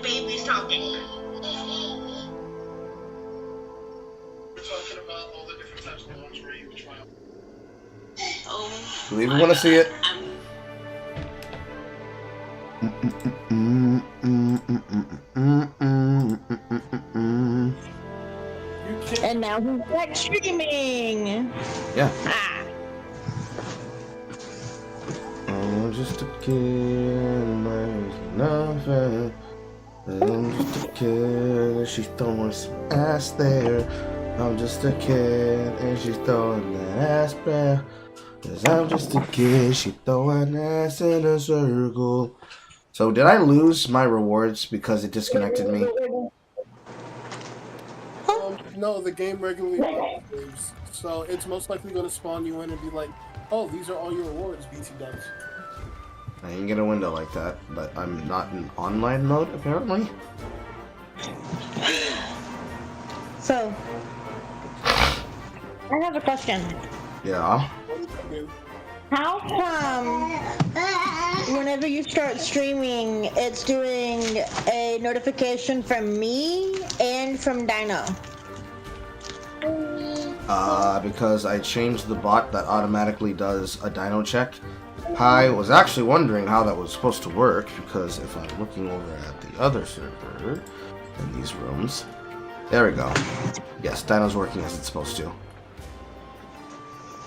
baby's talking. We're talking about all the different types of lingerie you would try out. Oh. Do you even want to see it? And now he's back streaming. Yeah. Ah. I'm just a kid, nothing. I'm just a kid, she's throwing some ass there. I'm just a kid, and she's throwing that ass back. Cause I'm just a kid, she's throwing ass in a circle. So did I lose my rewards because it disconnected me? No, the game regularly saves, so it's most likely going to spawn you in and be like, oh, these are all your rewards, BT does. I can get a window like that, but I'm not in online mode, apparently. So, I have a question. Yeah. How come whenever you start streaming, it's doing a notification from me and from Dino? Because I changed the bot that automatically does a dino check. I was actually wondering how that was supposed to work, because if I'm looking over at the other server, in these rooms, there we go. Yes, dino's working as it's supposed to.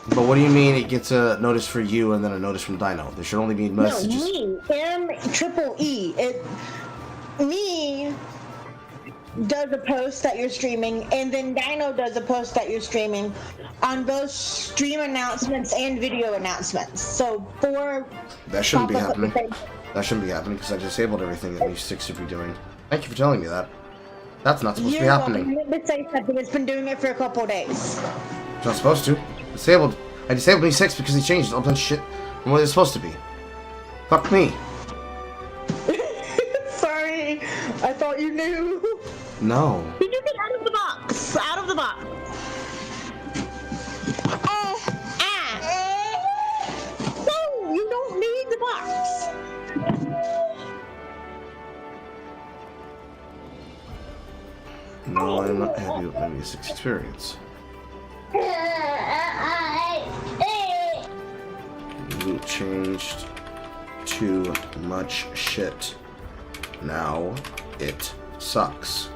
But what do you mean it gets a notice for you and then a notice from Dino? There should only be messages. No, me. M-triple-E. Me does a post that you're streaming, and then Dino does a post that you're streaming on both stream announcements and video announcements. So that shouldn't be happening. That shouldn't be happening because I disabled everything that Me6 should be doing. Thank you for telling me that. That's not supposed to be happening. Well, to say something. It's been doing it for a couple of days. It's not supposed to. Disabled. I disabled Me6 because he changed a bunch of shit from what it's supposed to be. Fuck me. Sorry, I thought you knew. No. Did you get out of the box? Out of the box. No, you don't need the box. No, I'm not happy with my Me6 experience. You changed too much shit. Now it sucks.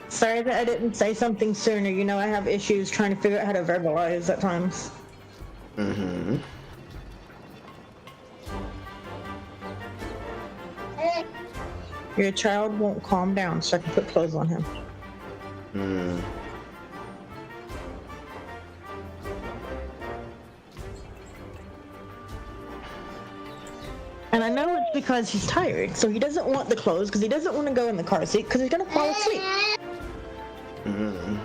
Sorry that I didn't say something sooner. You know I have issues trying to figure out how to verbalize at times. Mm-hmm. Your child won't calm down, so I can put clothes on him. Mm. And I know it's because he's tired, so he doesn't want the clothes because he doesn't want to go in the car seat because he's gonna fall asleep. Mm-hmm.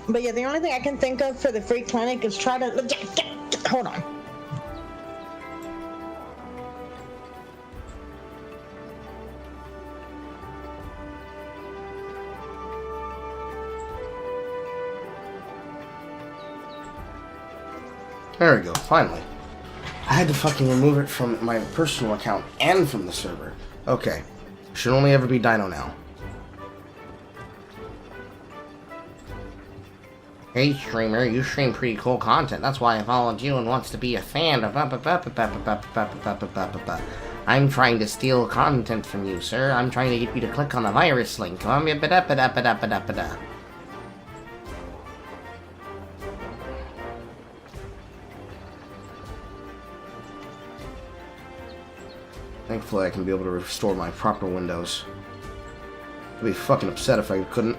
But yeah, the only thing I can think of for the free clinic is try to... Hold on. There we go, finally. I had to fucking remove it from my personal account and from the server. Okay. Should only ever be Dino now. Hey streamer, you stream pretty cool content. That's why I followed you and wants to be a fan of I'm trying to steal content from you, sir. I'm trying to get you to click on the virus link. Thankfully, I can be able to restore my proper windows. I'd be fucking upset if I couldn't.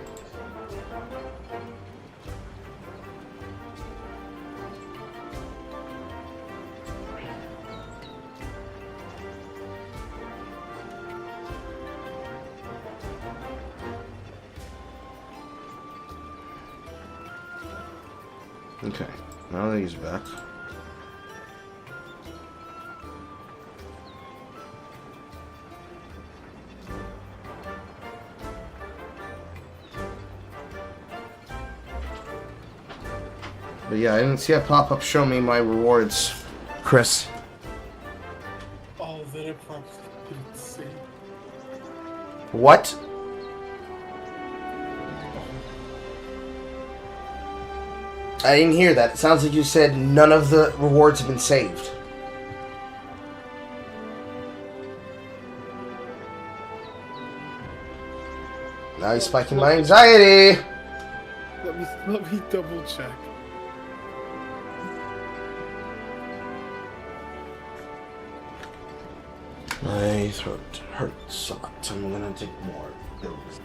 Okay, now that he's back. But yeah, I didn't see a pop-up show me my rewards, Chris. Oh, then it probably didn't see. What? I didn't hear that. It sounds like you said none of the rewards have been saved. Now he's spiking my anxiety. Let me double check. My throat hurts a lot. I'm gonna take more pills.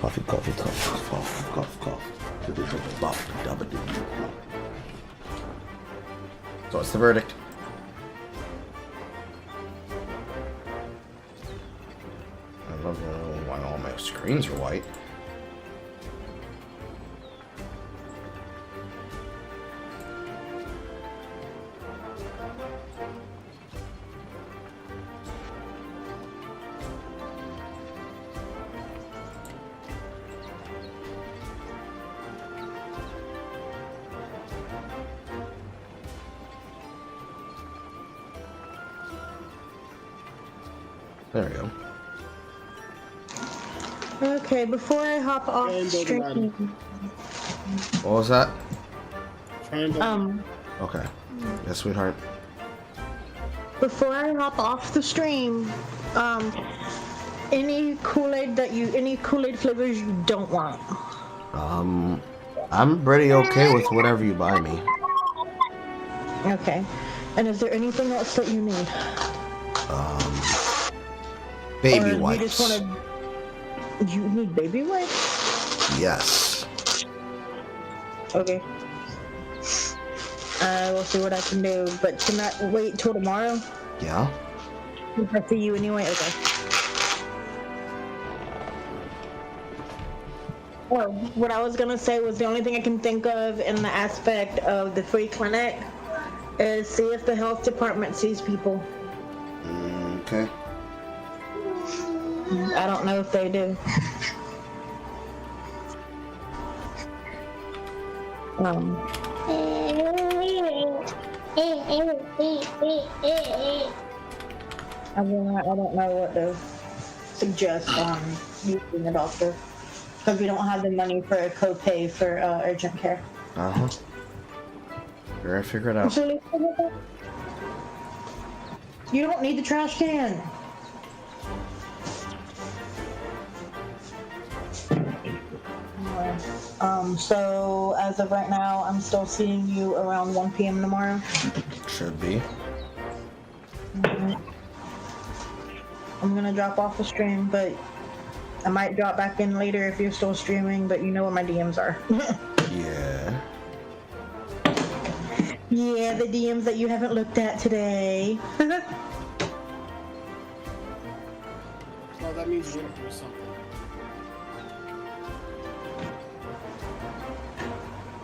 Coffee, coffee, coffee, cough, cough, cough. So what's the verdict? I don't know why all my screens are white. There we go. Okay, before I hop off stream, What was that? okay. Yes, sweetheart. Before I hop off the stream, any Kool-Aid flavors you don't want? I'm pretty okay with whatever you buy me. Okay. And is there anything else that you need? Baby or wipes. You just want to... You need baby wipes? Yes. Okay. I will see what I can do, but can I wait till tomorrow? Yeah. I see you anyway? Okay. Well, what I was gonna say was the only thing I can think of in the aspect of the free clinic is see if the health department sees people. Okay. I don't know if they do. I don't know what to suggest on using a doctor because we don't have the money for a copay for urgent care. Better figure it out. You don't need the trash can. So as of right now, I'm still seeing you around 1 p.m. tomorrow. Should be. I'm gonna drop off the stream, but I might drop back in later if you're still streaming, but you know where my DMs are. Yeah. Yeah, the DMs that you haven't looked at today. Well, that means you're gonna do something.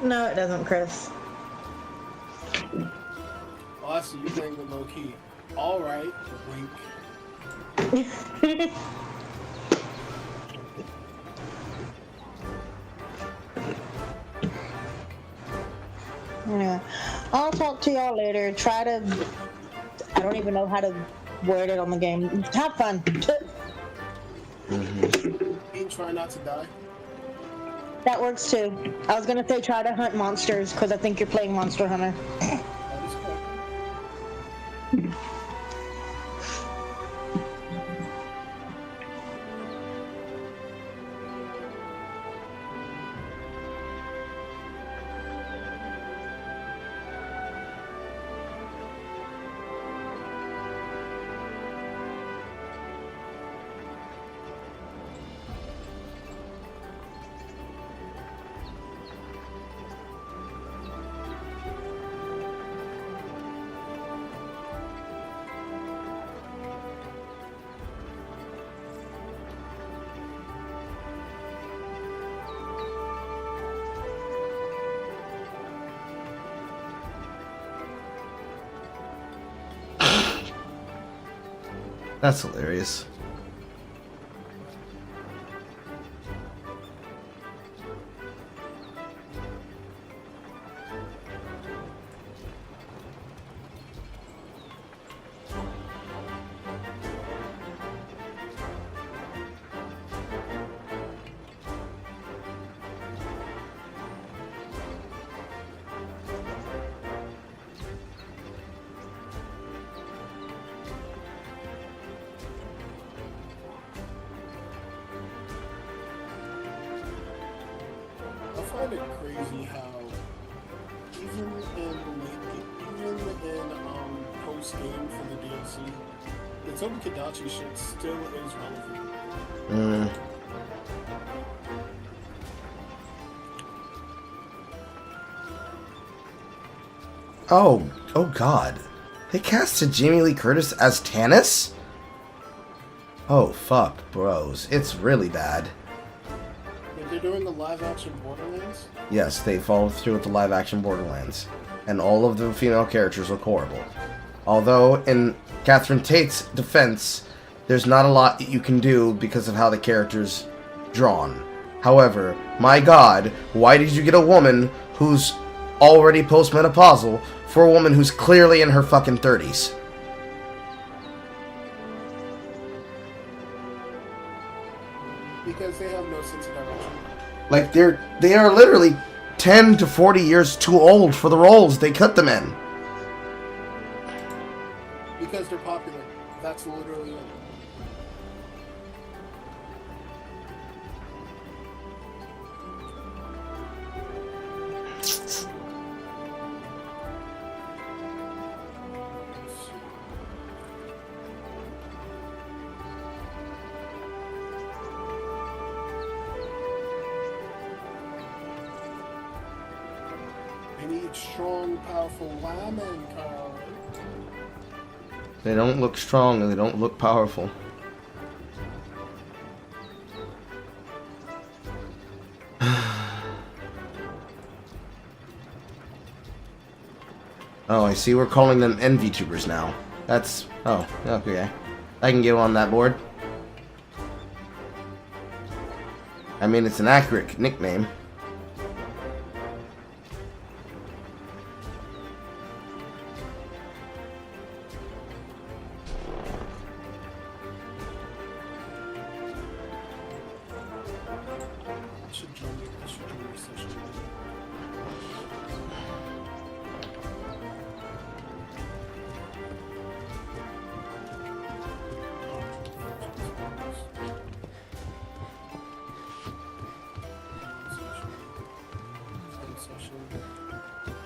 No, it doesn't, Chris. Oh, I see you playing with low key. All right, wink. Yeah. I'll talk to y'all later. Try to. I don't even know how to word it on the game. Have fun. And try not to die. That works too. I was gonna say try to hunt monsters because I think you're playing Monster Hunter. That is correct. That's hilarious. I find it crazy how even in post game for the DLC, the Tomodachi shit still is relevant. Oh God. They casted Jamie Lee Curtis as Tannis? Oh fuck, bros. It's really bad. If they're doing the live action Borderlands, Yes, they followed through with the live action Borderlands. And all of the female characters look horrible. Although, in Catherine Tate's defense, there's not a lot that you can do because of how the character's drawn. However, my god, why did you get a woman who's already postmenopausal for a woman who's clearly in her fucking 30s? because they have no sense of direction. Like, they are literally 10 to 40 years too old for the roles they cut them in. Because they're popular. That's literally it. They need strong, powerful women, Carl. They don't look strong and they don't look powerful. Oh, I see we're calling them NVTubers now. That's... oh, okay. I can get on that board. I mean, it's an accurate nickname. I should join your session.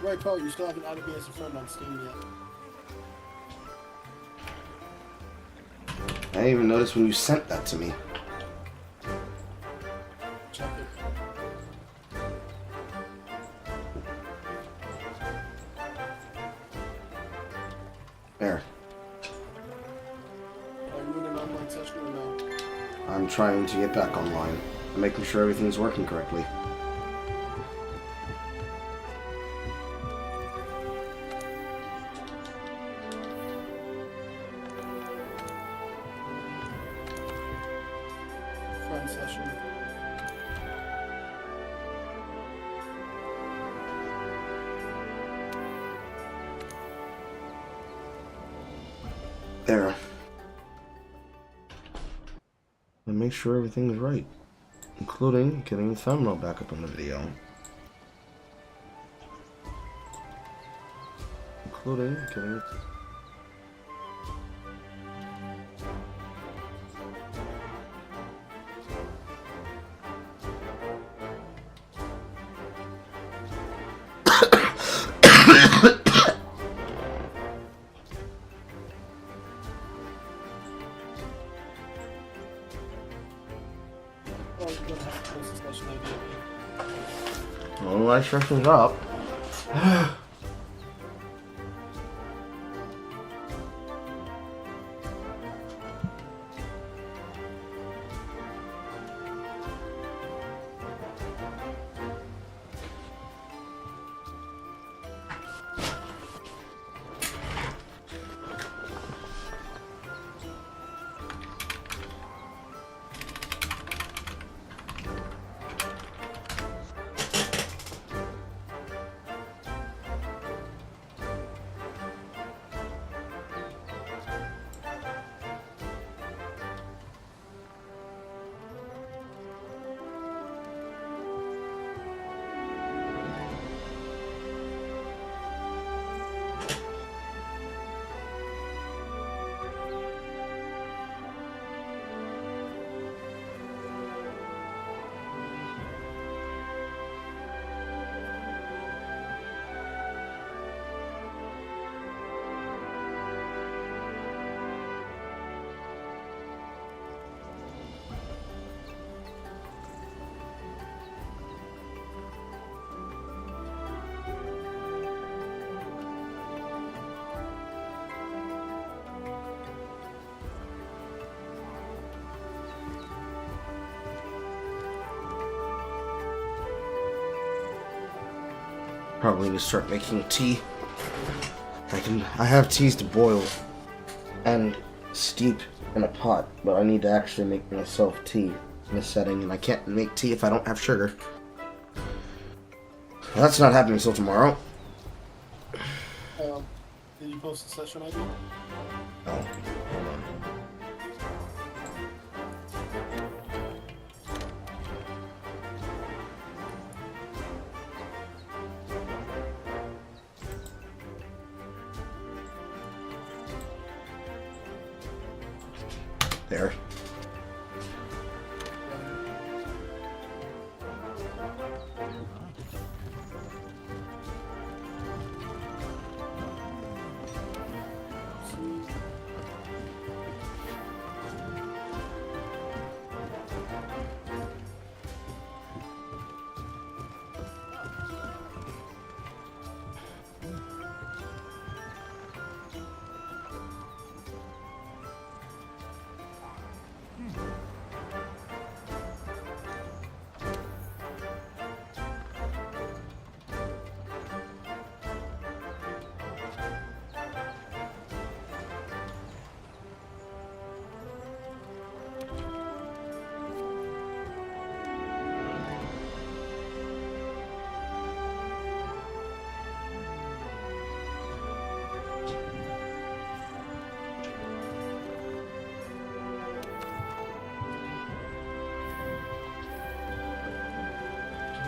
Right, Carl, you still haven't added me as a friend on Steam yet. I didn't even notice when you sent that to me. There. Are you in an online session or no? I'm trying to get back online. I'm making sure everything's working correctly. Friend session. There. And make sure everything is right, including getting the thumbnail back up on the video. Including getting Oh, you're gonna have to post a session ID. all my instructions up. Probably need to start making tea. I have teas to boil and steep in a pot, but I need to actually make myself tea in a setting, and I can't make tea if I don't have sugar. Well, that's not happening until tomorrow. Did you post a session ID? Oh, hold on. There.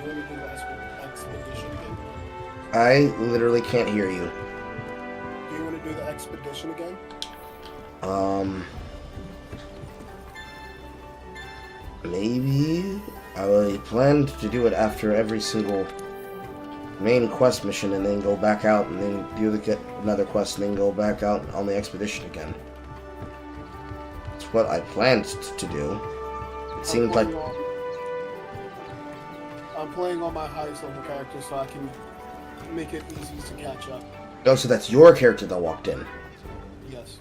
Do you want to do the expedition again? I literally can't hear you. Do you want to do the expedition again? Maybe. I planned to do it after every single main quest mission and then go back out and then get another quest and then go back out on the expedition again. It's what I planned to do. It seemed like... I'm playing on my highest level character so I can make it easy to catch up. Oh, so that's your character that walked in. Yes.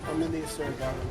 I'm in the Sarah Gavin.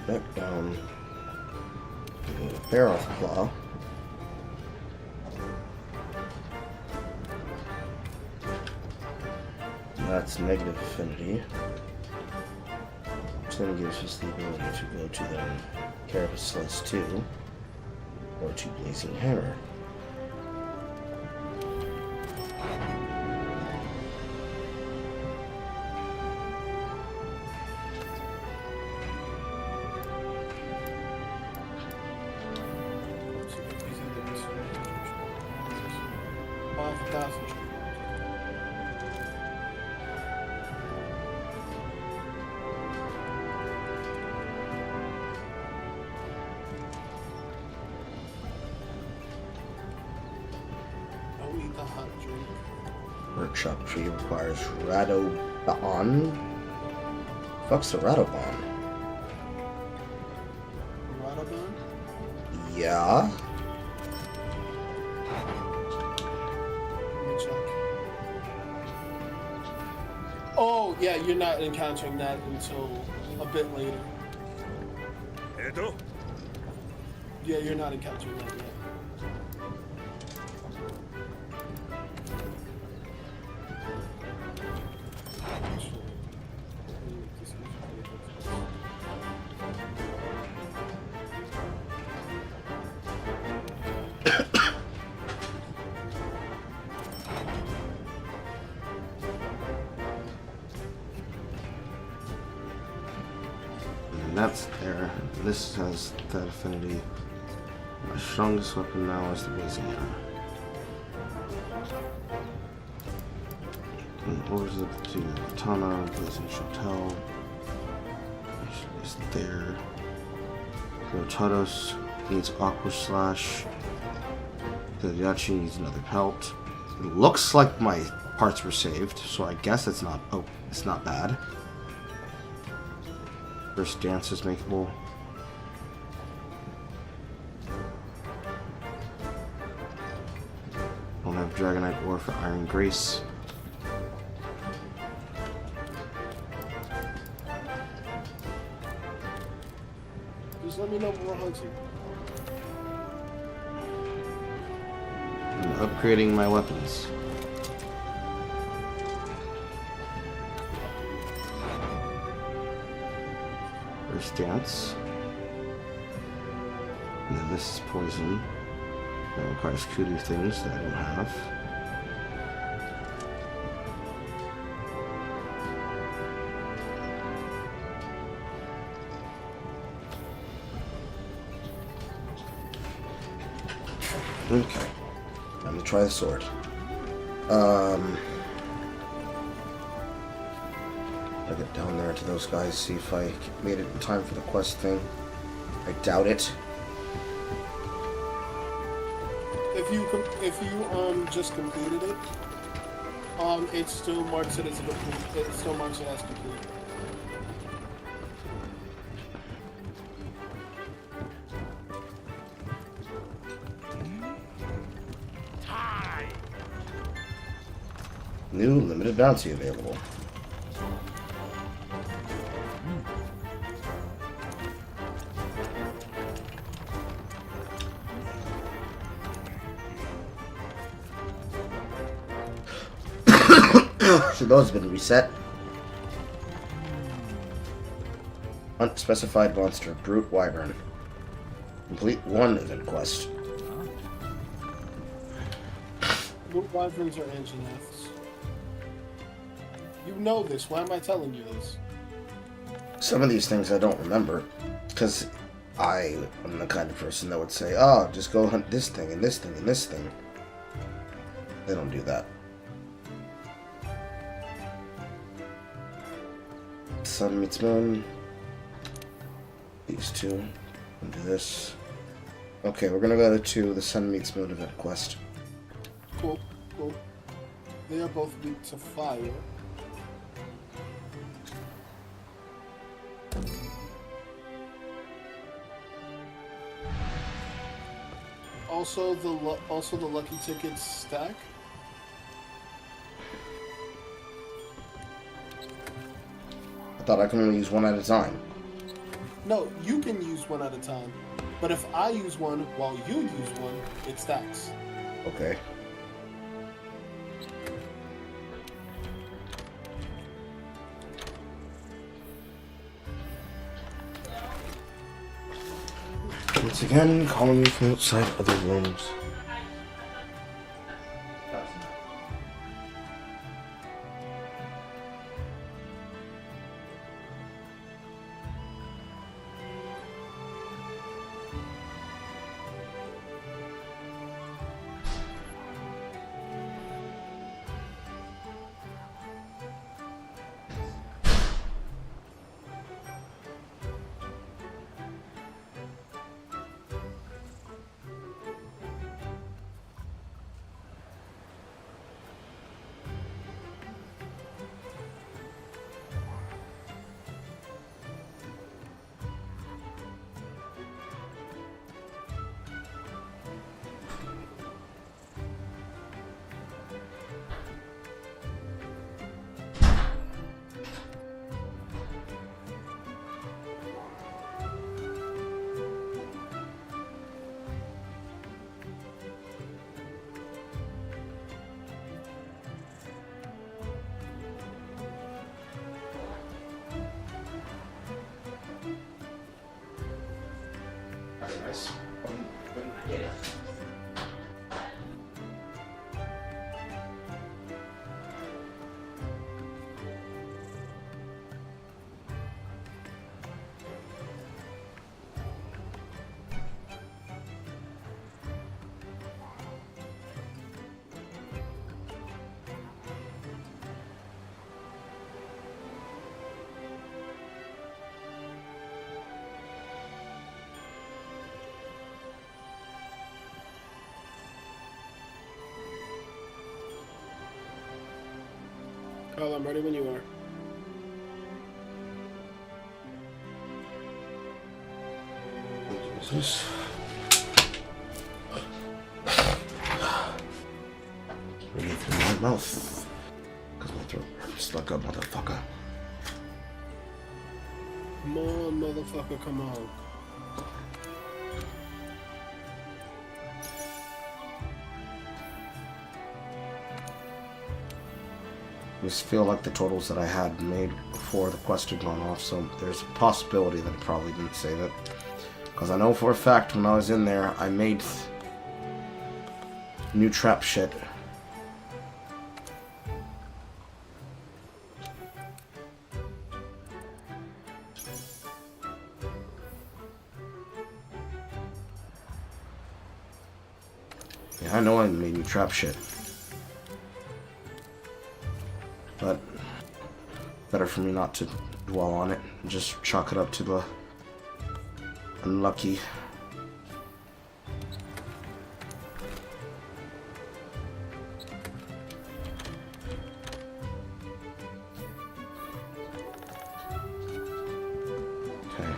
Back down. Barrel claw. That's negative affinity. So then it gives us the ability to go to the Carapace Slice 2 or to Blazing Hammer. Workshop tree requires Radobon. Fuck's the Radobon? Radobon? Yeah. Let me check. Oh, yeah, you're not encountering that until a bit later. Yeah, you're not encountering that yet. And that's there. This has that affinity. My strongest weapon now is the Blazing Hammer. And orders it to Katana, Blazing Shotel. Is there. Rotados needs Aqua Slash. The Yachi needs another pelt. It looks like my parts were saved, so I guess it's not. Oh, it's not bad. First dance is makeable. Don't have Dragonite ore for Iron Grace. Just let me know when we're hunting. I'm upgrading my weapons. First dance. And then this is poison. That requires kudu things that I don't have. Okay. I'm gonna try the sword. I'll get down there to those guys, see if I made it in time for the quest thing. I doubt it. If you just completed it, it still marks it as complete. It still marks it as complete. New limited bounty available. So those have been reset. Unspecified monster, Brute Wyvern. Complete one event quest. Blue wyverns are Anjanaths. You know this. Why am I telling you this? Some of these things I don't remember, because I am the kind of person that would say, oh, just go hunt this thing and this thing and this thing. They don't do that. Sun meets moon. These two. And do this. Okay, we're gonna go to the Sun meets moon event quest. Cool, cool. They are both weak to fire. Also, the lucky tickets stack. I thought I can only use one at a time. No, you can use one at a time. But if I use one while you use one, it stacks. Okay. Once again, calling you from outside other rooms. Nice. Carl, I'm ready when you are. Jesus. Breathe through my mouth. Because my throat hurts like a motherfucker. Come on, motherfucker, come on. I just feel like the totals that I had made before the quest had gone off, so there's a possibility that I probably didn't save it. Because I know for a fact when I was in there, I made new trap shit. Yeah, I know I made new trap shit. But better for me not to dwell on it and just chalk it up to the unlucky. Okay.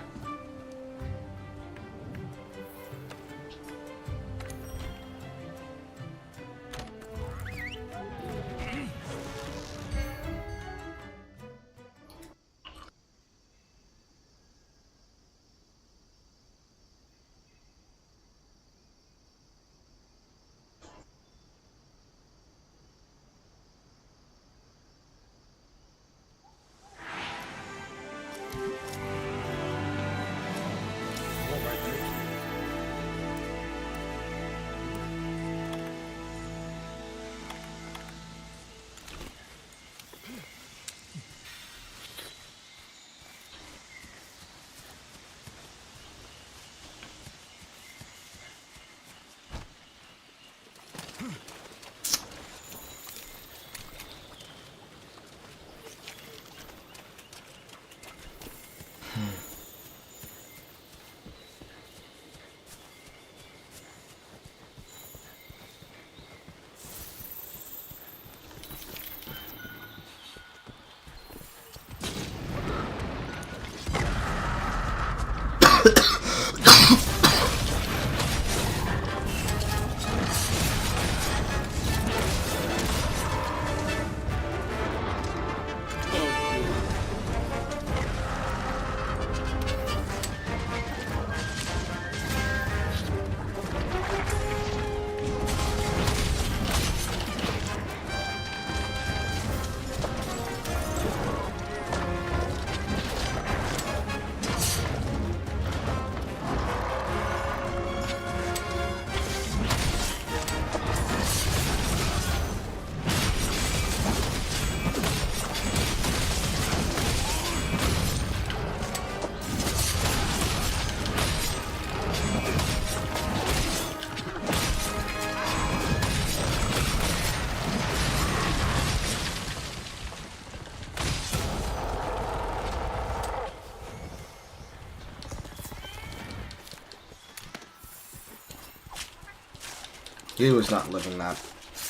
He was not living that.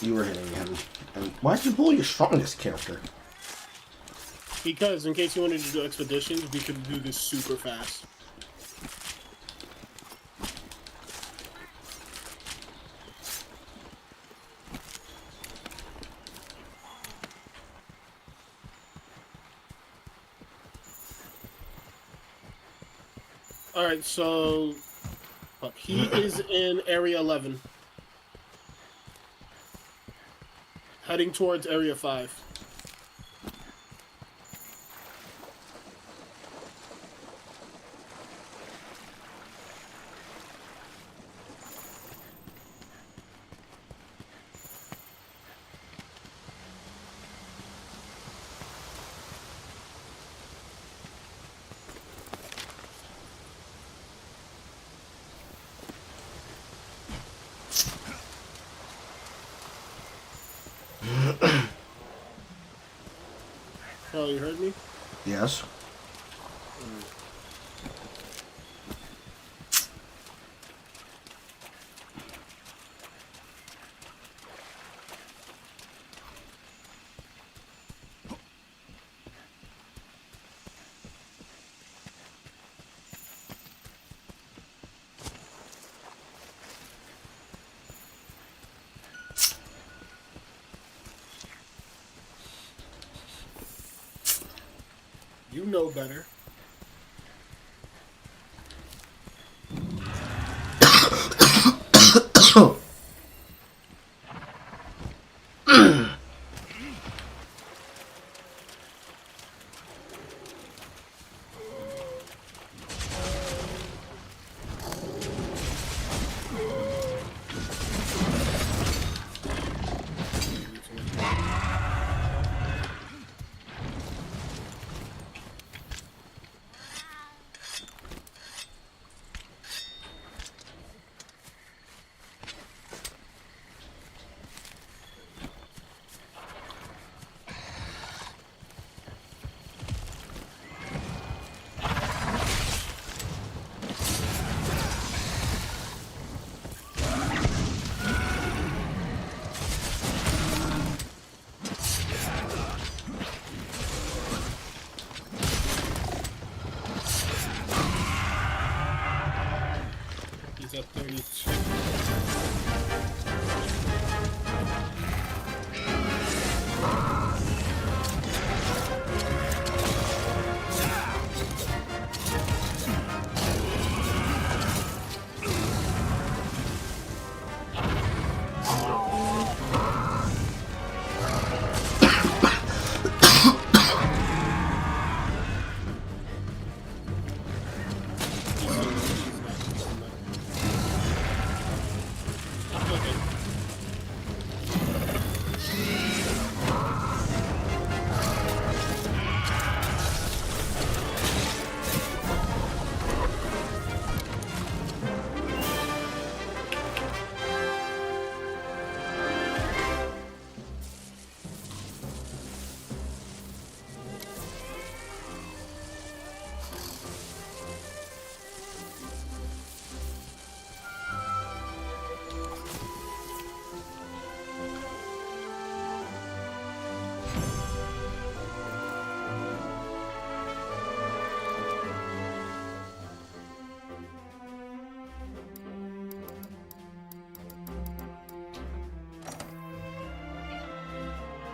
You were hitting him. And why'd you pull your strongest character? Because in case you wanted to do expeditions, we could do this super fast. Alright, so he is in Area 11. Heading towards Area 5. Oh, you heard me? Yes. You know better. He's at 32.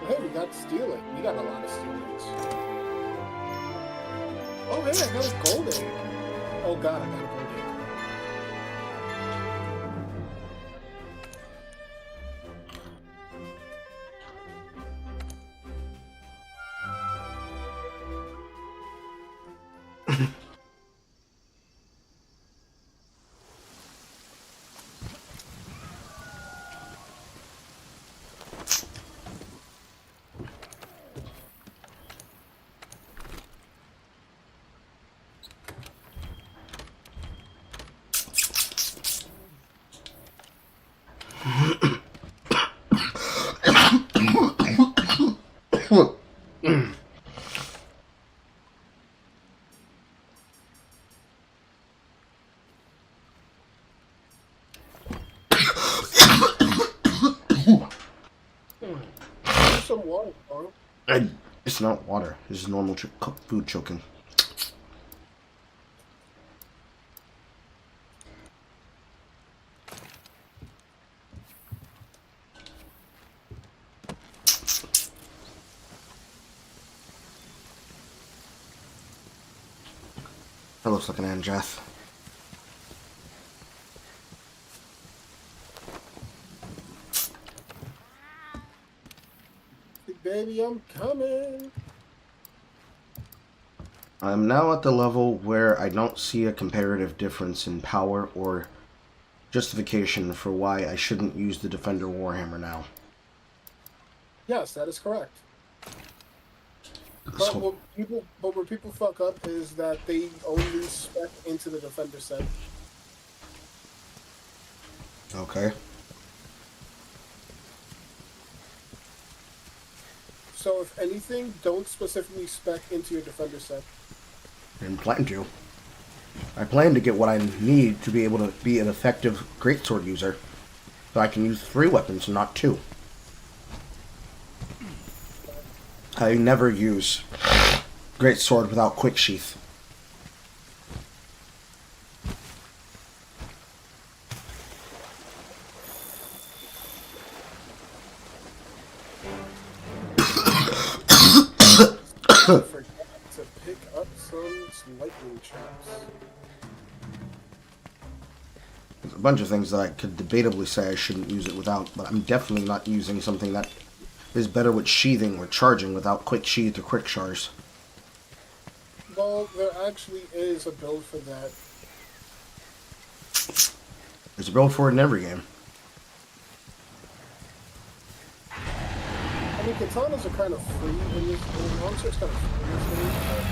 Hey, we got stealing. We got a lot of stealings. Oh, hey, I got a gold egg. Oh, God, I got a gold egg. some water, Carl. It's not water. It's just normal food choking. That looks like an Anjath. Baby, I'm coming. I'm now at the level where I don't see a comparative difference in power or justification for why I shouldn't use the Defender Warhammer now. Yes, that is correct. But where people fuck up is that they only spec into the Defender set. Okay. So if anything, don't specifically spec into your Defender set. I didn't plan to. I plan to get what I need to be able to be an effective greatsword user. So I can use 3 weapons and not 2. I never use greatsword without quick sheath. I forgot to pick up some lightning traps. There's a bunch of things that I could debatably say I shouldn't use it without, but I'm definitely not using something that is better with sheathing or charging without quick sheath or quick shars. Well, there actually is a build for that. There's a build for it in every game. I mean, katanas are kind of free in this game. Longsword's kind of free in this game.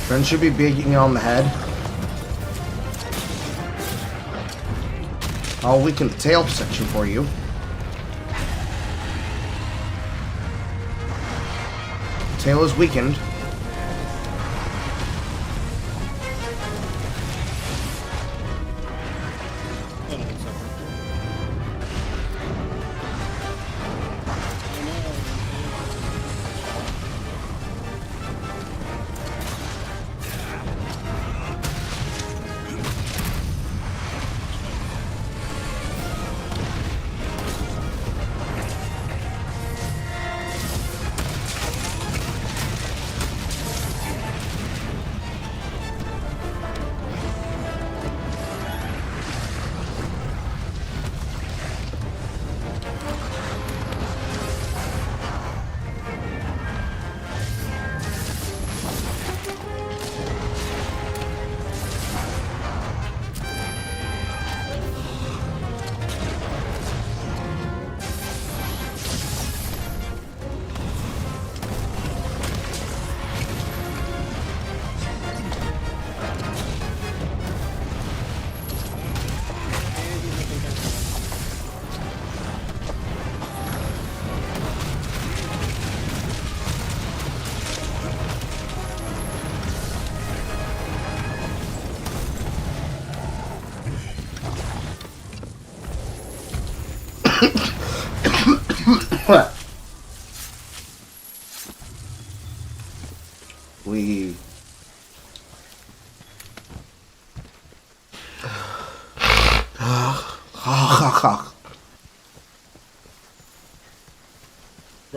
Friend should be beating you on the head. I'll weaken the tail section for you. Tail is weakened.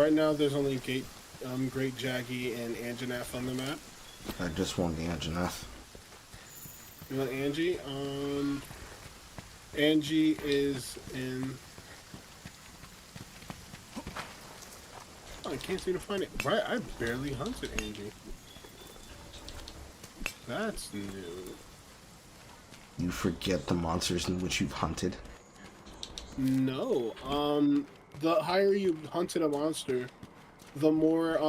right now there's only Great Jaggy and Anjanath on the map. I just want the Anjanath. You want Angie? Angie is in. Oh, I can't seem to find it. Right, I barely hunted Angie. That's new. You forget the monsters in which you've hunted? No. The higher you hunted a monster, the more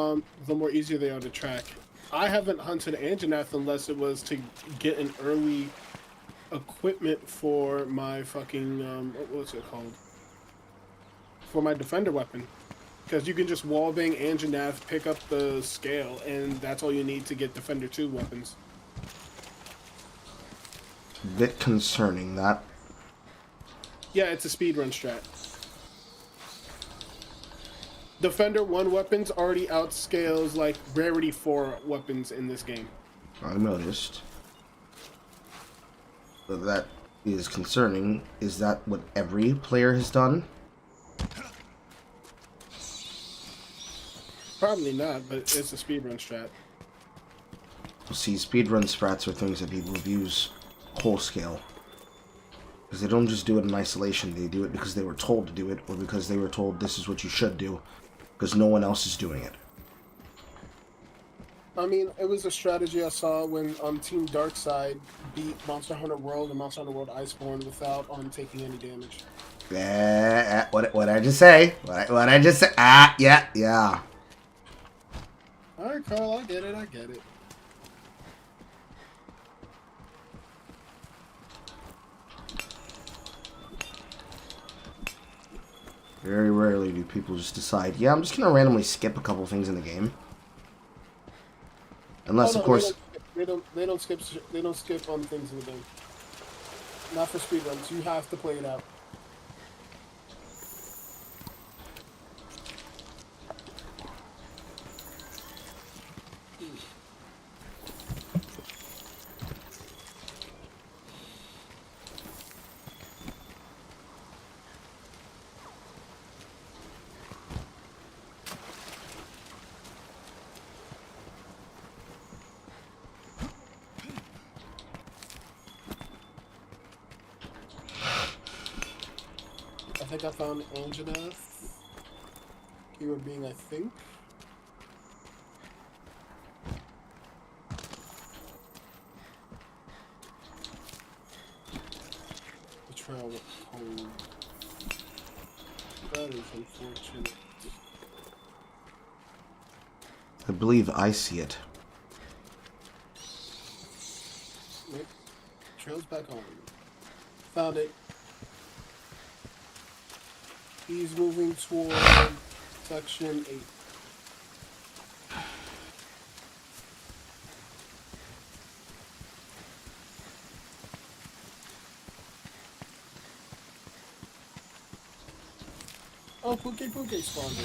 easier they are to track. I haven't hunted Anjanath unless it was to get an early equipment for my fucking what's it called? For my defender weapon. Because you can just wallbang Anjanath, pick up the scale, and that's all you need to get Defender 2 weapons. Bit concerning, that. Yeah, it's a speedrun strat. Defender 1 weapons already outscales, like, Rarity 4 weapons in this game. I noticed. But that is concerning. Is that what every player has done? Probably not, but it's a speedrun strat. See, speedrun strats are things that people use whole scale. Because they don't just do it in isolation, they do it because they were told to do it, or because they were told this is what you should do, because no one else is doing it. I mean, it was a strategy I saw when Team Darkside beat Monster Hunter World and Monster Hunter World Iceborne without taking any damage. What I just say? What I just say? Ah, yeah. Alright, Carl, I get it. Very rarely do people just decide, yeah, I'm just gonna randomly skip a couple things in the game. Unless, of course, they don't skip on things in the game. Not for speedruns. You have to play it out. I think I found Anjanath. Keyword being, I think. The trail went home. That is unfortunate. I believe I see it. Nope. Trail's back home. Found it. He's moving toward section 8. Oh, Puke spawned in.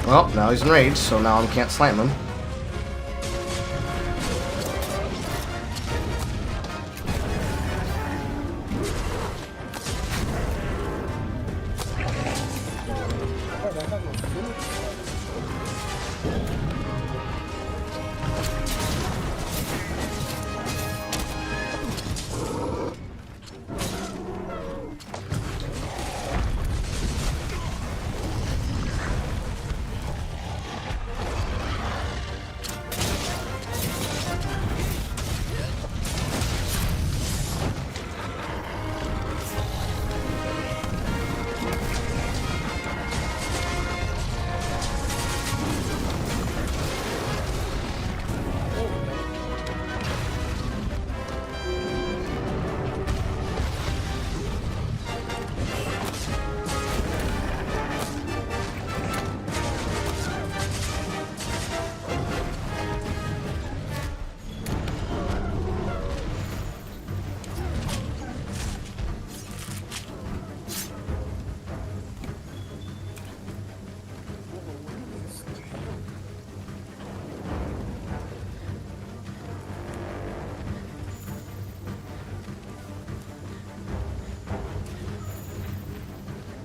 Well, now he's enraged, so now I can't slam him.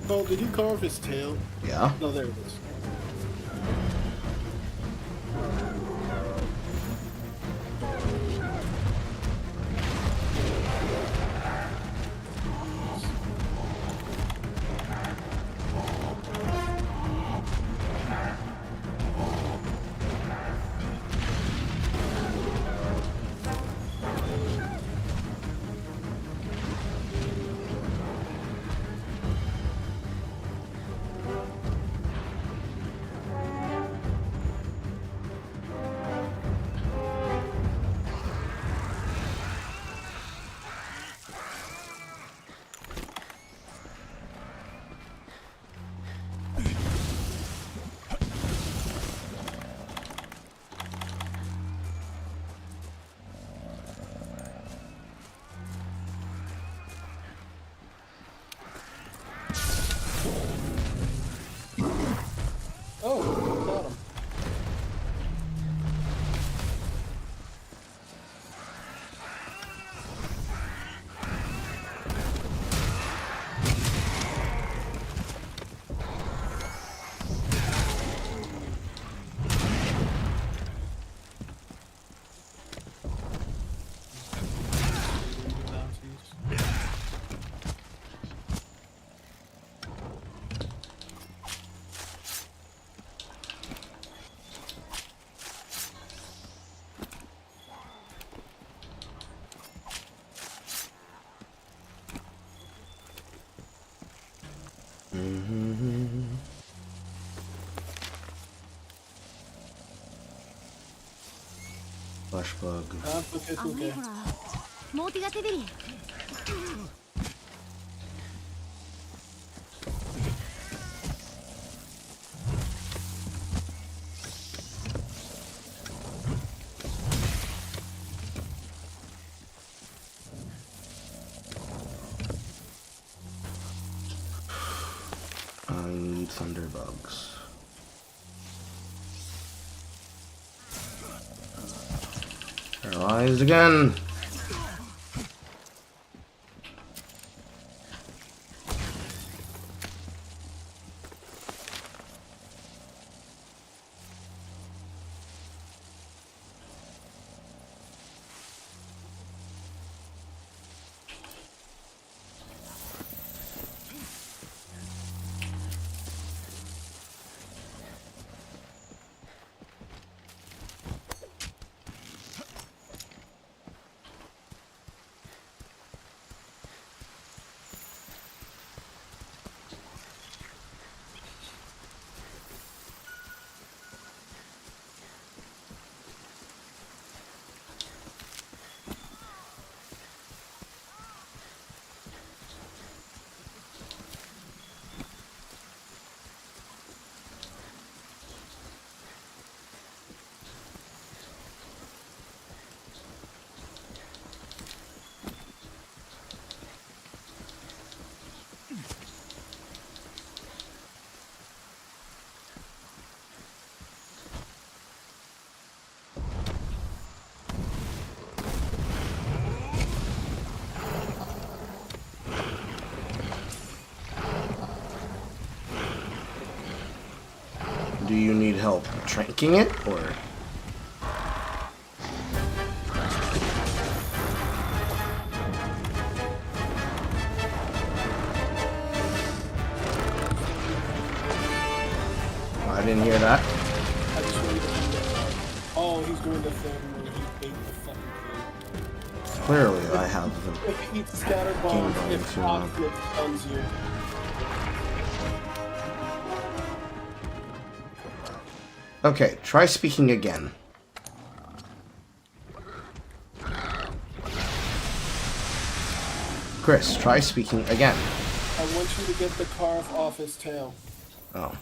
Oh, did you carve his tail? Yeah. No, there it is. Oh, got him. Flash bug. Okay, あのね okay. ほらモーティが手べり I need thunderbugs. Paralyzed again. Do you need help tranking it, or? I didn't hear that. I just wanted to do that. Oh, he's doing the thing where he ate the fucking thing. Clearly, I have the. If he eats scatter bombs, Game if too long. conflict stuns you. Okay, try speaking again. Chris, try speaking again. I want you to get the carve off his tail. Oh.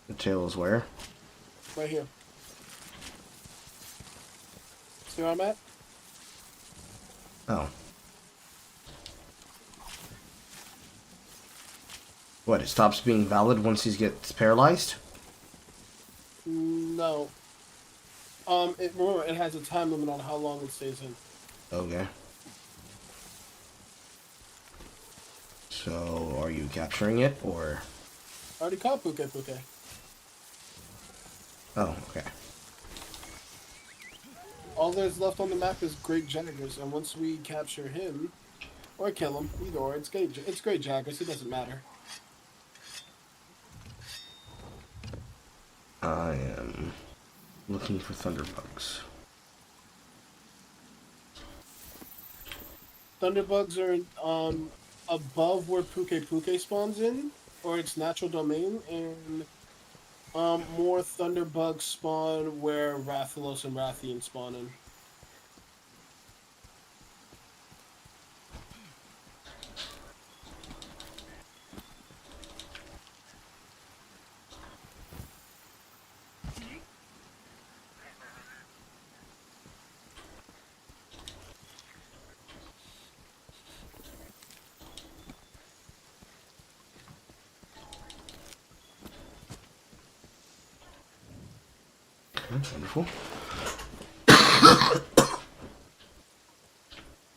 The tail is where? Right here. See where I'm at? Oh. What, it stops being valid once he gets paralyzed? No. Remember, it has a time limit on how long it stays in. Okay. So, are you capturing it, or? Already caught Puke Puke. Oh, okay. All there's left on the map is Great Jaggers, and once we capture him, or kill him, either or, it's Great Jaggers, it doesn't matter. I am looking for thunderbugs. Thunderbugs are above where Puke Puke spawns in, or its natural domain, and more Thunderbugs spawn where Rathalos and Rathian spawn in. Wonderful.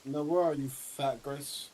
Now, where are you, Fat Grace?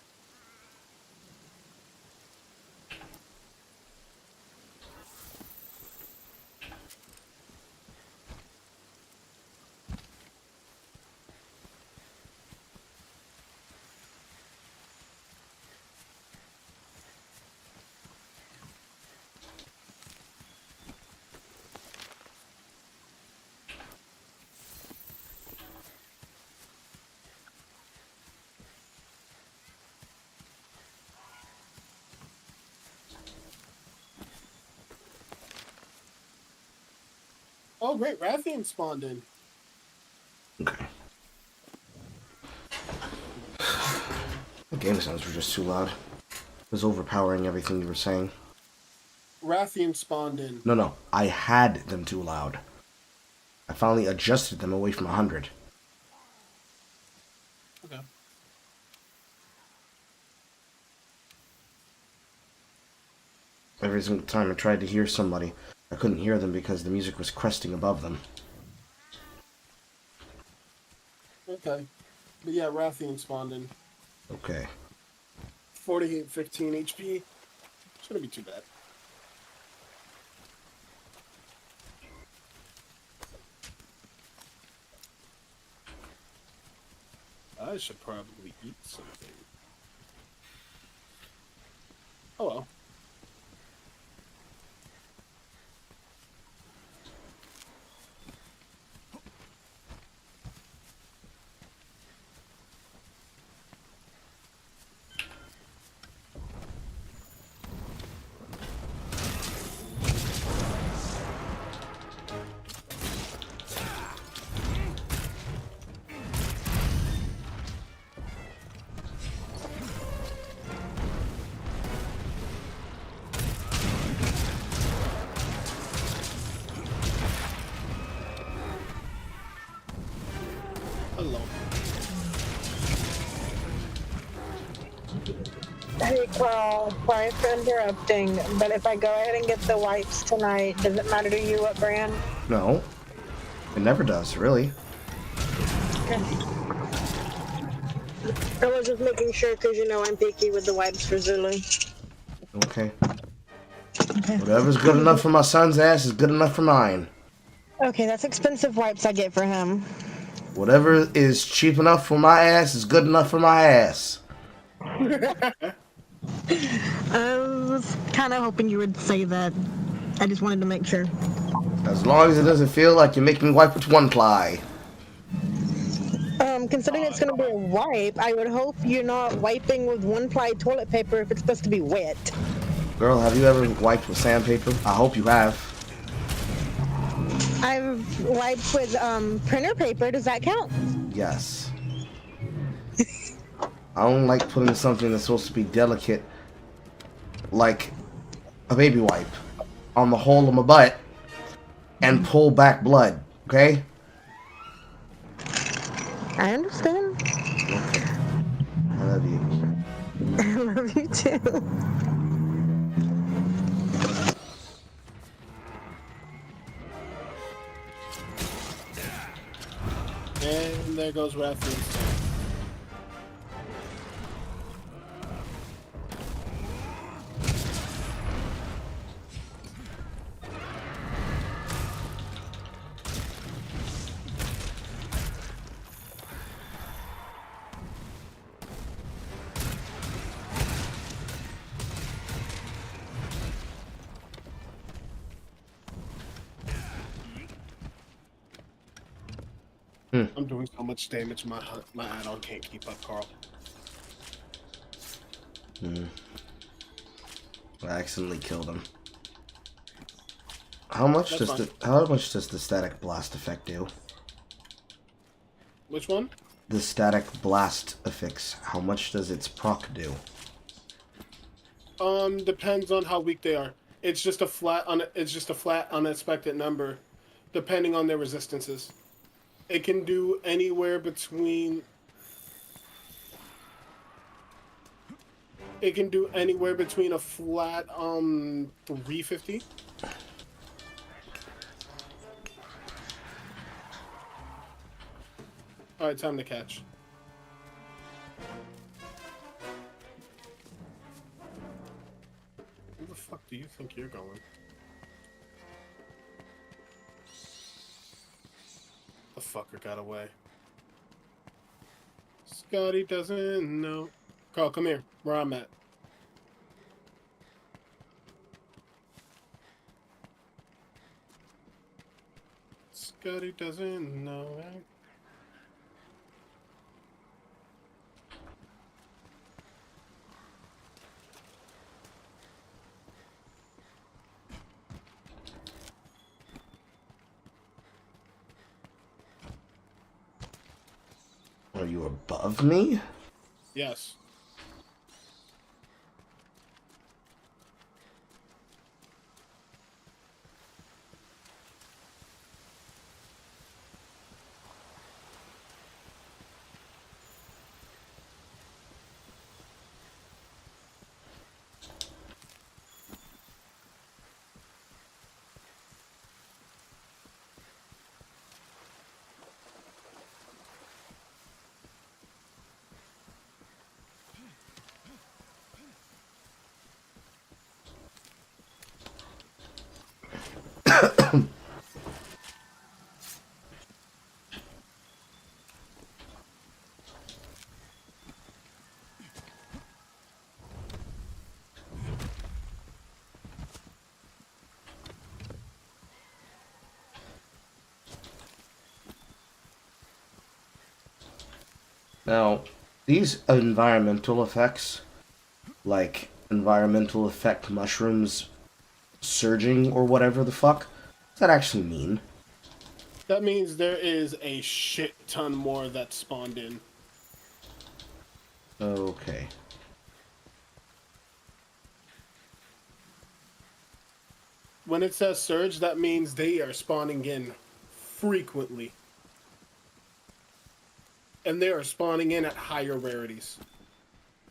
Oh, great, Rathian spawned in. Okay. The game sounds were just too loud. It was overpowering everything you were saying. Rathian spawned in. No. I had them too loud. I finally adjusted them away from 100. Okay. Every single time I tried to hear somebody, I couldn't hear them because the music was cresting above them. Okay. But yeah, Rathian spawned in. Okay. 4815 HP. Shouldn't be too bad. I should probably eat something. Oh well. Hello. Hey Carl, sorry for interrupting, but if I go ahead and get the wipes tonight, does it matter to you what brand? No. It never does, really. Okay. I was just making sure because you know I'm picky with the wipes for Zulu. Okay. Whatever's good enough for my son's ass is good enough for mine. Okay, that's expensive wipes I get for him. Whatever is cheap enough for my ass is good enough for my ass. I was kind of hoping you would say that. I just wanted to make sure. As long as it doesn't feel like you're making wipe with one ply. Considering it's going to be a wipe, I would hope you're not wiping with one-ply toilet paper if it's supposed to be wet. Girl, have you ever wiped with sandpaper? I hope you have. I've wiped with printer paper. Does that count? Yes. I don't like putting something that's supposed to be delicate, like a baby wipe, on the hole of my butt and pull back blood, okay? I understand. Okay. I love you. I love you too. And there goes Rathian. I'm doing so much damage, my add-on can't keep up, Carl. I accidentally killed him. How much That's does the static blast effect do? Which one? The static blast affix. How much does its proc do? Depends on how weak they are. It's just a flat unexpected number, depending on their resistances. It can do anywhere between. It can do anywhere between a flat 350. All right, time to catch. Where the fuck do you think you're going? The fucker got away. Scotty doesn't know. Carl, come here. Where I'm at. Scotty doesn't know. Right? Are you above me? Yes. Now, these environmental effects, like environmental effect mushrooms surging or whatever the fuck, does that actually mean? That means there is a shit ton more that spawned in. Okay. When it says surge, that means they are spawning in frequently. And they are spawning in at higher rarities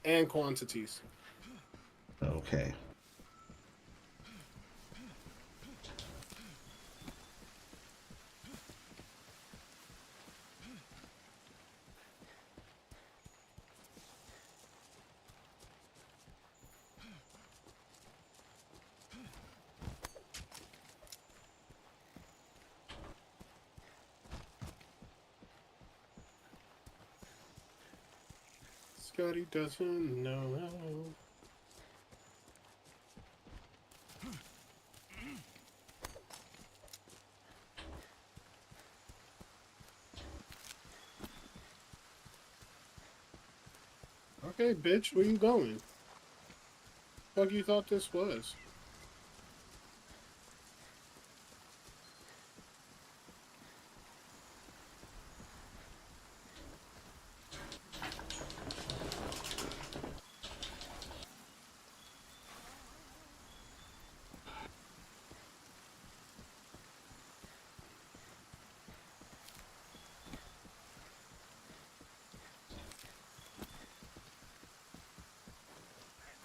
and quantities. Okay. Scotty doesn't know. Okay, bitch, where you going? Fuck you thought this was?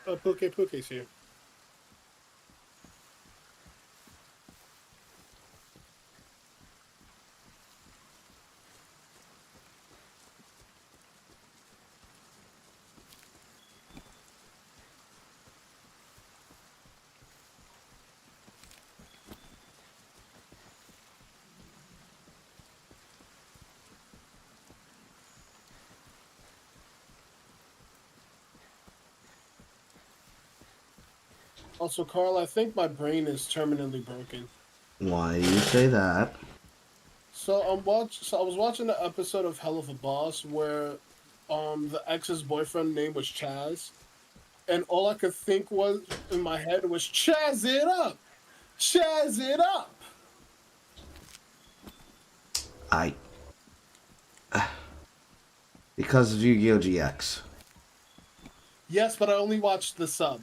Oh, Poke's here. Also, Carl, I think my brain is terminally broken. Why do you say that? So I was watching the episode of Hell of a Boss where, the ex's boyfriend name was Chaz, and all I could think was in my head was Chaz it up, Chaz it up. I because of Yu-Gi-Oh! GX. Yes, but I only watched the sub.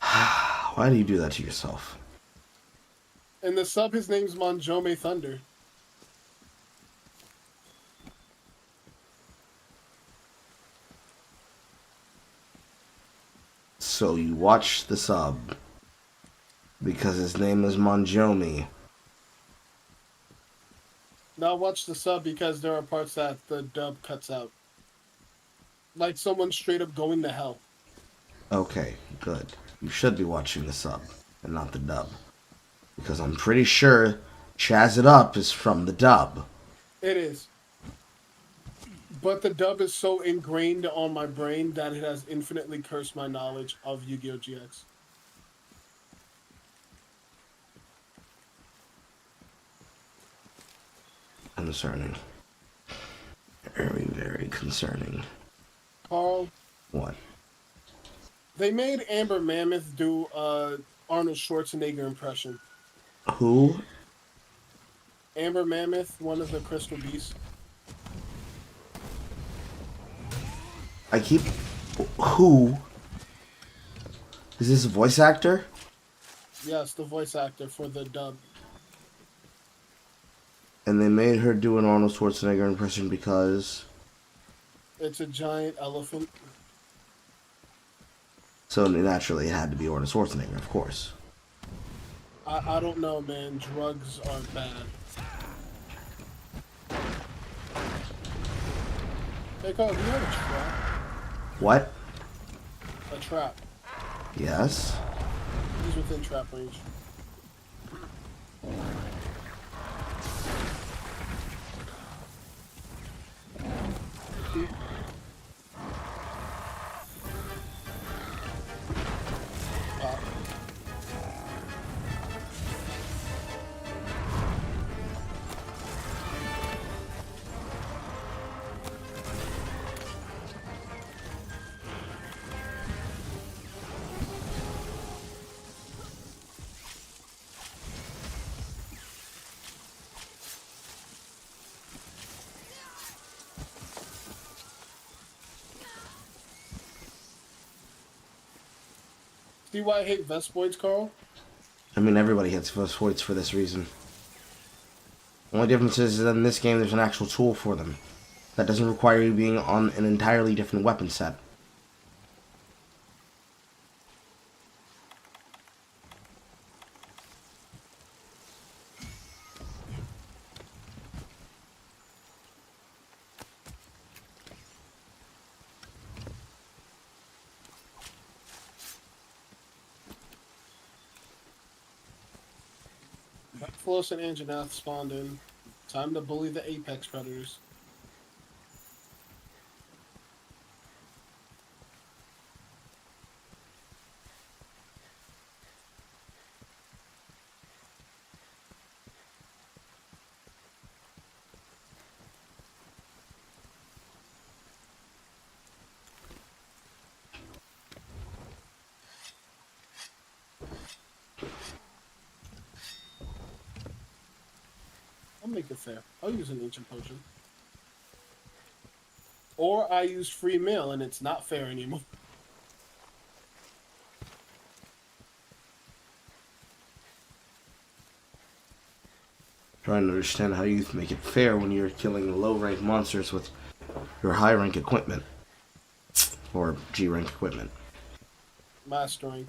Why do you do that to yourself? In the sub, his name's Monjome Thunder. So you watch the sub because his name is Monjomi. Now watch the sub because there are parts that the dub cuts out. Like someone straight up going to hell. Okay, good. You should be watching the sub and not the dub. Because I'm pretty sure Chaz It Up is from the dub. It is. But the dub is so ingrained on my brain that it has infinitely cursed my knowledge of Yu-Gi-Oh! GX. Concerning. Very, very concerning. Carl, What? they made Amber Mammoth do Arnold Schwarzenegger impression. Who? Amber Mammoth, one of the Crystal Beasts. I keep... Who? Is this a voice actor? Yes, the voice actor for the dub. And they made her do an Arnold Schwarzenegger impression because... It's a giant elephant. So naturally it had to be Arnold Schwarzenegger, of course. I don't know, man. Drugs are bad. Hey, Carl, do you have a trap? What? A trap. Yes? He's within trap range. See why I hate Vespoids, Carl? I mean, everybody hits Vespoids for this reason. The only difference is that in this game there's an actual tool for them. That doesn't require you being on an entirely different weapon set. Floss and Anjanath spawned in. Time to bully the Apex Predators. I'll make it fair. I'll use an ancient potion. Or I use free mail and it's not fair anymore. Trying to understand how you make it fair when you're killing low-rank monsters with your high-rank equipment. Or G-rank equipment. Master rank.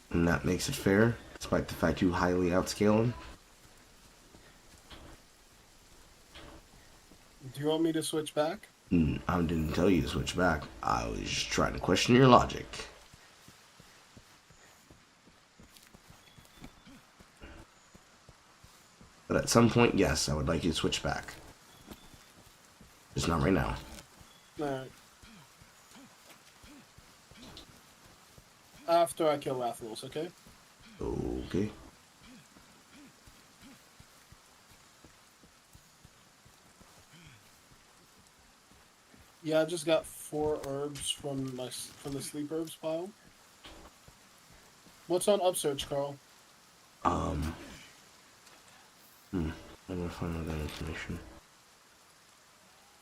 And that makes it fair, despite the fact you highly outscale them. Do you want me to switch back? I didn't tell you to switch back. I was just trying to question your logic. But at some point, yes, I would like you to switch back. Just not right now. Alright. After I kill Rathalos, okay? Okay. Yeah, I just got 4 herbs from the sleep herbs pile. What's on upsearch, Carl? Um. I'm gonna find out that information.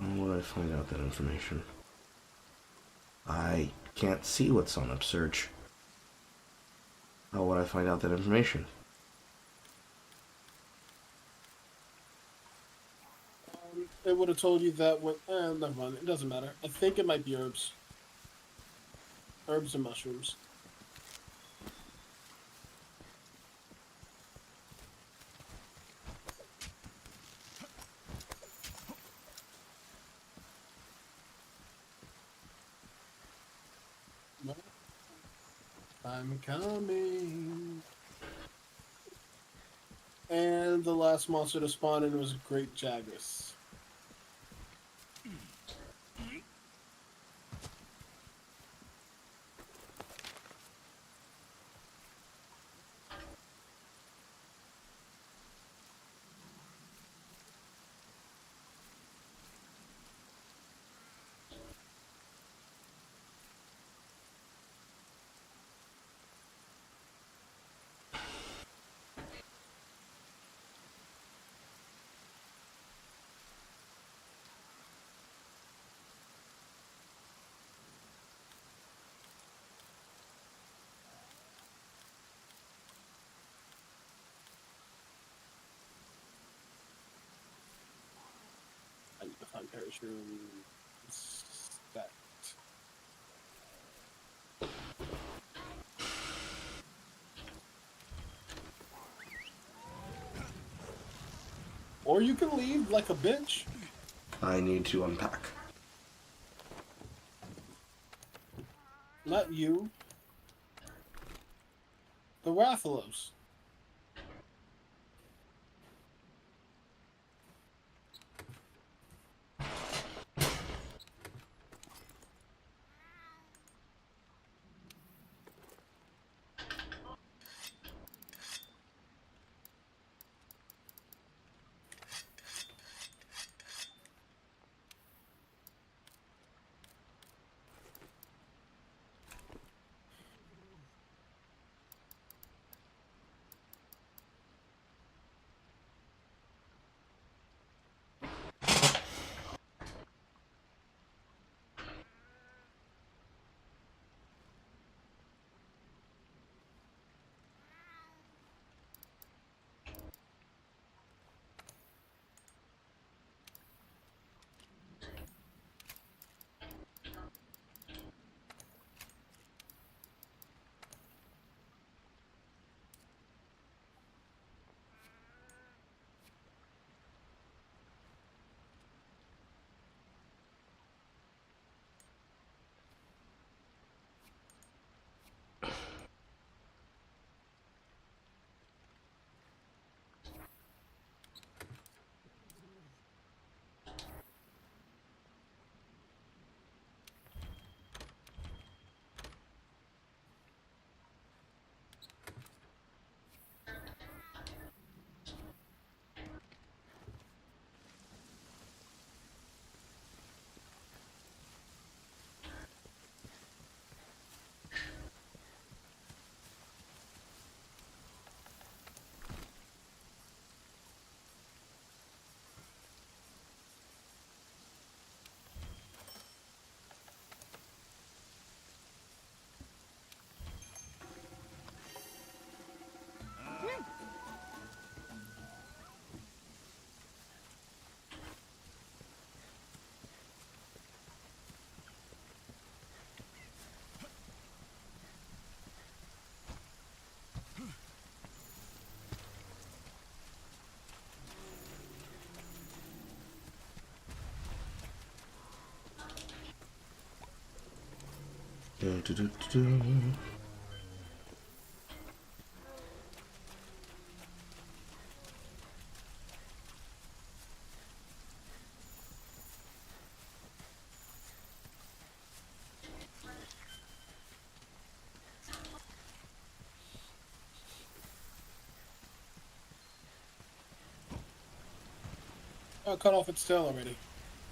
How would I find out that information? I can't see what's on upsearch. How would I find out that information? It would have told you that when. Never mind. It doesn't matter. I think it might be herbs. Herbs and mushrooms. No. I'm coming. And the last monster to spawn in was Great Jagus. I need to find Parish Room. That. Or you can leave like a bitch. I need to unpack. Not you. The Rathalos. Oh, cut off its tail already.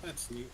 That's neat.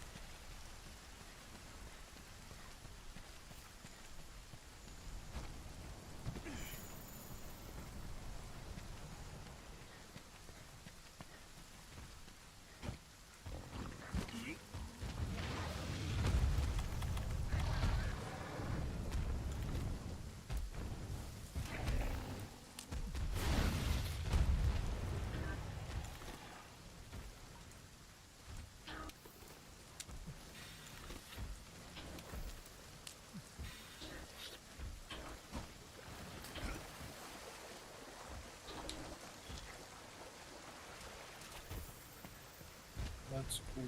That's cool.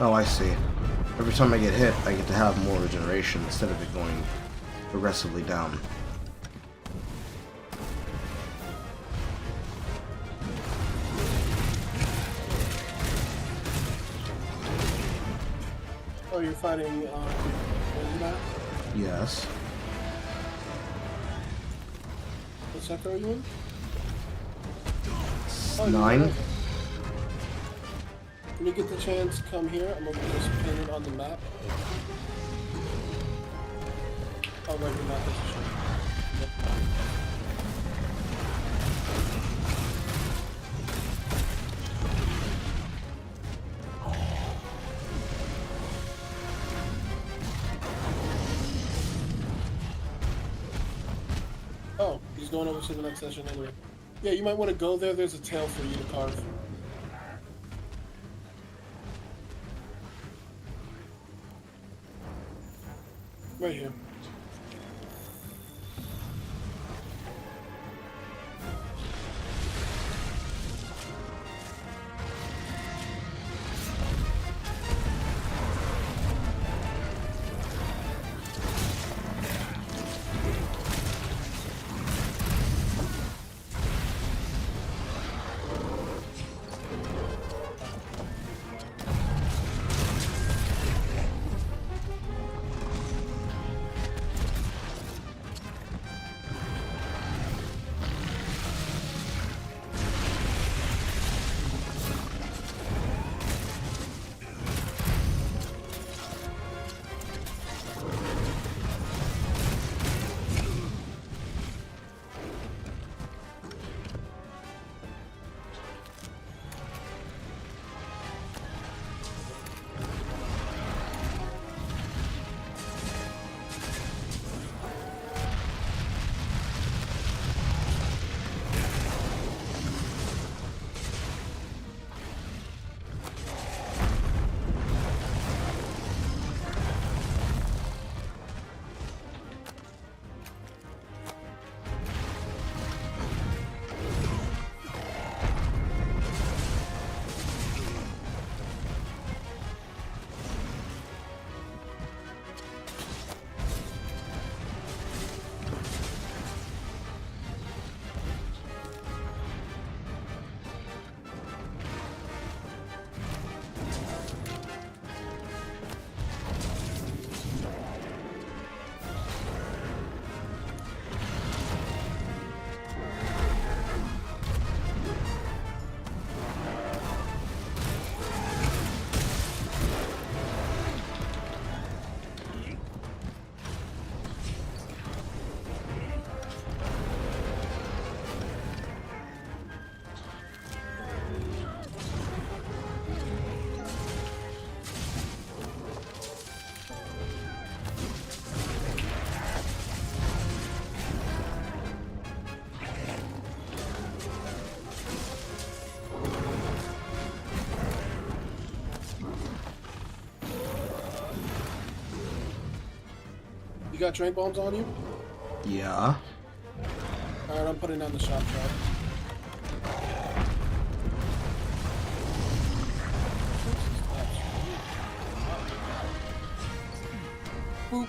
Oh, I see. Every time I get hit, I get to have more regeneration instead of it going progressively down. Oh, you're fighting, that? Yes. What sector are you in? Oh, 9. When you get the chance, come here. I'm gonna just pin it on the map. Oh, right, your map is showing. Oh, he's going over to the next session anyway. Yeah, you might want to go there. There's a tail for you to carve. Right here. got drain bombs on you? Yeah. Alright, I'm putting down the shot trap. Boop.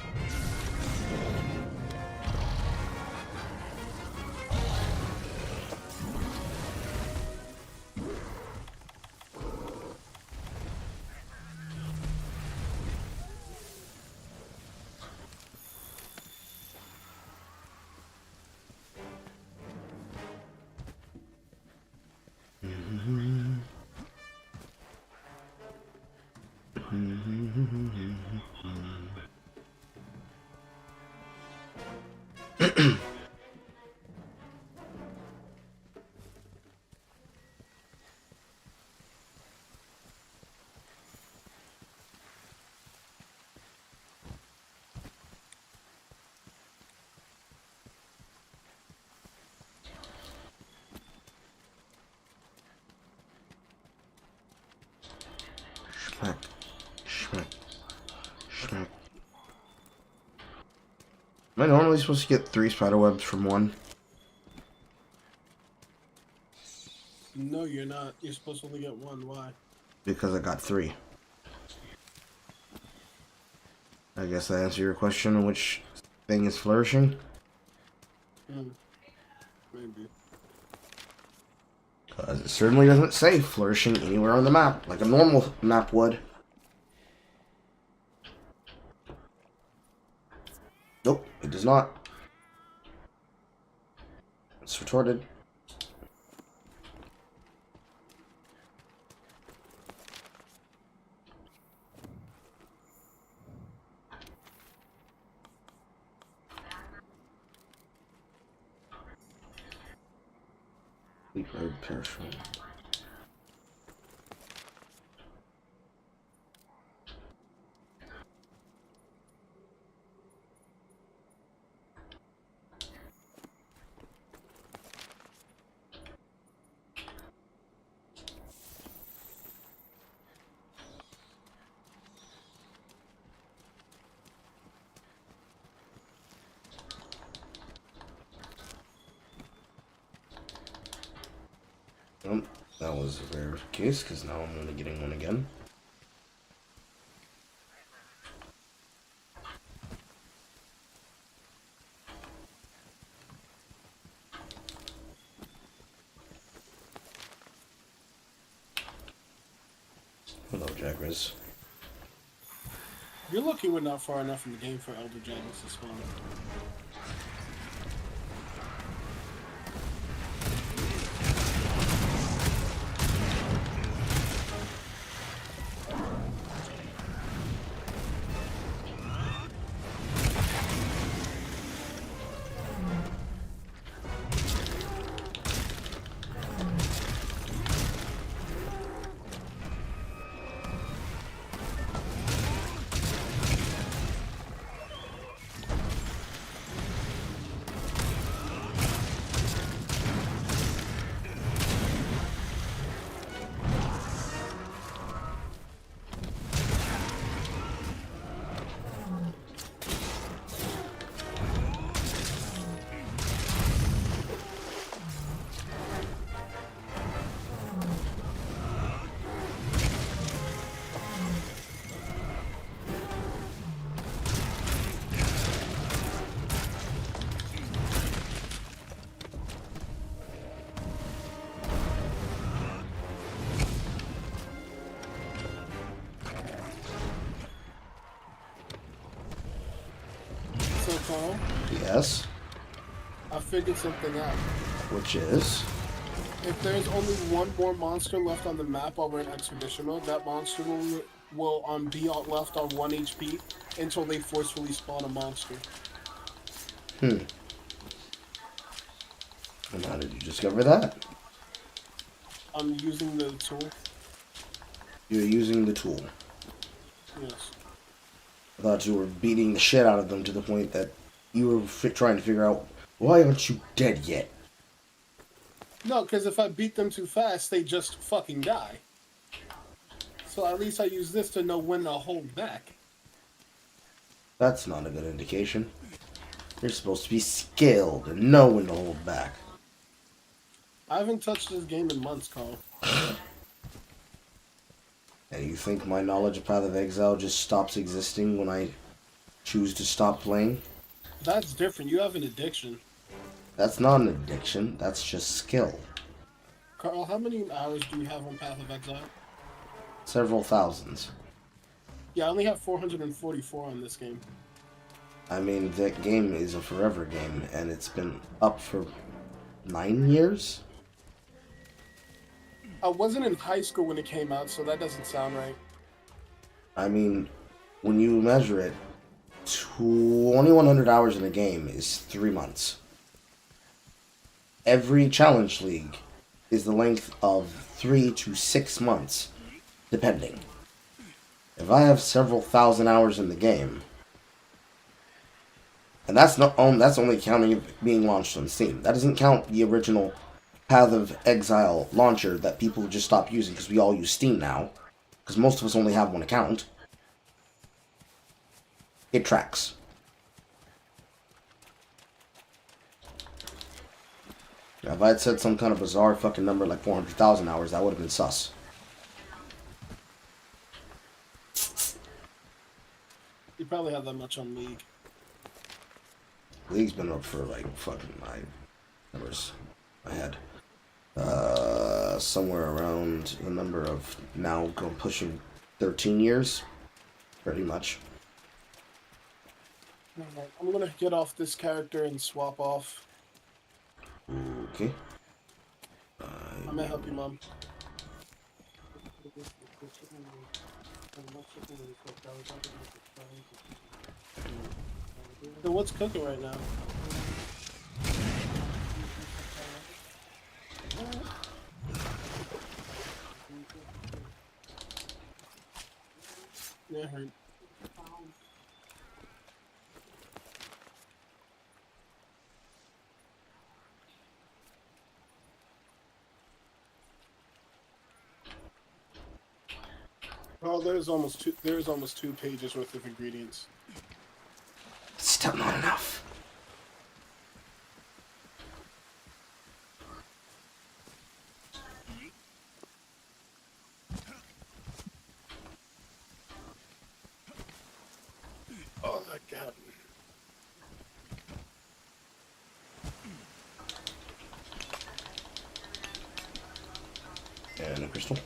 Schmack. Schmack. Schmack. Am I normally supposed to get 3 spider webs from 1? No, you're not. You're supposed to only get 1. Why? Because I got 3. I guess that answers your question on which thing is flourishing. Maybe. Because it certainly doesn't say flourishing anywhere on the map, like a normal map would. Nope, it does not. It's retarded. Road parachute. That was a rare case, because now I'm only getting 1 again. Hello, Jagras. You're lucky we're not far enough in the game for Elder Dragons to spawn. So, Carl, Yes. I figured something out. Which is? If there's only 1 more monster left on the map while we're in Expedition mode, that monster will be left on 1 HP until they forcefully spawn a monster. And how did you discover that? I'm using the tool. You're using the tool. Yes. I thought you were beating the shit out of them to the point that you were trying to figure out, why aren't you dead yet? No, because if I beat them too fast, they just fucking die. So at least I use this to know when to hold back. That's not a good indication. You're supposed to be skilled and know when to hold back. I haven't touched this game in months, Carl. And you think my knowledge of Path of Exile just stops existing when I choose to stop playing? That's different. You have an addiction. That's not an addiction, that's just skill. Carl, how many hours do you have on Path of Exile? Several thousands. Yeah, I only have 444 on this game. I mean, that game is a forever game, and it's been up for 9 years? I wasn't in high school when it came out, so that doesn't sound right. I mean, when you measure it, 2,100 hours in a game is 3 months. Every challenge league is the length of 3 to 6 months, depending. If I have several thousand hours in the game, and that's only counting it being launched on Steam. That doesn't count the original Path of Exile launcher that people just stopped using because we all use Steam now. Because most of us only have one account. It tracks. Now, if I had said some kind of bizarre fucking number like 400,000 hours, that would have been sus. You probably have that much on League. League's been up for like fucking my numbers. I had somewhere around the number of now going pushing 13 years, pretty much. Alright, I'm gonna get off this character and swap off. Okay. I'm gonna help you, Mom. So what's cooking right now? Yeah, I heard. Oh, there's almost two pages worth of ingredients. Still not enough. Oh my god. And a crystal.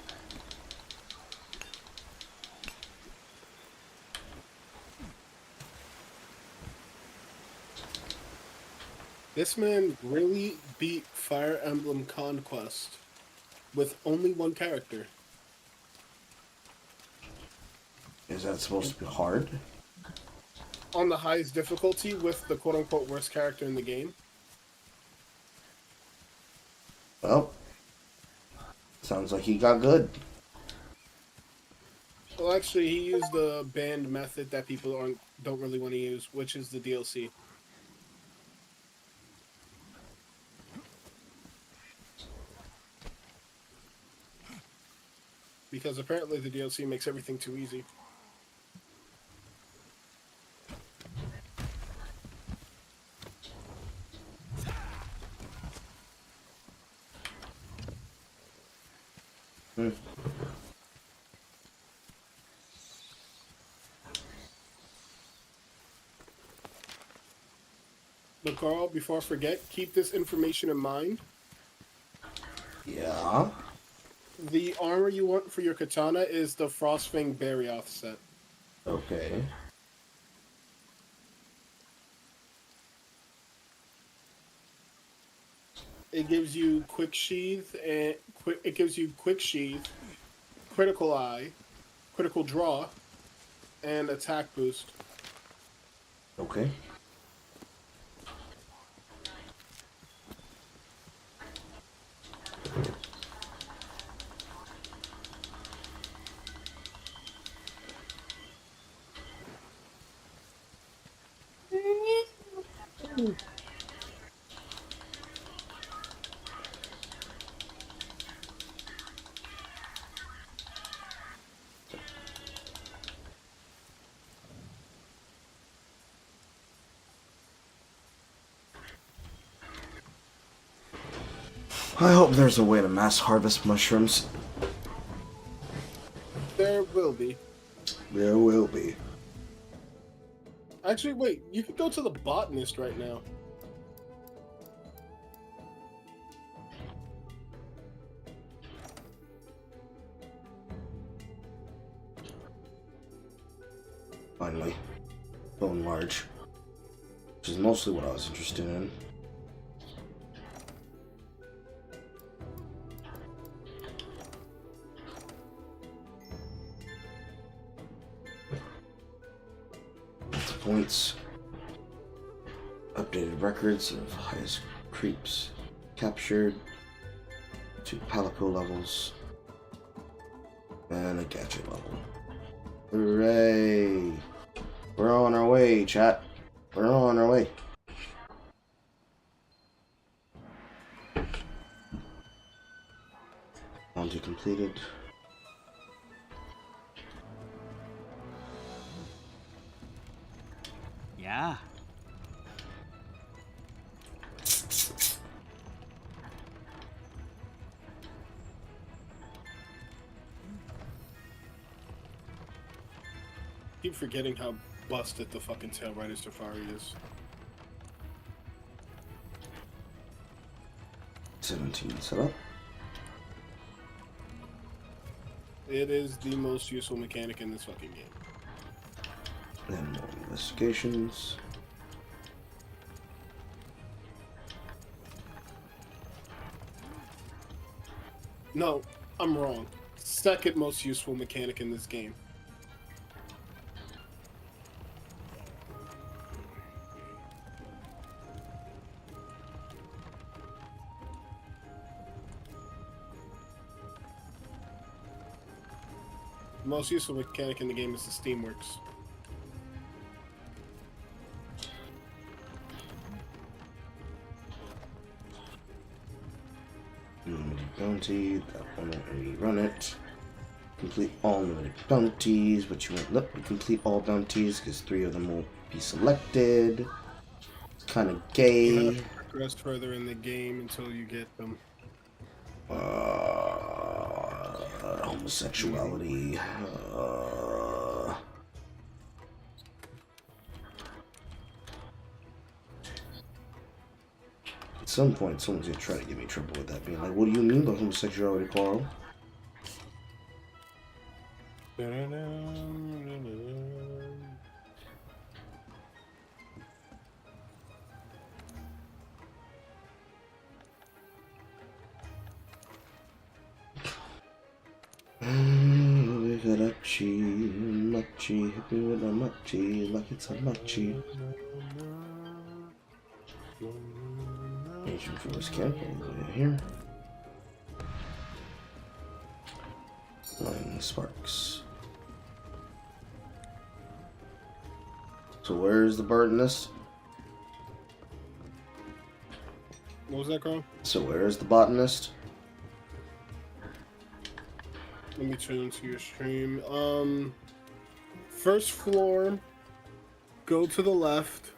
This man really beat Fire Emblem Conquest with only one character. Is that supposed to be hard? On the highest difficulty with the quote-unquote worst character in the game. Well, sounds like he got good. Well, actually, he used the banned method that people don't really want to use, which is the DLC. Because apparently the DLC makes everything too easy. Hmm. But Carl, before I forget, keep this information in mind. Yeah. The armor you want for your katana is the Frostfang Barioth set. Okay. It gives you quick sheath critical eye, critical draw, and attack boost. Okay. I hope there's a way to mass harvest mushrooms. There will be. There will be. Actually, wait. You could go to the botanist right now. Finally. Bone large. Which is mostly what I was interested in. Points. Updated records of highest creeps captured. 2 Palico levels. And a gadget level. Hooray! We're on our way, chat. We're on our way. Bounty completed. Yeah. Keep forgetting how busted the fucking Tail Rider Safari is. 17 set up. It is the most useful mechanic in this fucking game. And more investigations. No, I'm wrong. Second most useful mechanic in this game. The most useful mechanic in the game is the Steamworks. Limited bounty, that one won't rerun it. Complete all limited bounties, but you won't let me complete all bounties because 3 of them will be selected. It's kind of You gay. have to progress further in the game until you get them. Homosexuality. At some point, someone's gonna try to give me trouble with that, being like, "What do you mean by homosexuality, Carl?" Machi, hit me with a machi, like it's a machi. Ancient Forest Camp over here. Lightning Sparks. So where's the botanist? What was that, Carl? So where's the botanist? Let me turn into your stream. First floor. Go to the left.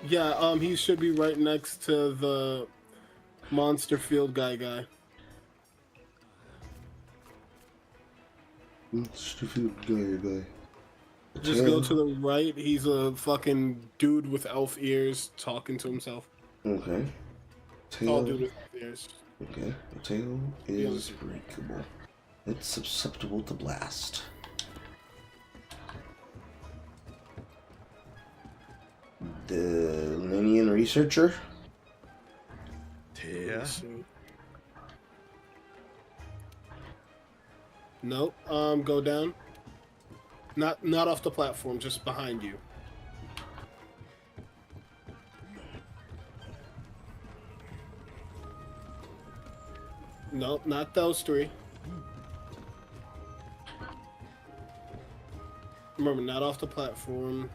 Yeah, he should be right next to the monster field guy. Stupid guy. Just go to the right. He's a fucking dude with elf ears talking to himself. Okay. Tall Tail. dude with elf ears. Okay. The tail is breakable. It's susceptible to blast. The Linian researcher. Yeah. Nope. Go down. Not off the platform, just behind you. Nope, not those 3. Remember, not off the platform.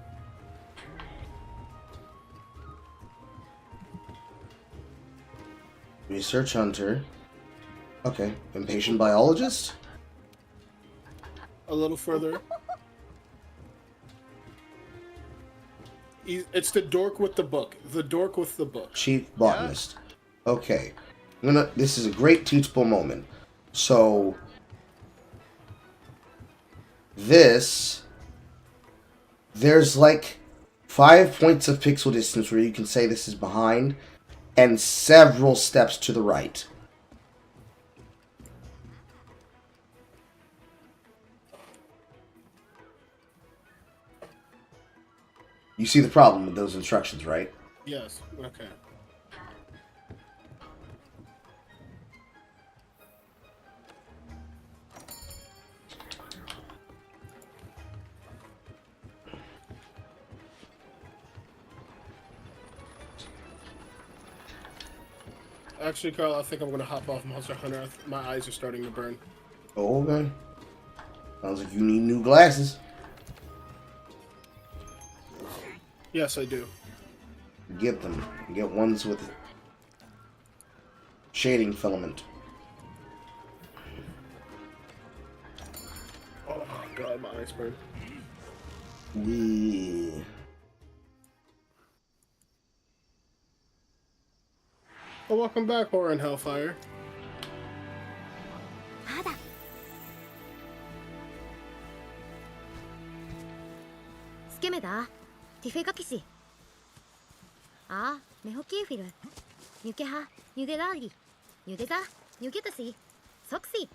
Research hunter. Okay. Impatient biologist. A little further. It's the dork with the book. The dork with the book. Chief botanist. Okay. This is a great teachable moment. So there's like 5 points of pixel distance where you can say this is behind, and several steps to the right. You see the problem with those instructions, right? Yes. Okay. Actually, Carl, I think I'm gonna hop off Monster Hunter. My eyes are starting to burn. Oh, okay. Sounds like you need new glasses. Yes, I do. Get them. Get ones with shading filament. Oh god, my eyes burn. Yeah. Oh, welcome back, Horror and Hellfire. まだスケメだティフェガキシあメホキーフィルニュケハニュゲラーリニュゲザニュゲタシソクシ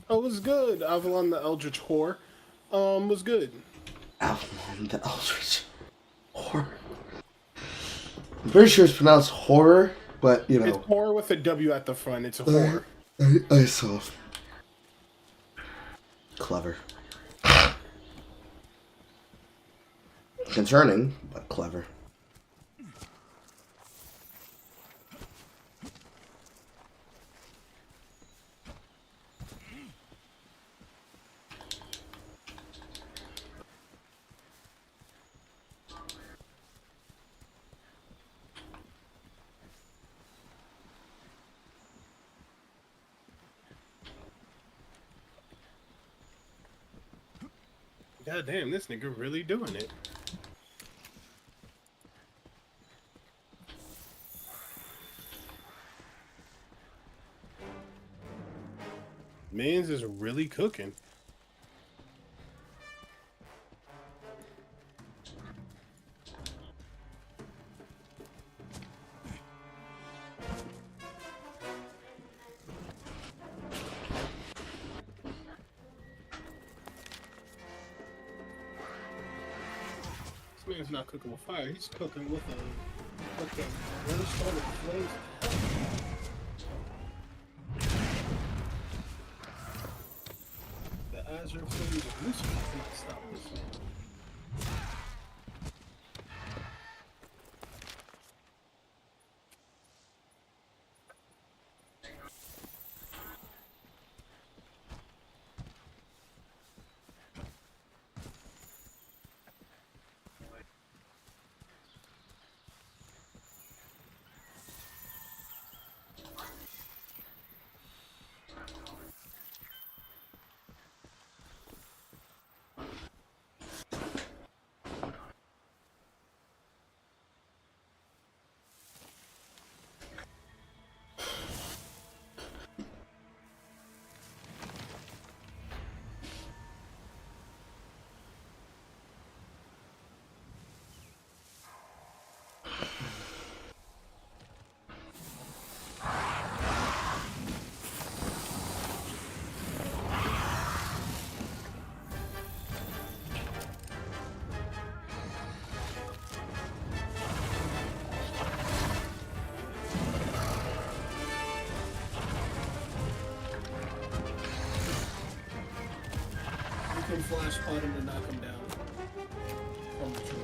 Oh, it was good. Avalon the Eldritch Whore, was good. Avalon the Eldritch Horror. I'm pretty sure it's pronounced horror, but you know. It's horror with a W at the front. It's a horror. I saw. Clever. Concerning, but clever. God damn, this nigga really doing it. Mans is really cooking. This man's not cooking with fire, he's cooking with a really started flames. The Azure flames of Lucifer cannot stop this man. You can flash pot him to knock him down from the tree.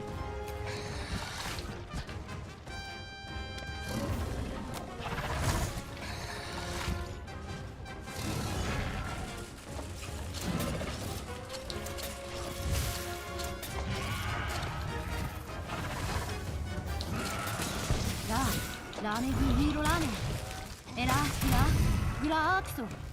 ラーメン風ヒーローラーメンエラーギラグラーキソ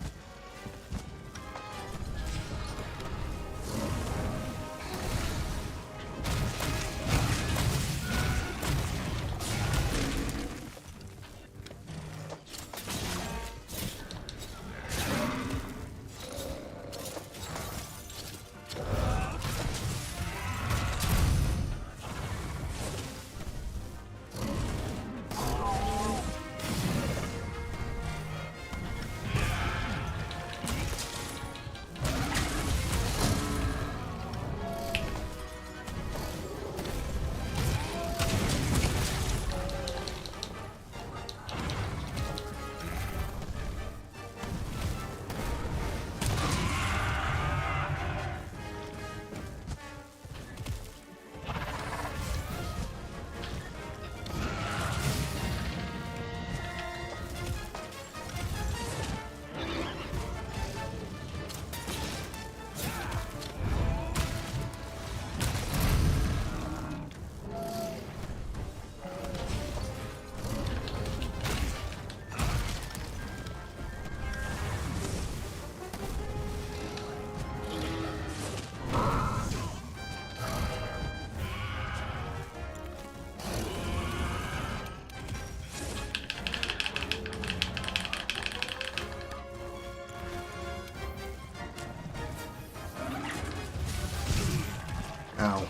Ow.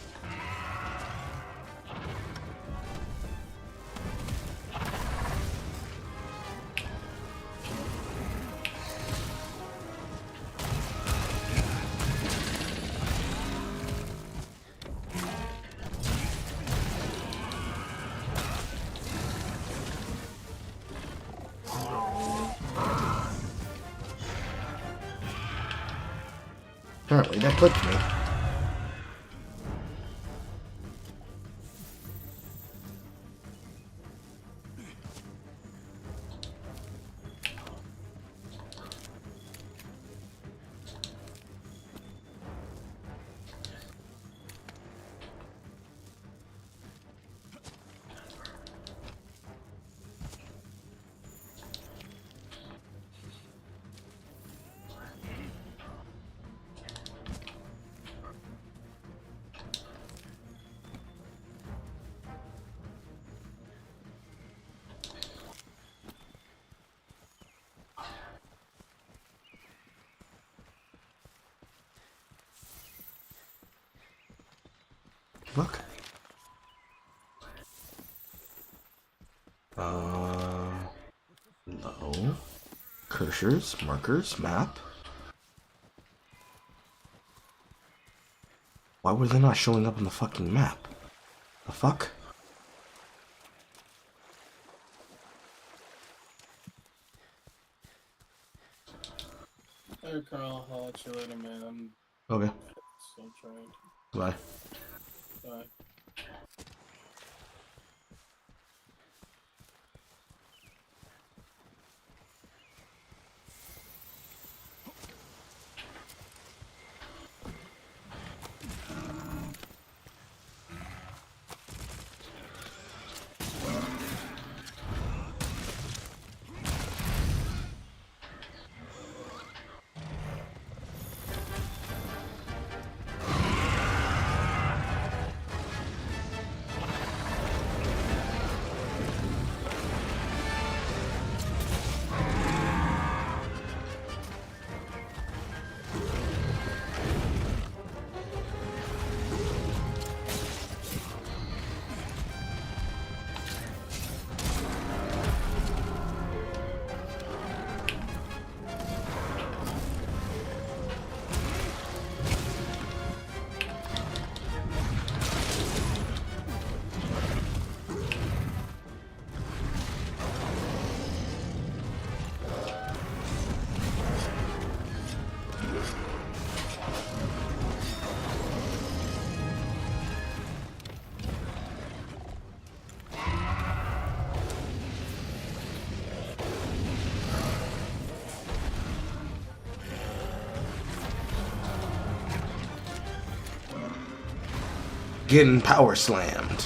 Apparently that clipped me. Look. No. Cursors, markers, map. Why were they not showing up on the fucking map? The fuck? Hey, Carl, I'll let you later, man. I'm Okay. so trained. Bye. Bye. Getting power slammed.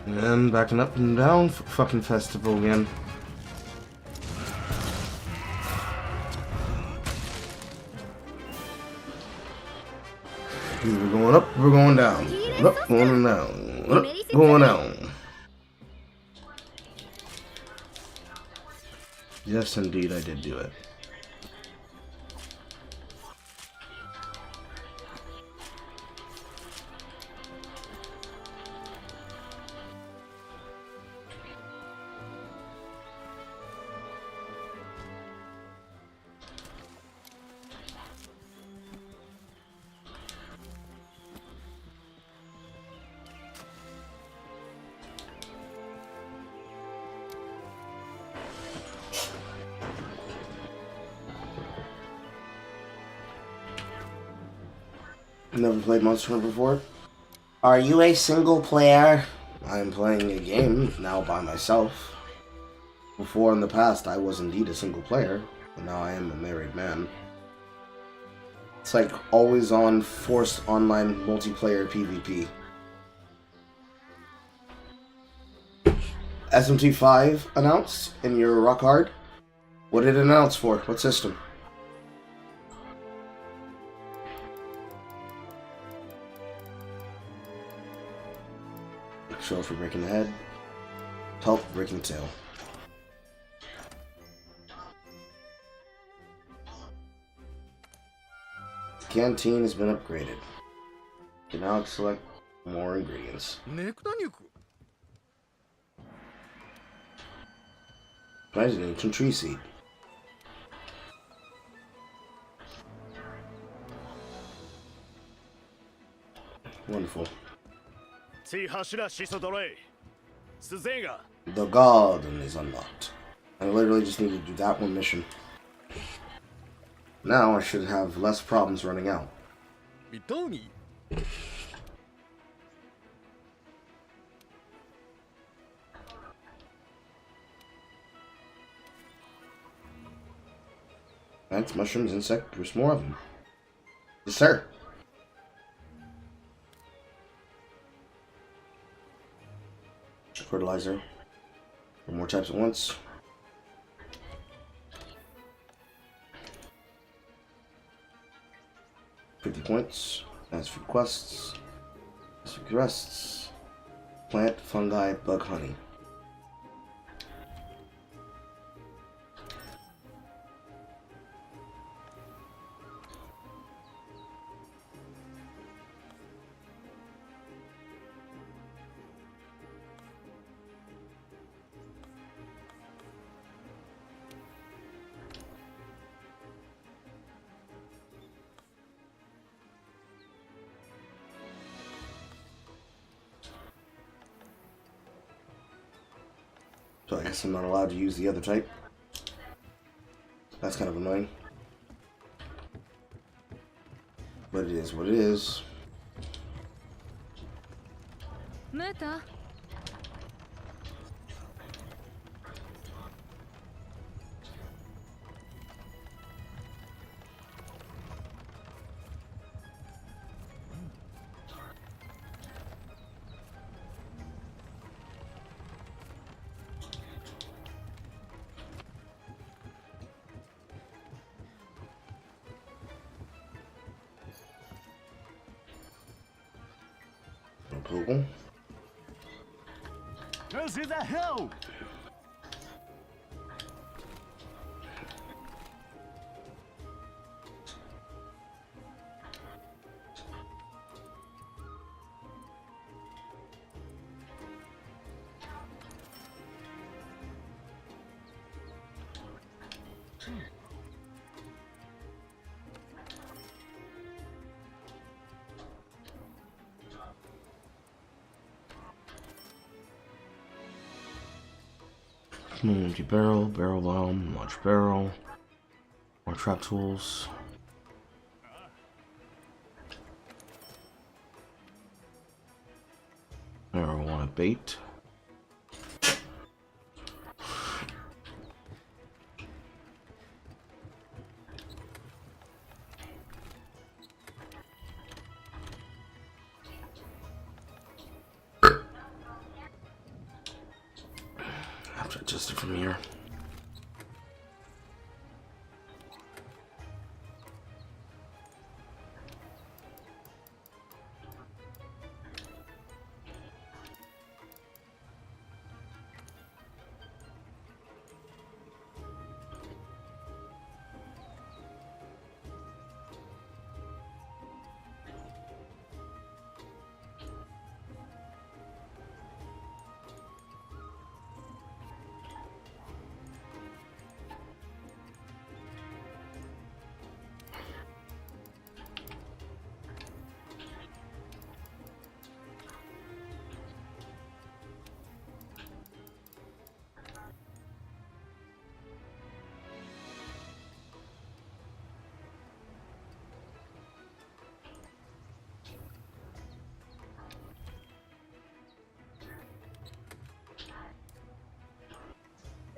And backing up and down fucking festival again. We're going up, we're going down. Up, going down. Up, going down. Yes, indeed, I did do it. Never played Monster Hunter before. Are you a single player? I'm playing a game now by myself. Before in the past, I was indeed a single player, but now I am a married man. It's like always on forced online multiplayer PvP. SMT5 announced in your rock hard. What did it announce for? What system? Show for breaking the head. Help breaking tail. The canteen has been upgraded. You can now select more ingredients. Nice an ancient tree seed. Wonderful. The garden is unlocked. I literally just need to do that one mission. Now I should have less problems running out. Plants, mushrooms, insects, there's more of them. Yes, sir. Fertilizer. More types at once. $50 points. As for quests. As for quests. Plant, fungi, bug, honey. So I guess I'm not allowed to use the other type. That's kind of annoying. But it is what it is. Meta. Approval. This is a hell! Empty barrel, barrel bomb, large barrel, more trap tools. Marijuana bait. try just from here.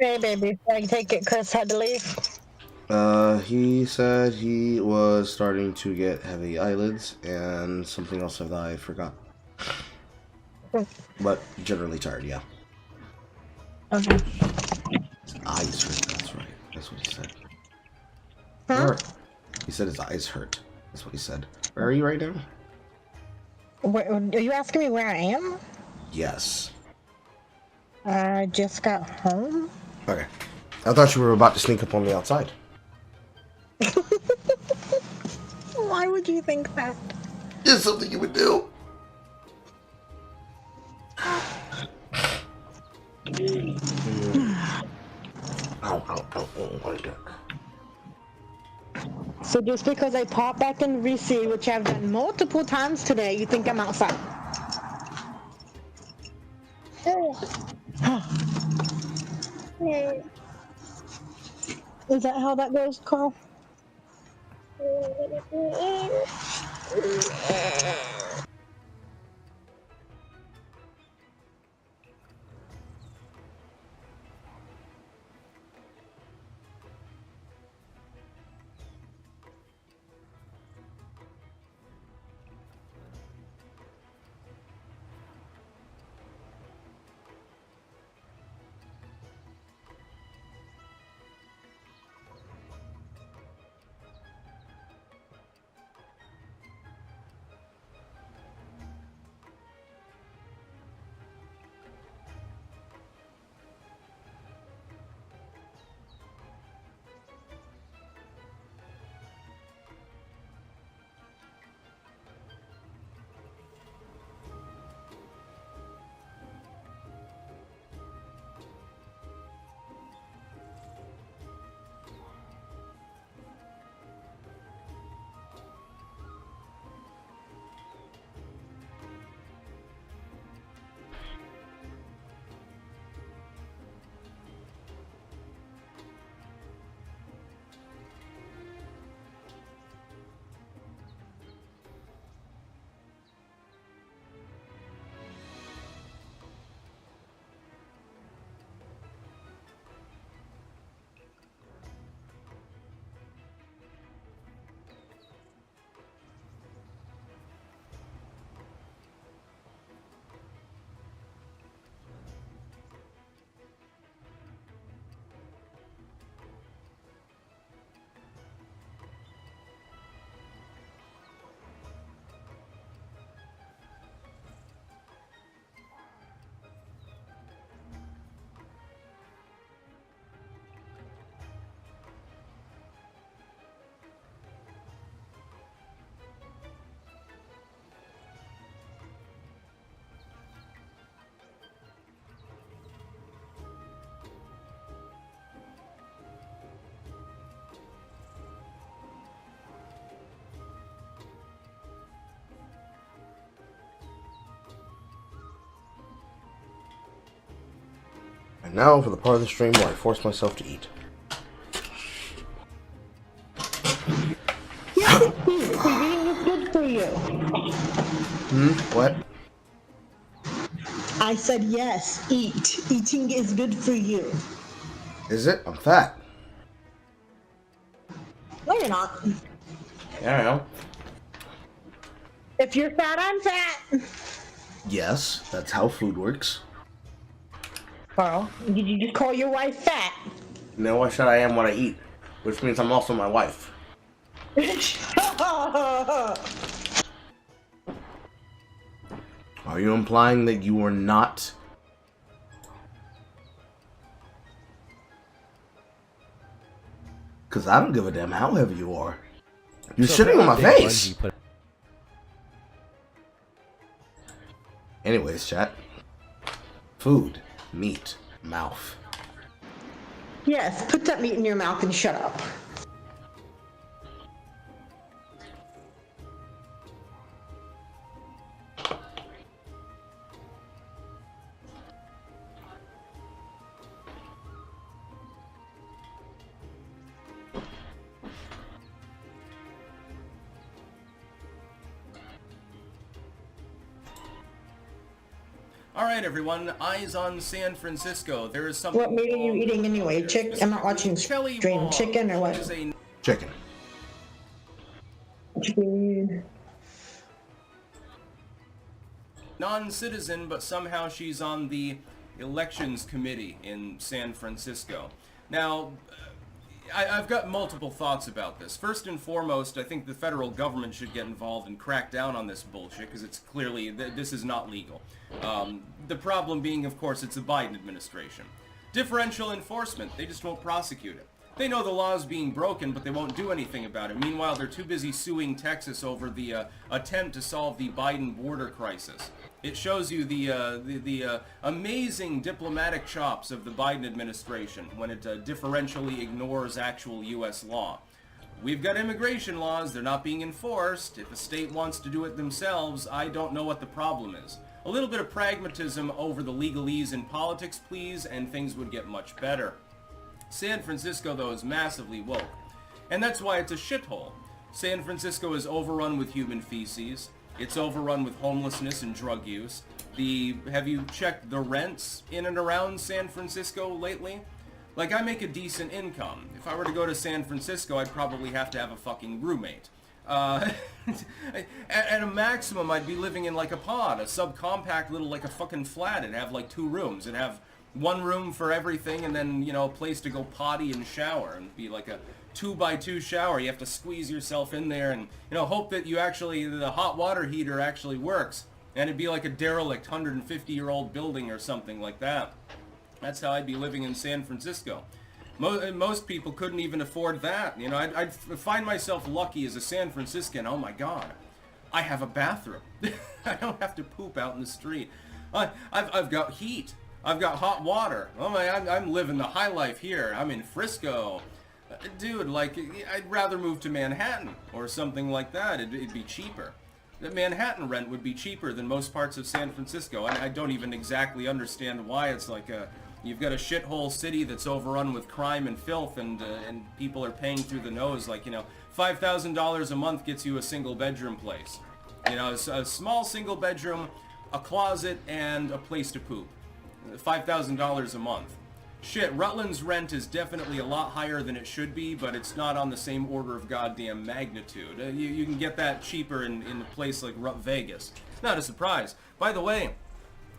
Hey, baby. I take it Chris had to leave. He said he was starting to get heavy eyelids and something else that I forgot. But generally tired, yeah. Okay. His eyes hurt, that's right. That's what he said. Huh? Where? He said his eyes hurt. That's what he said. Where are you right now? Are you asking me where I am? Yes. I just got home. Okay. I thought you were about to sneak up on me outside. Why would you think that? It's something you would do. Ow, ow, ow, oh, my God. So just because I pop back in VC, which I've done multiple times today, you think I'm outside? Is that how that goes, Carl? And now for the part of the stream where I force myself to eat. Yes, it's eating is good for you. What? I said yes, eat. Eating is good for you. Is it? I'm fat. No, you're not. Yeah, I know. If you're fat, I'm fat. Yes, that's how food works. Well, did you just call your wife fat? No, what should I am what I eat, which means I'm also my wife. Are you implying that you are not? Because I don't give a damn how heavy you are. You're shitting on my face! Anyways, chat. Food, meat, mouth. Yes, put that meat in your mouth and shut up. Alright everyone, eyes on San Francisco. There is something. What meat are you eating anyway? I'm not watching Kelly stream. Wong, Chicken or what? who is a Chicken. Chicken. non-citizen, but somehow she's on the elections committee in San Francisco. Now, I've got multiple thoughts about this. First and foremost, I think the federal government should get involved and crack down on this bullshit, because it's clearly, this is not legal. The problem being, of course, it's the Biden administration. Differential enforcement, they just won't prosecute it. They know the law is being broken, but they won't do anything about it. Meanwhile, they're too busy suing Texas over the attempt to solve the Biden border crisis. It shows you the amazing diplomatic chops of the Biden administration when it differentially ignores actual U.S. law. We've got immigration laws, they're not being enforced. If a state wants to do it themselves, I don't know what the problem is. A little bit of pragmatism over the legalese in politics, please, and things would get much better. San Francisco, though, is massively woke, and that's why it's a shithole. San Francisco is overrun with human feces. It's overrun with homelessness and drug use. Have you checked the rents in and around San Francisco lately? Like, I make a decent income. If I were to go to San Francisco, I'd probably have to have a fucking roommate. At a maximum, I'd be living in like a pod, a subcompact little, like a fucking flat. It'd have like 2 rooms. It'd have one room for everything, and then, you know, a place to go potty and shower, and be like a 2x2 shower. You have to squeeze yourself in there and, you know, hope that the hot water heater actually works. And it'd be like a derelict 150-year-old building or something like that. That's how I'd be living in San Francisco. Most people couldn't even afford that. You know, I'd find myself lucky as a San Franciscan. Oh my God, I have a bathroom. I don't have to poop out in the street. I've got heat. I've got hot water. Oh my, I'm living the high life here. I'm in Frisco. Dude, like, I'd rather move to Manhattan or something like that. It'd be cheaper. The Manhattan rent would be cheaper than most parts of San Francisco. I don't even exactly understand why. It's like you've got a shithole city that's overrun with crime and filth, and people are paying through the nose. Like, you know, $5,000 a month gets you a single bedroom place. You know, a small single bedroom, a closet, and a place to poop. $5,000 a month. Shit, Rutland's rent is definitely a lot higher than it should be, but it's not on the same order of goddamn magnitude. You can get that cheaper in a place like Vegas. Not a surprise. By the way,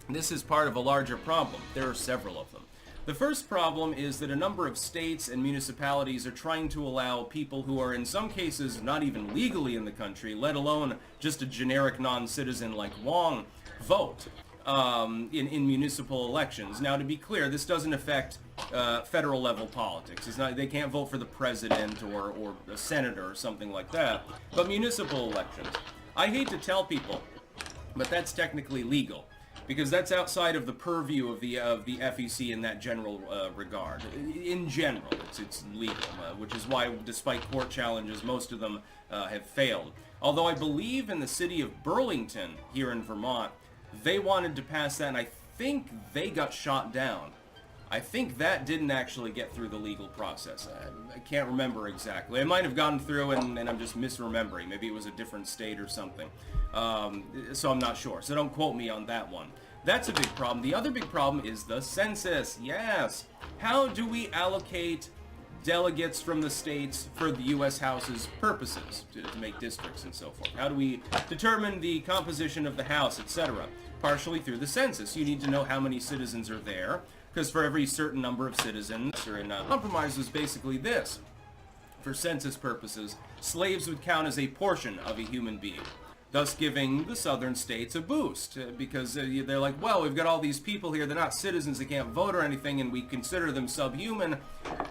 this is part of a larger problem. There are several of them. The first problem is that a number of states and municipalities are trying to allow people who are in some cases not even legally in the country, let alone just a generic non-citizen like Wong, vote. In municipal elections. Now, to be clear, this doesn't affect federal level politics. They can't vote for the president or a senator or something like that. But municipal elections, I hate to tell people, but that's technically legal, because that's outside of the purview of the FEC in that general regard. In general, it's legal, which is why, despite court challenges, most of them have failed. Although I believe in the city of Burlington here in Vermont, they wanted to pass that, and I think they got shot down. I think that didn't actually get through the legal process. I can't remember exactly. It might have gone through, and I'm just misremembering. Maybe it was a different state or something. So I'm not sure. So don't quote me on that one. That's a big problem. The other big problem is the census. Yes. How do we allocate delegates from the states for the U.S. House's purposes, to make districts and so forth? How do we determine the composition of the House, etc.? Partially through the census. You need to know how many citizens are there. because for every certain number of citizens, compromise was basically this. For census purposes, slaves would count as a portion of a human being, thus giving the southern states a boost, because they're like, well, we've got all these people here, they're not citizens, they can't vote or anything, and we consider them subhuman,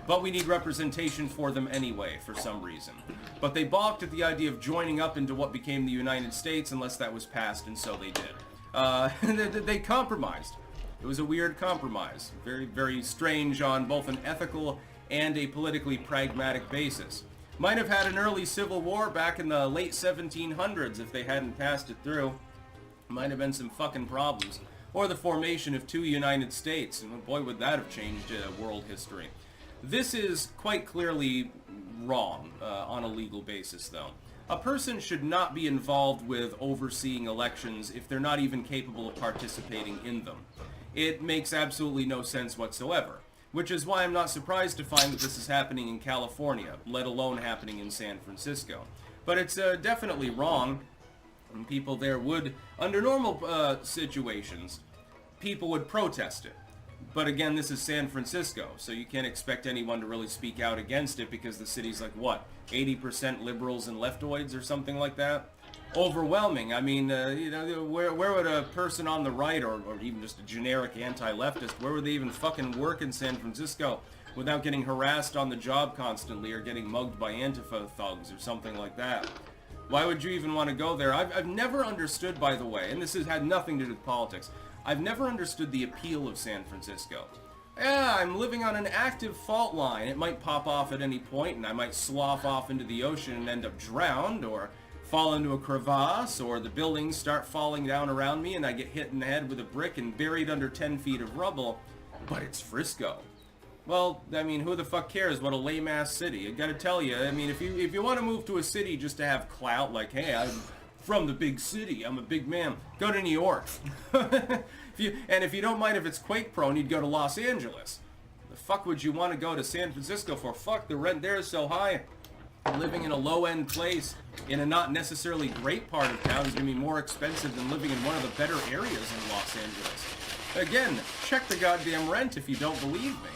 but we need representation for them anyway, for some reason. But they balked at the idea of joining up into what became the United States unless that was passed, and so they did. They compromised. It was a weird compromise. Very, very strange on both an ethical and a politically pragmatic basis. Might have had an early civil war back in the late 1700s if they hadn't passed it through. Might have been some fucking problems. Or the formation of two United States, and boy would that have changed world history. This is quite clearly wrong on a legal basis, though. A person should not be involved with overseeing elections if they're not even capable of participating in them. It makes absolutely no sense whatsoever. Which is why I'm not surprised to find that this is happening in California, let alone happening in San Francisco. But it's definitely wrong, and people there would, under normal situations, people would protest it. But again, this is San Francisco, so you can't expect anyone to really speak out against it because the city's like, what, 80% liberals and leftoids or something like that? Overwhelming. I mean, where would a person on the right, or even just a generic anti-leftist, where would they even fucking work in San Francisco without getting harassed on the job constantly or getting mugged by Antifa thugs or something like that? Why would you even want to go there? I've never understood, by the way, and this has had nothing to do with politics, I've never understood the appeal of San Francisco. Yeah, I'm living on an active fault line. It might pop off at any point, and I might slough off into the ocean and end up drowned, or fall into a crevasse, or the buildings start falling down around me and I get hit in the head with a brick and buried under 10 feet of rubble. But it's Frisco. Well, I mean, who the fuck cares? What a lame-ass city. I gotta tell you, I mean, if you want to move to a city just to have clout, like, hey, I'm from the big city, I'm a big man, go to New York. If you don't mind if it's quake-prone, you'd go to Los Angeles. The fuck would you want to go to San Francisco for? Fuck, the rent there is so high. Living in a low-end place in a not necessarily great part of town is going to be more expensive than living in one of the better areas in Los Angeles. Again, check the goddamn rent if you don't believe me.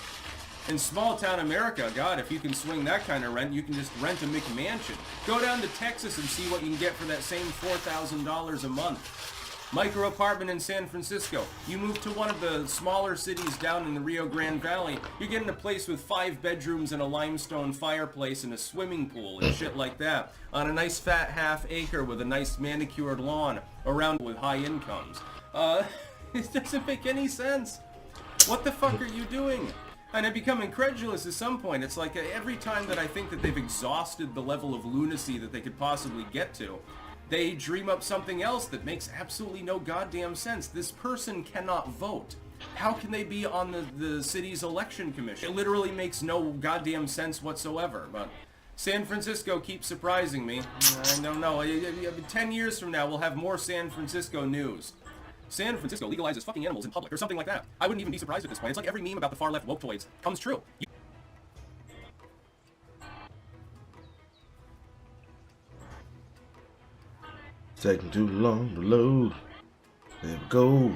In small-town America, God, if you can swing that kind of rent, you can just rent a McMansion. Go down to Texas and see what you can get for that same $4,000 a month. Micro apartment in San Francisco. You move to one of the smaller cities down in the Rio Grande Valley, you're getting a place with 5 bedrooms and a limestone fireplace and a swimming pool and shit like that, on a nice fat half acre with a nice manicured lawn around with high incomes. It doesn't make any sense. What the fuck are you doing? And I become incredulous at some point. It's like every time that I think that they've exhausted the level of lunacy that they could possibly get to, they dream up something else that makes absolutely no goddamn sense. This person cannot vote. How can they be on the city's election commission? It literally makes no goddamn sense whatsoever. But San Francisco keeps surprising me. I don't know. 10 years from now, we'll have more San Francisco news. San Francisco legalizes fucking animals in public, or something like that. I wouldn't even be surprised at this point. It's like every meme about the far-left woke-toids comes true. Taking too long to load. There we go.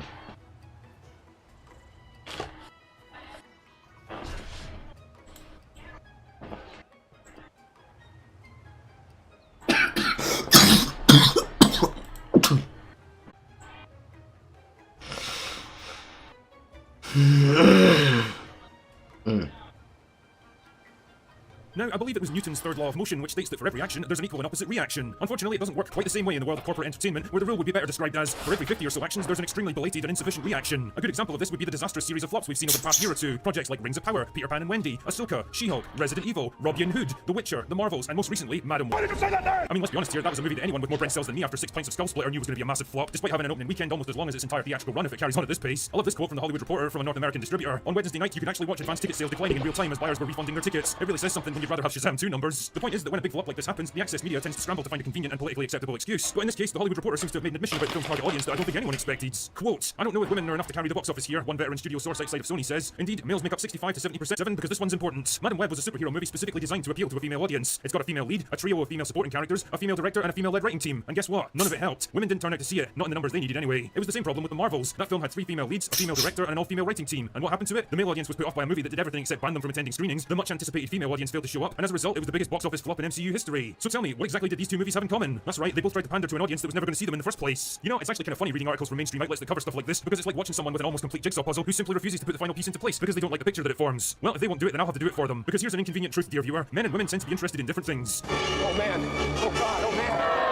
Now, I believe it was Newton's third law of motion, which states that for every action, there's an equal and opposite reaction. Unfortunately, it doesn't work quite the same way in the world of corporate entertainment, where the rule would be better described as, for every 50 or so actions, there's an extremely belated and insufficient reaction. A good example of this would be the disastrous series of flops we've seen over the past year or two. Projects like Rings of Power, Peter Pan and Wendy, Ahsoka, She-Hulk, Resident Evil, Robin Hood, The Witcher, The Marvels, and most recently, Madam... Why did you say that there? I mean, let's be honest here, that was a movie that anyone with more brain cells than me after 6 pints of Skull Splitter knew was going to be a massive flop, despite having an opening weekend almost as long as its entire theatrical run if it carries on at this pace. I love this quote from The Hollywood Reporter from a North American distributor. On Wednesday night, you could actually watch advanced ticket sales declining in real time as buyers were refunding their tickets. It really says something when you'd rather have Shazam 2 numbers. The point is that when a big flop like this happens, the access media tends to scramble to find a convenient and politically acceptable excuse. But in this case, the Hollywood Reporter seems to have made an admission about the film's target audience that I don't think anyone expected. Quote, I don't know if women are enough to carry the box office here, one veteran studio source outside of Sony says. Indeed, males make up 65 to 70%, 7 because this one's important. Madam Web was a superhero movie specifically designed to appeal to a female audience. It's got a female lead, a trio of female supporting characters, a female director, and a female-led writing team. And guess what? None of it helped. Women didn't turn out to see it, not in the numbers they needed anyway. It was the same problem with the Marvels. That film had 3 female leads, a female director, and an all-female writing team. And what happened to it? The male audience was put off by a movie that did everything except ban them from attending screenings. The much-anticipated female audience failed to show up, and as a result, it was the biggest box office flop in MCU history. So tell me, what exactly did these two movies have in common? That's right, they both tried to pander to an audience that was never going to see them in the first place. You know, it's actually kind of funny reading articles from mainstream outlets that cover stuff like this, because it's like watching someone with an almost complete jigsaw puzzle who simply refuses to put the final piece into place because they don't like the picture that it forms. Well, if they won't do it, then I'll have to do it for them. Because here's an inconvenient truth, dear viewer. Men and women tend to be interested in different things. Oh man. Oh god. Oh man.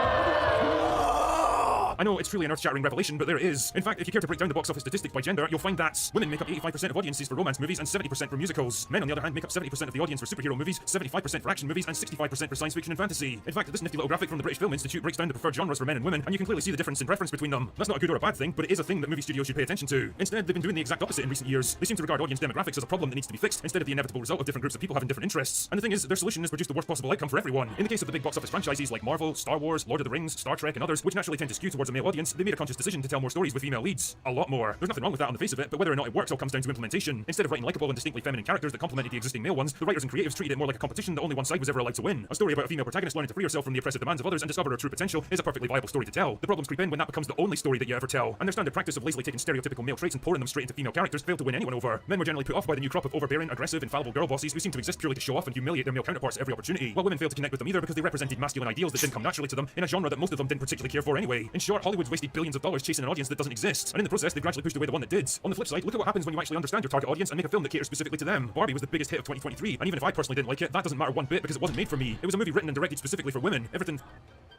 I know, it's truly an earth-shattering revelation, but there it is. In fact, if you care to break down the box office statistics by gender, you'll find that women make up 85% of audiences for romance movies and 70% for musicals. Men, on the other hand, make up 70% of the audience for superhero movies, 75% for action movies, and 65% for science fiction and fantasy. In fact, this nifty little graphic from the British Film Institute breaks down the preferred genres for men and women, and you can clearly see the difference in preference between them. That's not a good or a bad thing, but it is a thing that movie studios should pay attention to. Instead, they've been doing the exact opposite in recent years. They seem to regard audience demographics as a problem that needs to be fixed, instead of the inevitable result of different groups of people having different interests. And the thing is, their solution is produce the worst possible outcome for everyone. In the case of the big box office franchises like Marvel, Star Wars, Lord of the Rings, Star Trek, and others, which naturally tend to skew towards a male audience, they made a conscious decision to tell more stories with female leads. A lot more. There's nothing wrong with that on the face of it, but whether or not it works all comes down to implementation. Instead of writing likable and distinctly feminine characters that complemented the existing male ones, the writers and creatives treated it more like a competition that only one side was ever allowed to win. A story about a female protagonist learning to free herself from the oppressive demands of others and discover her true potential is a perfectly viable story to tell. The problems creep in when that becomes the only story that you ever tell. And their standard practice of lazily taking stereotypical male traits and pouring them straight into female characters failed to win anyone over. Men were generally put off by the new crop of overbearing, aggressive, infallible girl bosses who seem to exist purely to show off and humiliate their male counterparts at every opportunity, while women failed to connect with them either because they represented masculine ideals that didn't come naturally to them in a genre that most of them didn't particularly care for anyway. In short, Hollywood's wasted billions of dollars chasing an audience that doesn't exist, and in the process they gradually pushed away the one that did. On the flip side, look at what happens when you actually understand your target audience and make a film that caters specifically to them. Barbie was the biggest hit of 2023, and even if I personally didn't like it, that doesn't matter one bit because it wasn't made for me. It was a movie written and directed specifically for women. Everything.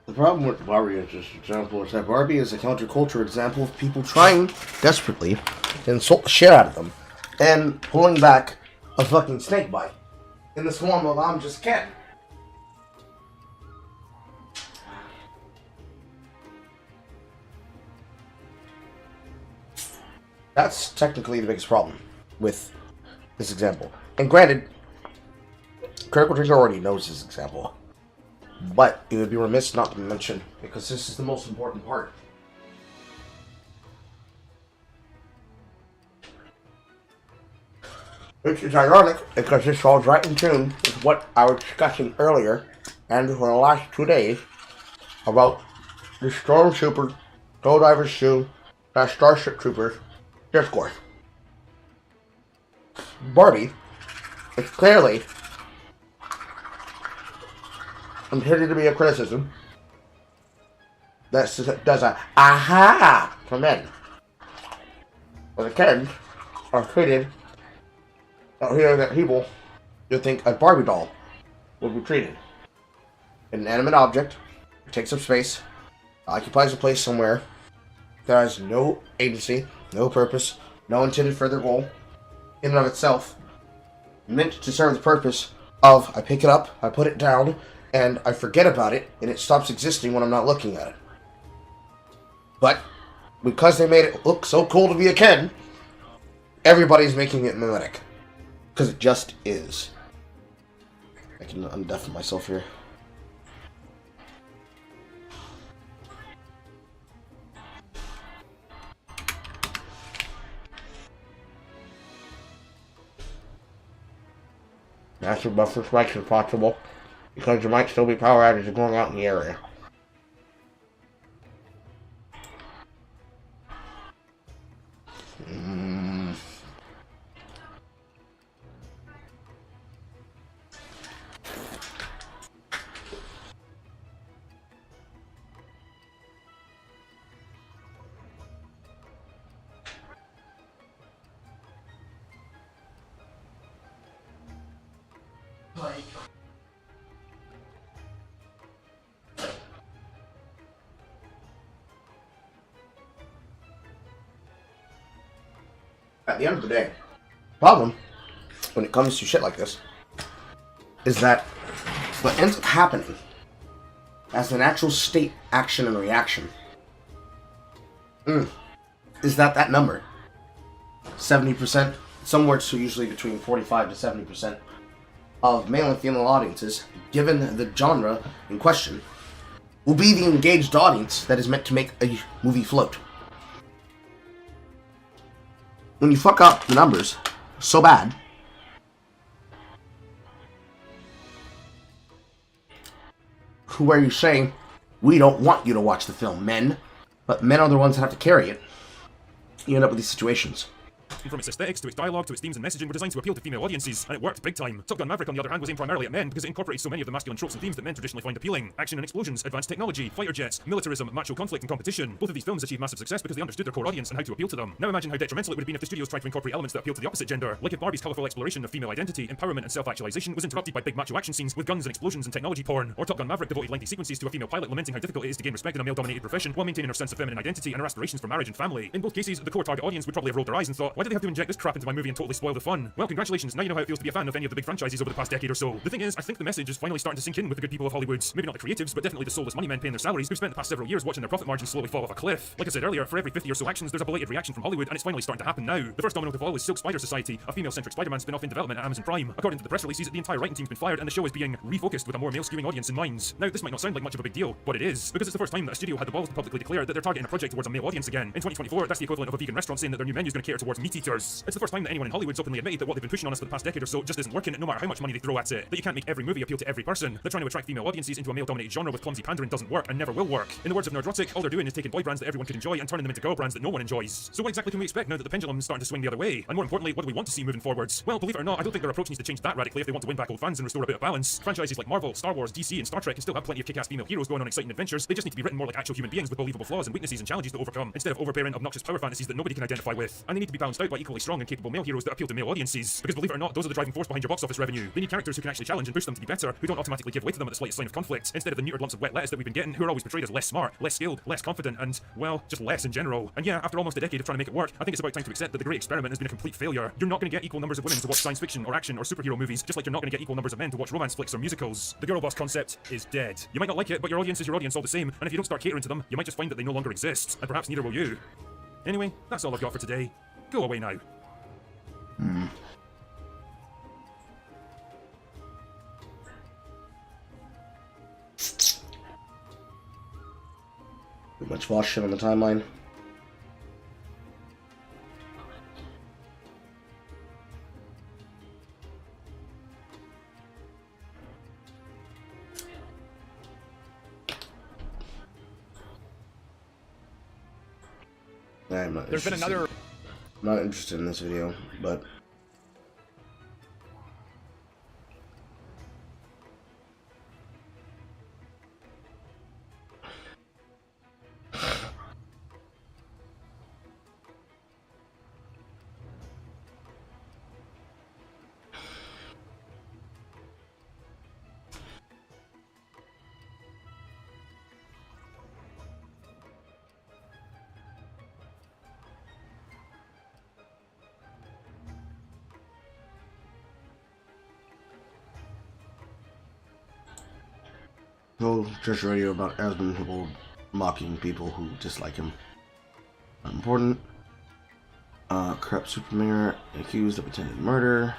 The problem with Barbie is this example is that Barbie is a counterculture example of people trying desperately to insult the shit out of them and pulling back a fucking snake bite in the form of I'm just Ken. That's technically the biggest problem with this example. And granted, Critical Drinker already knows this example. But it would be remiss not to mention, because this is the most important part. Which is ironic, because this falls right in tune with what I was discussing earlier, and for the last 2 days, about the Stormtrooper, Toe Divers 2, Starship Troopers discourse. Barbie is clearly intended to be a criticism that does a aha for men. But the Kens are treated that people you think a Barbie doll would be treated. An inanimate object, it takes up space, occupies a place somewhere, that has no agency, no purpose, no intended further goal, in and of itself, meant to serve the purpose of I pick it up, I put it down, and I forget about it, and it stops existing when I'm not looking at it. But, because they made it look so cool to be a Ken, everybody's making it mimetic. Because it just is. I can undeafen myself here. Massive buffer spikes if possible, because there might still be power outages going out in the area. At the end of the day, the problem, when it comes to shit like this, is that what ends up happening as an actual state action and reaction is that number, 70%, somewhere to usually between 45 to 70% of male and female audiences, given the genre in question, will be the engaged audience that is meant to make a movie float. When you fuck up the numbers so bad, who are you saying, we don't want you to watch the film, men? But men are the ones that have to carry it. You end up with these situations. From its aesthetics to its dialogue to its themes and messaging were designed to appeal to female audiences, and it worked big time. Top Gun Maverick, on the other hand, was aimed primarily at men because it incorporated so many of the masculine tropes and themes that men traditionally find appealing. Action and explosions, advanced technology, fighter jets, militarism, macho conflict and competition. Both of these films achieved massive success because they understood their core audience and how to appeal to them. Now imagine how detrimental it would have been if the studios tried to incorporate elements that appeal to the opposite gender, like if Barbie's colourful exploration of female identity, empowerment and self-actualization was interrupted by big macho action scenes with guns and explosions and technology porn, or Top Gun Maverick devoted lengthy sequences to a female pilot lamenting how difficult it is to gain respect in a male-dominated profession while maintaining her sense of feminine identity and her aspirations for marriage and family. In both cases, the core target audience would probably have rolled their eyes and thought, why do they have to inject this crap into my movie and totally spoil the fun? Well, congratulations, now you know how it feels to be a fan of any of the big franchises over the past decade or so. The thing is, I think the message is finally starting to sink in with the good people of Hollywood. Maybe not the creatives, but definitely the soulless money men paying their salaries who spent the past several years watching their profit margins slowly fall off a cliff. Like I said earlier, for every 50 or so actions, there's a belated reaction from Hollywood, and it's finally starting to happen now. The first domino to fall is Silk Spider Society, a female-centric Spider-Man spin-off in development at Amazon Prime. According to the press releases, the entire writing team's been fired, and the show is being refocused with a more male-skewing audience in mind. Now, this might not sound like much of a big deal, but it is, because it's the first time that a studio had the balls to publicly declare that they're targeting a project towards a male audience again. In 2024, that's the equivalent of a vegan restaurant saying that their new menu is going to cater towards meat eaters. It's the first time that anyone in Hollywood's openly admitted that what they've been pushing on us for the past decade or so just isn't working, no matter how much money they throw at it. That you can't make every movie appeal to every person. They're trying to attract female audiences into a male-dominated genre with clumsy pandering doesn't work and never will work. In the words of Nerdrotic, all they're doing is taking boy brands that everyone could enjoy and turning them into girl brands that no one enjoys. So what exactly can we expect now that the pendulum's starting to swing the other way? And more importantly, what do we want to see moving forwards? Well, believe it or not, I don't think their approach needs to change that radically if they want to win back old fans and restore a bit of balance. Franchises like Marvel, Star Wars, DC, and Star Trek can still have plenty of kick-ass female heroes going on exciting adventures. They just need to be written more like actual human beings with believable flaws and weaknesses and challenges to overcome, instead of overbearing, obnoxious power fantasies that nobody can identify with. And they need to be balanced out by equally strong and capable male heroes that appeal to male audiences. Because believe it or not, those are the driving force behind your box office revenue. They need characters who can actually challenge and push them to be better, who don't automatically give way to them at the slightest sign of conflict, instead of the neutered lumps of wet lettuce that we've been getting, who are always portrayed as less smart, less skilled, less confident, and, well, just less in general. And yeah, after almost a decade of trying to make it work, I think it's about time to accept that the great experiment has been a complete failure. You're not going to get equal numbers of women to watch science fiction or action or superhero movies, just like you're not going to get equal numbers of men to watch romance flicks or musicals. The girl boss concept is dead. You might not like it, but your audience is your audience all the same, and if you don't start catering to them, you might just find that they no longer exist, and perhaps neither will you. Anyway, that's all I've got for today. Go away now. Too much boss shit on the timeline. I'm not There's been interested. another. I'm not interested in this video, but no church radio about Asmund Hibble mocking people who dislike him. Not important. Corrupt Supermayor accused of attempted murder.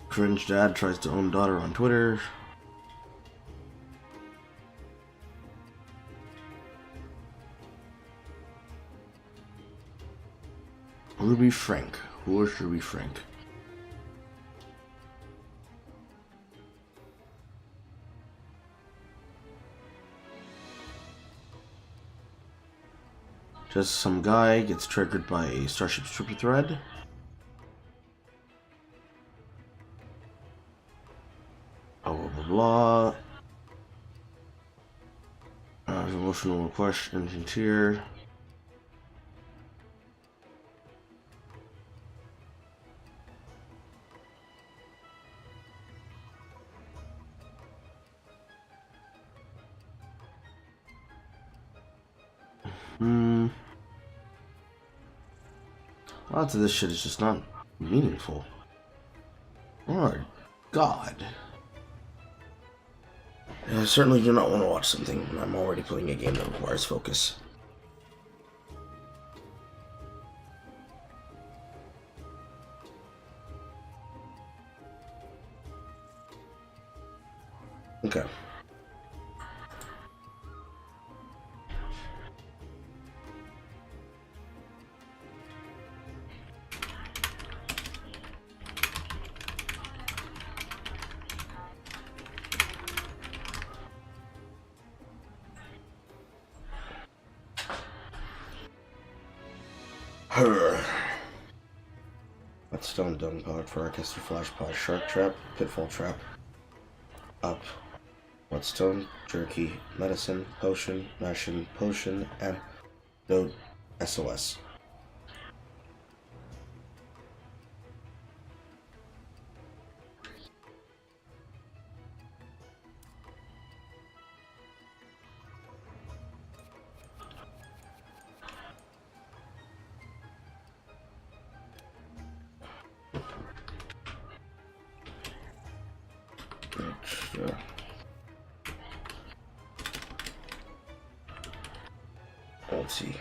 Cringe dad tries to own daughter on Twitter. Ruby Frank. Who is Ruby Frank? Just some guy gets triggered by a Starship Trooper thread. Blah blah blah. Emotional request engine tier. Lots of this shit is just not meaningful. Lord God. I certainly do not want to watch something when I'm already playing a game that requires focus. Okay. Whetstone, dung pod, forecaster, flash pod, shark trap, pitfall trap, up, whetstone, jerky, medicine, potion, ration, potion, antidote, SOS. Let's see.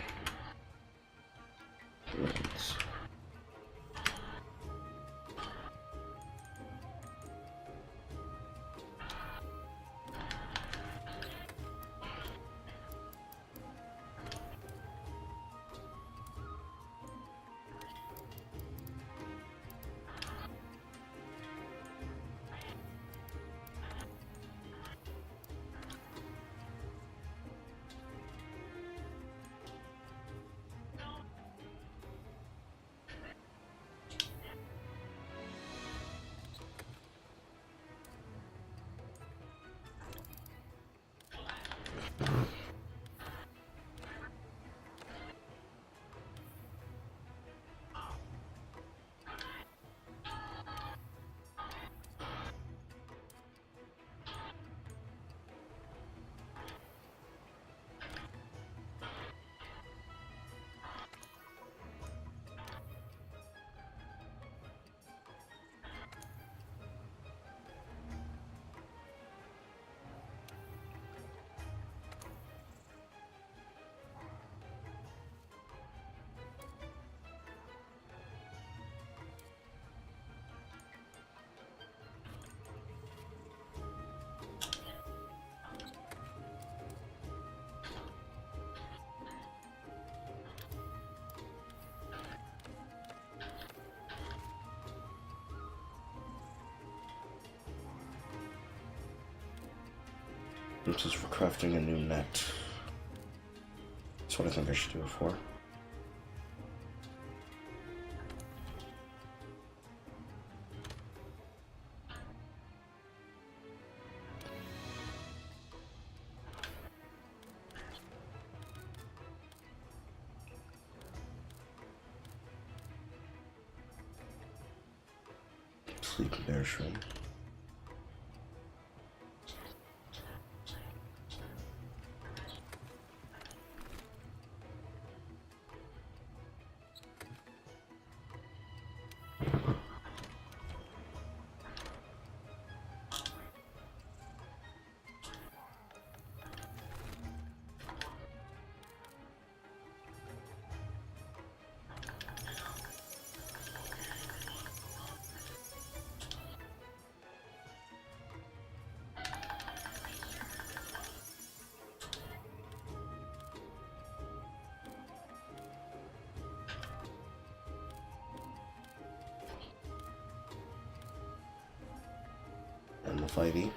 This is for crafting a new net. That's what I think I should do it for. Sleeping bear shroom. And the 5e.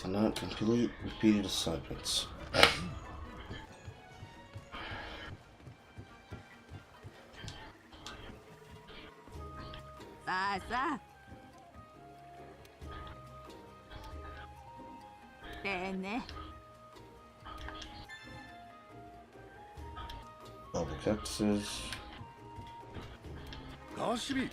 Cannot complete repeated assignments. さあさあ。でね。 Double cactuses. ガシビ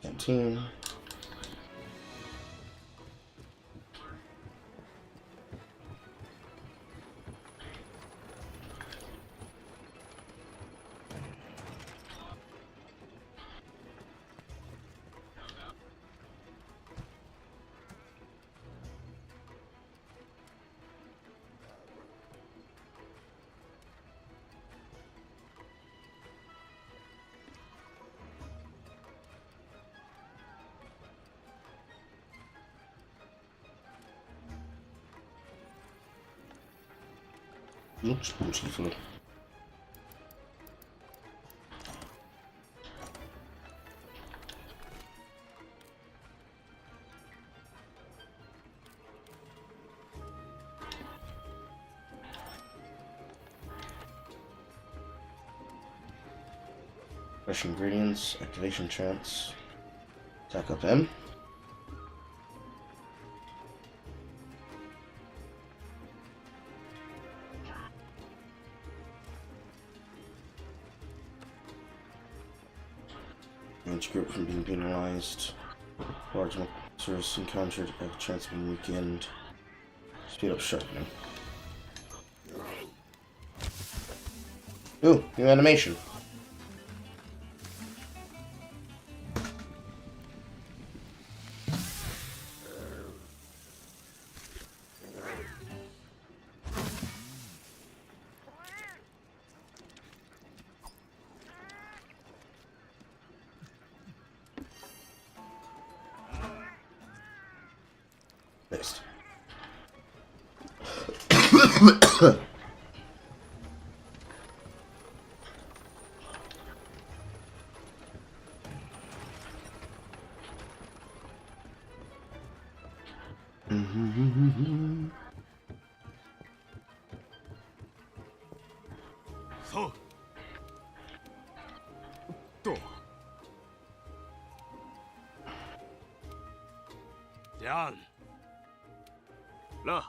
Canteen. Oops, beautiful. Fresh ingredients, activation chance, attack up M. Each group from being penalized. Large monsters encountered have a chance of being weakened. Speed up sharpening. Ooh, new animation. Next. So. と。ジャン。ラ、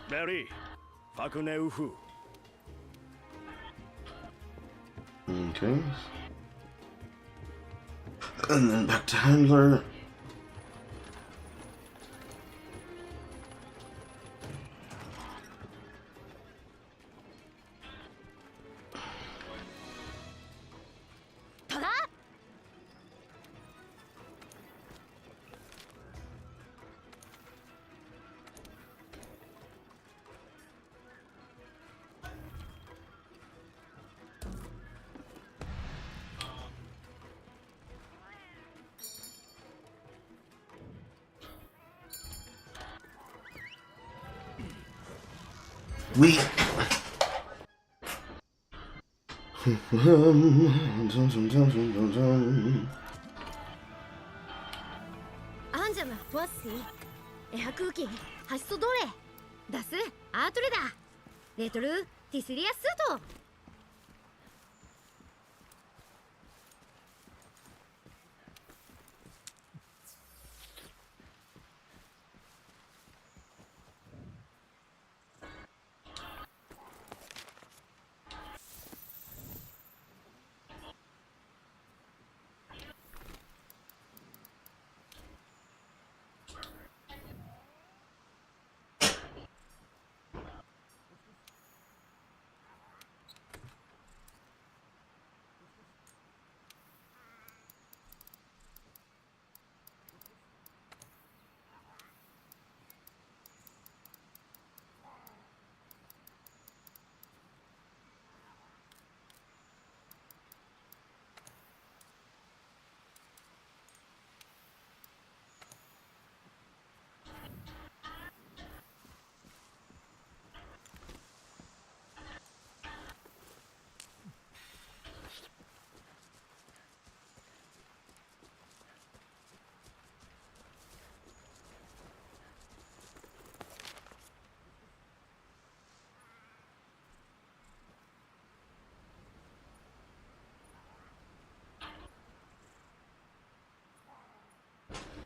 メリー、ファクネウフ。 Okay. And then back to Handler. We アンジャムフォッシーエハ空気ハシソドレダスアートレダレトルティスリアスート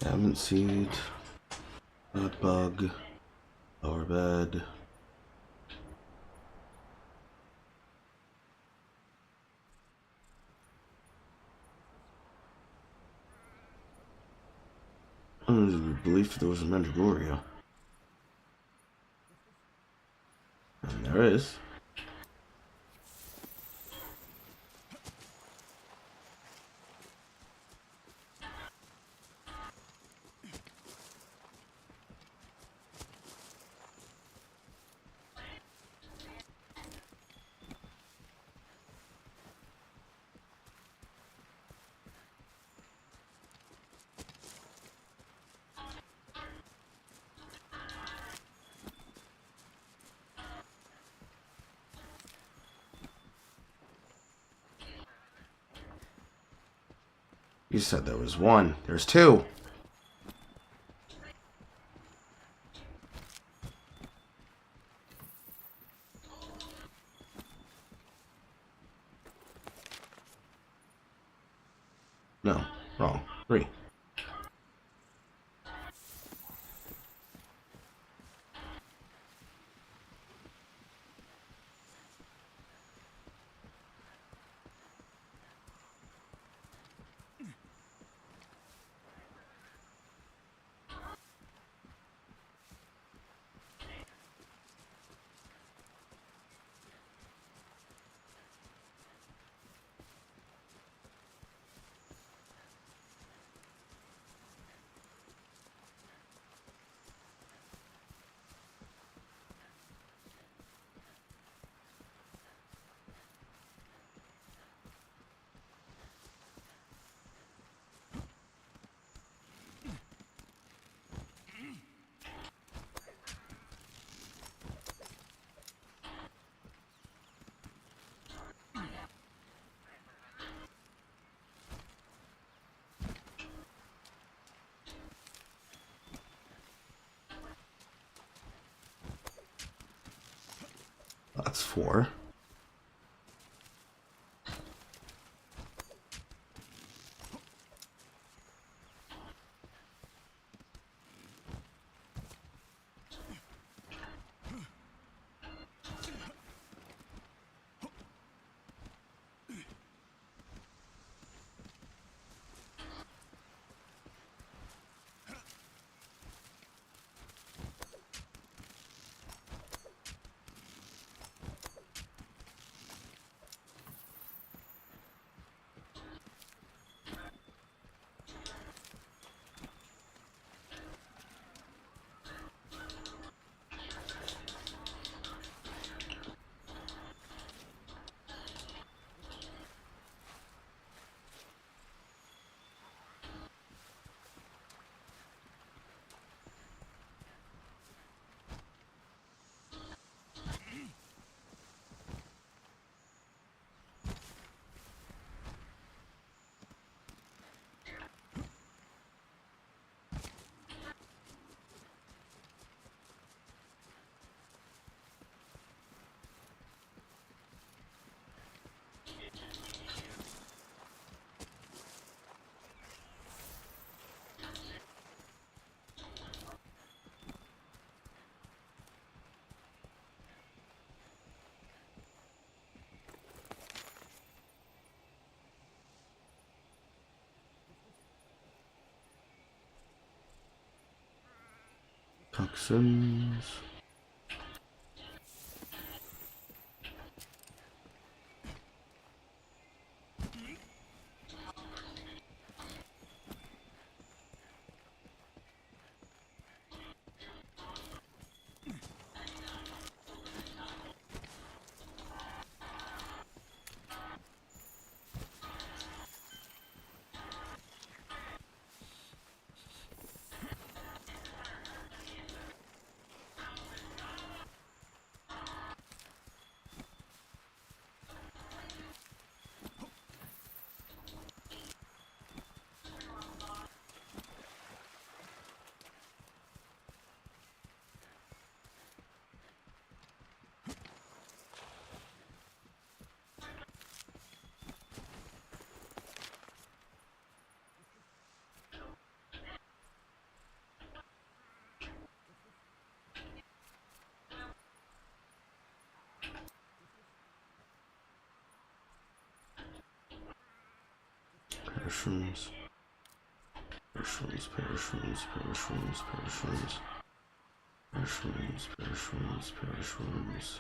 Diamond seed. Bad bug. Lower bed. I don't believe there was a Mandalorian. And there is. You said there was one. There's two. No, wrong. Three. That's four. Toxins. Shrooms. Shrooms, pair of shrooms, pair of shrooms, pair of shrooms. Pair of shrooms, pair of shrooms, pair of shrooms.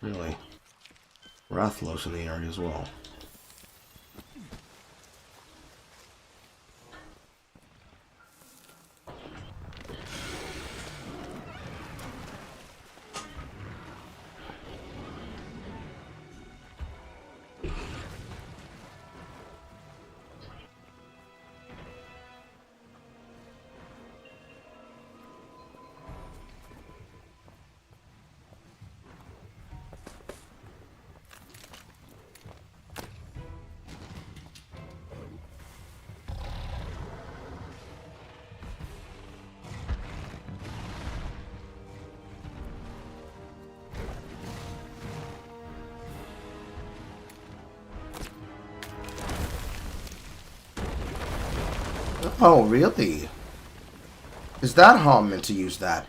Really? Rathlos in the area as well. Oh, really? Is that how I'm meant to use that?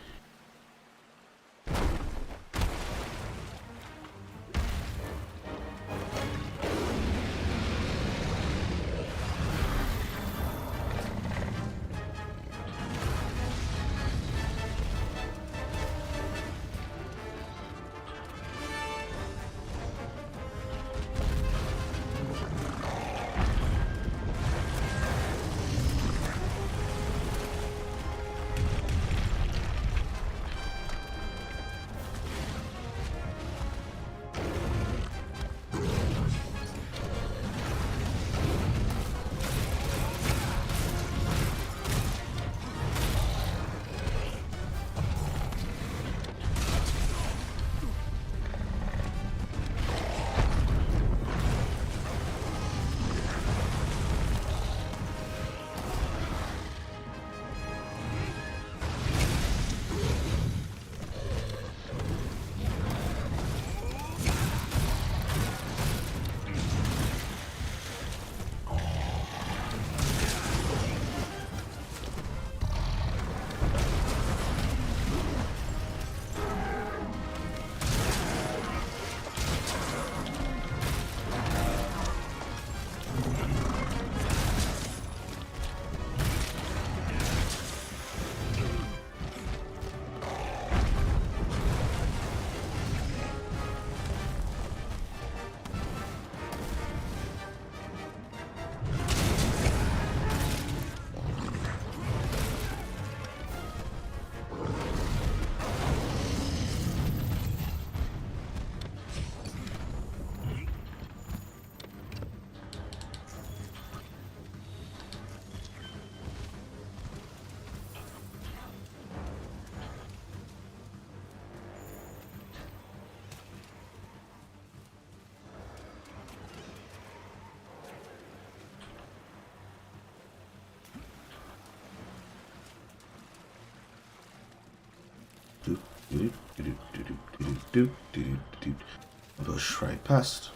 Push right past.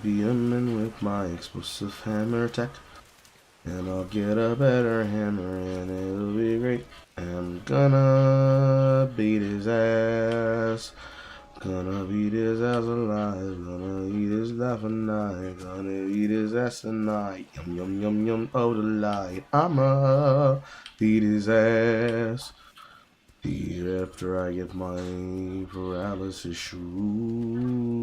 be aiming with my explosive hammer attack. And I'll get a better hammer and it'll be great. I'm gonna beat his ass. Gonna beat his ass alive. Gonna eat his life tonight. Gonna eat his ass tonight. Yum yum yum yum. Oh, the light. I'ma beat his ass. Beat after I get my paralysis shoes.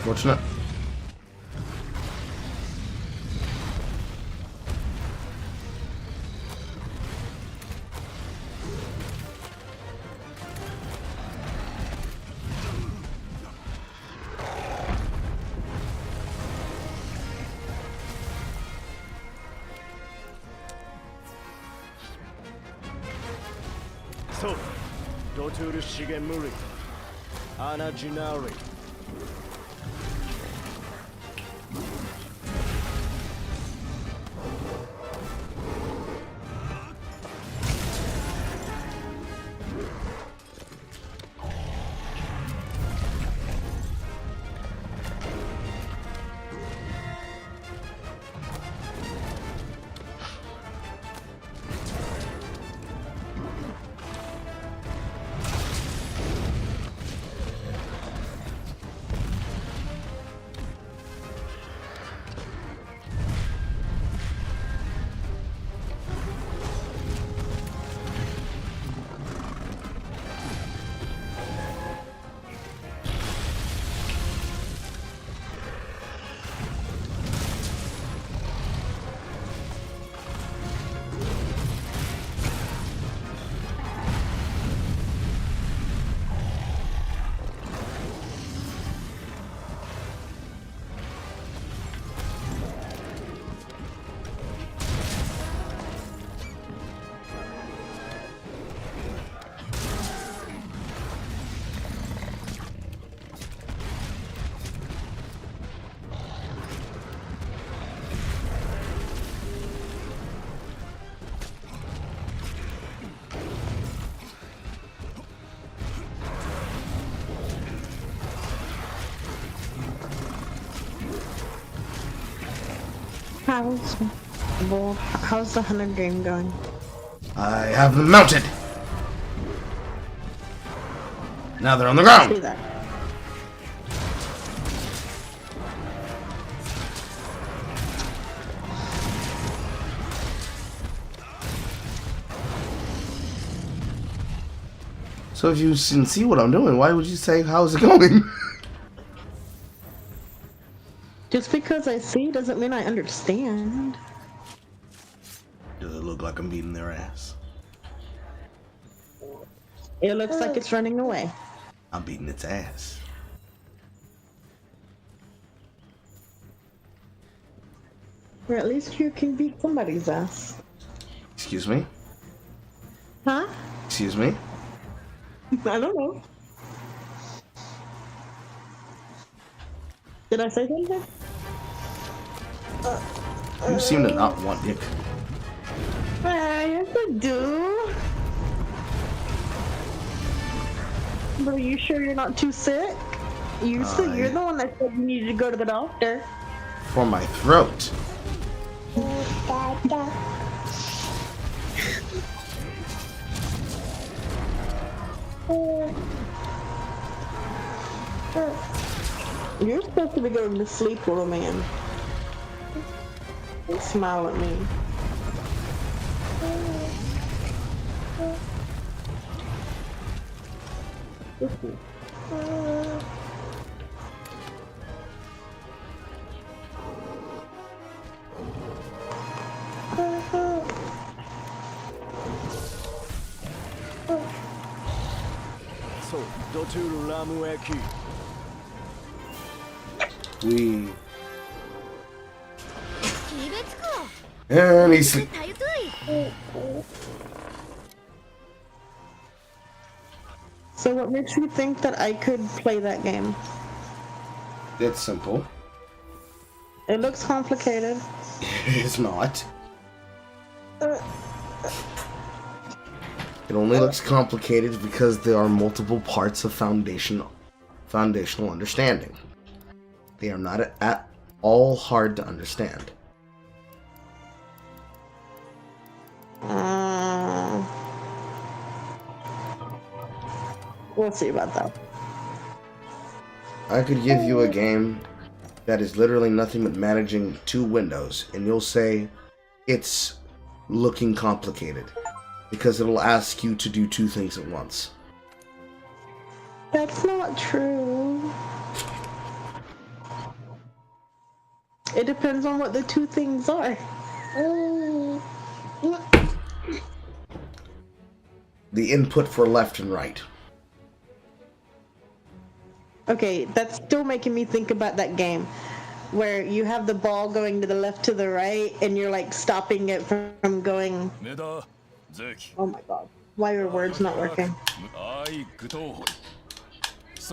Unfortunate. So, Doturu Shigemuri, Ana Junari. How's the hunter game going? I have them mounted. Now they're on the See ground. that? So if you can see what I'm doing, why would you say how's it going? Just because I see doesn't mean I understand. Does it look like I'm beating their ass? It looks like it's running away. I'm beating its ass. Or at least you can beat somebody's ass. Excuse me? Huh? Excuse me? I don't know. Did I say something? You seem to not want dick. Yes, I do. But are you sure you're not too sick? You're the one that said you needed to go to the doctor. For my throat. You're supposed to be going to sleep, little man. Don't smile at me. So, Doturu Ramueki. We. 決めつくわ And he's sleep. たゆとい So what makes you think that I could play that game? It's simple. It looks complicated. It's not. It only looks complicated because there are multiple parts of foundational understanding. They are not at all hard to understand. We'll see about that. I could give you a game that is literally nothing but managing 2 windows, and you'll say it's looking complicated because it'll ask you to do 2 things at once. That's not true. It depends on what the 2 things are. The input for left and right. Okay, that's still making me think about that game where you have the ball going to the left to the right and you're like stopping it from going. Oh my god. Why are words not working? It's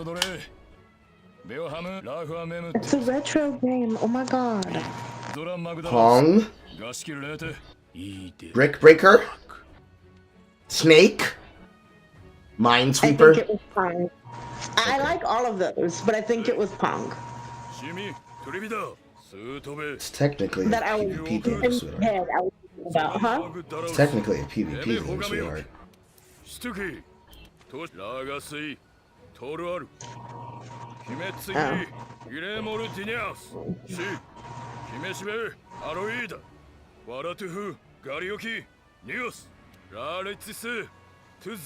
a retro game. Oh my god. Pong. Brick Breaker. Snake. I think Minesweeper. it was Pong. I like all of those, but I think it was Pong. It's technically a That I was PvP in game, my sweetheart. head, I was thinking about, huh? It's technically a PvP game, sweetheart.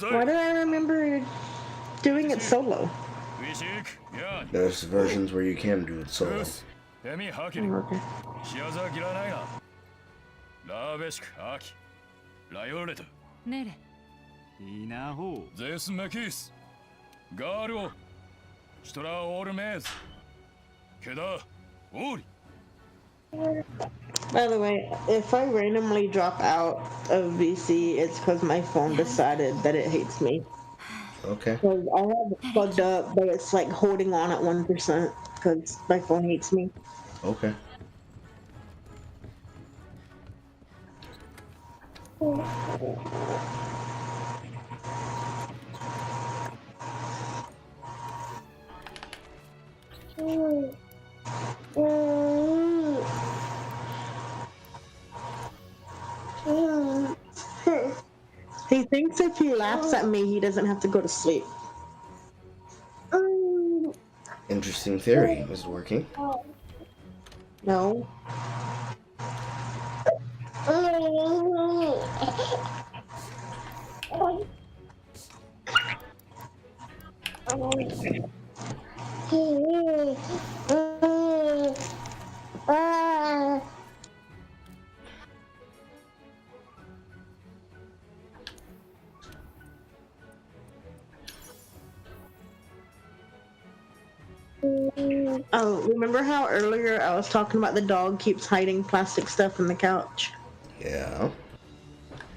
Why do I remember doing it solo? There's versions where you can do it solo. Okay. ねれいいなほうゼスメキスガールをシトラオールメーズケダオーリ By the way, if I randomly drop out of VC, it's because my phone decided that it hates me. Okay. Because I have it plugged up, but it's like holding on at 1% because my phone hates me. Okay. He thinks if he laughs at me, he doesn't have to go to sleep. Interesting theory. Was it working? No. Oh, remember how earlier I was talking about the dog keeps hiding plastic stuff in the couch? Yeah.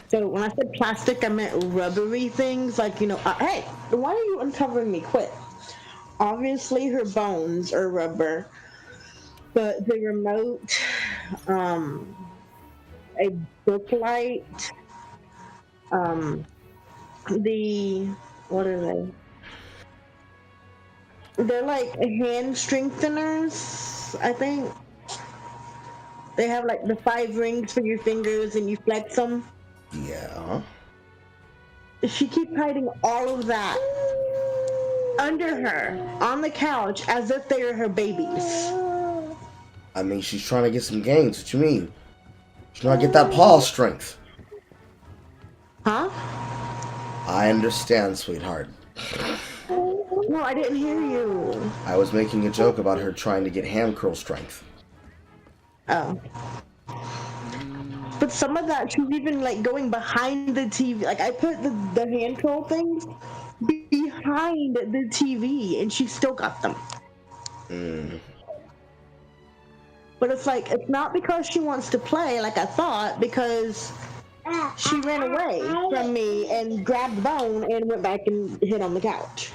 So when I said plastic, I meant rubbery things, like, hey, why are you uncovering me? Quit. Obviously, her bones are rubber, but the remote, a book light, what are they? They're like hand strengtheners, I think. They have like the 5 rings for your fingers and you flex them. Yeah. She keeps hiding all of that under her on the couch as if they are her babies. I mean, she's trying to get some gains. What you mean? She's trying to get that paw strength. Huh? I understand, sweetheart. No, I didn't hear you. I was making a joke about her trying to get hand curl strength. Oh. But some of that, she's even like going behind the TV. Like I put the hand curl things behind the TV and she still got them. But it's like, it's not because she wants to play like I thought, because she ran away from me and grabbed the bone and went back and hid on the couch.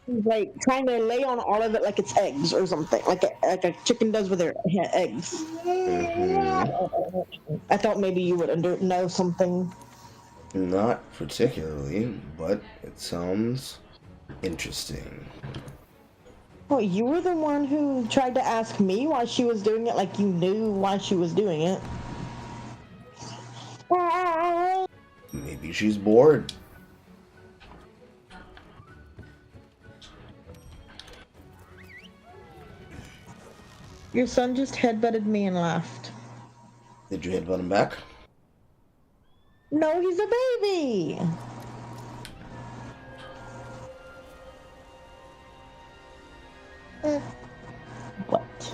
She's like trying to lay on all of it like it's eggs or something, like a chicken does with their eggs. I thought maybe you would know something. Not particularly, but it sounds interesting. Well, you were the one who tried to ask me why she was doing it, like you knew why she was doing it. Maybe she's bored. Your son just headbutted me and laughed. Did you headbutt him back? No, he's a baby! What?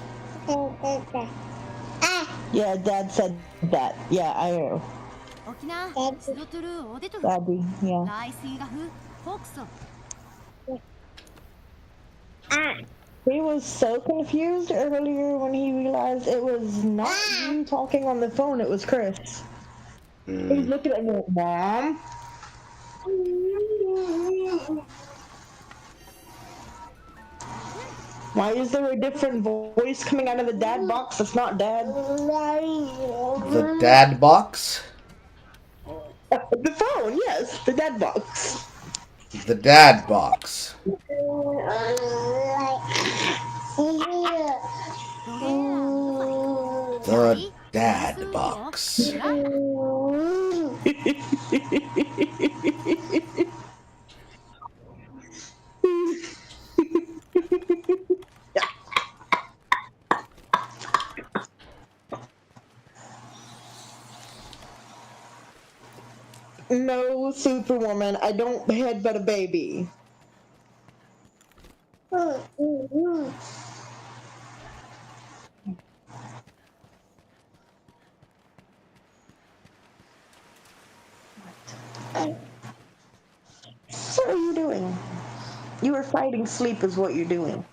Yeah, Dad said that. Yeah, I know. Daddy, yeah. He was so confused earlier when he realized it was not you talking on the phone, it was Chris. He was looking at me like, Mom? Why is there a different voice coming out of the dad box that's not Dad? The dad box? The phone, yes, the dad box. The dad box. The dad box. No, Superwoman, I don't headbutt a baby. What are you doing? You are fighting sleep is what you're doing.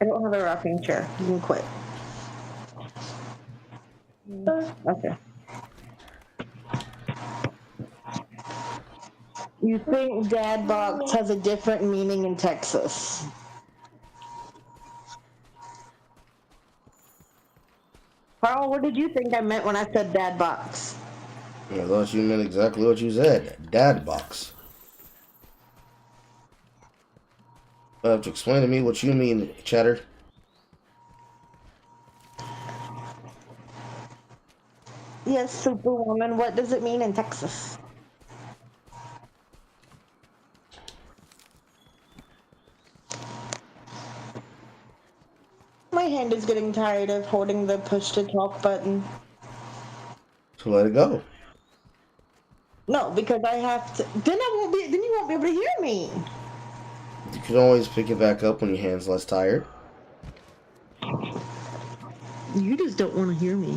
I don't have a rocking chair. You can quit. Okay. You think dad box has a different meaning in Texas? Carl, what did you think I meant when I said dad box? I thought you meant exactly what you said. Dad box. You have to explain to me what you mean, Cheddar. Yes, Superwoman. What does it mean in Texas? My hand is getting tired of holding the push to talk button. So let it go. No, because I have to. Then you won't be able to hear me. You can always pick it back up when your hand's less tired. You just don't want to hear me.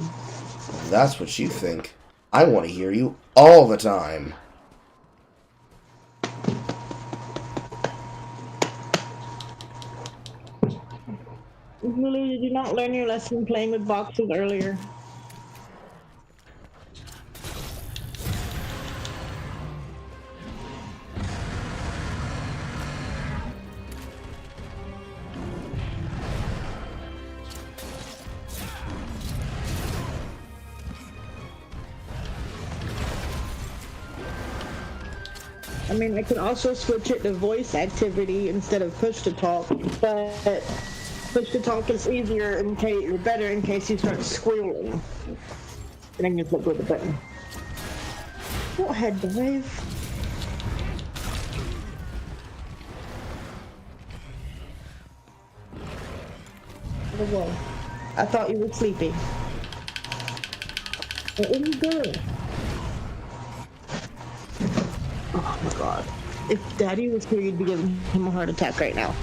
That's what you think. I want to hear you all the time. Lily, did you not learn your lesson playing with boxes earlier? I mean, I could also switch it to voice activity instead of push to talk, but push to talk is easier in case you're better in case you start squealing. And I can just let go of the button. Go ahead, dive. Whoa. I thought you were sleeping. Where are you going? Oh my god. If Daddy was here, you'd be giving him a heart attack right now.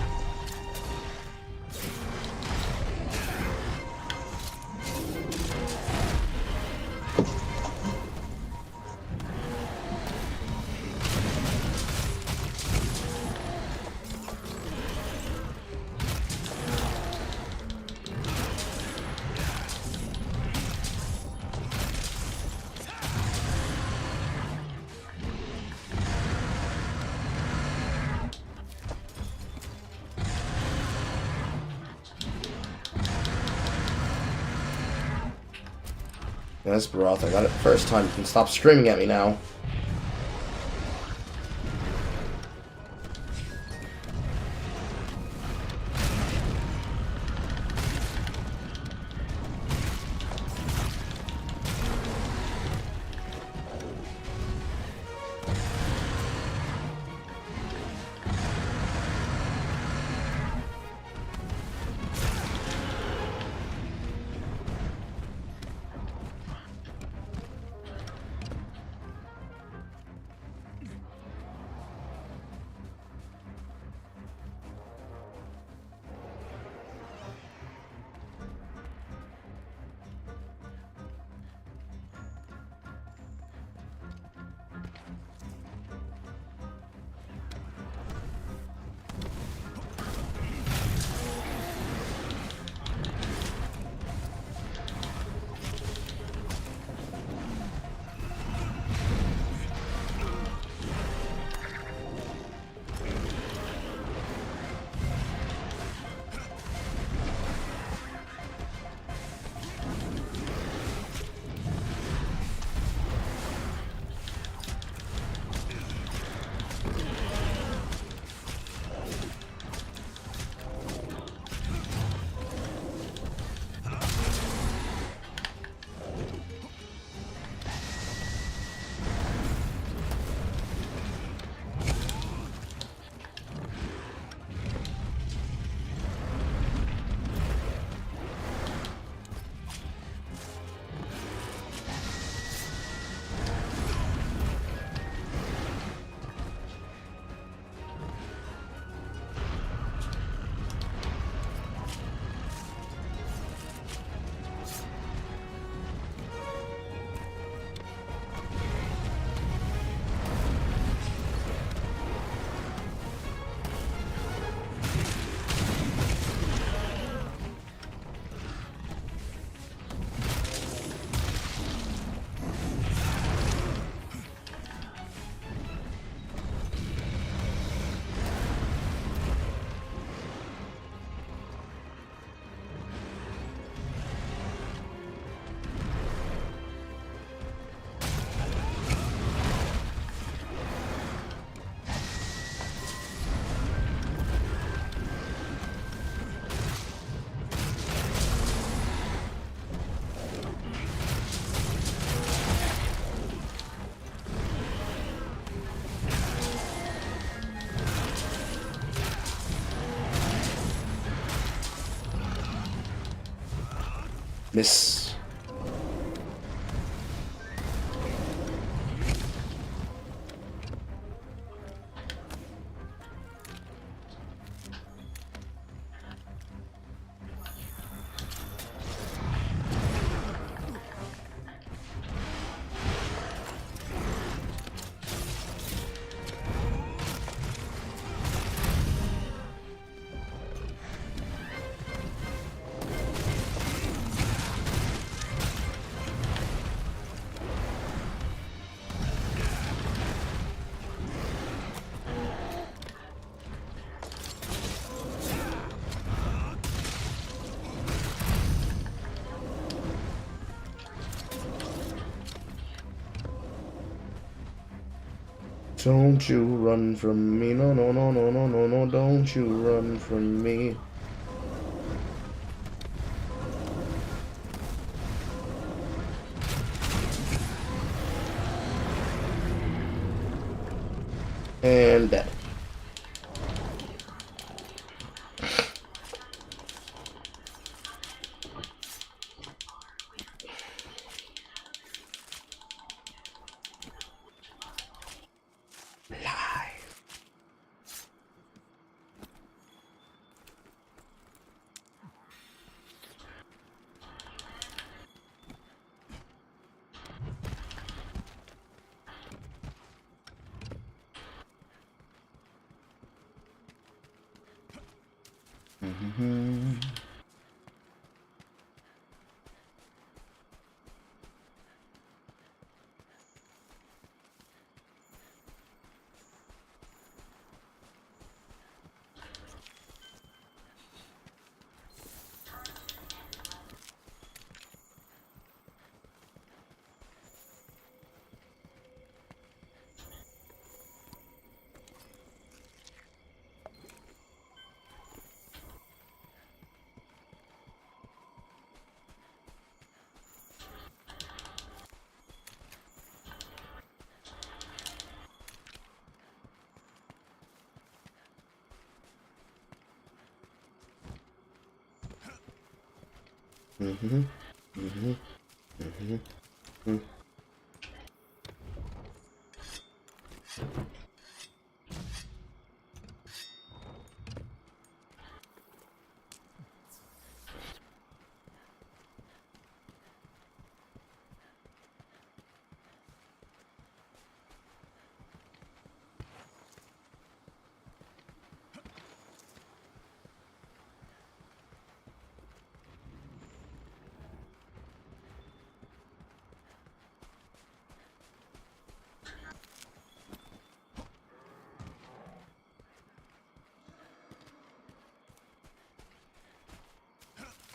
Yes, Baroth, I got it first time. You can stop screaming at me now. Miss. Don't you run from me, no, no, no, no, no, no, no, don't you run from me. And dead.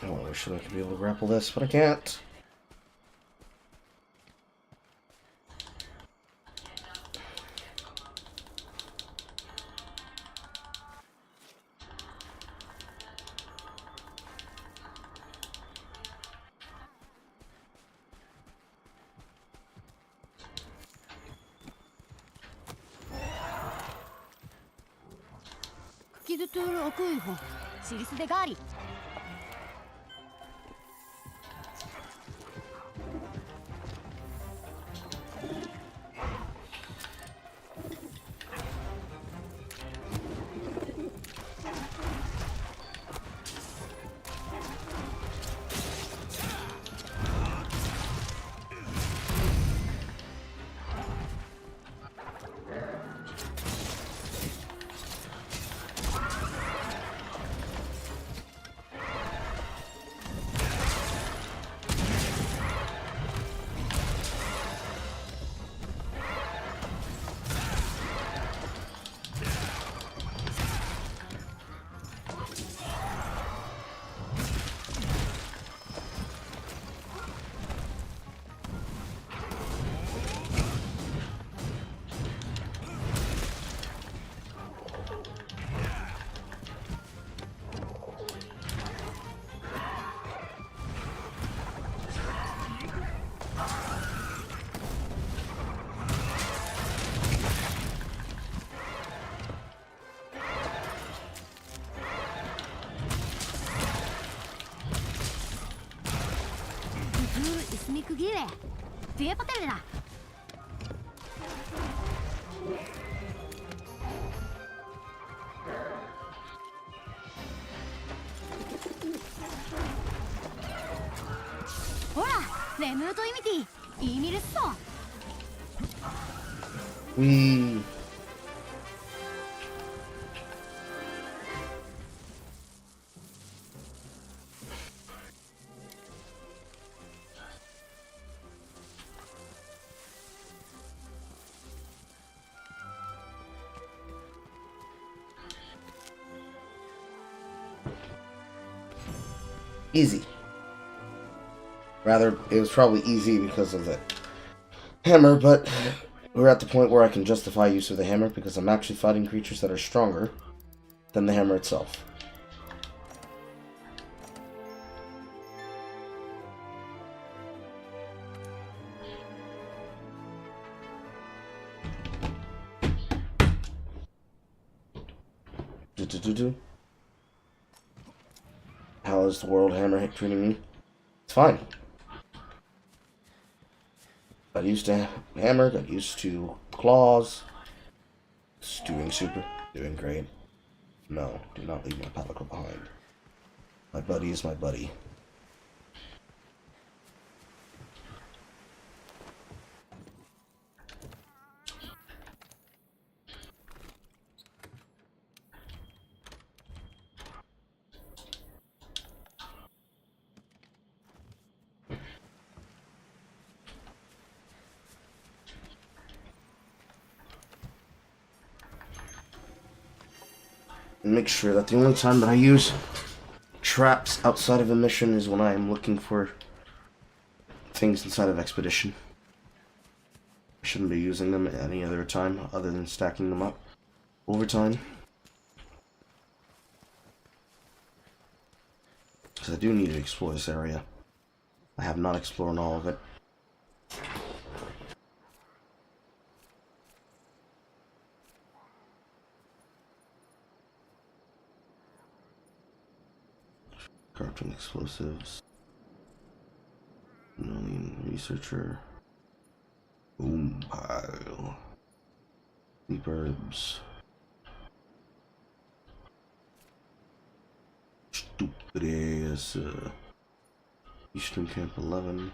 Oh, I wish I could be able to grapple this, but I can't. 뒤에 뒤에 포텔이다. 호라, 레무도 이미티 이미를 써. We. Easy. Rather, it was probably easy because of the hammer, but we're at the point where I can justify use of the hammer because I'm actually fighting creatures that are stronger than the hammer itself. How is the world hammer treating me? It's fine. Got used to hammer, got used to claws. It's doing super, doing great. No, do not leave my palico behind. My buddy is my buddy. Make sure that the only time that I use traps outside of a mission is when I am looking for things inside of Expedition. I shouldn't be using them at any other time other than stacking them up over time. Because I do need to explore this area. I have not explored all of it. Crafting explosives. Alien researcher. Boom pile. Deep herbs. Stupid ass. Eastern Camp 11.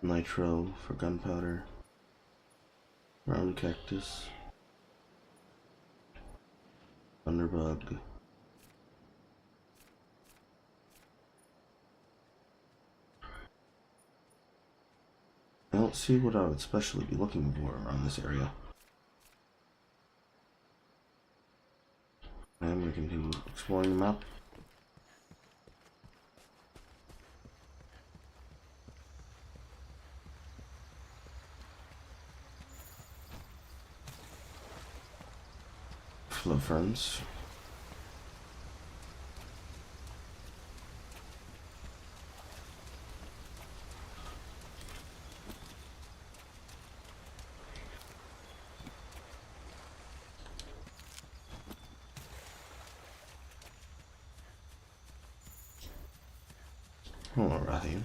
Nitro for gunpowder. Round cactus. Thunderbug. I don't see what I would especially be looking for around this area. I am going to continue exploring the map. Flow ferns. Alrighty.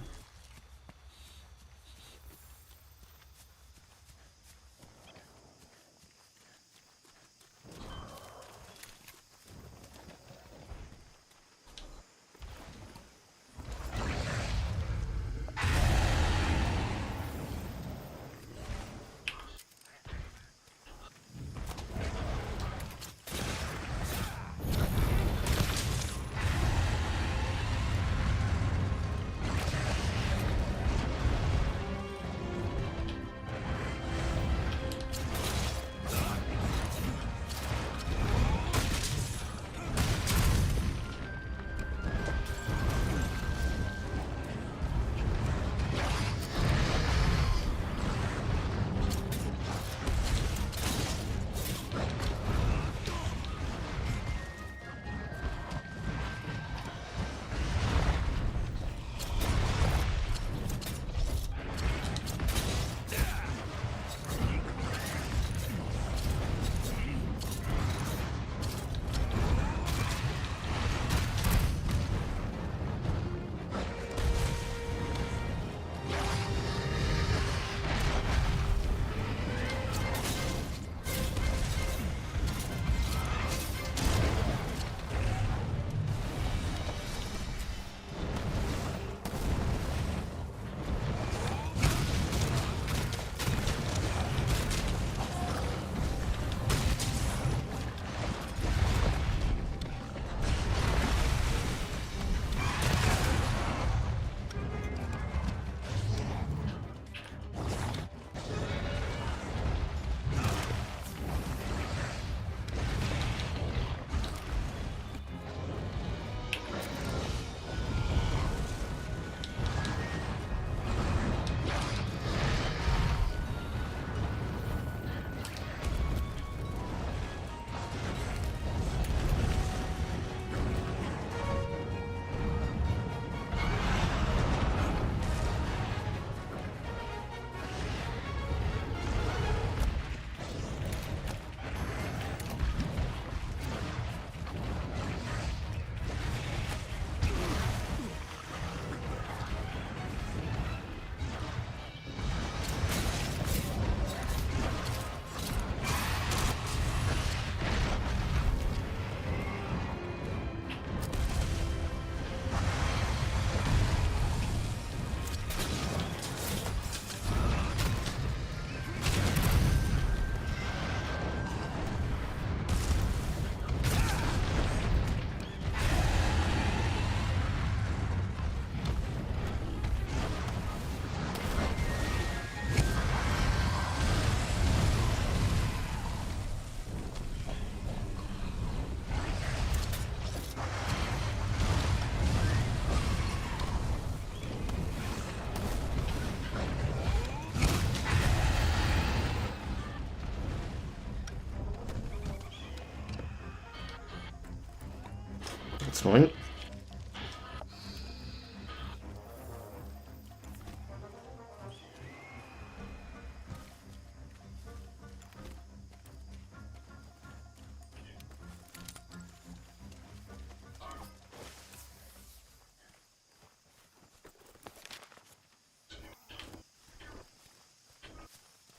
That's annoying.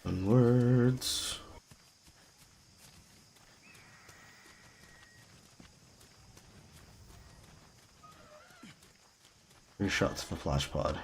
Onwards. 3 shots of a flash pod.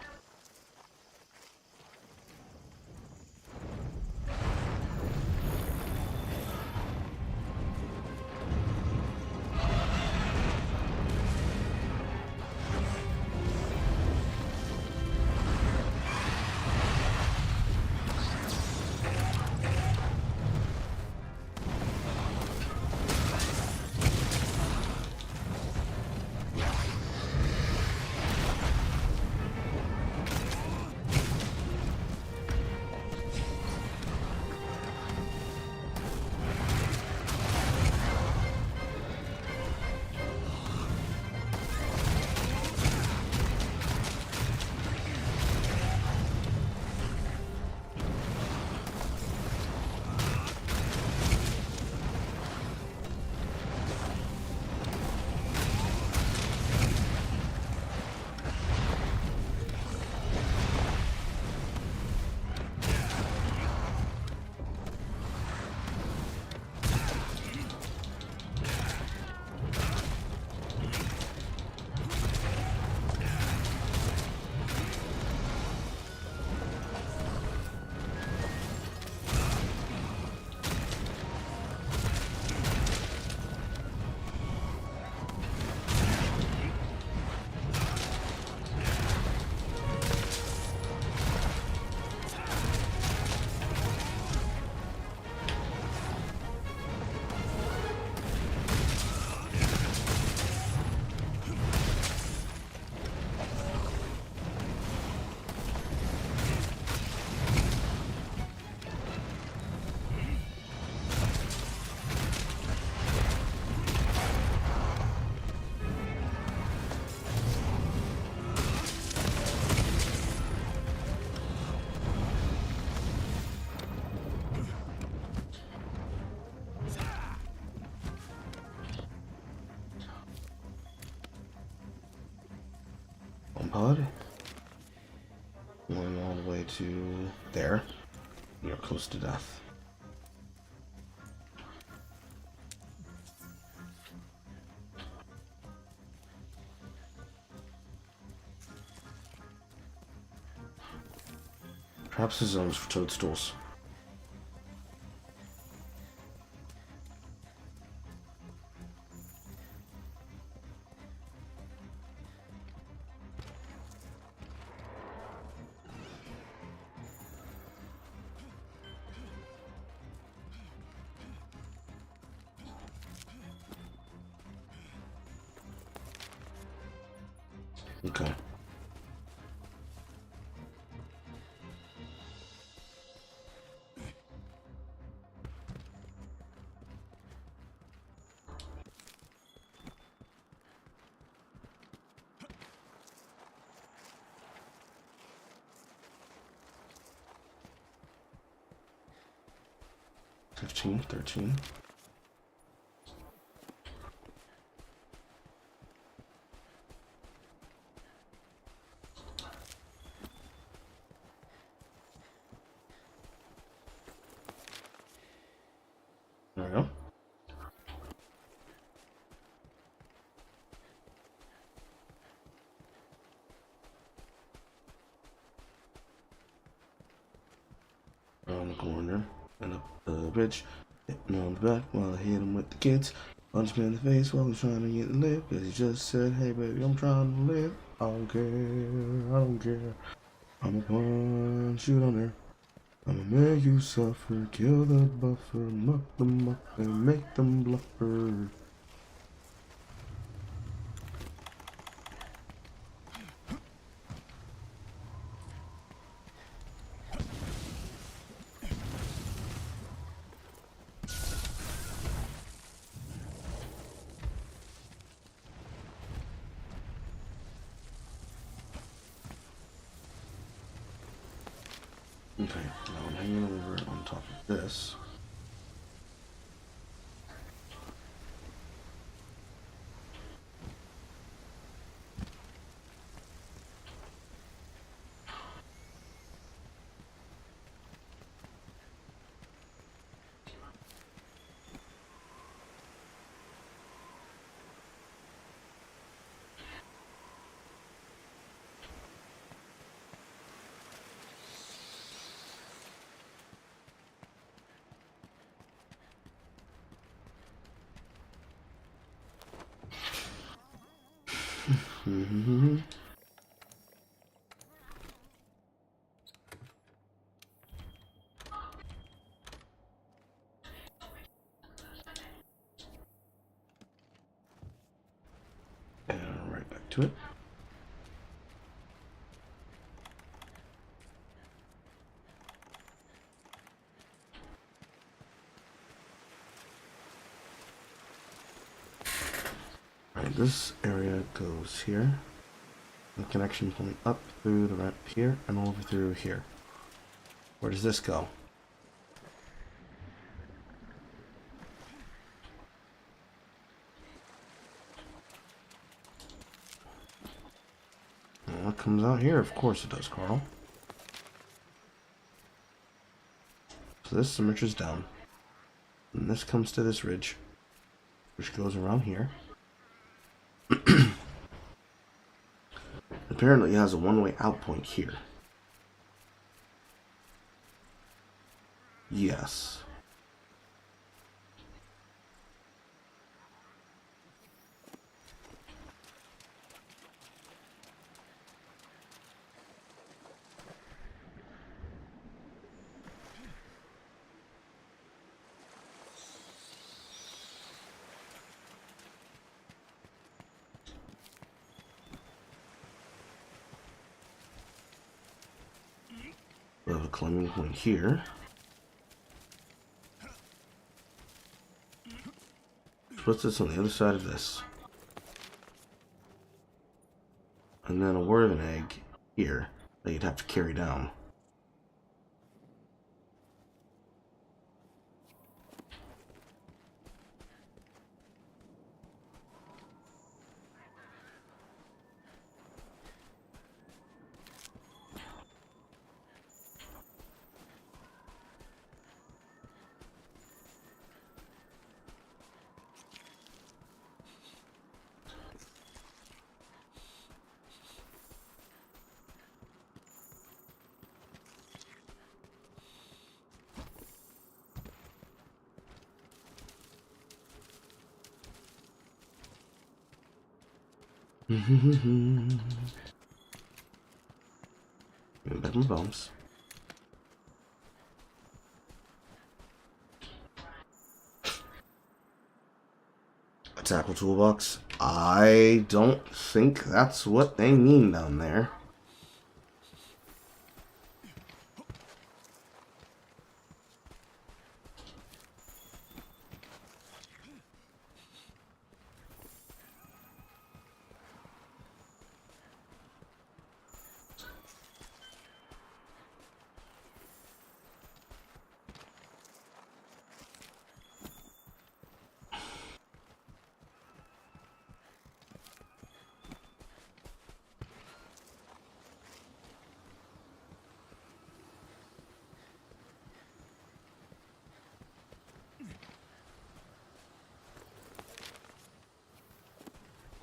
Pod. Going all the way to there. You're close to death. Perhaps the zones for toadstools. Okay. Fifteen, 13. There we go. Around the corner and up the bridge. Hitting on the back while I hit him with the kids. Punch me in the face while I'm trying to get to live. Cause he just said, hey baby, I'm trying to live. I don't care, I don't care. I'ma punch you down there. I'ma make you suffer, kill the buffer, muck them up and make them bluffer. Okay, now I'm hanging over on top of this. Mm-hmm. And right back to it. Alright, this area goes here. The connection point up through the ramp here and over through here. Where does this go? Well, it comes out here, of course it does, Carl. So this symmetries down. And this comes to this ridge, which goes around here. Apparently it has a one-way out point here. Yes. We have a climbing point here. Puts this on the other side of this. And then a worthing egg here that you'd have to carry down. Getting back in the bumps. A tackle toolbox? I don't think that's what they mean down there.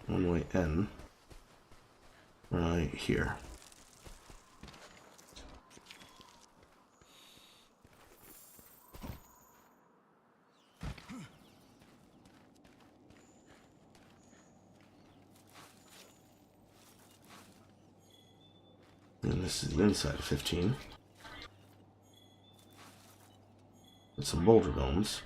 One way in. Right here. And this is the inside of 15. With some boulder bones.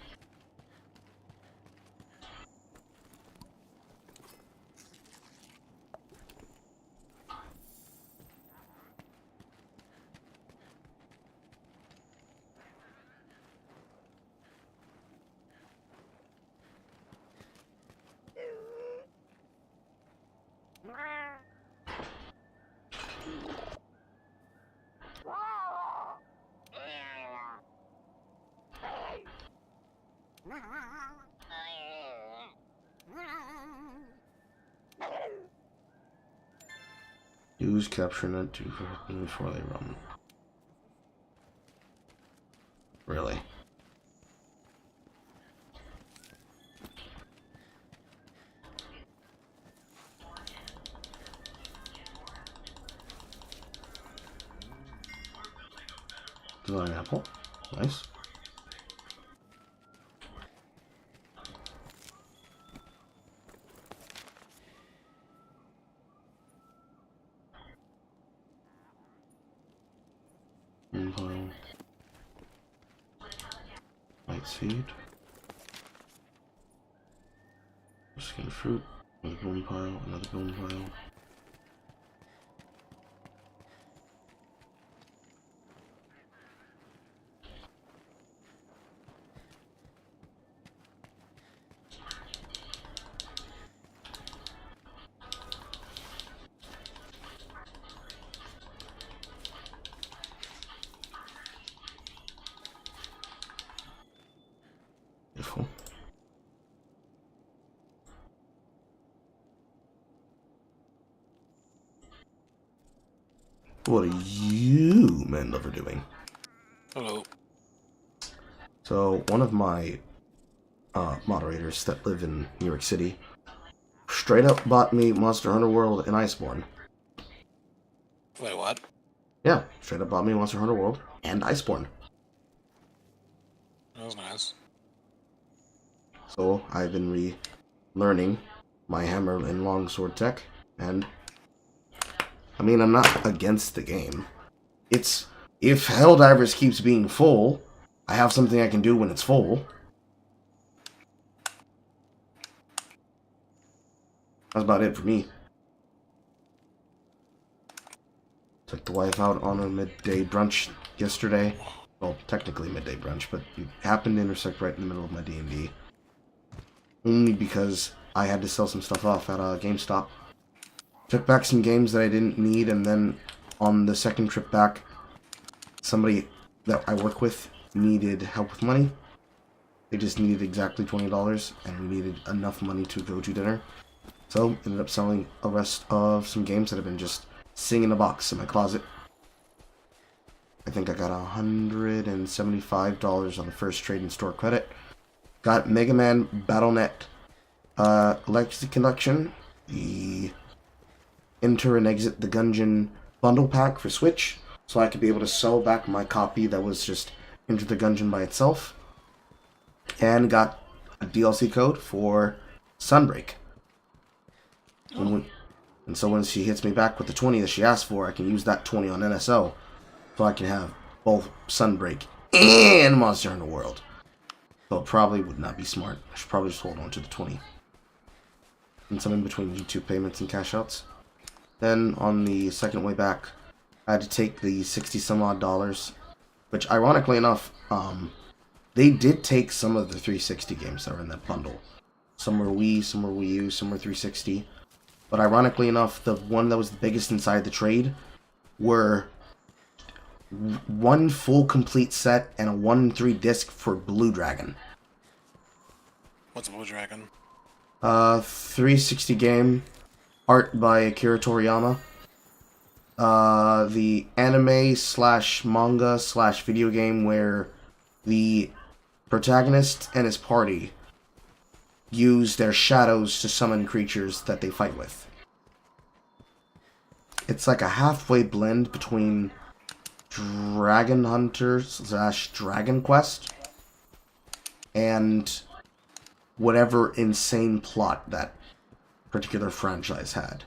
Use capture net to before they run. Really? Design apple. Nice. Pile. White seed. Skin fruit. Another bone pile. Another bone pile. Beautiful. What are you men lover doing? Hello. So one of my moderators that live in New York City straight up bought me Monster Hunter World and Iceborne. Wait, what? Yeah, straight up bought me Monster Hunter World and Iceborne. That was nice. So I've been relearning my hammer and longsword tech, and I mean, I'm not against the game. It's, if Helldivers keeps being full, I have something I can do when it's full. That's about it for me. Took the wife out on a midday brunch yesterday. Well, technically midday brunch, but it happened to intersect right in the middle of my D&D. Only because I had to sell some stuff off at GameStop. Took back some games that I didn't need, and then on the second trip back, somebody that I work with needed help with money. They just needed exactly $20, and we needed enough money to go to dinner. So, ended up selling a rest of some games that have been just sitting in a box in my closet. I think I got $175 on the first trade in store credit. Got Mega Man Battle.net Legacy Collection, the Enter and Exit the Gungeon bundle pack for Switch, so I could be able to sell back my copy that was just Enter the Gungeon by itself. And got a DLC code for Sunbreak. And so when she hits me back with the 20 that she asked for, I can use that 20 on NSO, so I can have both Sunbreak and Monster Hunter World. So it probably would not be smart. I should probably just hold on to the 20. And some in between YouTube payments and cash outs. Then on the second way back, I had to take the 60 some odd dollars, which ironically enough, they did take some of the 360 games that were in that bundle. Some were Wii, some were Wii U, some were 360. But ironically enough, the one that was the biggest inside the trade were one full complete set and a 1-3 disc for Blue Dragon. What's a Blue Dragon? 360 game, art by Akira Toriyama. The anime slash manga slash video game where the protagonist and his party use their shadows to summon creatures that they fight with. It's like a halfway blend between Dragon Hunter slash Dragon Quest and whatever insane plot that particular franchise had.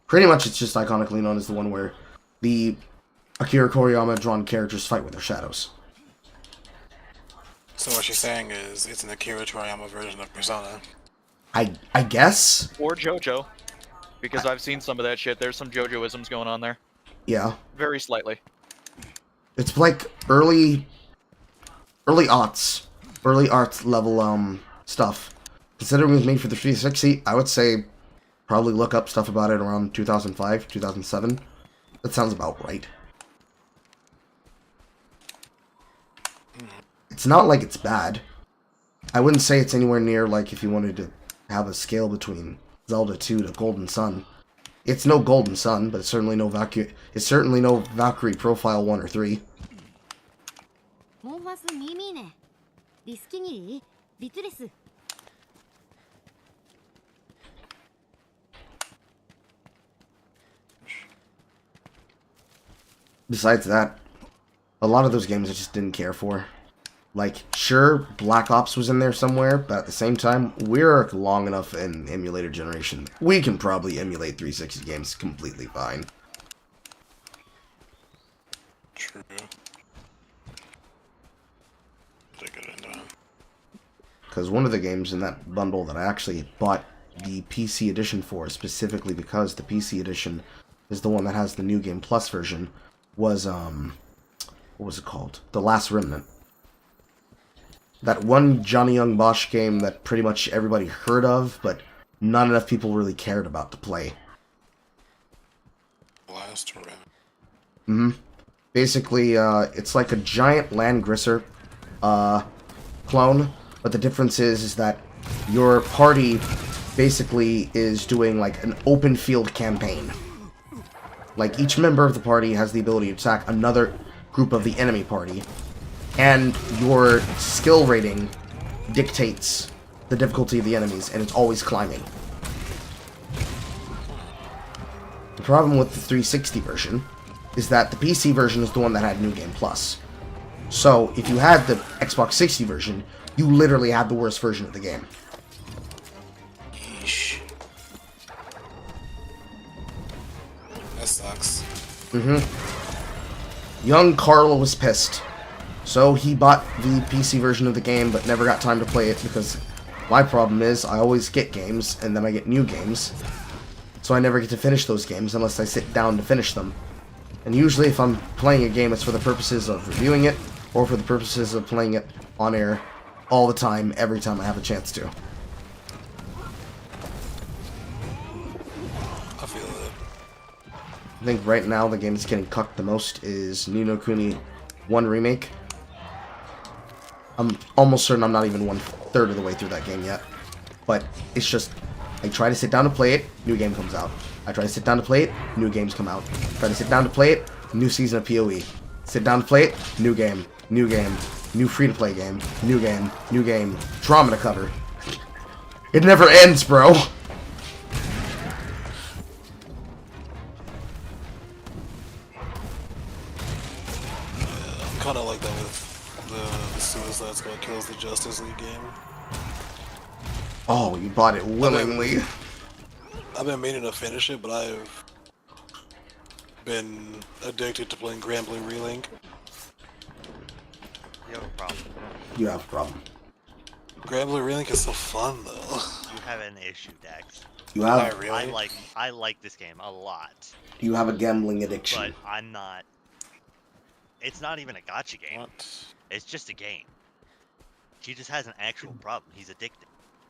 Pretty much it's just iconically known as the one where the Akira Toriyama drawn characters fight with their shadows. So what she's saying is it's an Akira Toriyama version of Persona. I guess? Or JoJo. Because I've seen some of that shit. There's some JoJo-isms going on there. Yeah. Very slightly. It's like early aughts level stuff. Considering it was made for the 360, I would say probably look up stuff about it around 2005, 2007. That sounds about right. It's not like it's bad. I wouldn't say it's anywhere near like if you wanted to have a scale between Zelda 2 to Golden Sun. It's no Golden Sun, but it's certainly no Valkyrie. It's certainly no Valkyrie Profile 1 or 3. Besides that, a lot of those games I just didn't care for. Like, sure, Black Ops was in there somewhere, but at the same time, we're long enough in emulator generation. We can probably emulate 360 games completely fine. True. Because one of the games in that bundle that I actually bought the PC edition for, specifically because the PC edition is the one that has the New Game Plus version, was, what was it called? The Last Remnant. That one Johnny Young Bosch game that pretty much everybody heard of, but not enough people really cared about to play. Last Remnant. Mm-hmm. Basically, it's like a giant Land Grisser clone, but the difference is that your party basically is doing like an open field campaign. Like, each member of the party has the ability to attack another group of the enemy party, and your skill rating dictates the difficulty of the enemies, and it's always climbing. The problem with the 360 version is that the PC version is the one that had New Game Plus. So, if you had the Xbox 60 version, you literally had the worst version of the game. Yeesh. That sucks. Young Carl was pissed. So he bought the PC version of the game, but never got time to play it, because my problem is I always get games, and then I get new games. So I never get to finish those games unless I sit down to finish them. And usually if I'm playing a game, it's for the purposes of reviewing it, or for the purposes of playing it on air all the time, every time I have a chance to. I feel it. I think right now the game that's getting cucked the most is Ni no Kuni 1 Remake. I'm almost certain I'm not even 1/3 of the way through that game yet. But it's just, I try to sit down to play it, new game comes out. I try to sit down to play it, new games come out. Try to sit down to play it, new season of PoE. Sit down to play it, new game, new free-to-play game, new game, drama to cover. It never ends, bro. Kind of like that with the Suicide Squad Kills the Justice League game. Oh, you bought it willingly. I've been meaning to finish it, but I've been addicted to playing Granblue Relink. You have a problem. You have a problem. Granblue Relink is so fun, though. You have an issue, Dex. You have. Really? I like this game a lot. You have a gambling addiction. But I'm not. It's not even a gacha game. What? It's just a game. He just has an actual problem. He's addicted.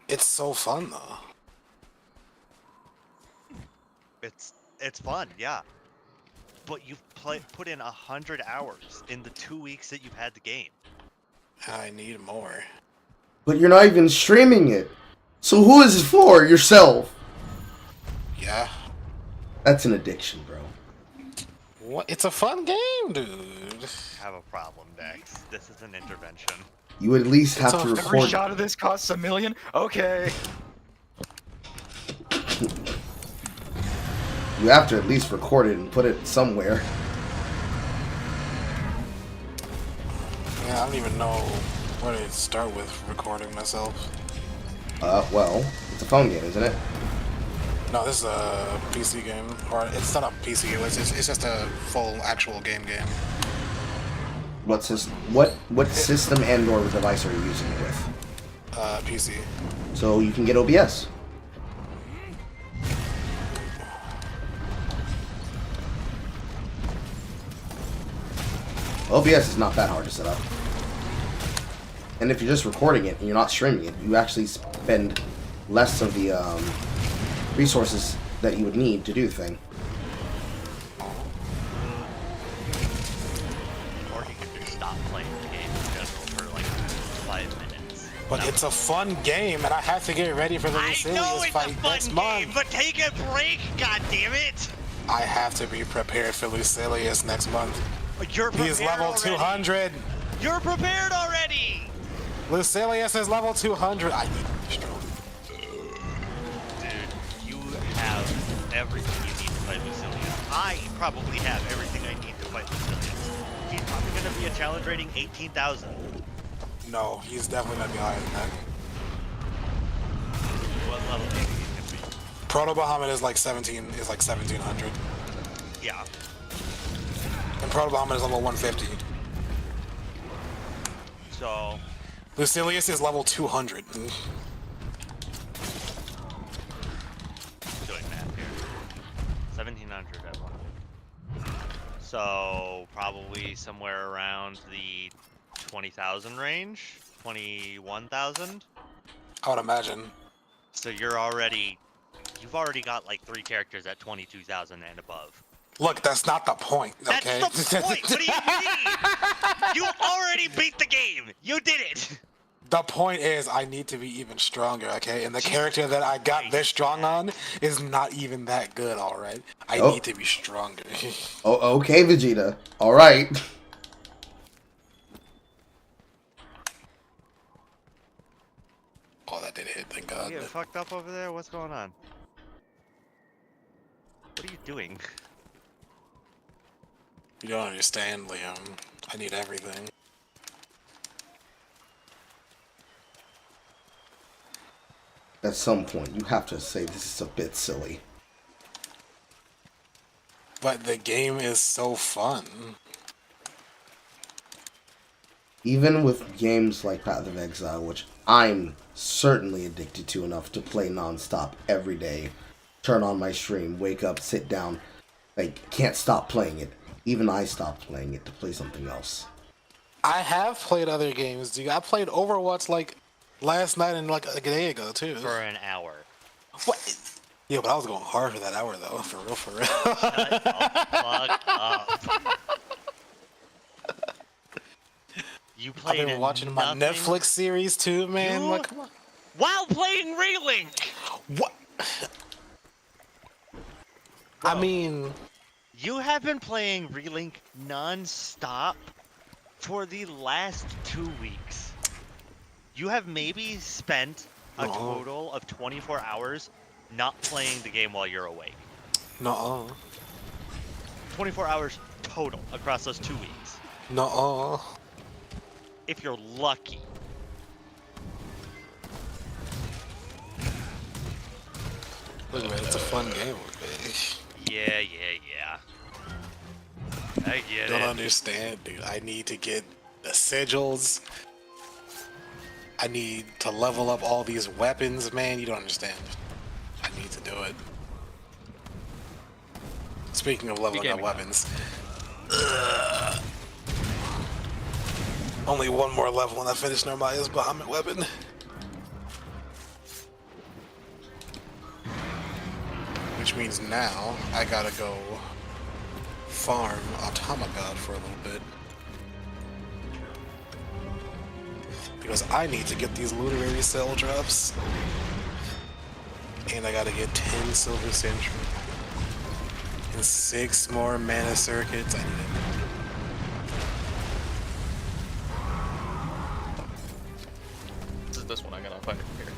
It's so fun, though. It's fun, yeah. But you've put in 100 hours in the 2 weeks that you've had the game. I need more. But you're not even streaming it. So who is it for? Yourself. Yeah. That's an addiction, bro. What? It's a fun game, dude. Have a problem, Dex. This is an intervention. You would at least have to record. Every shot of this costs $1 million? Okay. You have to at least record it and put it somewhere. Yeah, I don't even know where to start with recording myself. Well, it's a phone game, isn't it? No, this is a PC game. Or it's not a PC game, it's just a full actual game. What system and or device are you using it with? PC. So you can get OBS. OBS is not that hard to set up. And if you're just recording it and you're not streaming it, you actually spend less of the resources that you would need to do the thing. Or you could just stop playing the game in general for like 5 minutes. But it's a fun game, and I have to get ready for the Lucilius fight next month. But take a break, goddammit! I have to be prepared for Lucilius next month. You're prepared. He's level already. 200. You're prepared already. Lucilius is level 200. I need to be strong. Dude, you have everything you need to fight Lucilius. I probably have everything I need to fight Lucilius. He's probably going to be a challenge rating 18,000. No, he's definitely gonna be higher than that. What level do you think he's gonna be? Proto Bahamut is like 1700. Yeah. And Proto Bahamut is level 150. So Lucilius is level 200. Doing math here. 1700 at one. So probably somewhere around the 20,000 range, 21,000. I would imagine. So you've already got like 3 characters at 22,000 and above. Look, that's not the point, okay? That's the point! What do you mean? You already beat the game! You did it! The point is, I need to be even stronger, okay? And the character that I got this strong on is not even that good, alright? I need to be stronger. Oh, okay, Vegeta. Alright. Oh, that did hit, thank God. You getting fucked up over there? What's going on? What are you doing? You don't understand, Liam. I need everything. At some point, you have to say this is a bit silly. But the game is so fun. Even with games like Path of Exile, which I'm certainly addicted to enough to play non-stop every day, turn on my stream, wake up, sit down, like, can't stop playing it. Even I stopped playing it to play something else. I have played other games, dude. I played Overwatch, like, last night and, like, a day ago, too. For an hour. What? Yeah, but I was going hard for that hour, though. For real, for real. Shut the fuck up. You played I've been watching my Netflix series, too, man. Like, come on. While playing Relink! What? Bro, I mean... You have been playing Relink non-stop for the last 2 weeks. You have maybe spent a total of 24 hours not playing the game while you're awake. Nuh-uh. 24 hours total across those 2 weeks. Nuh-uh. If you're lucky. Look, man, it's a fun game, man. Yeah. I get Don't it. understand, dude. I need to get the sigils. I need to level up all these weapons, man. You don't understand. I need to do it. Speaking of leveling up weapons. Only one more level and I finish Narmaya's Bahamut weapon. Which means now I gotta go farm Automagod for a little bit. Because I need to get these literary cell drops. And I gotta get 10 Silver Sentry. And 6 more mana circuits. I need it. This one I gotta find it here.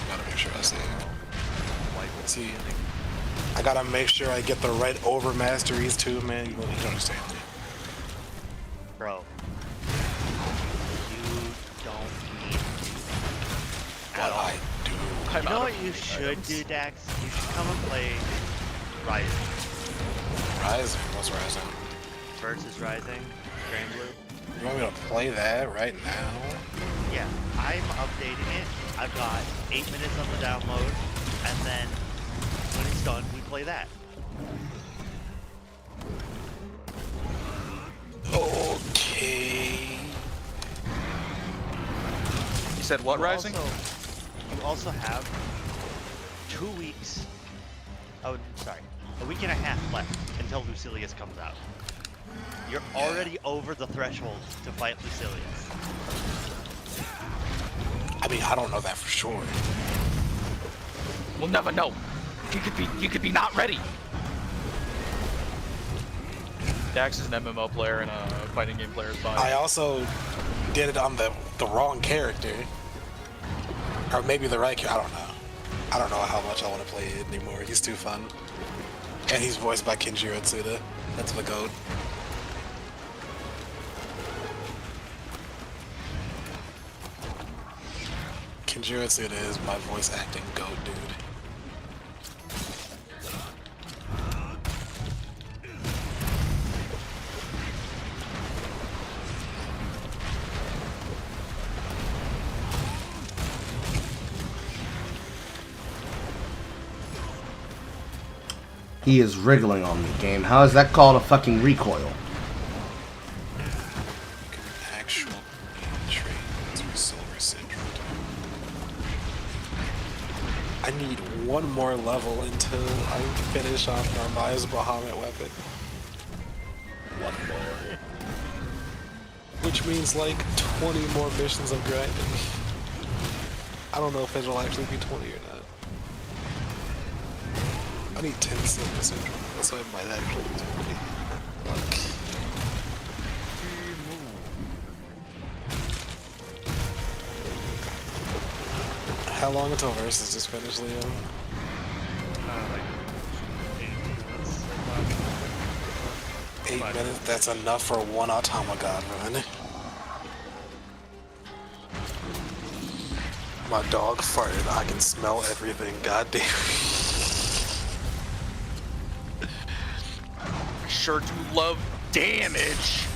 Gotta make sure I save. See, I gotta make sure I get the right overmasteries too, man. You don't understand. Bro. You don't need What I do. You know what you should do, Dax? You should come and play Rising. Rising? What's Rising? Versus Rising. Grand Blue. You want me to play that right now? Yeah, I'm updating it. I've got 8 minutes on the download, and then when it's done, we play that. Okay. You said what, Rising? You also have 2 weeks. Oh, sorry. A week and a half left until Lucilius comes out. You're already over the threshold to fight Lucilius. I mean, I don't know that for sure. We'll never know. He could be not ready. Dax is an MMO player and a fighting game player is fine. I also did it on the wrong character. Or maybe the right character, I don't know. I don't know how much I want to play it anymore. He's too fun. And he's voiced by Kenjiro Tsuda. That's the goat. Kenjiro Tsuda is my voice acting goat, dude. He is wriggling on me, game. How is that called a fucking recoil? Actual traits for Silver Syndrome. I need one more level until I finish off Narmaya's Bahamut weapon. One more. Which means like 20 more missions of grinding. I don't know if it'll actually be 20 or not. I need 10 Silver Syndrome, so I might actually be 20. Fuck. How long until Versus just finished, Leo? Like 8 minutes? That's enough for one Automagon run. My dog farted. I can smell everything. Goddamn. Sure do love damage.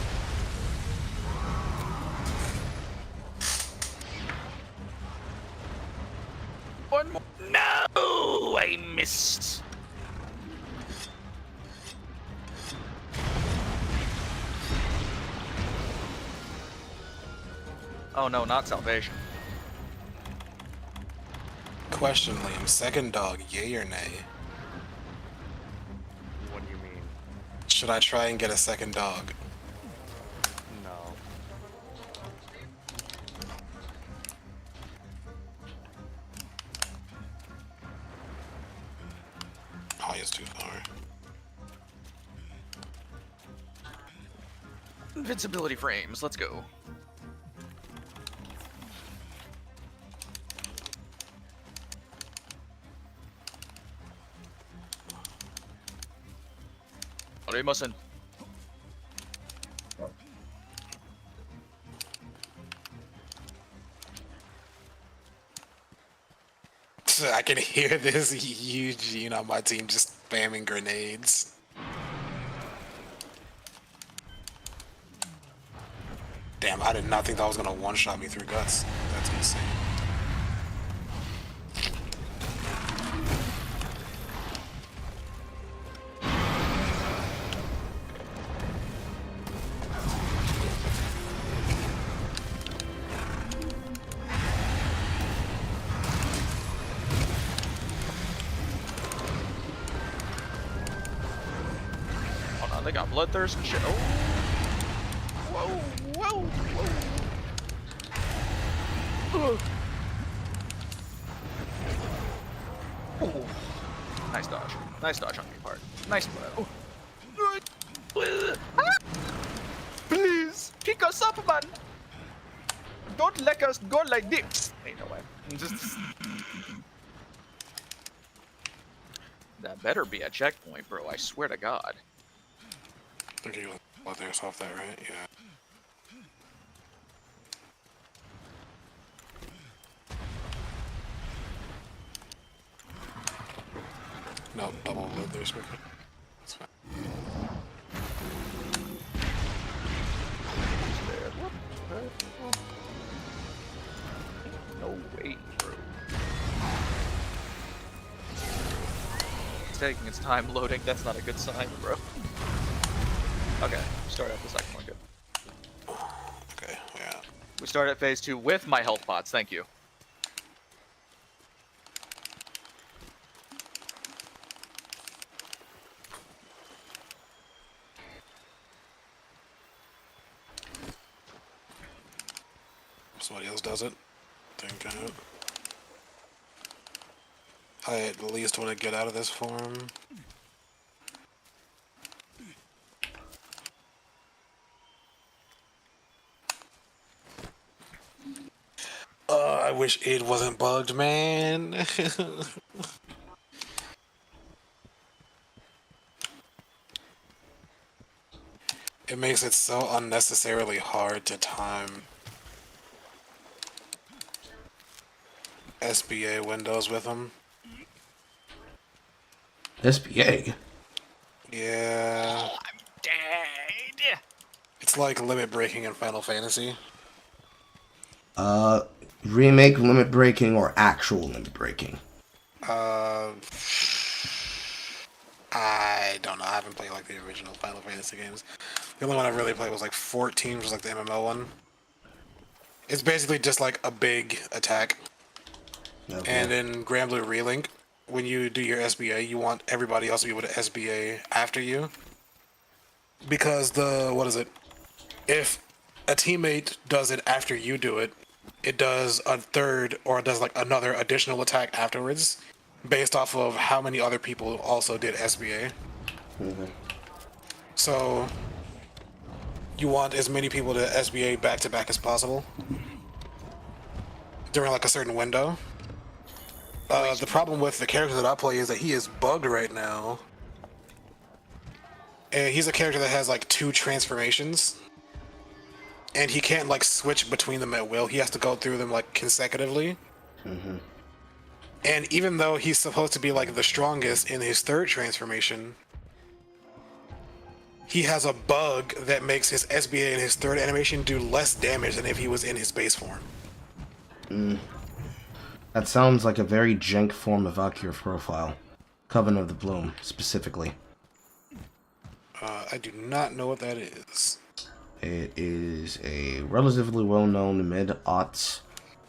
One more. No, I missed. Oh no, not salvation. Question, Liam. Second dog, yay or nay? What do you mean? Should I try and get a second dog? No. Oh, he's too far. Invincibility frames, let's go. Arimasen. I can hear this Eugene on my team just spamming grenades. Damn, I did not think that was gonna one-shot me through guts. That's insane. Oh no, they got bloodthirst and shit. Oh. Whoa, whoa, whoa. Ugh. Oh. Nice dodge. Nice dodge on your part. Nice blood. Oh. Please, pick us up, man. Don't let us go like this. Ain't no way. Just... That better be a checkpoint, bro. I swear to God. Okay, you let theirs off that, right? Yeah. No, double load there, Smoker. That's fine. No way, bro. It's taking its time loading. That's not a good sign, bro. Okay, start at the second one. Good. Okay, yeah. We start at phase 2 with my health pots. Thank you. somebody else does it. Think I at least want to get out of this form. I wish it wasn't bugged, man. It makes it so unnecessarily hard to time SBA windows with them. SBA? Yeah. Oh, I'm dead. It's like limit breaking in Final Fantasy. Remake limit breaking or actual limit breaking? I don't know. I haven't played like the original Final Fantasy games. The only one I really played was like 14, which was like the MMO one. It's basically just like a big attack. Okay. And in Grand Blue Relink, when you do your SBA, you want everybody else to be able to SBA after you. Because if a teammate does it after you do it, it does a third or it does like another additional attack afterwards, based off of how many other people also did SBA. Mm-hmm. So you want as many people to SBA back to back as possible during like a certain window. The problem with the character that I play is that he is bugged right now. And he's a character that has like 2 transformations. And he can't like switch between them at will. He has to go through them like consecutively. Mm-hmm. And even though he's supposed to be like the strongest in his 3rd transformation, he has a bug that makes his SBA in his 3rd animation do less damage than if he was in his base form. That sounds like a very jank form of Valkyrie profile. Coven of the Bloom, specifically. I do not know what that is. It is a relatively well-known mid-aughts,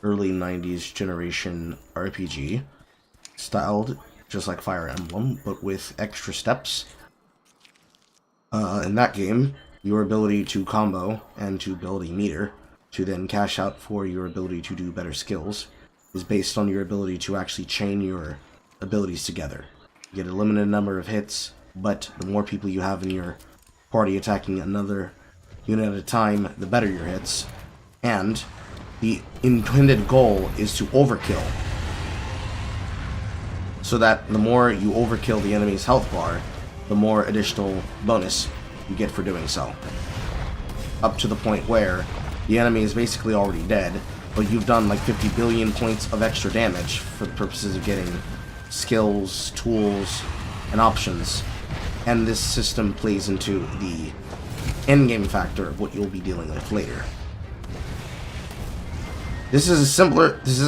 early 90s generation RPG, styled just like Fire Emblem, but with extra steps. In that game, your ability to combo and to build a meter, to then cash out for your ability to do better skills, is based on your ability to actually chain your abilities together. You get a limited number of hits, but the more people you have in your party attacking another unit at a time, the better your hits. And the intended goal is to overkill, so that the more you overkill the enemy's health bar, the more additional bonus you get for doing so. Up to the point where the enemy is basically already dead, but you've done like 50 billion points of extra damage for the purposes of getting skills, tools, and options. And this system plays into the endgame factor of what you'll be dealing with later. This is a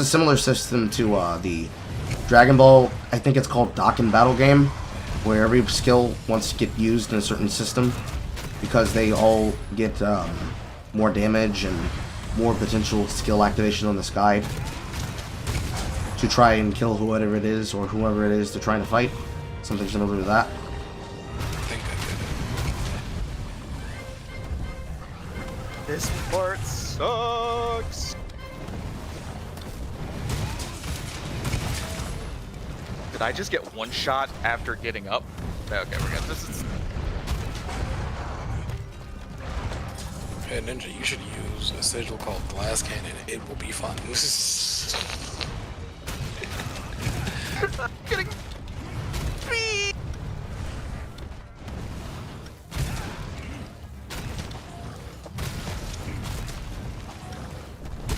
similar system to the Dragon Ball, I think it's called Dokkan Battle game, where every skill wants to get used in a certain system because they all get more damage and more potential skill activation on this guide to try and kill whoever it is or whoever it is they're trying to fight. Something similar to that. This part sucks. Did I just get one shot after getting up? Okay, we're good. This is... Hey Ninja, you should use a sigil called Glass Cannon. It will be fun. I'm getting...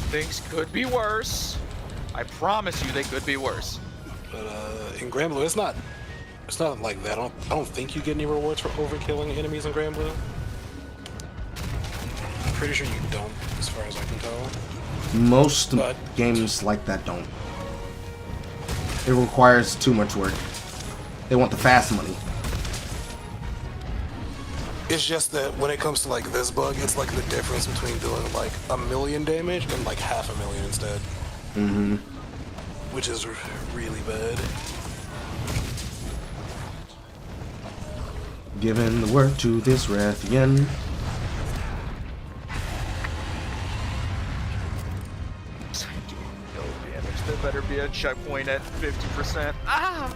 Things could be worse. I promise you they could be worse. But in Grand Blue, it's not like that. I don't think you get any rewards for overkilling enemies in Grand Blue. I'm pretty sure you don't, as far as I can tell. Most games like that don't. It requires too much work. They want the fast money. It's just that when it comes to like this bug, it's like the difference between doing like 1,000,000 damage and like 500,000 instead. Mm-hmm. Which is really bad. Giving the word to this Rathian. checkpoint at 50%. Ah!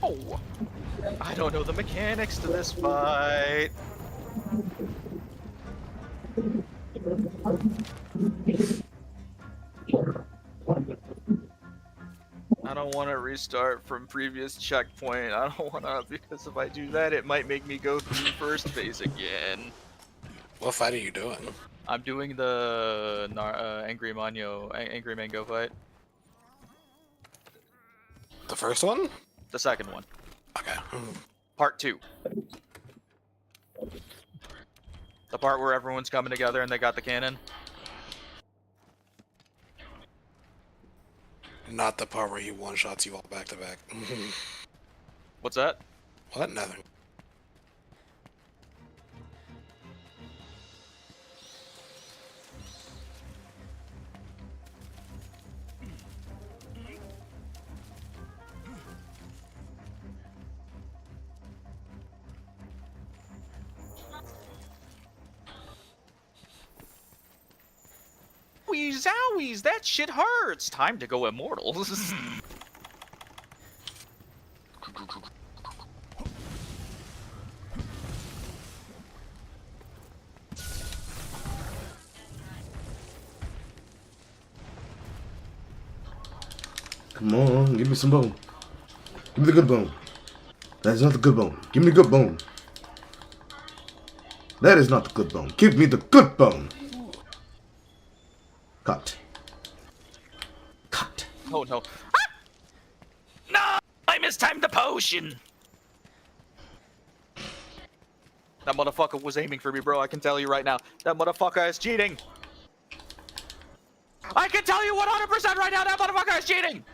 Oh, I don't know the mechanics to this fight. I don't want to restart from previous checkpoint. I don't want to, because if I do that, it might make me go through first phase again. What fight are you doing? I'm doing the Angry Mango fight. The first one? The second one. Okay. Part 2. The part where everyone's coming together and they got the cannon. Not the part where he one-shots you all back to back. What's that? What? Nothing. Zowies, that shit hurts! Time to go immortal. Come on, give me some bone. Give me the good bone. That is not the good bone. Give me the good bone. That is not the good bone. Give me the good bone. Cut. Cut. Oh no. Ah! No! I mistimed the potion! That motherfucker was aiming for me, bro. I can tell you right now. That motherfucker is cheating. I can tell you 100% right now that motherfucker is cheating!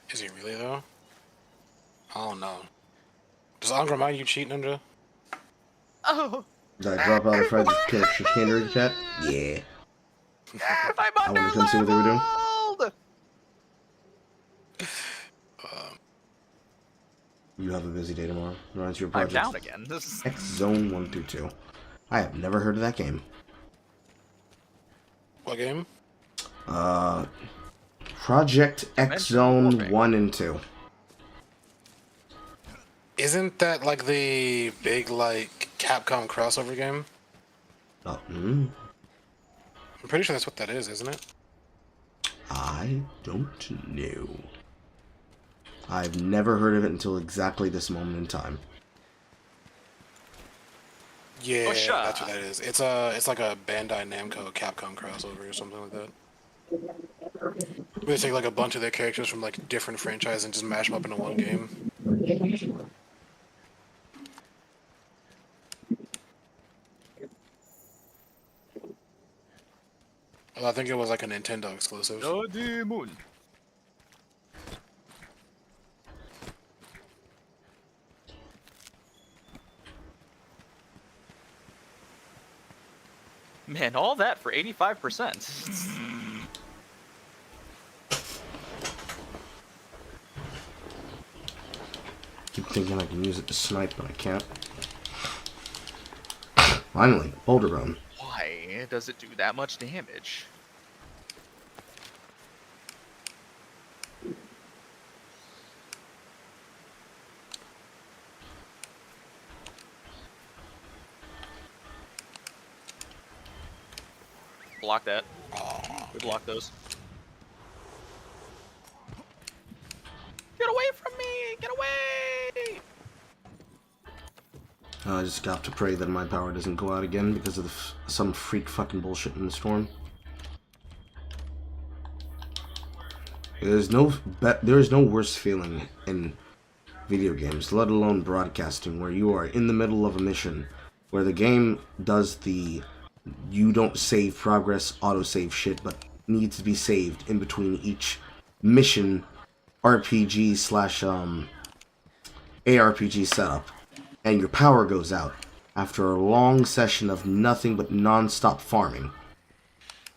Is he really, though? I don't know. Does Angra mind you cheat, Ninja? Oh. Did I drop out of Fred's chicanery chat? Yeah. I'm I want to come see what they were doing. You have a busy day tomorrow. Runs your project. I'm down again. This is... X Zone 122. I have never heard of that game. What game? Project X Zone 1 and 2. Isn't that like the big like Capcom crossover game? Oh, I'm pretty sure that's what that is, isn't it? I don't know. I've never heard of it until exactly this moment in time. Yeah, that's what that is. It's like a Bandai Namco Capcom crossover or something like that. They take like a bunch of their characters from like different franchises and just mash them up into one game. Well, I think it was like a Nintendo exclusive. Moon. Man, all that for 85%. Keep thinking I can use it to snipe, but I can't. Finally, Boulder Run. Why does it do that much damage? Block that. We block those. Get away from me! Get away! I just have to pray that my power doesn't go out again because of some freak fucking bullshit in the storm. There is no worse feeling in video games, let alone broadcasting, where you are in the middle of a mission, where the game does the you don't save progress autosave shit, but needs to be saved in between each mission, RPG slash ARPG setup, and your power goes out after a long session of nothing but non-stop farming,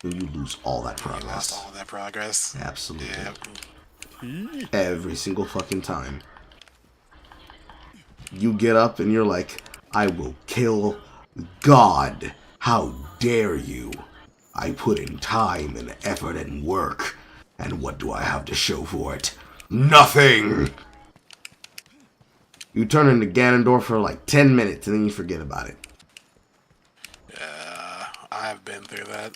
and you lose all that progress. You lost all that progress. Absolutely. Yeah. Every single fucking time. You get up and you're like, I will kill God. How dare you? I put in time and effort and work, and what do I have to show for it? Nothing! You turn into Ganondorf for like 10 minutes and then you forget about it. Yeah, I've been through that.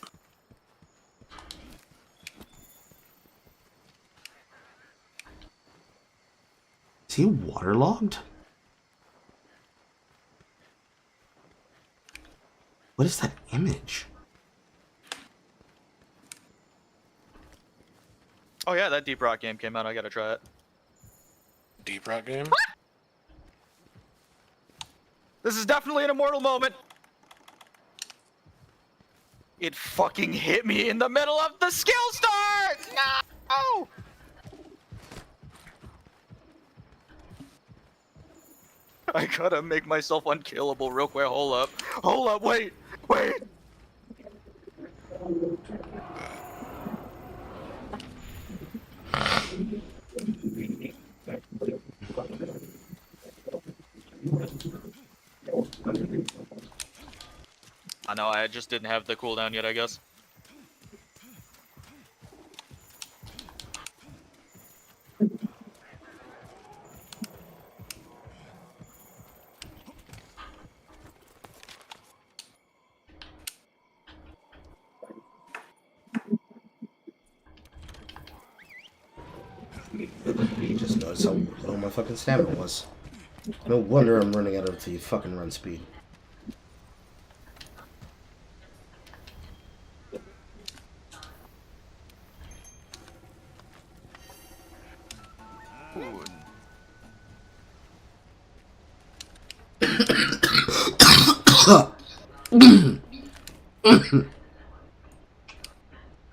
Is he waterlogged? What is that image? Oh yeah, that Deep Rock game came out. I gotta try it. Deep Rock game? This is definitely an immortal moment. It fucking hit me in the middle of the skill start! No! I gotta make myself unkillable real quick. Hold up. Hold up, wait! Wait! I know, I just didn't have the cooldown yet, I guess. You just noticed how low my fucking stamina was. No wonder I'm running out of the fucking run speed.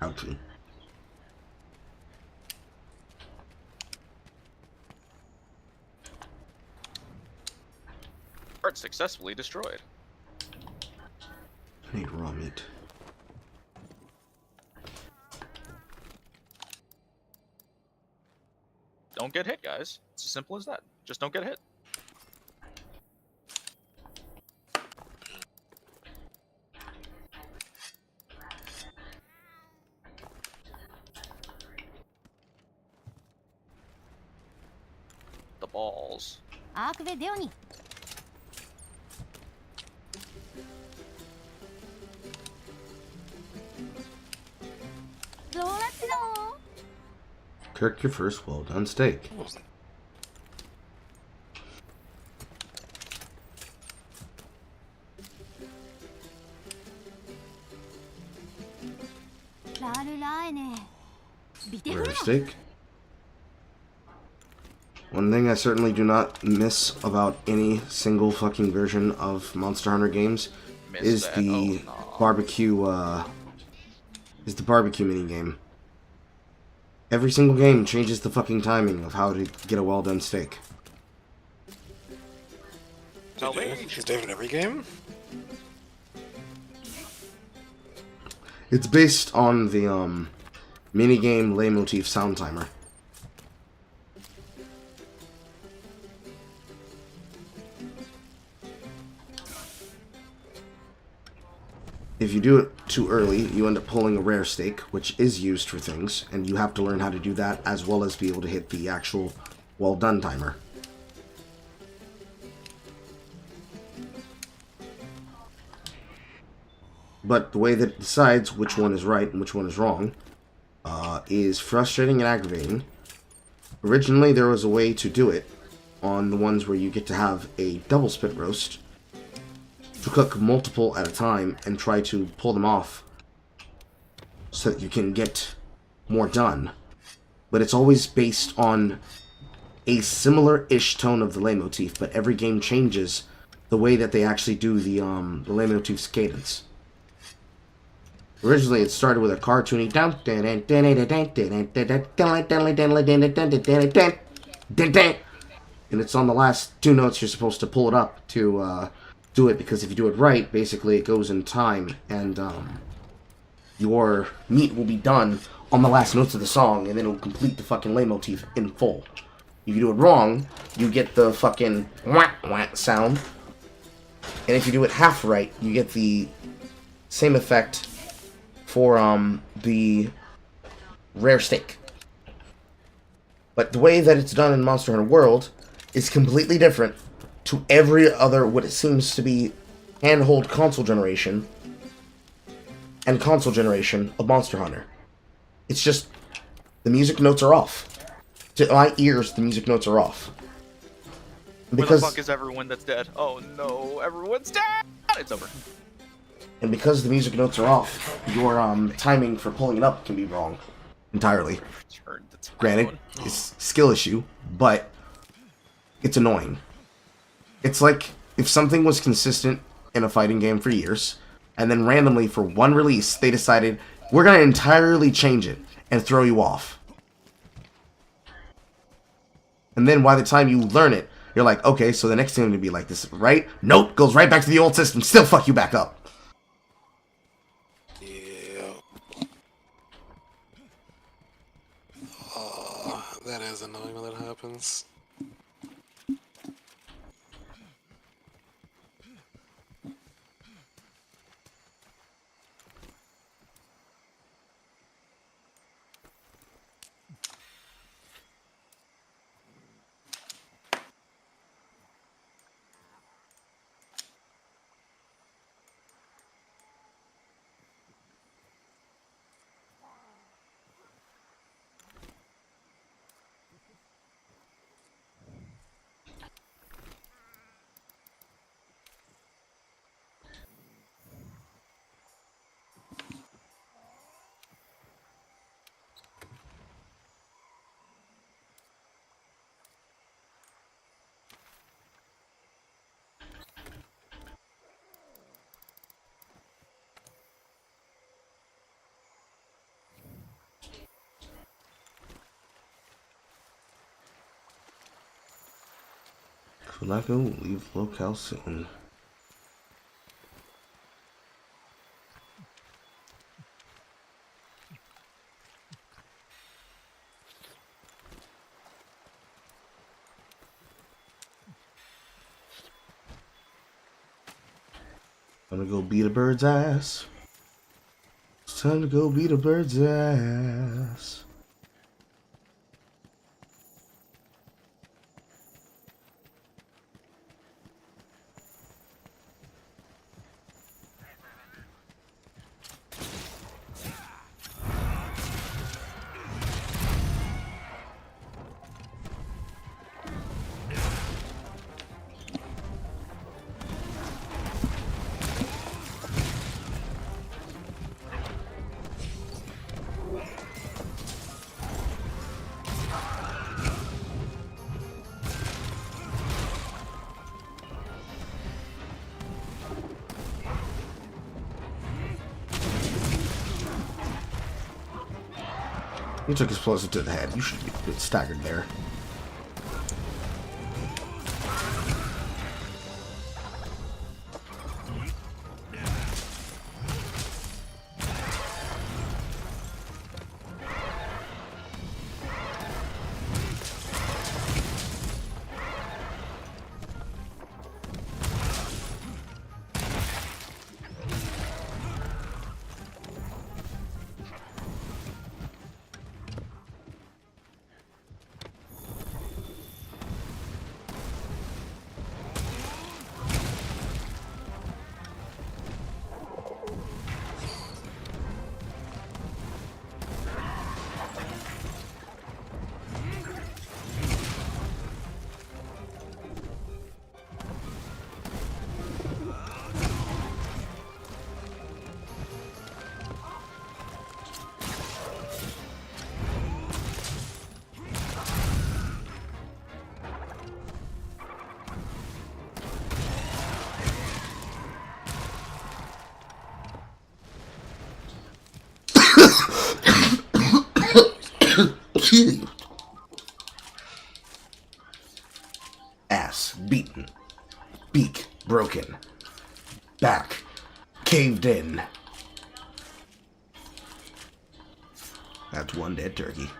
Ouchie. Art successfully destroyed. I need raw meat. Don't get hit, guys. It's as simple as that. Just don't get hit. The balls. アークベデオに Kirk your first well done steak. Rare steak. One thing I certainly do not miss about any single fucking version of Monster Hunter games is the barbecue mini game. Every single game changes the fucking timing of how to get a well done steak. Is David every game? It's based on the minigame leitmotif sound timer. If you do it too early, you end up pulling a rare steak, which is used for things, and you have to learn how to do that as well as be able to hit the actual well done timer. But the way that it decides which one is right and which one is wrong is frustrating and aggravating. Originally, there was a way to do it on the ones where you get to have a double spit roast, to cook multiple at a time and try to pull them off so that you can get more done. but it's always based on a similar-ish tone of the leitmotif, but every game changes the way that they actually do the leitmotif's cadence. Originally, it started with a cartoony down, and it's on the last two notes. You're supposed to pull it up to do it, because if you do it right, basically it goes in time, and your meat will be done on the last notes of the song, and then it'll complete the fucking leitmotif in full. If you do it wrong, you get the fucking wah wah sound, and if you do it half right, you get the same effect for the rare steak. But the way that it's done in Monster Hunter World is completely different to every other, what it seems to be, handhold console generation and console generation of Monster Hunter. It's just, the music notes are off. To my ears, the music notes are off. Where the fuck is everyone that's dead? Oh no, everyone's dead! It's over. And because the music notes are off, your timing for pulling it up can be wrong entirely. Granted, it's a skill issue, but it's annoying. It's like if something was consistent in a fighting game for years, and then randomly for one release, they decided, we're going to entirely change it and throw you off. And then by the time you learn it, you're like, okay, so the next thing is going to be like this, right? Nope, goes right back to the old system, still fuck you back up. That is annoying when that happens. Kulako, leave locale soon. I'm gonna go beat a bird's ass. It's time to go beat a bird's ass. He took explosive to the head. You should be a bit staggered there. Ass beaten. Beak broken. Back caved in. That's one dead turkey.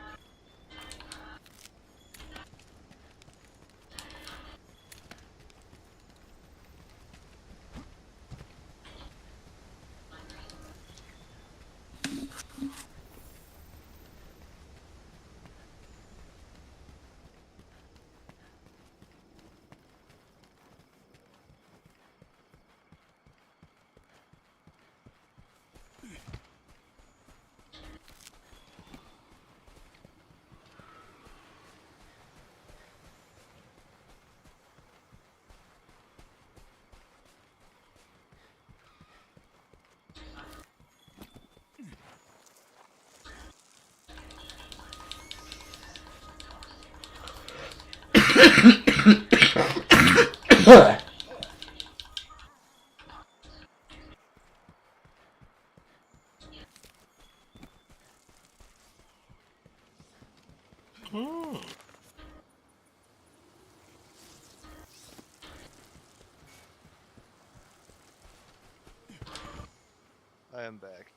I am back.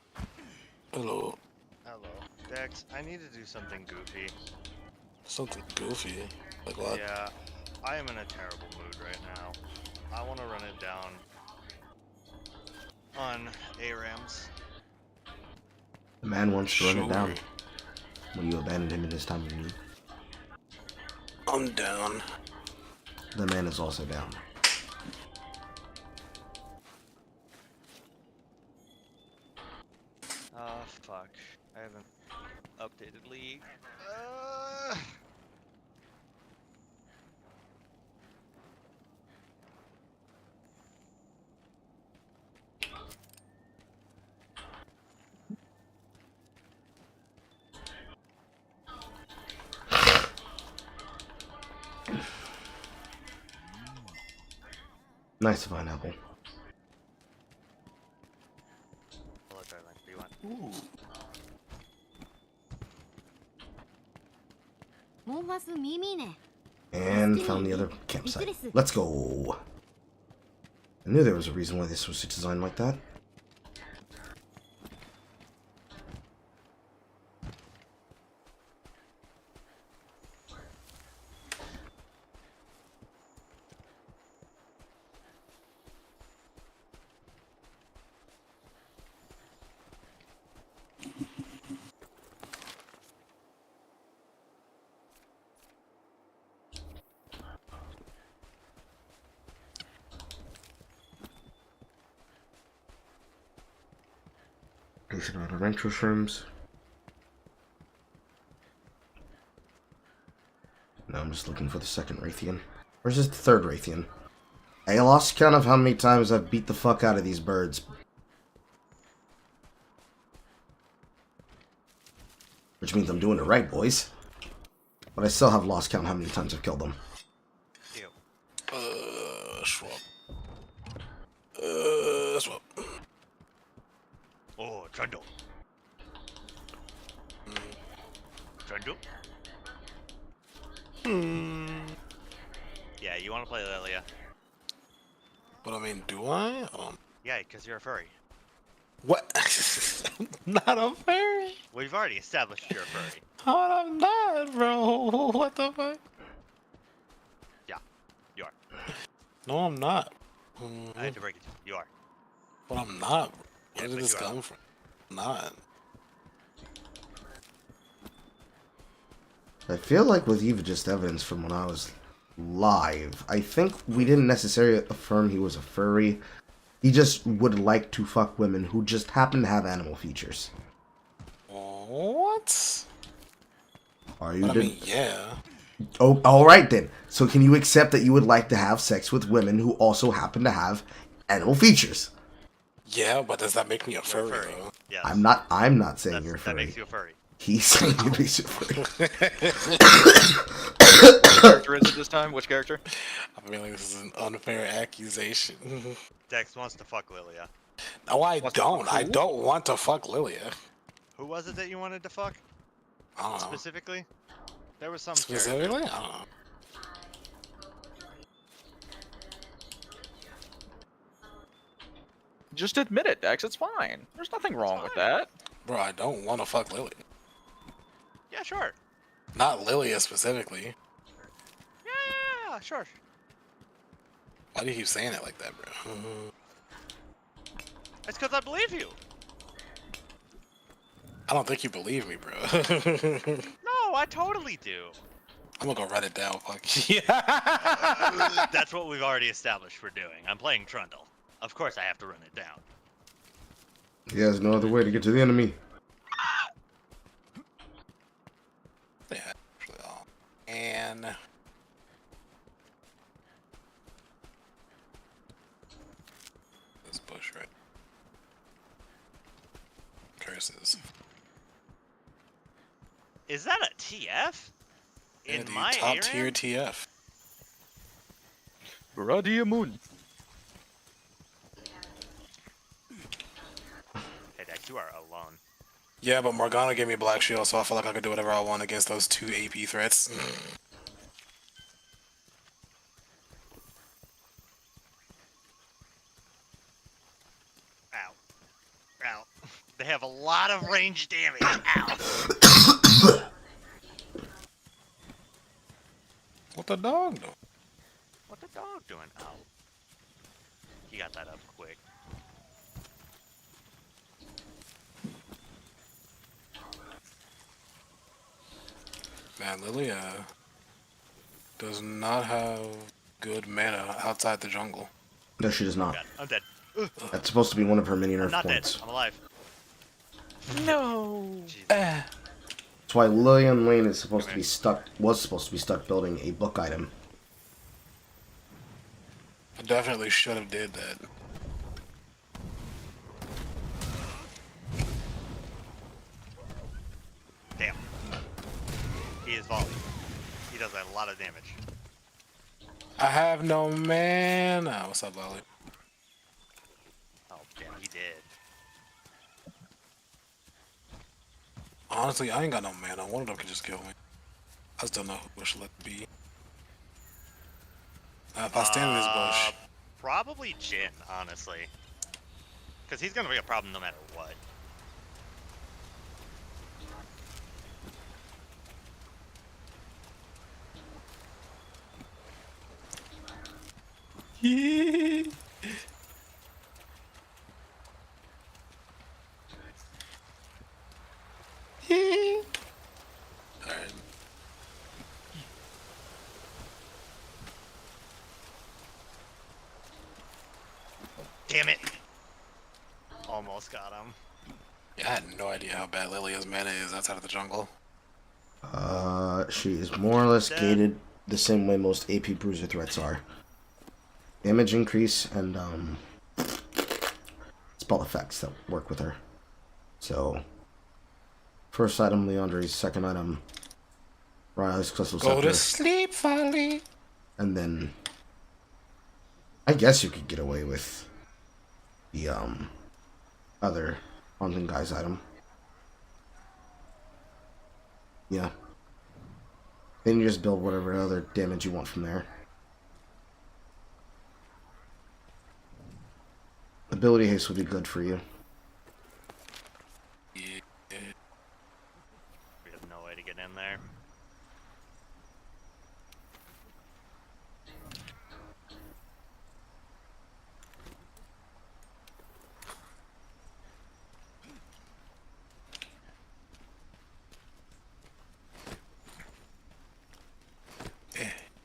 Hello. Hello. Dex, I need to do something goofy. Something goofy? Like what? Yeah, I am in a terrible mood right now. I want to run it down on ARAMs. The man wants to run it down. Sure. When you abandoned him in his time of need. I'm down. The man is also down. Oh, fuck. I haven't updated League. Nice to find apple. Hello, darling. What do you want? And found the other campsite. Let's go. I knew there was a reason why this was designed like that. Decent amount of retro shrooms. No, I'm just looking for the second Raytheon. Or is this the third Raytheon? I lost count of how many times I've beat the fuck out of these birds. Which means I'm doing it right, boys. But I still have lost count how many times I've killed them. Ew. Swap. Swap. Oh, Trundle. Trundle? Yeah, you want to play Lilia? But I mean, do I? Yeah, because you're a furry. What? Not a furry? We've already established you're a furry. Oh, I'm not, bro. What the fuck? Yeah, you are. No, I'm not. I had to break it to you. You are. But I'm not. Yeah, Where did but this you are. come from? I'm not. I feel like with even just evidence from when I was live, I think we didn't necessarily affirm he was a furry. He just would like to fuck women who just happen to have animal features. What? Are you? But I mean, yeah. Oh, all right then. So can you accept that you would like to have sex with women who also happen to have animal features? Yeah, but does that make me a furry? Though? Yes. I'm not saying you're a furry. That makes you a furry. He's saying you makes you a furry. Which character is it this time? Which character? I feel like this is an unfair accusation. Dex wants to fuck Lilia. No, I don't. I don't want to fuck Lilia. Who was it that you wanted to fuck? I don't know. Specifically? There was some Specifically? character. I don't know. Just admit it, Dex. It's fine. There's nothing wrong with that. Bro, I don't want to fuck Lily. Yeah, sure. Not Lilia specifically. Yeah, sure. Why do you keep saying it like that, bro? It's because I believe you. I don't think you believe me, bro. No, I totally do. I'm gonna go write it down. Fuck yeah. That's what we've already established we're doing. I'm playing Trundle. Of course I have to run it down. He has no other way to get to the enemy. Yeah, actually, and this bush, right? Curses. Is that a TF? Yeah, In dude, my top area? tier TF. Bloody moon. Hey, Dex, you are alone. Yeah, but Morgana gave me Black Shield, so I feel like I could do whatever I want against those 2 AP threats. Ow. Ow. They have a lot of range damage. Ow. What the dog do? What the dog doing? Ow. He got that up quick. Man, Lilia does not have good mana outside the jungle. No, she does not. I'm dead. Ugh. That's supposed to be one of her mini I'm nerf not points. dead. I'm alive. No. That's why Lillian Lane is supposed to be stuck. Was supposed to be stuck building a book item. I definitely should have did that. Damn. He is volley. He does a lot of damage. I have no mana. What's up, Lolly? Oh, damn, he did. Honestly, I ain't got no mana. One of them can just kill me. I just don't know who I should let be. If I stand in this bush. Probably Jin, honestly. Because he's going to be a problem no matter what. Alright. Damn it. Almost got him. Yeah, I had no idea how bad Lilia's mana is outside of the jungle. She is more or less gated the same way most AP bruiser threats are. Damage increase and spell effects that work with her. So, first item Leandre's, second item Riley's Crystal Scepter. Go to sleep, Folly. And then I guess you could get away with the other Haunting Guy's item. Yeah. Then you just build whatever other damage you want from there. Ability haste would be good for you. We have no way to get in there.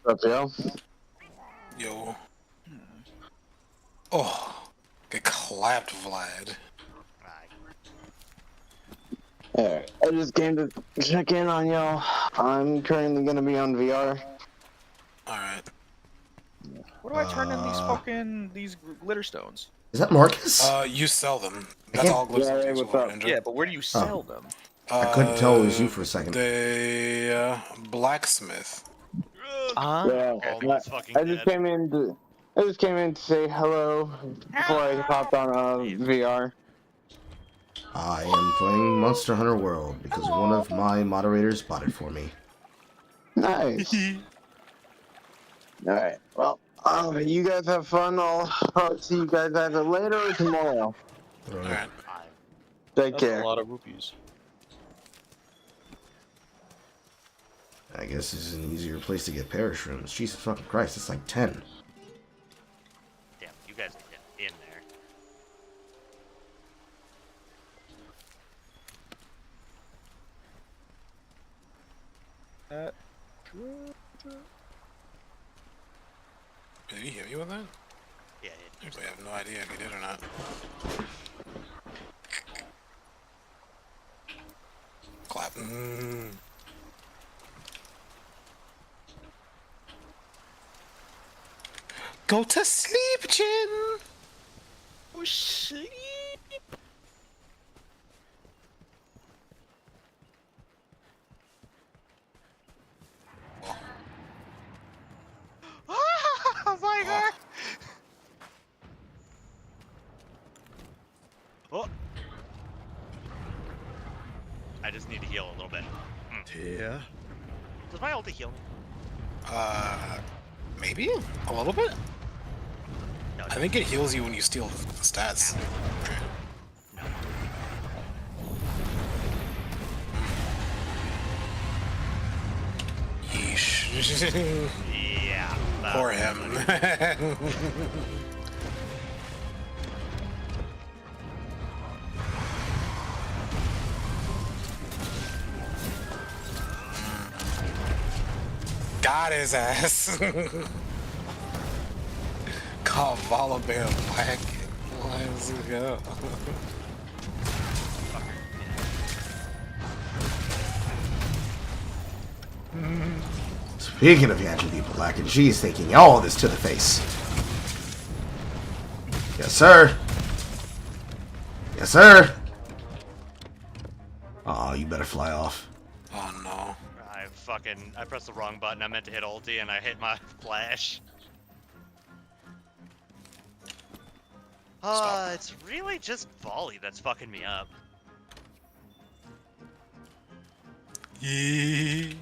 What's up, yo? Yo. Oh. Get clapped, Vlad. Alright, I just came to check in on y'all. I'm currently gonna be on VR. Alright. What do I turn in these glitter stones? Is that Marcus? You sell them. That's all glitter stones. Yeah, what's up? Yeah, but where do you sell them? I couldn't tell it was you for a second. The blacksmith. Yeah, I just came in to say hello before I hopped on VR. I am playing Monster Hunter World because one of my moderators bought it for me. Nice. Alright, well, you guys have fun. I'll see you guys either later or tomorrow. Alright. Take That's care. a lot of rupees. I guess this is an easier place to get perish rooms. Jesus fucking Christ, it's like 10. Damn, you guys are getting in there. Did he hit you with that? Yeah, I actually have no idea if he did or not. Clap. Go to sleep, Jin! Oh, sleep! Oh my god! Oh! I just need to heal a little bit. Yeah. Does my ulti heal me? Maybe? A little bit? No, I think it heals you when you steal stats. No. Yeesh. Yeah. Poor him. Got his ass. Kavala Bear Black. Let's go. Speaking of Angela Black, and she's taking all this to the face. Yes, sir. Yes, sir. Oh, you better fly off. Oh no. I pressed the wrong button. I meant to hit ulti and I hit my flash. It's really just volley that's fucking me up. Yee.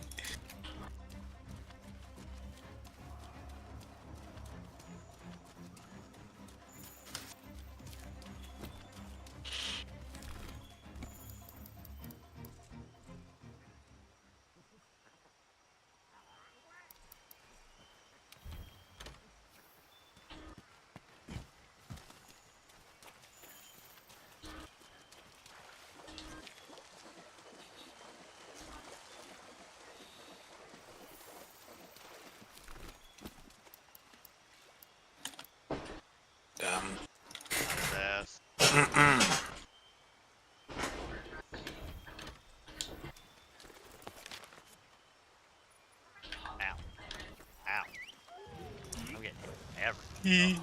Yes. Ow. Ow. I'm getting everything.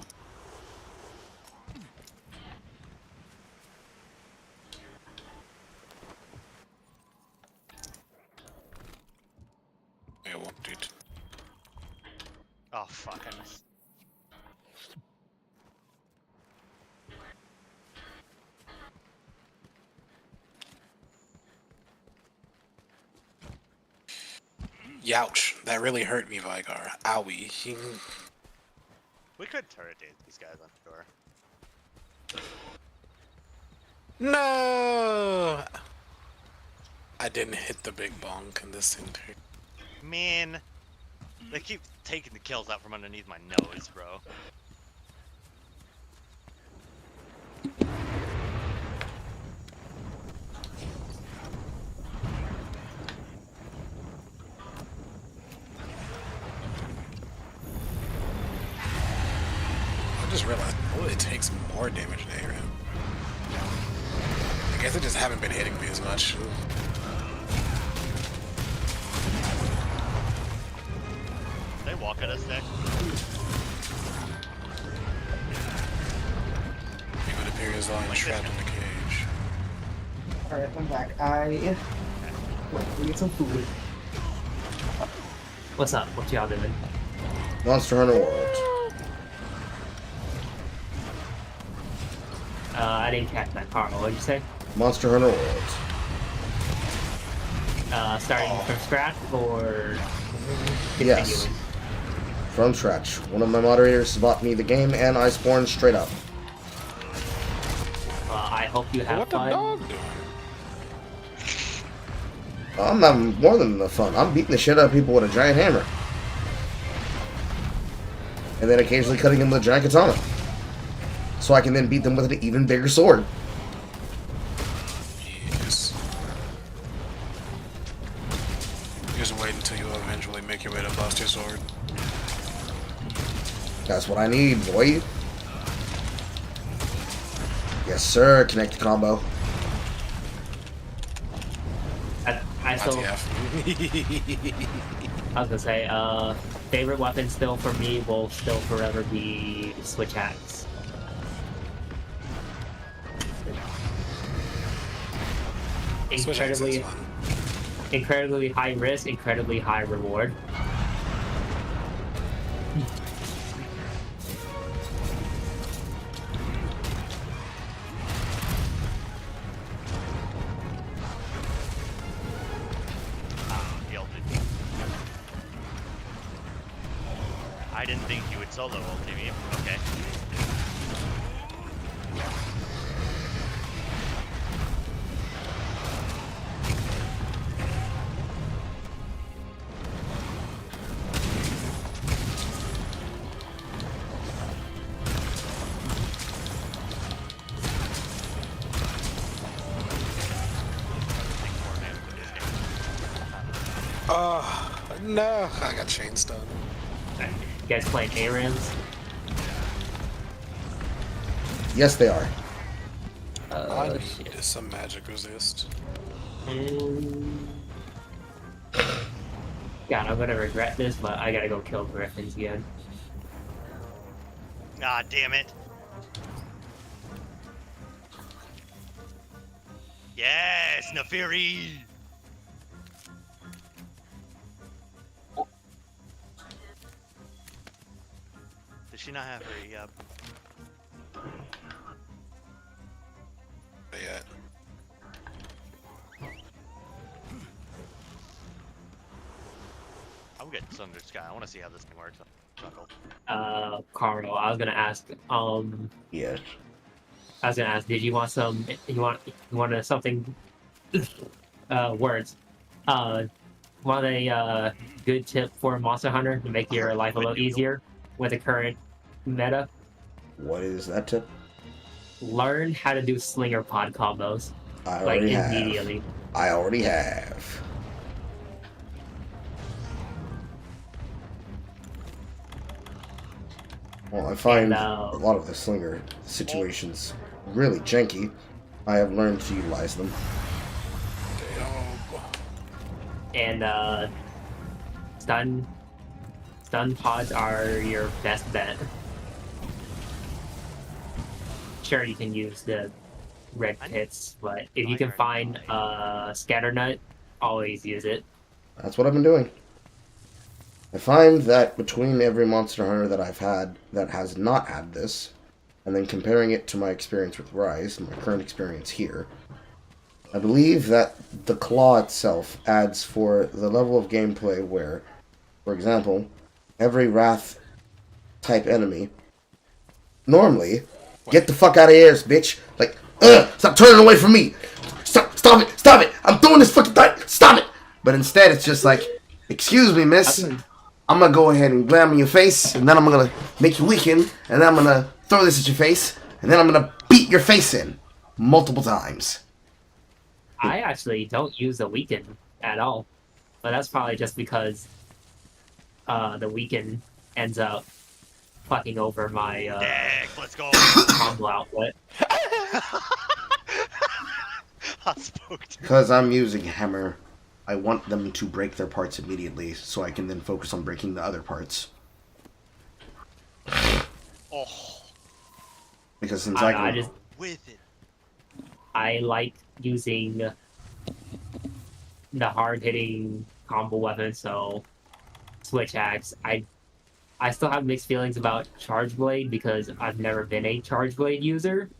Yeah, what, dude? Oh fuck, I missed. Youch. That really hurt me, Vigar. Owie. We could turret date these guys, I'm sure. No! I didn't hit the big bonk in this center. Man, they keep taking the kills out from underneath my nose, bro. I just realized it takes more damage to hit him. I guess I just haven't been hitting me as much. They walk at us there. It would appear as though I'm trapped in the cage. Alright, I'm back. I went to get some food. What's up? What y'all doing? Monster Hunter World. I didn't catch that, Carl. What'd you say? Monster Hunter World. Starting from scratch or Yes. From scratch. One of my moderators bought me the game and I spawned straight up. I hope you have fun. Dog doing? I'm having more than enough fun. I'm beating the shit out of people with a giant hammer. And then occasionally cutting them with a giant katana. So I can then beat them with an even bigger sword. Yes. Just wait until you eventually make your way to bust your sword. That's what I need, boy. Yes, sir. Connect combo. I was gonna say, favorite weapon still for me will still forever be switch axe. Incredibly high risk, incredibly high reward. I didn't think you would solo ultimate. Okay. No, I got chains done. You guys playing ARAMs? Yes, they are. I need some magic resist. God, I'm gonna regret this, but I gotta go kill Griffins again. Ah, damn it. Yes, Neferi! Does she not have her E-up? Yet. I'm getting Thunder Sky. I want to see how this thing works. Carl, I was gonna ask, Yes. I was gonna ask, did you want something, words. Want a good tip for Monster Hunter to make your life a little easier with the current meta? What is that tip? Learn how to do slinger pod combos. I like already have. immediately. I already have. Well, I find a lot of the slinger situations really janky. I have learned to utilize them. And stun pods are your best bet. Sure, you can use the red pits, but if you can find scatter nut, always use it. That's what I've been doing. I find that between every Monster Hunter that I've had that has not had this, and then comparing it to my experience with Rise, and my current experience here, I believe that the claw itself adds for the level of gameplay where, for example, every Wrath type enemy, normally, get the fuck out of here, bitch. Like, stop turning away from me. Stop it. I'm doing this fucking thing. Stop it. But instead, it's just like, excuse me, miss. I'm gonna go ahead and blam in your face, and then I'm gonna make you weaken, and then I'm gonna throw this at your face, and then I'm gonna beat your face in multiple times. I actually don't use the weaken at all, but that's probably just because the weaken ends up fucking over my let's go. combo output. Because I'm using hammer, I want them to break their parts immediately, so I can then focus on breaking the other parts. Because since I like using the hard-hitting combo weapon, so switch axe. I still have mixed feelings about Charge Blade because I've never been a Charge Blade user.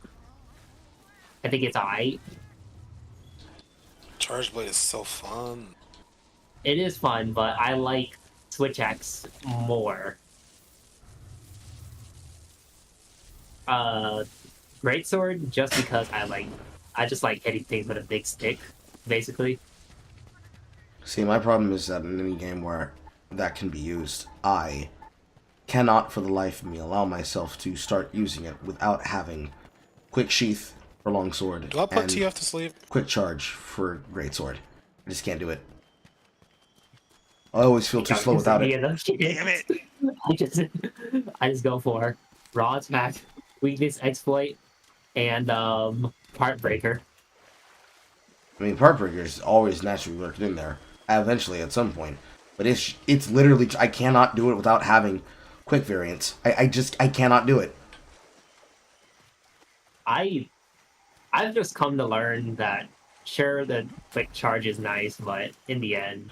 I think it's alright, Charge Blade is so fun. It is fun, but I like Switch X more. Greatsword, just because I just like hitting things with a big stick, basically. See, my problem is that in any game where that can be used, I cannot for the life of me allow myself to start using it without having quick sheath for longsword Do I put and TF to sleep? quick charge for greatsword. I just can't do it. I always feel too slow without it. Damn it! I just go for raw attack, weakness exploit, and Heartbreaker. I mean, Heartbreaker is always naturally worked in there, eventually at some point. But it's literally, I cannot do it without having quick variants. I cannot do it. I've just come to learn that sure the quick charge is nice, but in the end,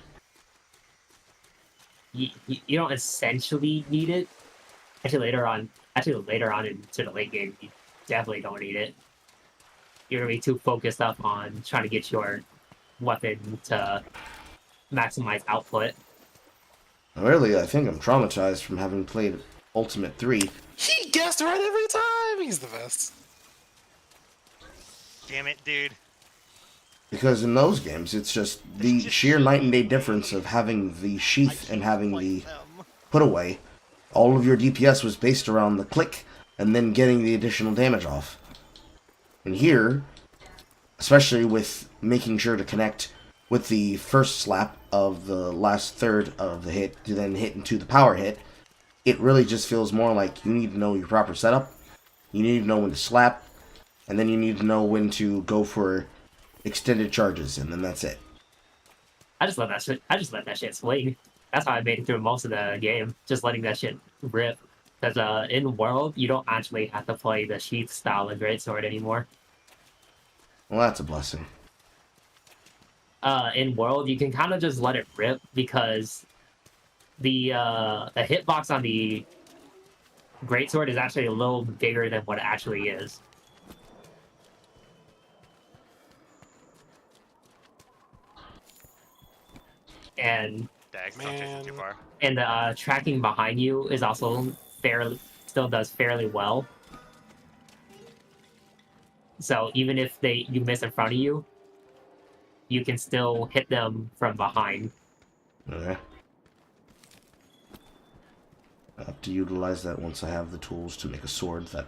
you don't essentially need it. Actually, later on into the late game, you definitely don't need it. You're gonna be too focused up on trying to get your weapon to maximize output. Really, I think I'm traumatized from having played Ultimate 3. He guessed right every time! He's the best. Damn it, dude. Because in those games, it's just the sheer night and day difference of having the sheath and having the put away. All of your DPS was based around the click and then getting the additional damage off. And here, especially with making sure to connect with the first slap of the last third of the hit to then hit into the power hit, it really just feels more like you need to know your proper setup, you need to know when to slap, and then you need to know when to go for extended charges, and then that's it. I just let that shit swing. That's how I made it through most of the game, just letting that shit rip. Because in World, you don't actually have to play the sheath style of Greatsword anymore. Well, that's a blessing. In World, you can kind of just let it rip because the hitbox on the Greatsword is actually a little bigger than what it actually is. And Too far. And the tracking behind you is also still does fairly well. So even if you miss in front of you, you can still hit them from behind. Okay. I have to utilize that once I have the tools to make a sword that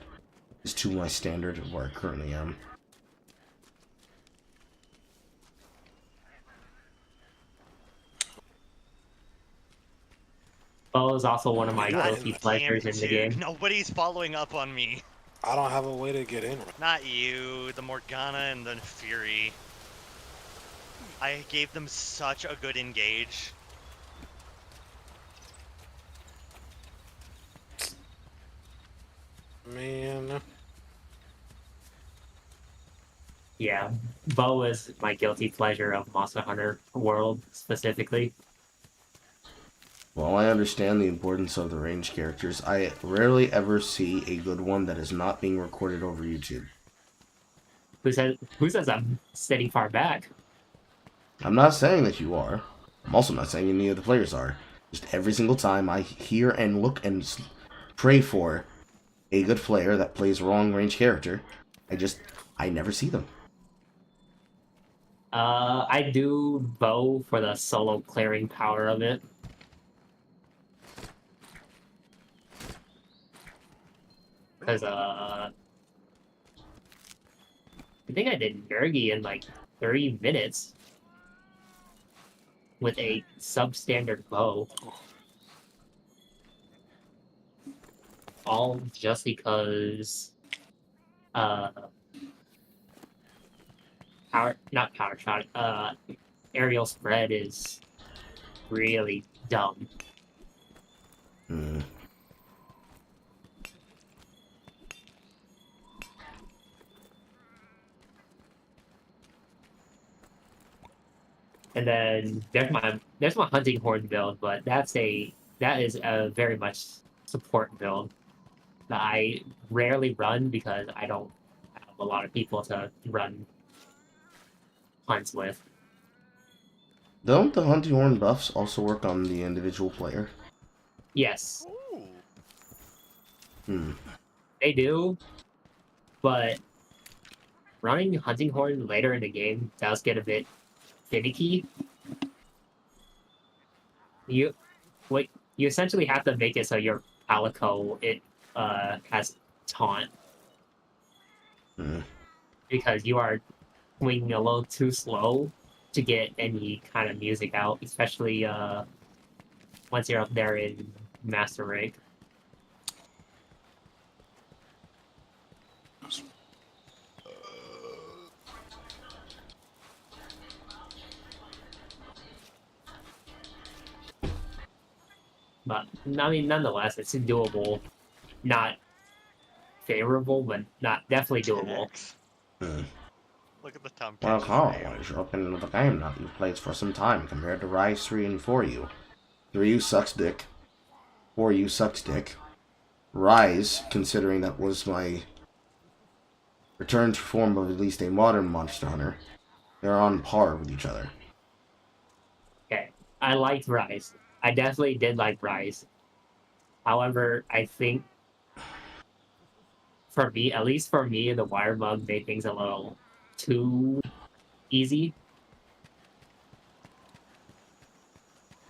is to my standard of where I currently am. Bow is also one of my guilty pleasures in the game. Nobody's following up on me. I don't have a way to get in. Not you, the Morgana and the Fury. I gave them such a good engage. Man. Yeah, Bow is my guilty pleasure of Monster Hunter World, specifically. While I understand the importance of the range characters, I rarely ever see a good one that is not being recorded over YouTube. Who says I'm sitting far back? I'm not saying that you are. I'm also not saying any of the players are. Just every single time I hear and look and pray for a good player that plays wrong range character, I never see them. I do Bow for the solo clearing power of it. Because, I think I did Nergi in like 30 minutes with a substandard bow. All just because, aerial spread is really dumb. Hmm. And then there's my hunting horn build, but that is a very much support build that I rarely run because I don't have a lot of people to run hunts with. Don't the hunting horn buffs also work on the individual player? Yes. Hmm. They do, but running hunting horn later in the game does get a bit finicky. You you essentially have to make it so your Palico has taunt. Hmm. Because you are swinging a little too slow to get any kind of music out, especially once you're up there in master rank. But I mean, nonetheless, it's doable. Not favorable, but not definitely doable. Hmm. Look at the Tom Well, Kenji Carl, video. as you're up into the game now, you've played for some time compared to Rise 3 and 4U. 3U sucks dick. 4U sucks dick. Rise, considering that was my return to form of at least a modern Monster Hunter, they're on par with each other. Okay, I liked Rise. I definitely did like Rise. However, I think for me, at least for me, the wire bug made things a little too easy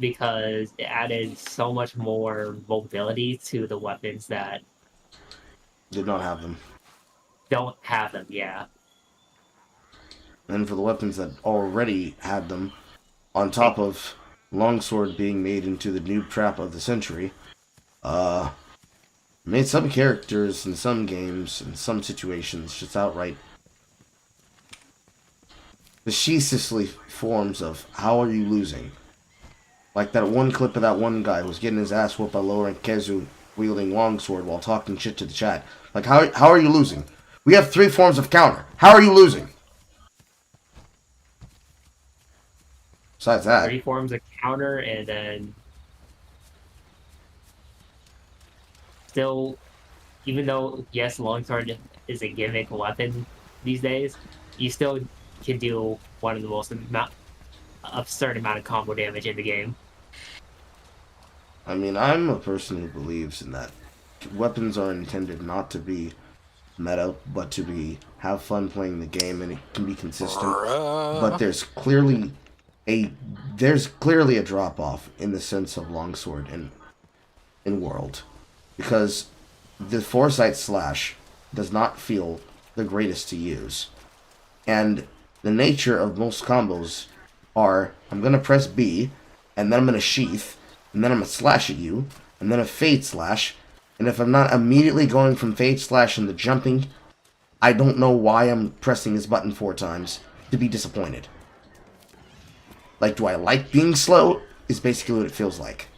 because it added so much more mobility to the weapons that Did not have them. don't have them. Yeah. And for the weapons that already had them, on top of Longsword being made into the noob trap of the century, made some characters in some games, in some situations, just outright facetiously forms of how are you losing? Like that one clip of that one guy who was getting his ass whooped by low-rank Kezu wielding longsword while talking shit to the chat. Like, how are you losing? We have 3 forms of counter. How are you losing? Besides that, 3 forms of counter, and then still, even though, yes, longsword is a gimmick weapon these days, you still can do one of the most absurd amount of combo damage in the game. I mean, I'm a person who believes in that. Weapons are intended not to be meta, but to have fun playing the game, and it can be consistent. But there's clearly a drop off in the sense of longsword in World, because the foresight slash does not feel the greatest to use, and the nature of most combos are I'm gonna press B, and then I'm gonna sheath, and then I'm gonna slash at you, and then a fade slash. And if I'm not immediately going from fade slash into jumping, I don't know why I'm pressing this button 4 times to be disappointed. Like, do I like being slow? Is basically what it feels like.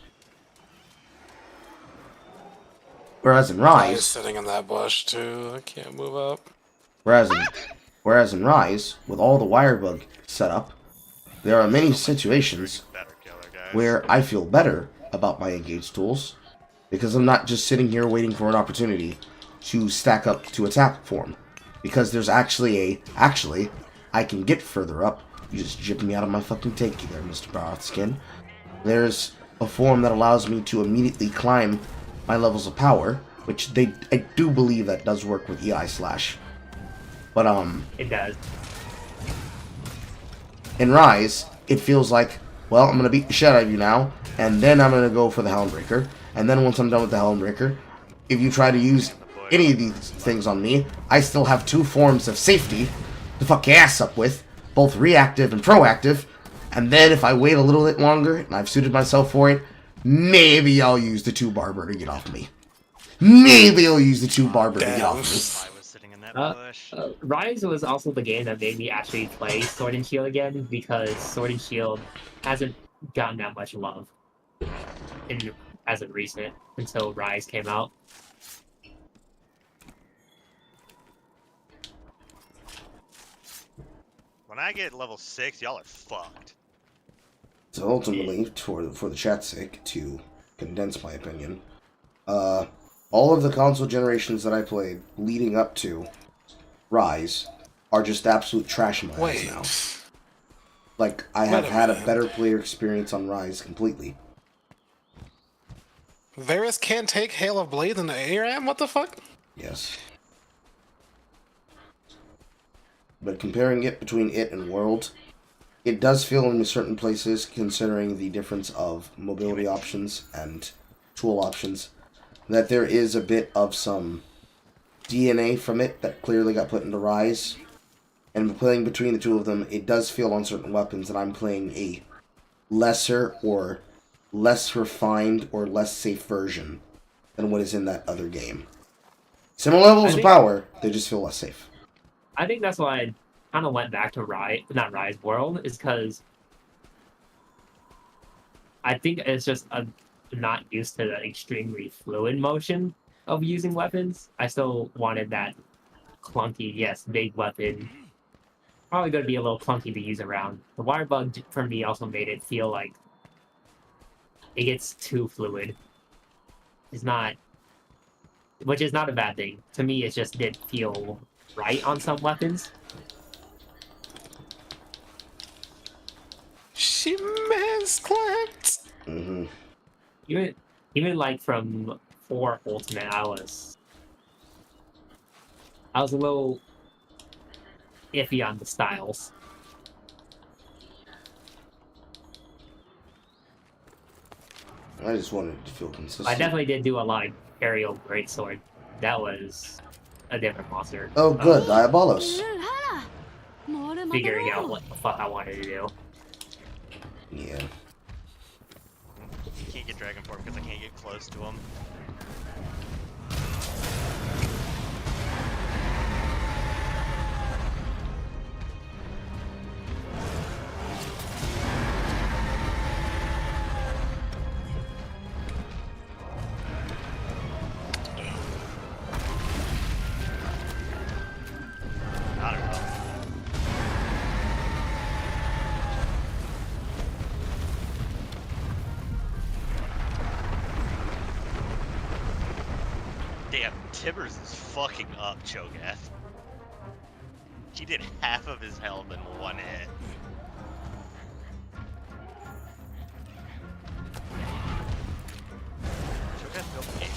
Whereas in I was Rise, sitting in that bush too. I can't move up. whereas in Rise, with all the wire bug set up, there are many situations where I feel better about my engaged tools, because I'm not just sitting here waiting for an opportunity to stack up to attack form. Because there's actually I can get further up. You just jipped me out of my fucking takey there, Mr. Barothskin. There's a form that allows me to immediately climb my levels of power, which I do believe that does work with EI slash. But It does. in Rise, it feels like, well, I'm gonna beat the shit out of you now, and then I'm gonna go for the Helmbreaker. And then once I'm done with the Helmbreaker, if you try to use any of these things on me, I still have 2 forms of safety to fuck your ass up with, both reactive and proactive. And then if I wait a little bit longer, and I've suited myself for it, maybe I'll use the 2 Barber to get off me. Maybe I'll use the 2 Barber to get off me. Rise was also the game that made me actually play Sword and Shield again, because Sword and Shield hasn't gotten that much love as of recent until Rise came out. When I get level 6, y'all are fucked. So ultimately, for the chat's sake, to condense my opinion, all of the console generations that I played leading up to Rise are just absolute trash in my eyes now. Like, I have had a better player experience on Rise completely. Varus can't take Hail of Blades into ARAM? What the fuck? Yes. But comparing it between it and World, it does feel in certain places, considering the difference of mobility options and tool options, that there is a bit of some DNA from it that clearly got put into Rise. And playing between the two of them, it does feel on certain weapons that I'm playing a lesser or less refined or less safe version than what is in that other game. Similar levels of power, they just feel less safe. I think that's why I kind of went back to Rise World, is because I think it's just I'm not used to the extremely fluid motion of using weapons. I still wanted that clunky, yes, big weapon. Probably going to be a little clunky to use around. The wire bug for me also made it feel like it gets too fluid. It's not, which is not a bad thing. To me, it just didn't feel right on some weapons. She misclicked. Mm-hmm. Even like from 4 Ultimate, I was a little iffy on the styles. I just wanted to feel consistent. I definitely did do a lot of aerial greatsword. That was a different monster. Oh, good, Diabolos. Figuring out what the fuck I wanted to do. Yeah. I can't get Dragon Form because I can't get close to him. I don't know. Damn, Tibbers is fucking up Cho'Gath. He did half of his health in one hit. Cho'Gath built game.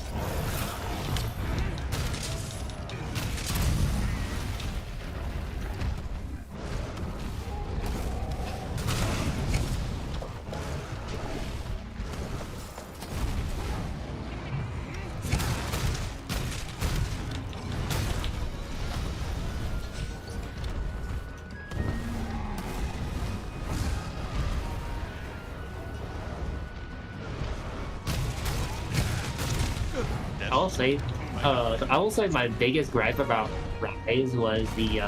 I will say my biggest gripe about Rise was the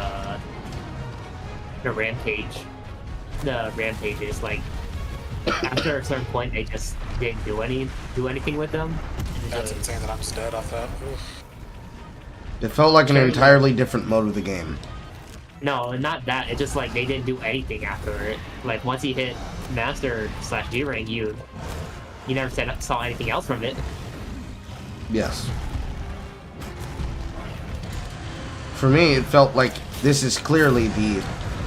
rampage. The rampages, like after a certain point, they just didn't do anything with them. That's insane that I'm just dead off that. Oof. It felt like an entirely different mode of the game. No, not that. It's just like they didn't do anything after it. Like once you hit Master / G rank, you never saw anything else from it. Yes. For me, it felt like this is clearly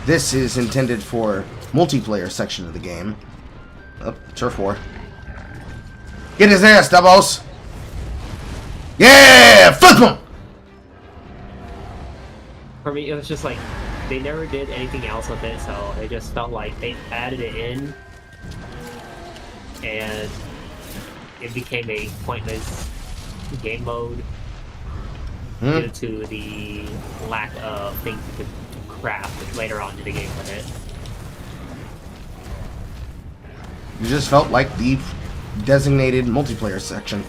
this is intended for multiplayer section of the game. Oh, turf war. Get his ass, Doubles! Yeah! Flip him! For me, it was just like they never did anything else with it, so it just felt like they added it in, and it became a pointless game mode due to the lack of things you could craft later on in the game with it. You just felt like the designated multiplayer section.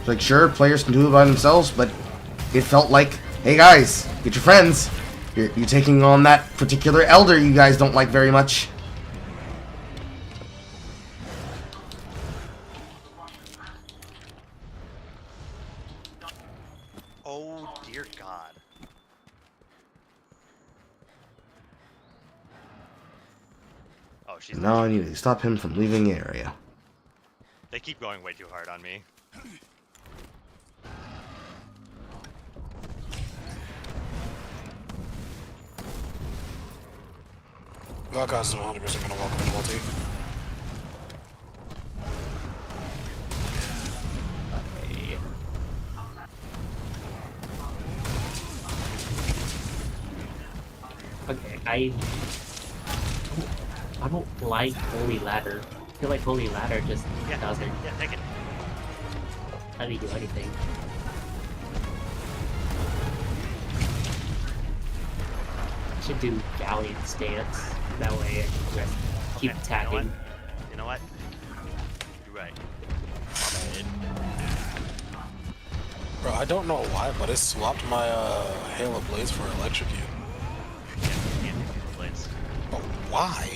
It's like, sure, players can do it by themselves, but it felt like, hey guys, get your friends. You're taking on that particular elder you guys don't like very much. Oh dear God. Oh, she's. Now I need to stop him from leaving the area. They keep going way too hard on me. Vel'Koz is 100% gonna welcome the multi. Okay, I don't like Holy Ladder. I feel like Holy Ladder just doesn't take it. let me do anything. I should do Galleon stance. That way I can just keep attacking. You know what? You're right. Bro, I don't know why, but it swapped my Halo Blades for Electrocute. Yeah, blades. But why?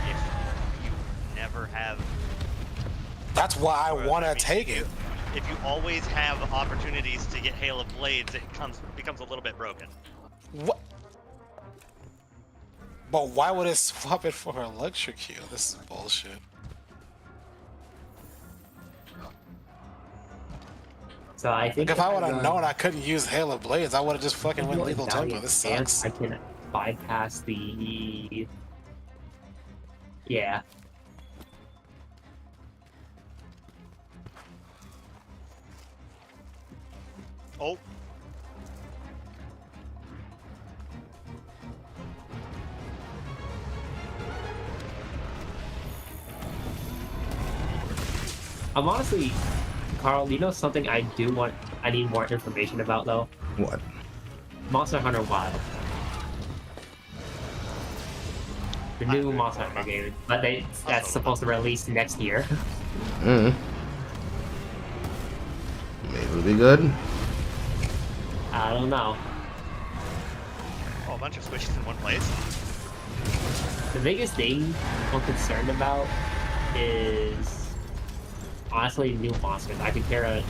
If you never have. That's why I want to take it. If you always have opportunities to get Hail of Blades, it becomes a little bit broken. What? But why would it swap it for Electrocute? This is bullshit. So I think Like if I would have known I couldn't use Hail of Blades, I would have just fucking went Lethal Tempo. This sucks. I can bypass the... Yeah. Oh. I'm honestly, Carl, you know something I need more information about though? What? Monster Hunter Wild. The new Monster Hunter game, but that's supposed to release next year. Maybe it'll be good. I don't know. Oh, a bunch of switches in one place. The biggest thing I'm concerned about is honestly new monsters. I compare a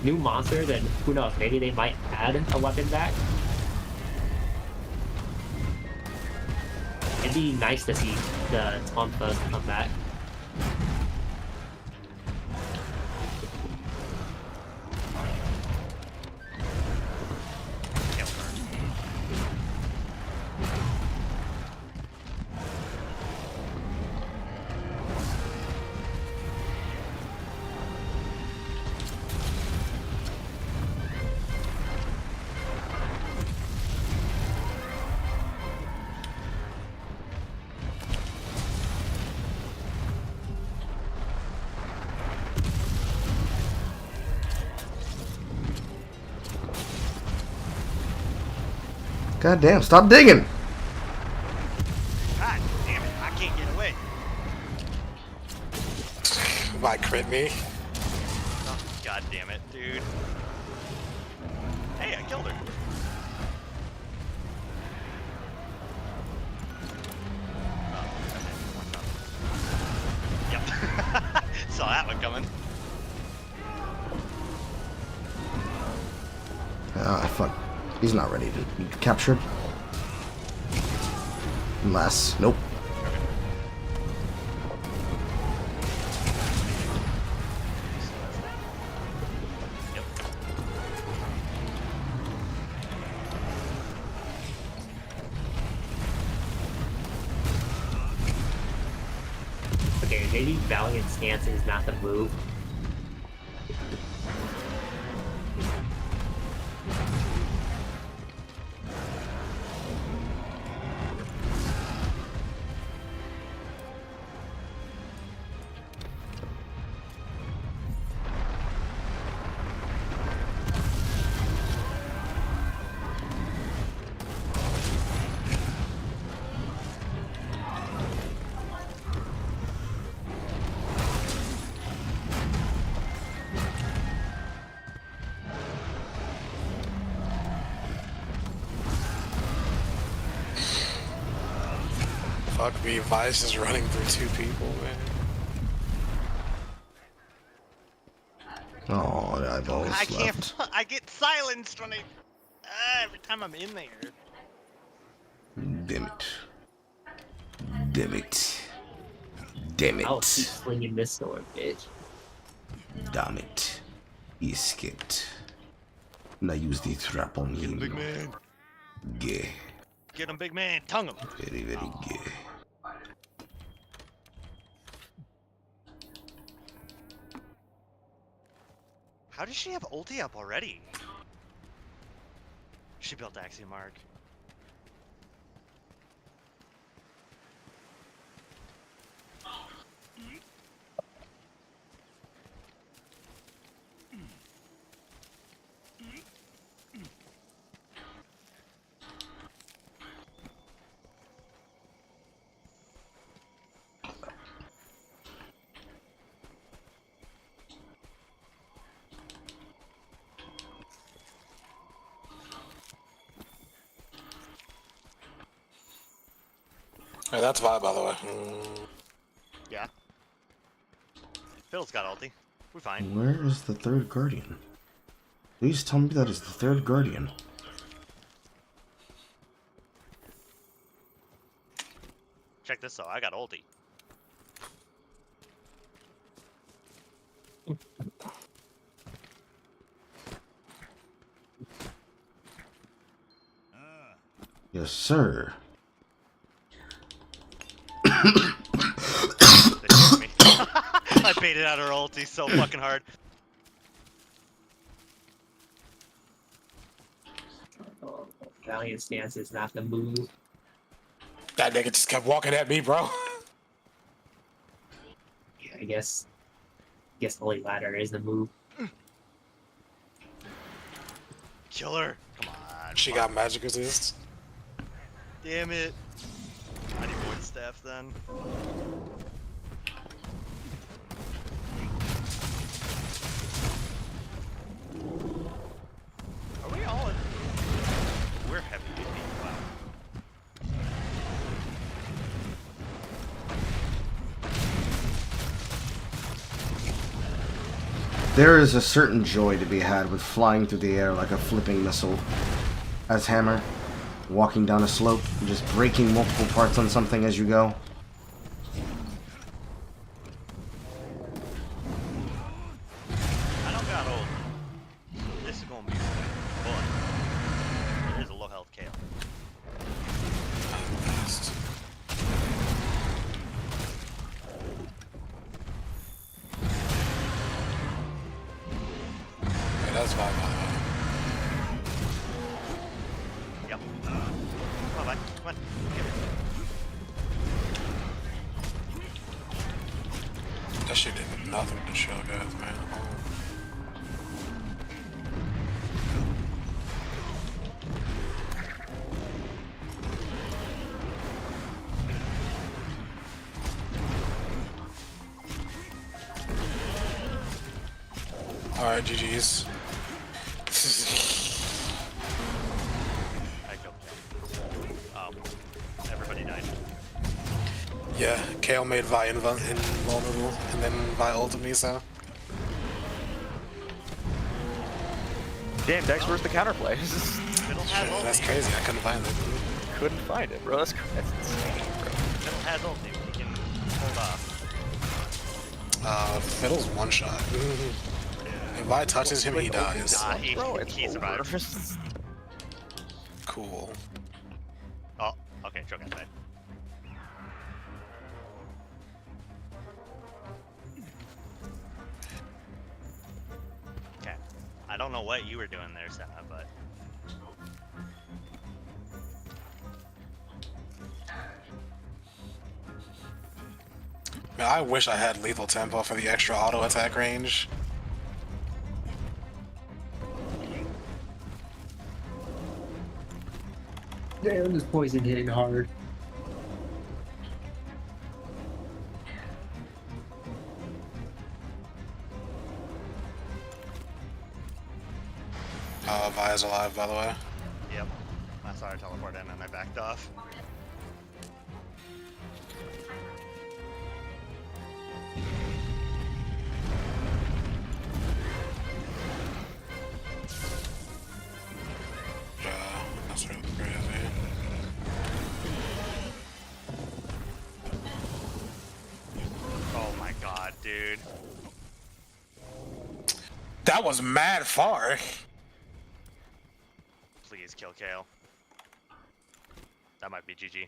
new monster, then who knows, maybe they might add a weapon back. It'd be nice to see the Tonfas come back. God damn, stop digging! God damn it, I can't get away. Why crit me? Oh, God damn it, dude. Hey, I killed her. Yep. Saw that one coming. Ah, fuck. He's not ready to be captured. Unless, nope. Okay, maybe Valiant Stance is not the move. Fuck me, Vice is running through two people, man. Oh, I've always I can't. left. I get silenced when I. Every time I'm in there. Damn it. Damn it. Damn I'll keep it. slinging this sword, bitch. Damn it. He escaped. Now use the trap on him. Big man. Gay. Get him, big man. Tongue him. Very, very gay. How does she have ulti up already? She built Axiom Arc. Hey, that's vibe, by the way. Yeah. Phil's got ulti. We're fine. Where is the third guardian? Please tell me that is the third guardian. Check this though. I got ulti. Yes, sir. I baited out her ulti so fucking hard. Valiant stance is not the move. That nigga just kept walking at me, bro. Yeah, I guess Holy Ladder is the move. Kill her. Come on. She got magic resist. Damn it. I need void staff then. Are we all in? We're heavy duty. Wow. There is a certain joy to be had with flying through the air like a flipping missile. As Hammer, walking down a slope, and just breaking multiple parts on something as you go. I don't got old. This is gonna be fun. Here's a low health Kale. Yeah, that's vibe, by the way. Yep. Come on, bud. Come on. Give it. That shit did nothing to show guys, man. Alright, GG's. I killed him. Everybody died. Yeah, Kale made Vi invulnerable, and then Vi ulted me, so. Damn, Dex, where's the counterplay? Shit, that's crazy, I couldn't find it. Couldn't find it, bro. That's insane, bro. Fiddle has ulti. He can hold off. Fiddle's one shot. If Vi touches him, he dies. Nah, he survived. Cool. Oh, okay, choke outside. Okay. I don't know what you were doing there, Sarah, but... Man, I wish I had lethal tempo for the extra auto attack range. Damn, this poison hitting hard. Vi's alive, by the way. Yep. I saw her teleport in and I backed off. That's really crazy. Oh my god, dude. That was mad far. Please kill Kale. That might be GG.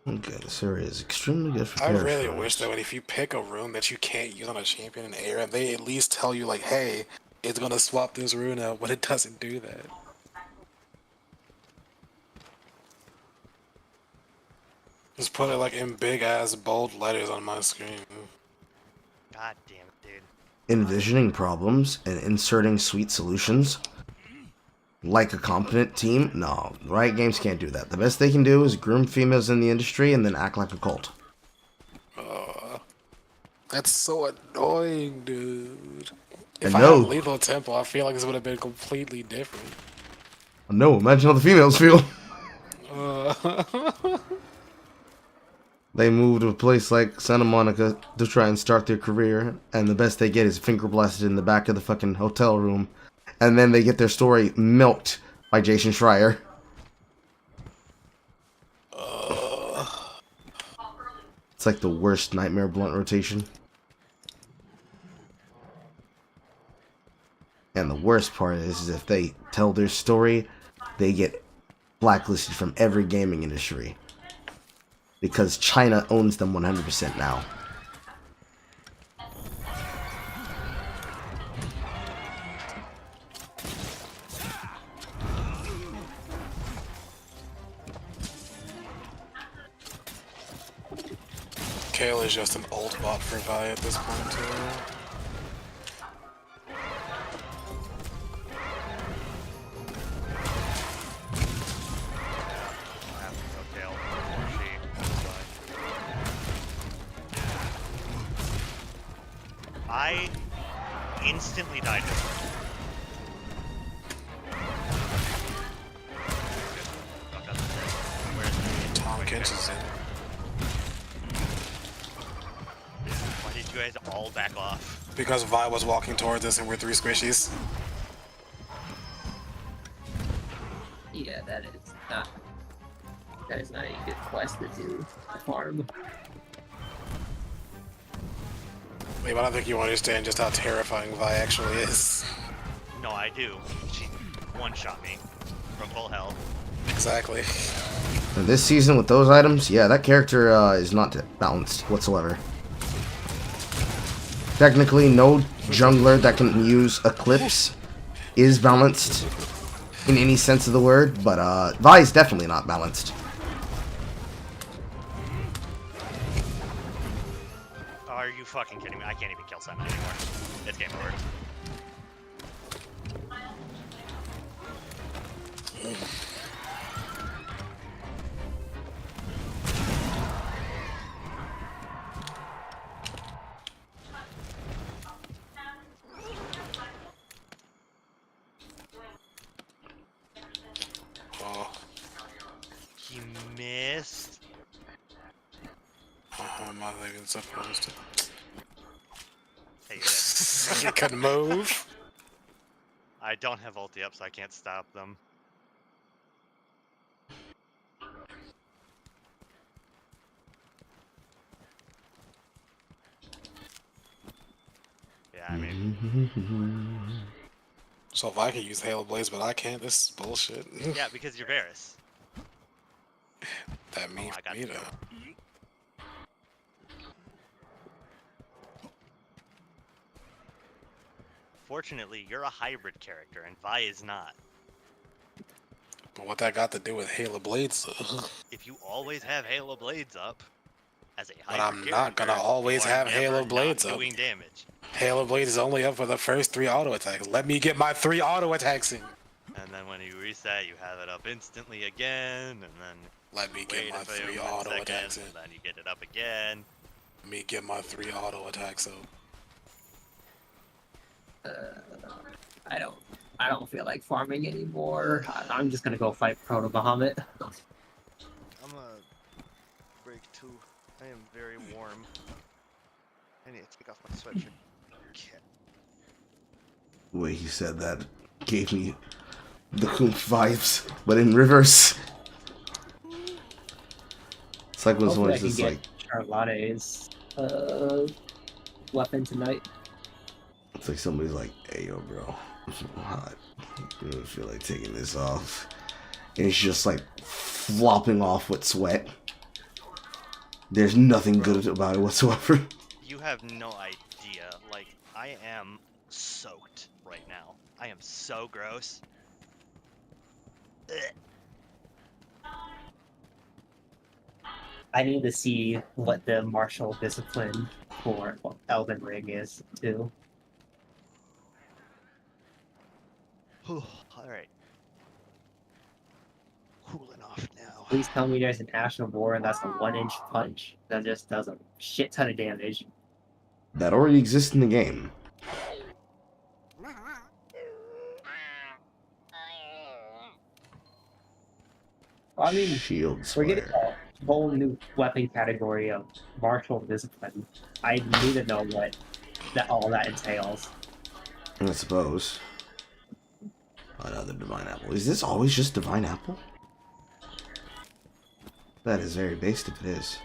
Okay, this area is extremely good for I parachutes. really wish that if you pick a rune that you can't use on a champion in air, they at least tell you like, hey, it's gonna swap this rune out, but it doesn't do that. Just put it like in big ass bold letters on my screen. God damn it, dude. Envisioning problems and inserting sweet solutions like a competent team? No, Riot Games can't do that. The best they can do is groom females in the industry and then act like a cult. That's so annoying, dude. If And I no. had Lethal Temple, I feel like this would have been completely different. No, imagine how the females feel. They move to a place like Santa Monica to try and start their career, and the best they get is finger blasted in the back of the fucking hotel room, and then they get their story milked by Jason Schreier. It's like the worst Nightmare Blunt rotation. And the worst part is if they tell their story, they get blacklisted from every gaming industry. Because China owns them 100% now. Kale is just an ult bot for Vi at this point, too. I instantly died this way. Tom Kent is in. Why did you guys all back off? Because Vi was walking towards us and we're 3 squishies. Yeah, that is not a good quest to do. Farm. Wait, I don't think you understand just how terrifying Vi actually is. No, I do. She one-shot me from full health. Exactly. And this season with those items, yeah, that character is not balanced whatsoever. Technically, no jungler that can use Eclipse is balanced in any sense of the word, but Vi is definitely not balanced. Are you fucking kidding me? I can't even kill Simon anymore. It's game over. Oh. He missed. How am I even supposed to? Hey, you You can move. I don't have ulti up, so I can't stop them. Yeah, I mean... So if I can use Hail Blaze, but I can't, this is bullshit. Yeah, because you're Varus. That means me though. Fortunately, you're a hybrid character, and Vi is not. But what that got to do with Halo Blades? If you always have Halo Blades up, as a hybrid But I'm character, not gonna always you are have never Halo not Blades up. doing damage. Halo Blades is only up for the first 3 auto attacks. Let me get my 3 auto attacks in. And then when you reset, you have it up instantly again, and then let me get my 3 auto attacks in. and then you get it up again. Let me get my 3 auto attacks up. I don't feel like farming anymore. I'm just gonna go fight Proto Bahamut. I'm a break too. I am very warm. I need to take off my sweatshirt. The way he said that gave me the Kumpf vibes, but in reverse. It's like when Hopefully I someone's can just get like, Charlotte's weapon tonight. it's like somebody's like, hey yo bro, I'm so hot. I don't feel like taking this off. And it's just like flopping off with sweat. There's nothing good about it whatsoever. You have no idea. Like, I am soaked right now. I am so gross. Ugh. I need to see what the martial discipline for Elden Ring is too. All right. Cooling off now. Please tell me there's an Ashen War and that's a 1-inch punch that just does a shit ton of damage. That already exists in the game. I mean, Shield we're getting Slayer. a whole new weapon category of martial discipline. I need to know what all that entails. I suppose. Another Divine Apple. Is this always just Divine Apple? That is very based if it is.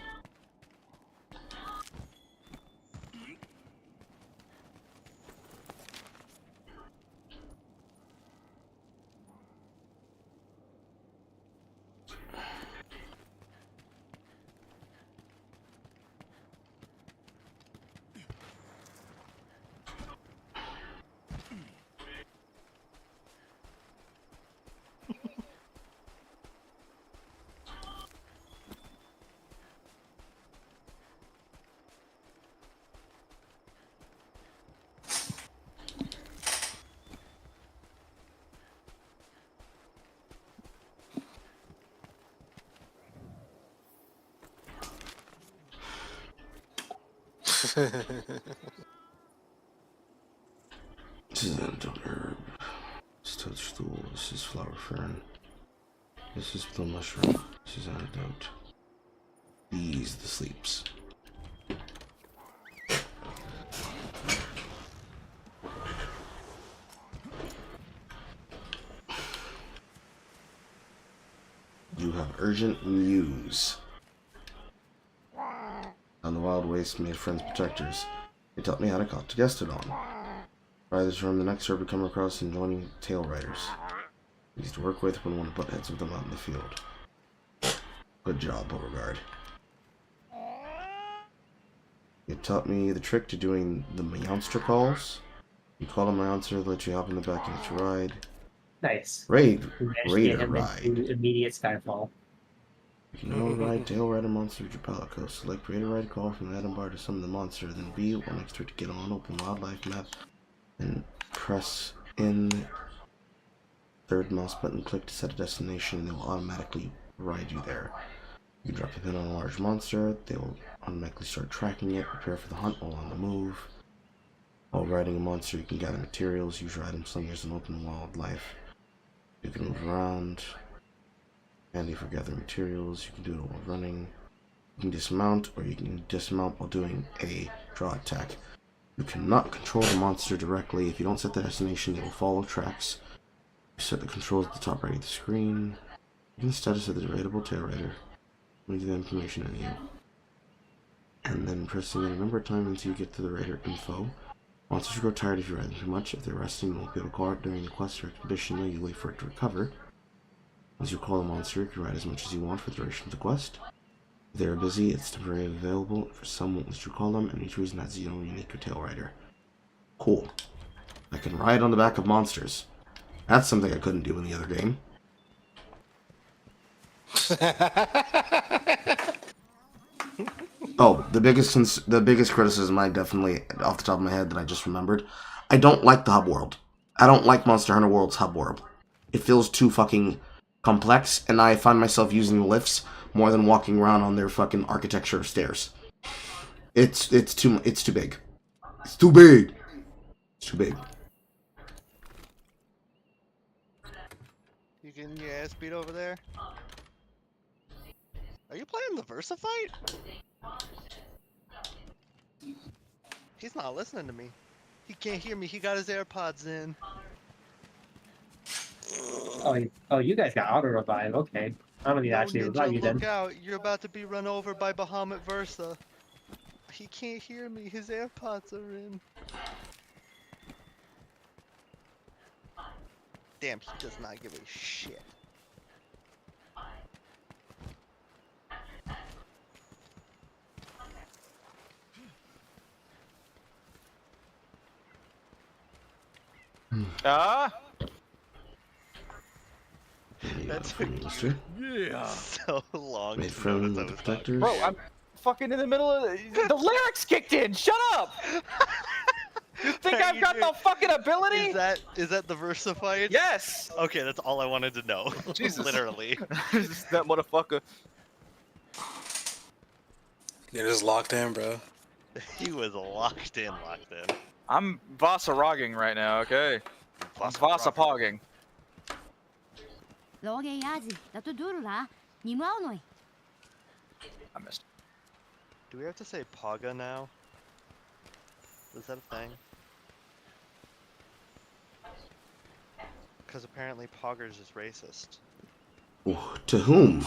This is antidote herb. This is toadstool. This is flower fern. This is plum mushroom. This is antidote. These the sleeps. You have urgent news. On the wild waste made friends protectors. They taught me how to talk to Gastodon. Try this from the next herb to come across and joining tail riders. Easy to work with when one butt heads with them out in the field. Good job, Beauregard. It taught me the trick to doing the monster calls. You call a monster, they let you hop in the back and let you ride. Nice. Raider Raider ride. Immediate Skyfall. You can only ride tail rider monster with your palico. Select Raider ride call from the item bar to summon the monster, then B, one extra to get on open wildlife map, and press in third mouse button, click to set a destination, and they will automatically ride you there. You drop a pin on a large monster, they will automatically start tracking it, prepare for the hunt while on the move. While riding a monster, you can gather materials, use your item slingers, and open wildlife. You can move around. Handy for gathering materials. You can do it while running. You can dismount, or you can dismount while doing a draw attack. You cannot control the monster directly. If you don't set the destination, they will follow tracks. You set the controls at the top right of the screen. You can status of the raidable tail rider. Leave the information in you. And then pressing it a number of times until you get to the raider info. Monsters grow tired if you ride them too much. If they're resting, you won't be able to call it during the quest or expedition. You wait for it to recover. As you call a monster, you can ride as much as you want for the duration of the quest. If they are busy, it's temporarily available. For some, once you call them, and each reason has its own unique tail rider. Cool. I can ride on the back of monsters. That's something I couldn't do in the other game. Oh, the biggest criticism I definitely, off the top of my head that I just remembered, I don't like the hub world. I don't like Monster Hunter World's hub world. It feels too fucking complex, and I find myself using the lifts more than walking around on their fucking architecture of stairs. It's too big. It's too big. It's too big. You getting your ass beat over there? Are you playing the Versa fight? He's not listening to me. He can't hear me. He got his AirPods in. Oh, you guys got auto revive. Okay, I don't need to No, actually revive you Ninja, look then. out! You're about to be run over by Bahamut Versa. He can't hear me. His AirPods are in. Damn, he does not give a shit. Ah! That took Yeah. so long Made to from notice the I was protectors. Bro, I'm fucking in the middle of the lyrics kicked in. Shut up! You think I've got the fucking ability? Is that the Versified? Yes. Okay, that's all I wanted to know. Jesus. Literally. That motherfucker. You're just locked in, bro. He was locked in. I'm Vasa-rogging right now, okay? I'm Vasa-pogging. ローゲンヤージだとドゥルラニムアウノイ I missed. Do we have to say Paga now? Is that a thing? Because apparently Poggers is racist. To whom?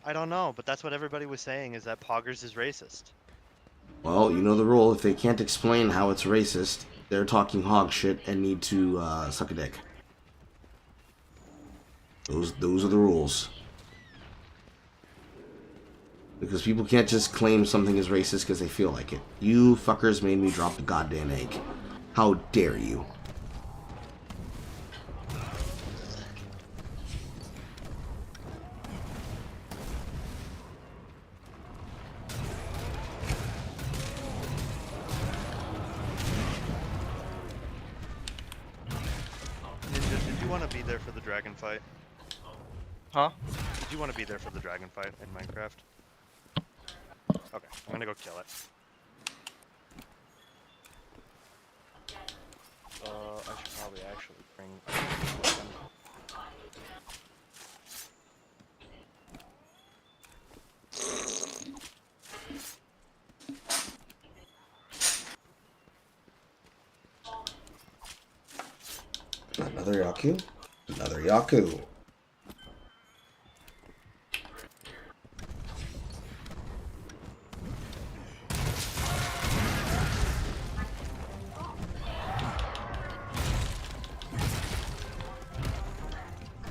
I don't know, but that's what everybody was saying, is that Poggers is racist. Well, you know the rule. If they can't explain how it's racist, they're talking hog shit and need to suck a dick. Those are the rules. Because people can't just claim something is racist because they feel like it. You fuckers made me drop the goddamn egg. How dare you? Ninja, did you want to be there for the dragon fight? Huh? Did you want to be there for the dragon fight in Minecraft? Okay, I'm gonna go kill it. I should probably actually bring a weapon. Another Yaku? Another Yaku.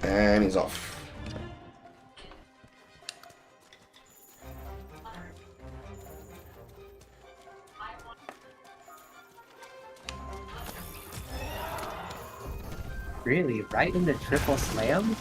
And he's off. Really? Right in the triple slam?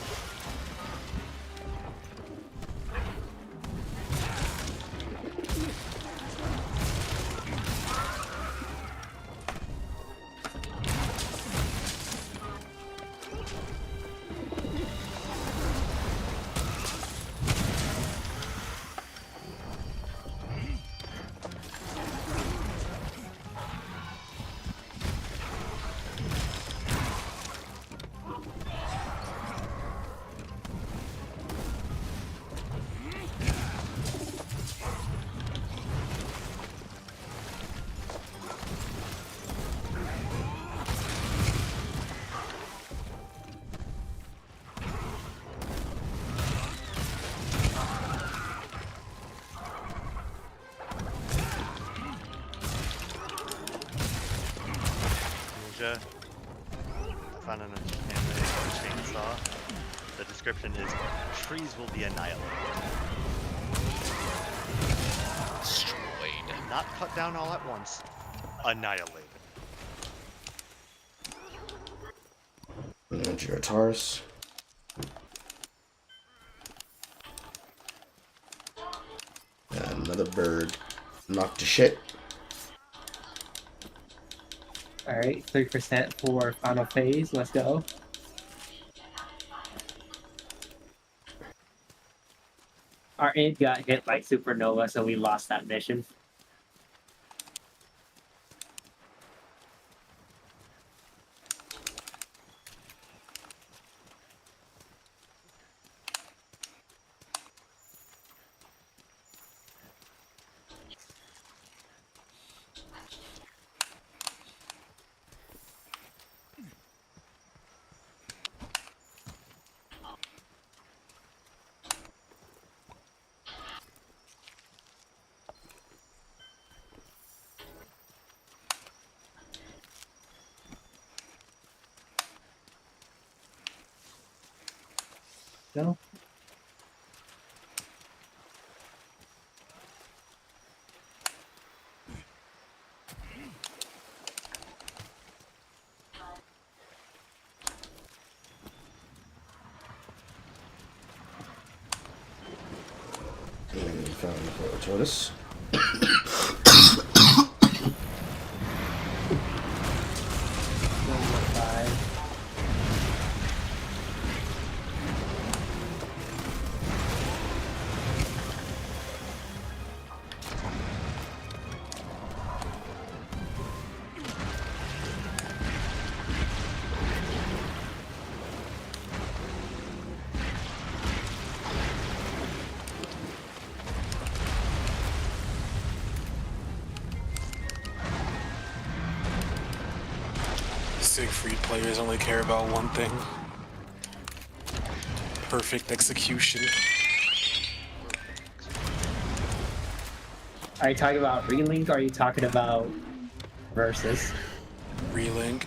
Ninja, I found an anime chainsaw. The description is, trees will be annihilated. Destroyed. Not cut down all at once. Annihilated. Giratars. Another bird. Knocked to shit. Alright, 3% for final phase. Let's go. Our int got hit by supernova, so we lost that mission. No. Found the tortoise. Siegfried players only care about one thing. Perfect execution. Are you talking about Relink or are you talking about Versus? Relink.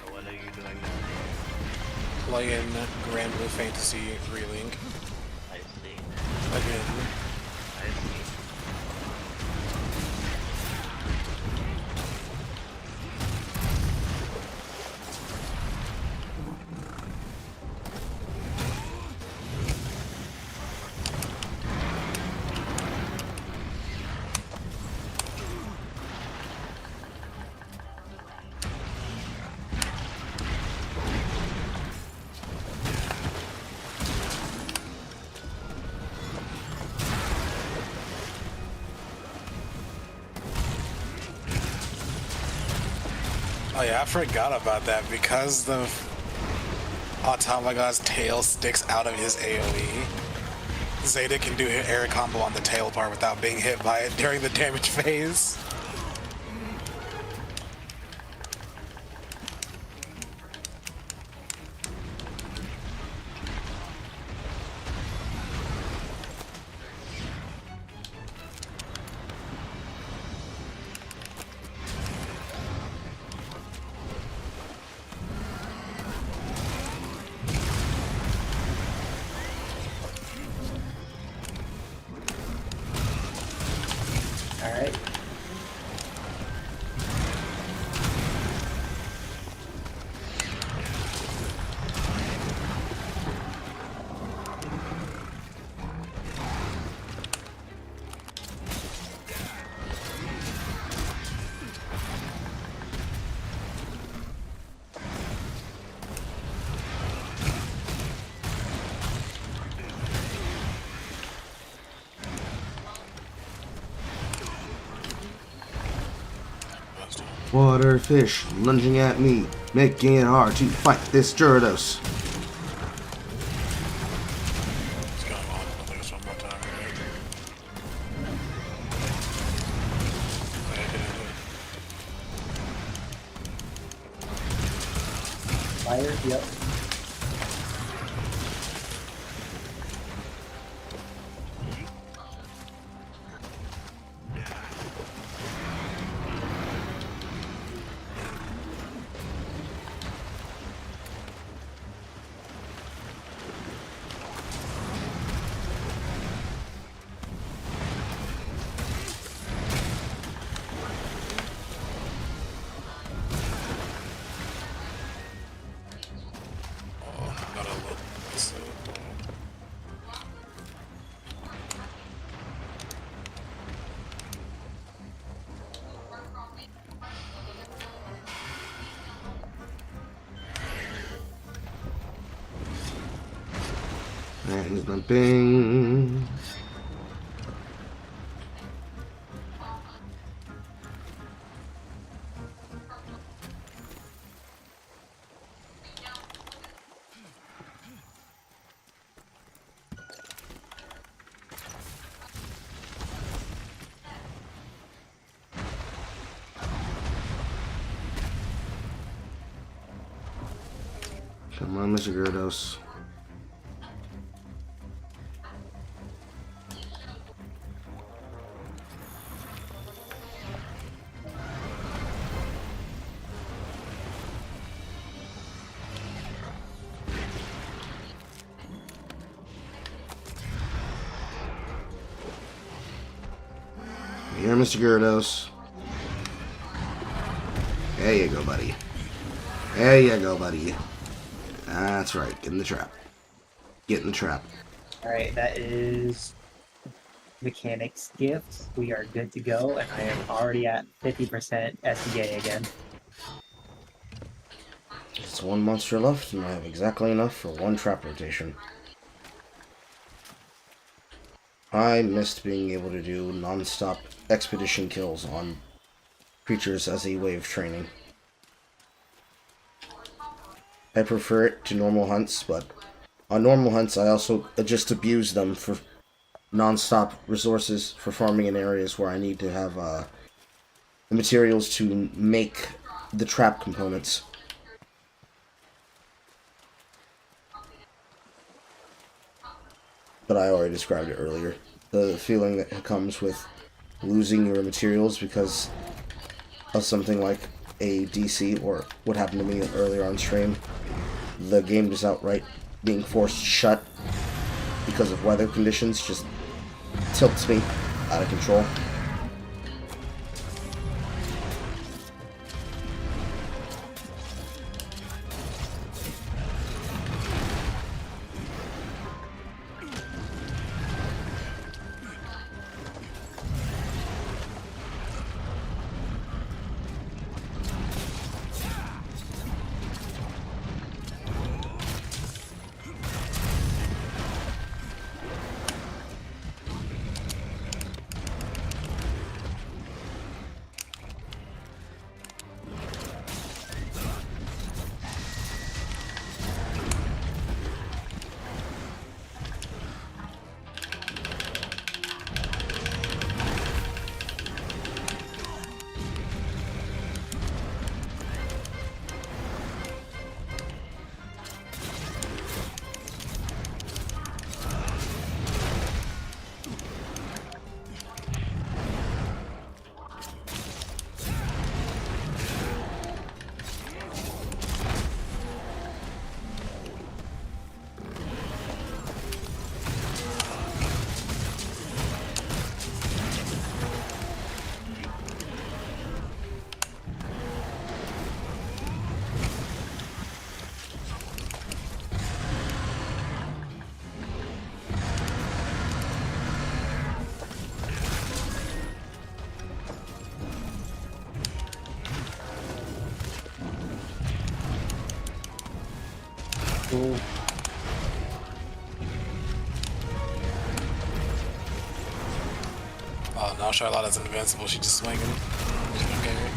What are you doing? Playing Grand Blue Fantasy Relink. I see. Again. I see. Oh yeah, I forgot about that. Because the Automagon's tail sticks out of his AoE, Zeta can do an air combo on the tail part without being hit by it during the damage phase. Alright. Water fish lunging at me, making it hard to fight this Gyarados. Fire, yep. And my bing. Come on, Mr. Gyarados. Here, Mr. Gyarados. There you go, buddy. There you go, buddy. That's right. Get in the trap. Get in the trap. Alright, that is Mechanic's Gift. We are good to go, and I am already at 50% SDA again. It's one monster left, and I have exactly enough for one trap rotation. I missed being able to do non-stop expedition kills on creatures as a way of training. I prefer it to normal hunts, but on normal hunts I also just abuse them for non-stop resources for farming in areas where I need to have the materials to make the trap components. But I already described it earlier. The feeling that comes with losing your materials because of something like a DC, or what happened to me earlier on stream. The game just outright being forced shut because of weather conditions just tilts me out of control. Cool. Oh, now Charlotte's invincible. She just swinging. She don't care.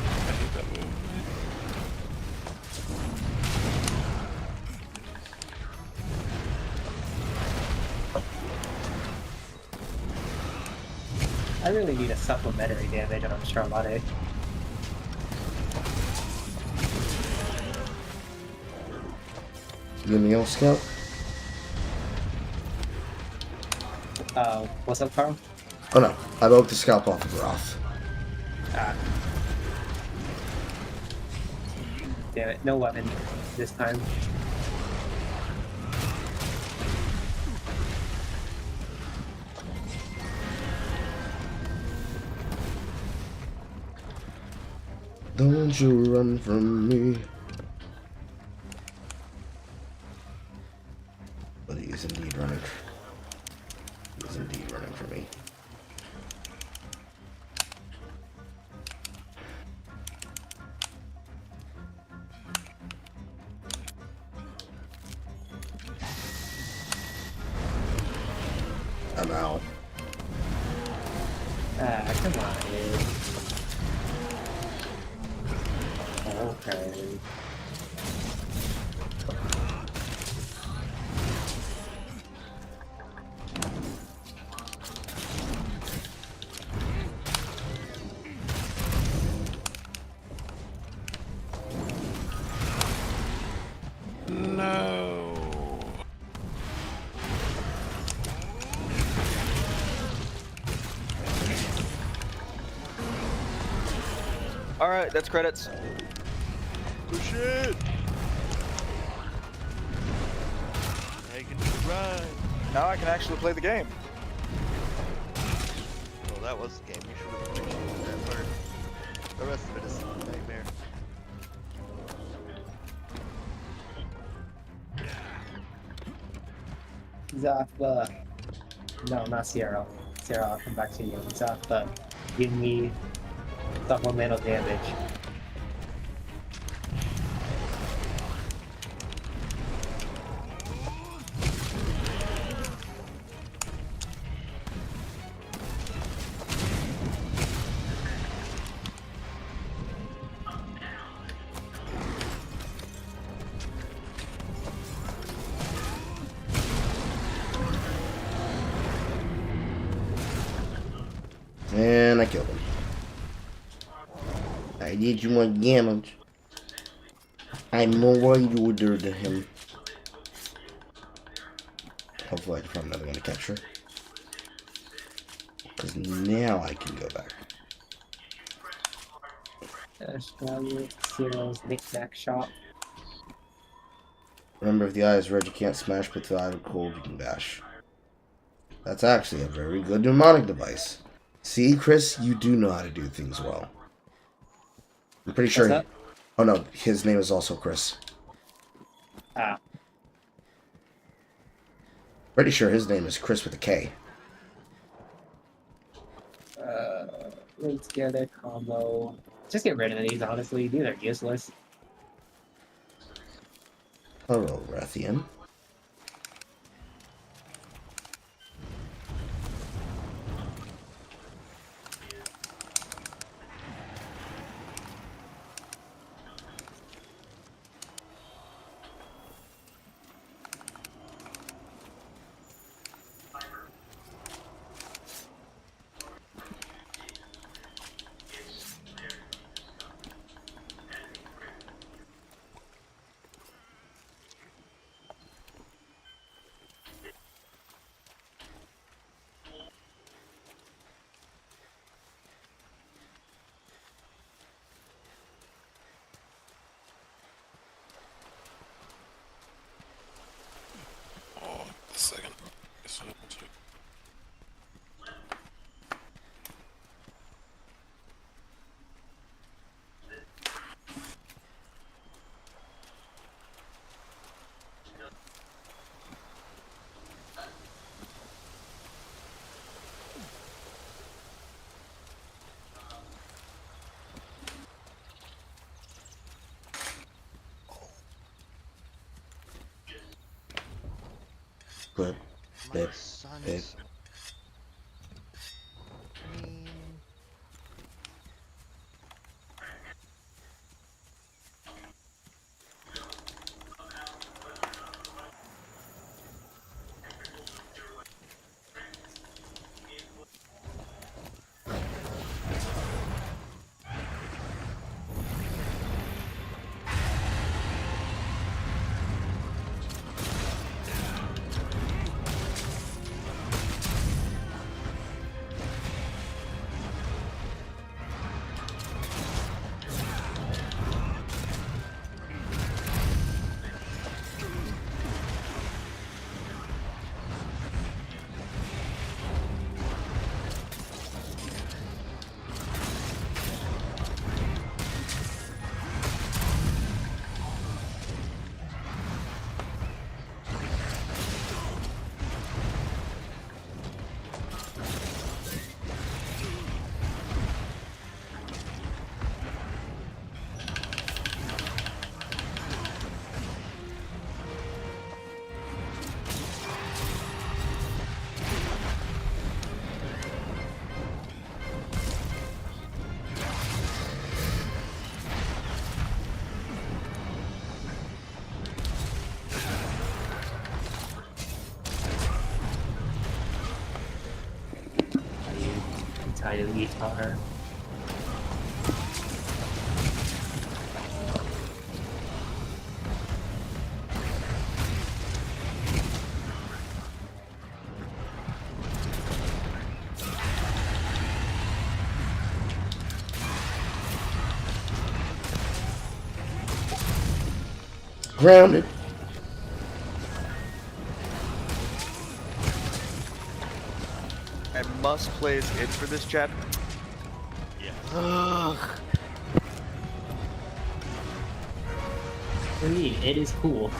I hate that move. I really need a supplementary damage on Charlotte. You Neo Scout? What's up, Carl? Oh no, I broke the scalp off of Roth. Ah. Damn it, no weapon this time. Don't you run from me. But he is indeed running. He is indeed running from me. I'm out. Ah, come on, dude. Okay. No. Alright, that's credits. Oh shit! Now you can do the ride. Now I can actually play the game. that was the game. You should have appreciated that part. The rest of it is a nightmare. Zaf, no, not Sierra. Sierra, I'll come back to you. Zaf, give me supplemental damage. And I killed him. I did you more damage. I'm more older than him. Hopefully I can find another one to catch her. Because now I can go back. Sierra's knick-knack shop. Remember, if the eye is red, you can't smash, but if the eye is cold, you can bash. That's actually a very good mnemonic device. See, Chris, you do know how to do things well. I'm pretty sure. Oh no, his name is also Chris. Ah. Pretty sure his name is Chris with a K. Link together combo. Just get rid of these, honestly. These are useless. Hello, Rathian. Second. Good. Babe. Babe. Title guitar. Grounded. I'm must plays in for this chapter? Yes. For me, it is cool.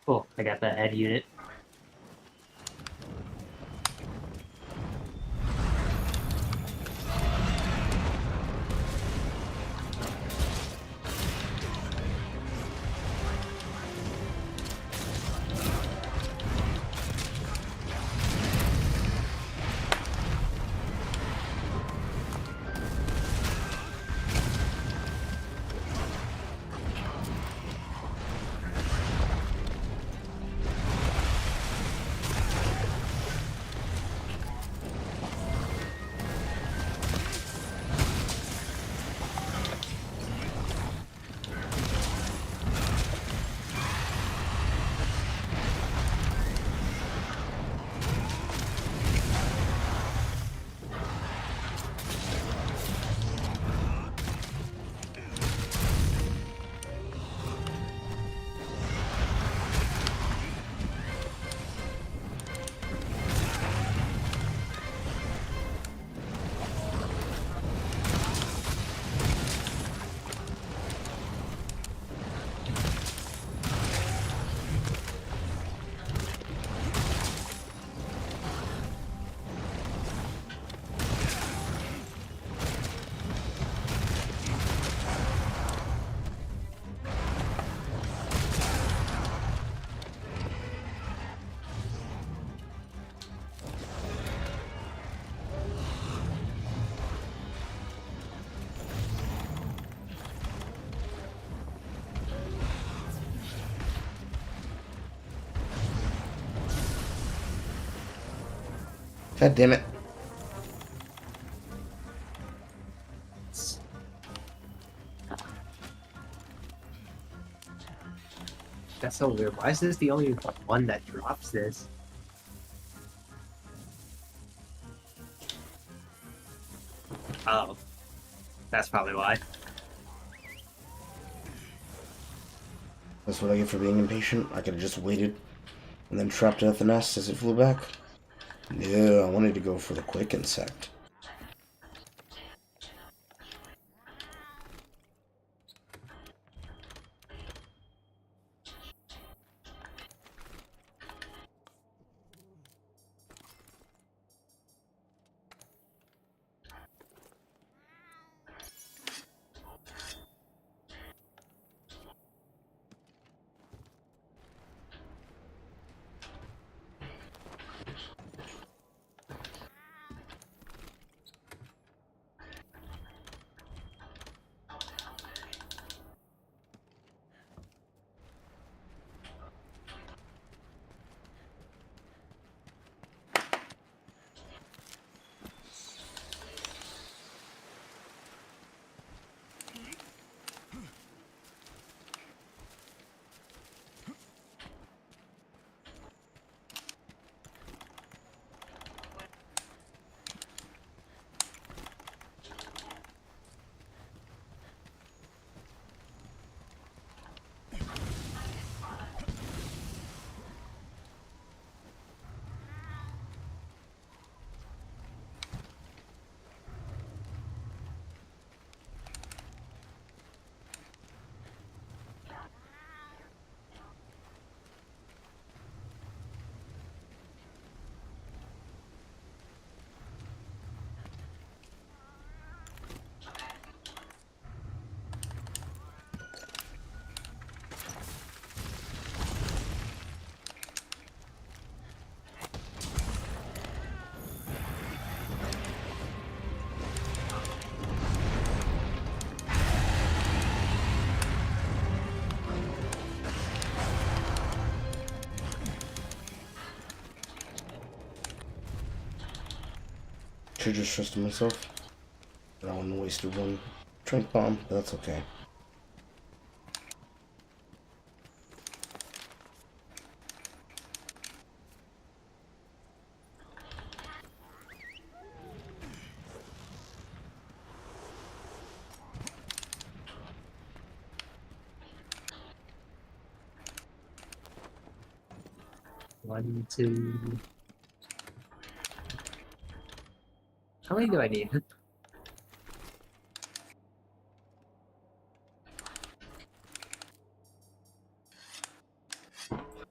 Cool, I got that head unit. God damn it. That's so weird. Why is this the only one that drops this? Oh. That's probably why. That's what I get for being impatient. I could have just waited and then trapped it at the nest as it flew back. No, I wanted to go for the quick insect. Should just trust myself. I don't want to waste one drink bomb, but that's okay. One, two. How many do I need?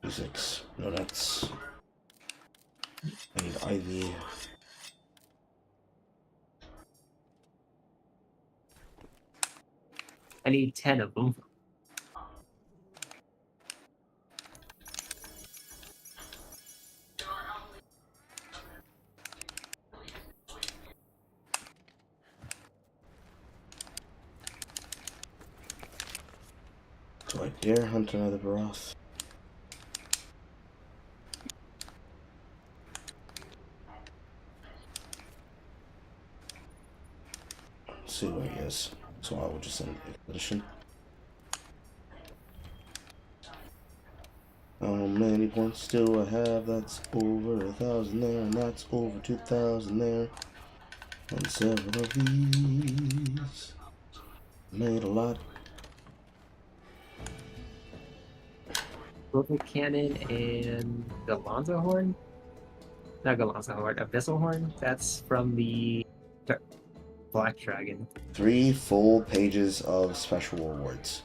Six. No, that's. I need Ivy. I need 10 of them. Do I dare hunt another Baroth? Let's see where he is. So I will just send the expedition. How many points do I have? That's over 1,000 there, and that's over 2,000 there. And several of these made a lot. Silver Cannon and Galanza Horn? Not Galanza Horn, Abyssal Horn? That's from the Black Dragon. 3 full pages of special rewards.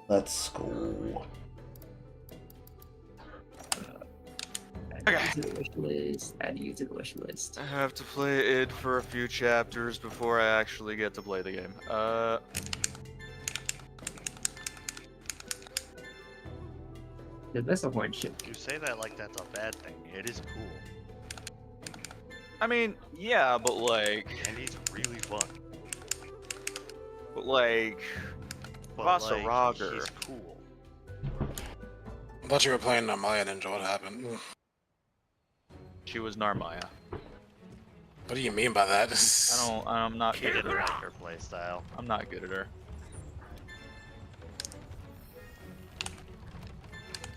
Let's go. Add to the wish list. Add you to the wish list. I have to play id for a few chapters before I actually get to play the game. The Abyssal Horn ship. You say that like that's a bad thing. It is cool. I mean, yeah, but like... And he's really fun. But like... Vasaragar. He's cool. I thought you were playing Narmaya Ninja. What happened? She was Narmaya. What do you mean by that? I'm not good at her. Like her playstyle. I'm not good at her.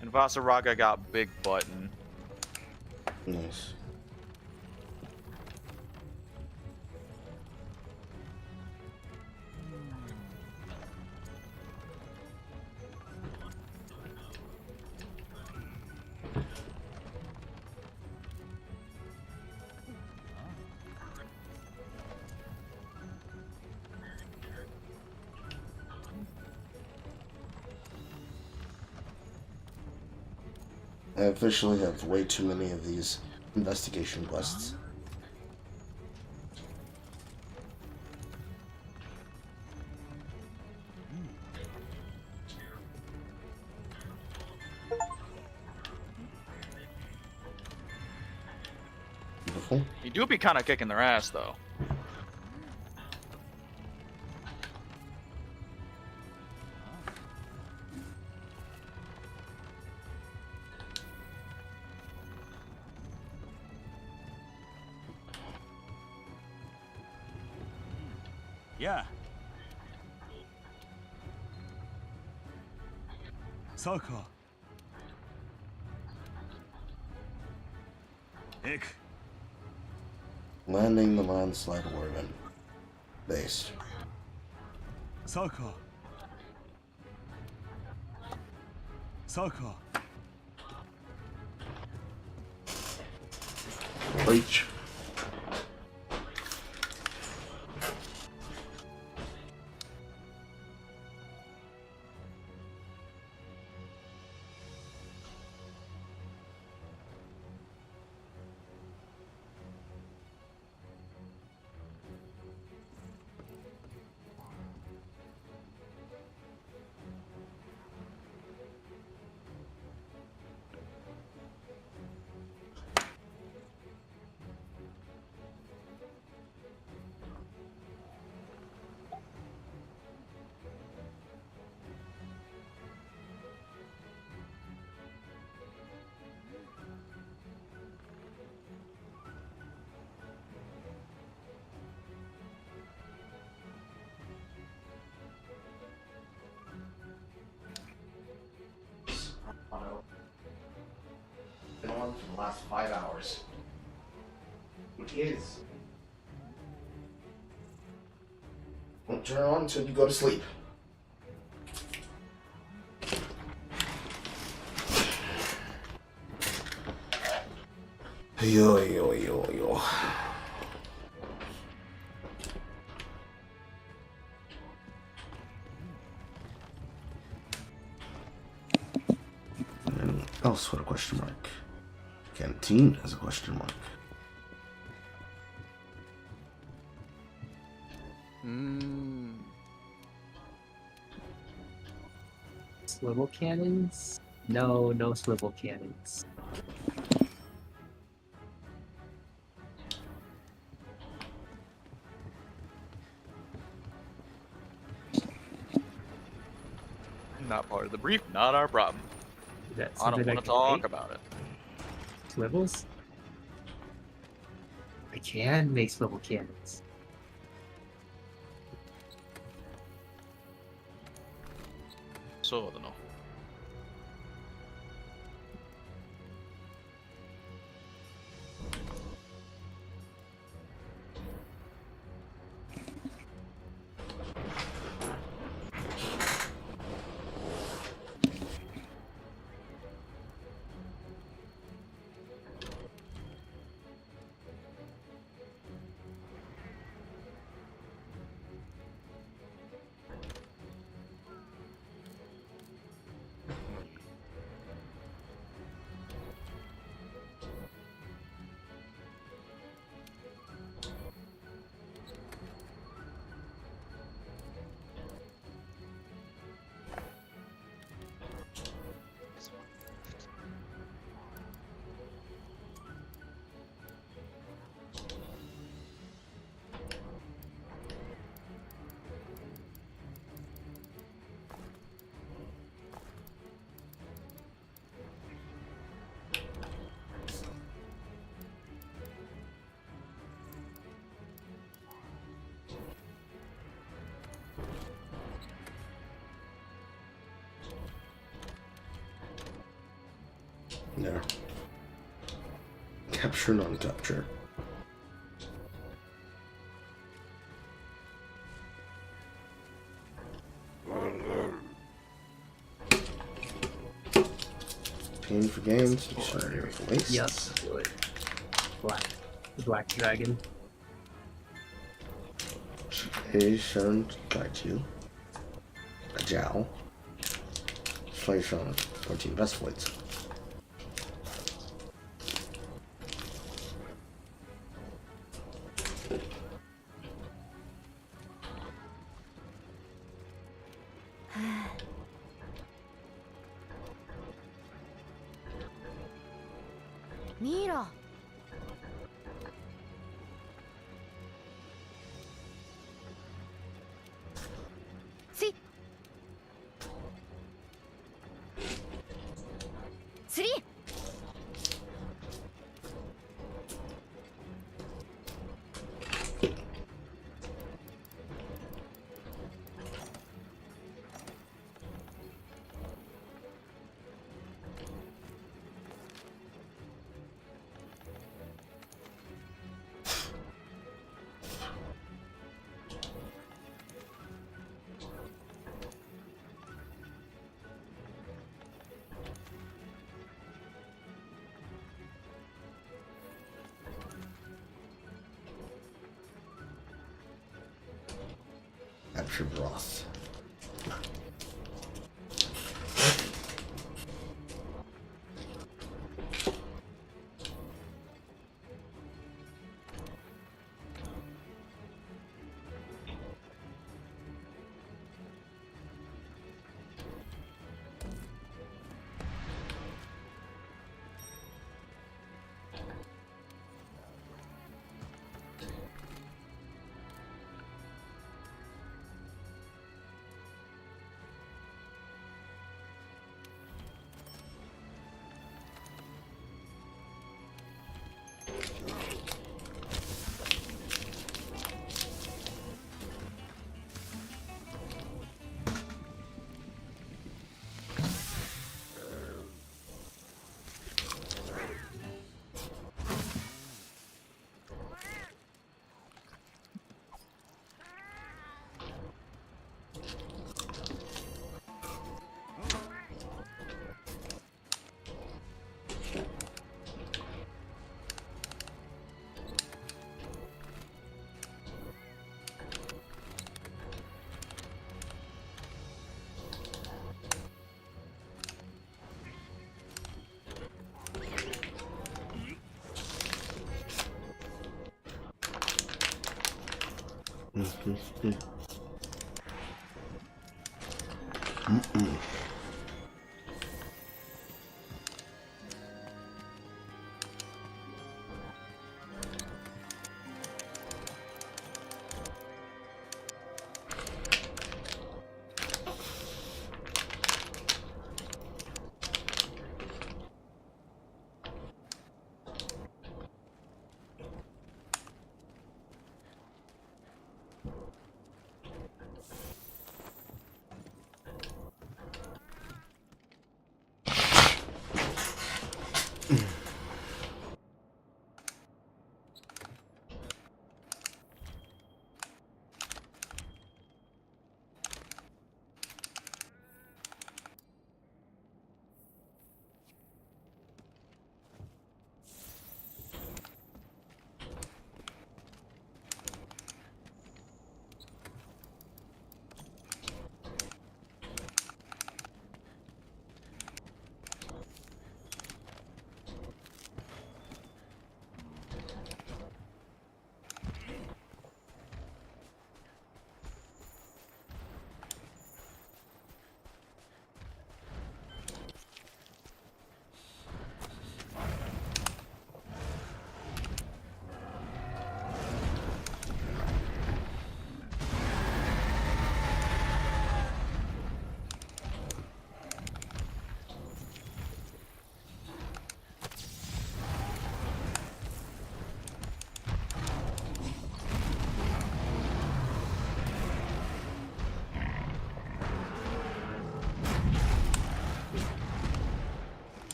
And Vasaraga got big button. Nice. I officially have way too many of these investigation quests. Beautiful. You do be kind of kicking their ass, though. Yeah. Saka. Ick. Landing the landslide Oregon. Base. Saka. Saka. Breach. for the last 5 hours. It is. Won't turn on until you go to sleep. Yo, yo, yo, yo. And else with a question mark. Canteen has a question mark. Swivel cannons? No, no swivel cannons. Not part of the brief, not our problem. Is that I don't something want to can talk make? about it. Swivels? I can make swivel cannons. So, I don't know. Yeah. Capture, non-capture. Paying for games, dictionary of waste. Yep, do it. Black dragon. A shown to guide you. A jowl. Flight shown 14 best flights. Mira. See. 3. Capture broth.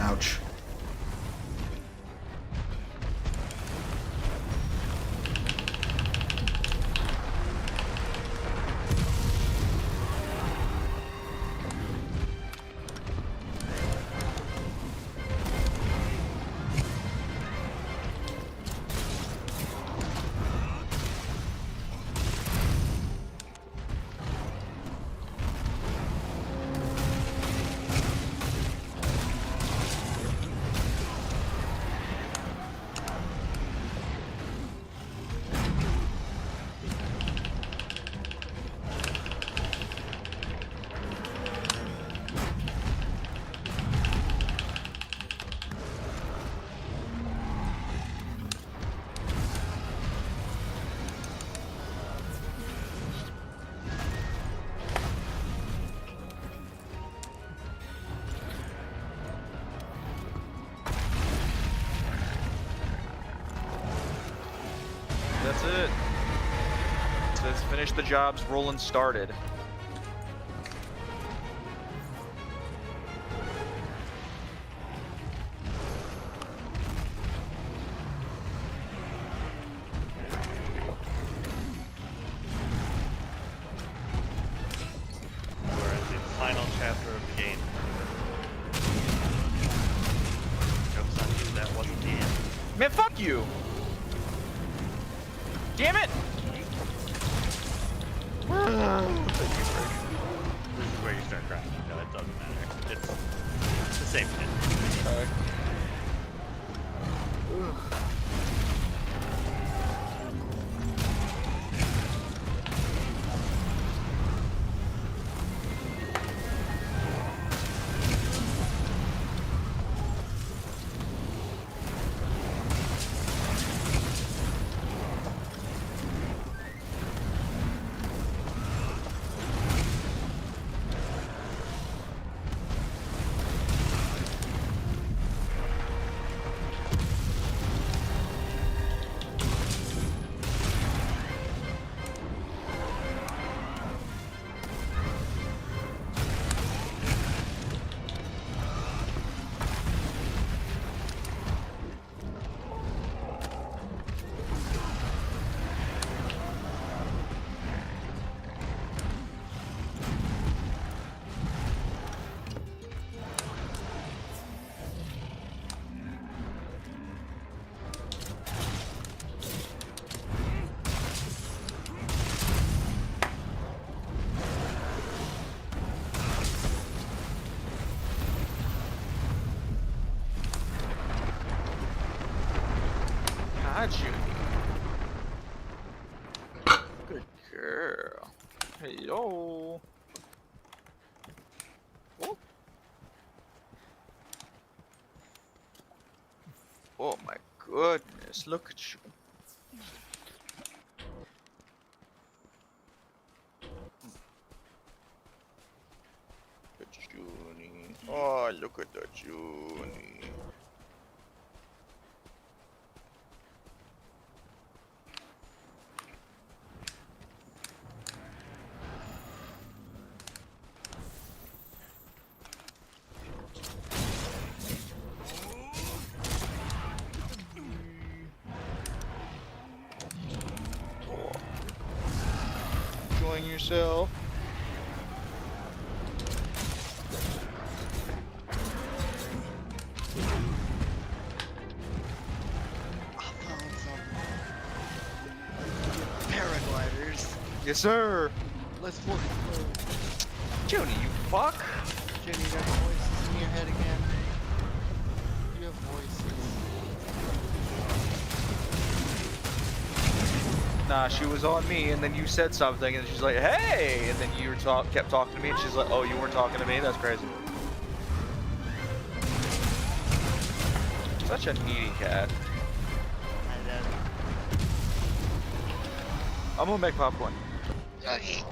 Ouch. That's it. Let's finish the jobs Roland started. We're in the final chapter of the game. Joke's on you, that wasn't the end. Man, fuck you! Damn it! This is where you start crying. No, it doesn't matter. It's the same thing. Hi, Junie. Good girl. Hey, yo. Oh. Oh my goodness, look at you. The Junie. Oh, look at the Junie. Enjoying yourself. Paragliders. Yes, sir. Let's fucking go. Junie, you fuck. Jenny, you got voices in your head again. You have voices. Nah, she was on me, and then you said something, and she's like, "Hey!" And then you kept talking to me, and she's like, "Oh, you weren't talking to me? That's crazy." Such a needy cat. I'm gonna make popcorn. Okay.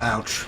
Ouch.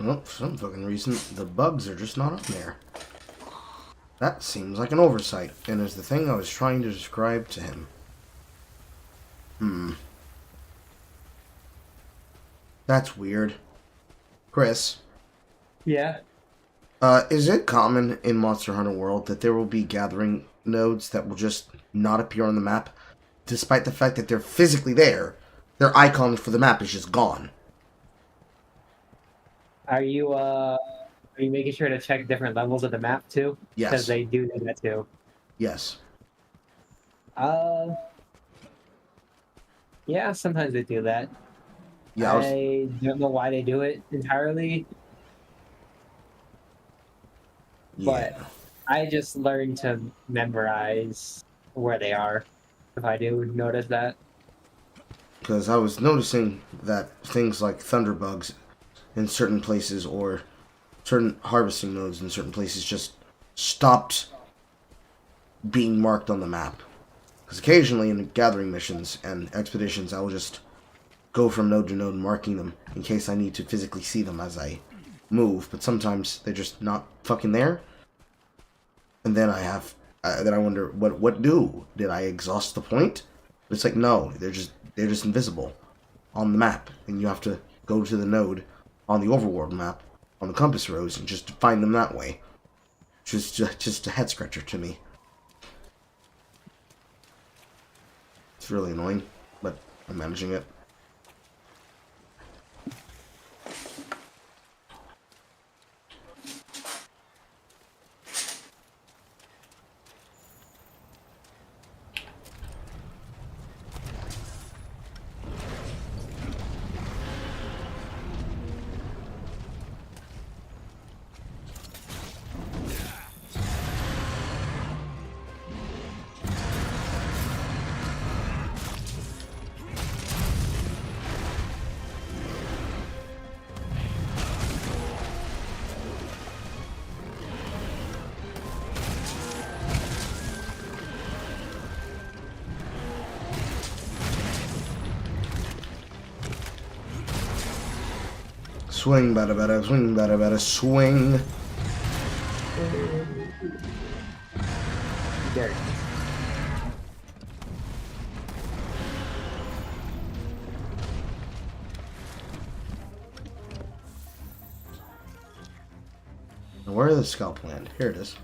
Well, for some fucking reason, the bugs are just not on there. That seems like an oversight, and is the thing I was trying to describe to him. That's weird. Chris. Yeah? Is it common in Monster Hunter World that there will be gathering nodes that will just not appear on the map, despite the fact that they're physically there? Their icon for the map is just gone. Are you making sure to check different levels of the map too? Yes. Because they do that too. Yes. Yeah, sometimes they do that. Yeah, I don't know why they do it entirely. But I just learned to memorize where they are, if I do notice that. Because I was noticing that things like thunderbugs in certain places or certain harvesting nodes in certain places just stopped being marked on the map. Because occasionally in gathering missions and expeditions, I will just go from node to node marking them in case I need to physically see them as I move. But sometimes they're just not fucking there. And then then I wonder, what do? Did I exhaust the point? But it's like, no, they're just invisible on the map. And you have to go to the node on the overworld map, on the compass rose, and just find them that way. Which is just a head scratcher to me. It's really annoying, but I'm managing it. Swing, bada bada, swing, bada bada, swing. There. Now where did the scalp land? Here it is.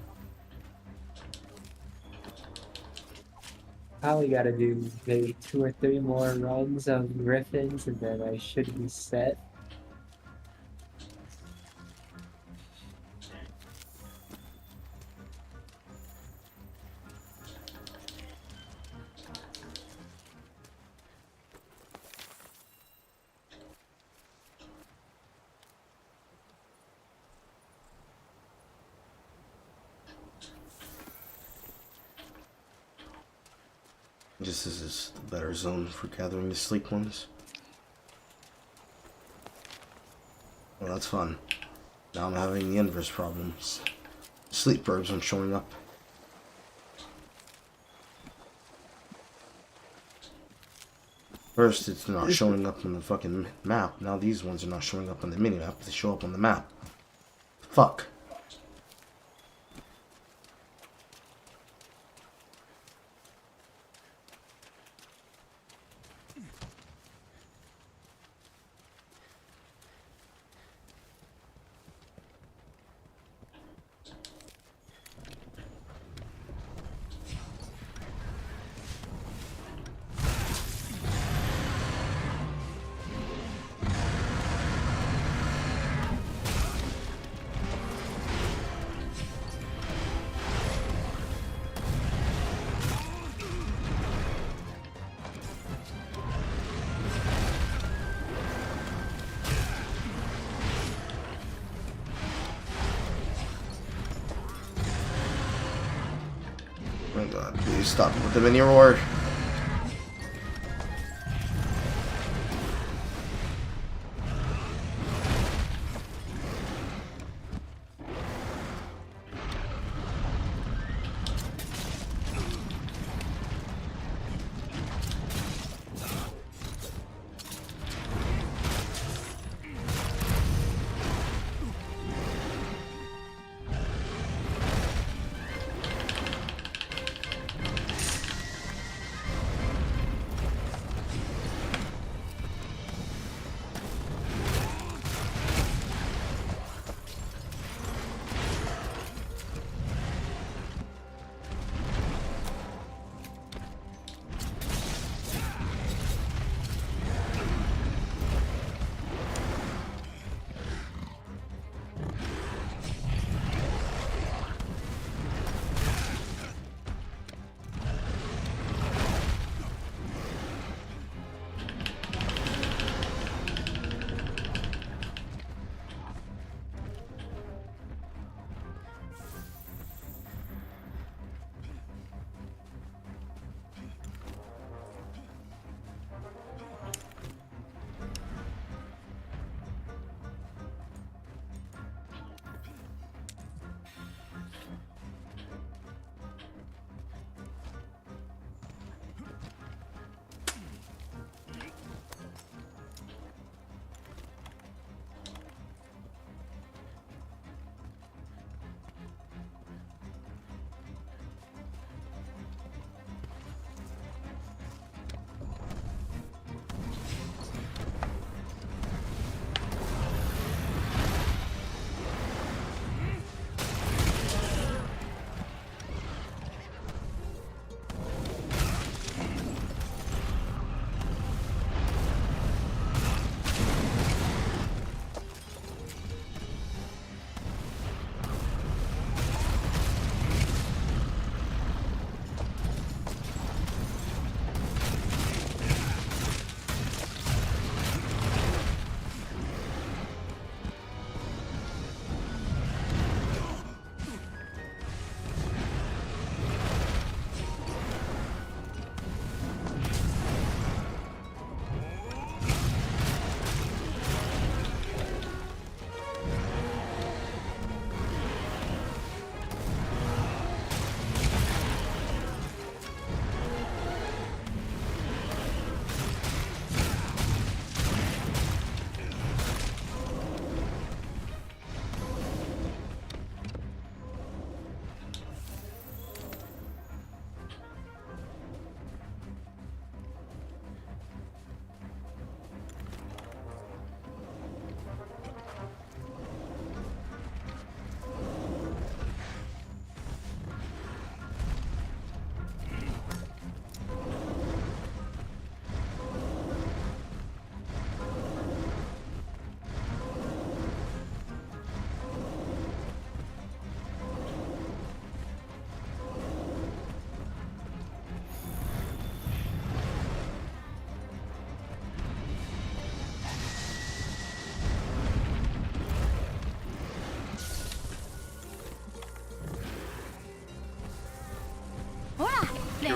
Probably gotta do maybe 2 or 3 more runs of Griffins and then I should be set. This is the better zone for gathering the sleek ones. Well, that's fun. Now I'm having the inverse problems. Sleep verbs aren't showing up. First, it's not showing up on the fucking map. Now these ones are not showing up on the mini-map. They show up on the map. Fuck. Oh my god, please stop with the mini roar.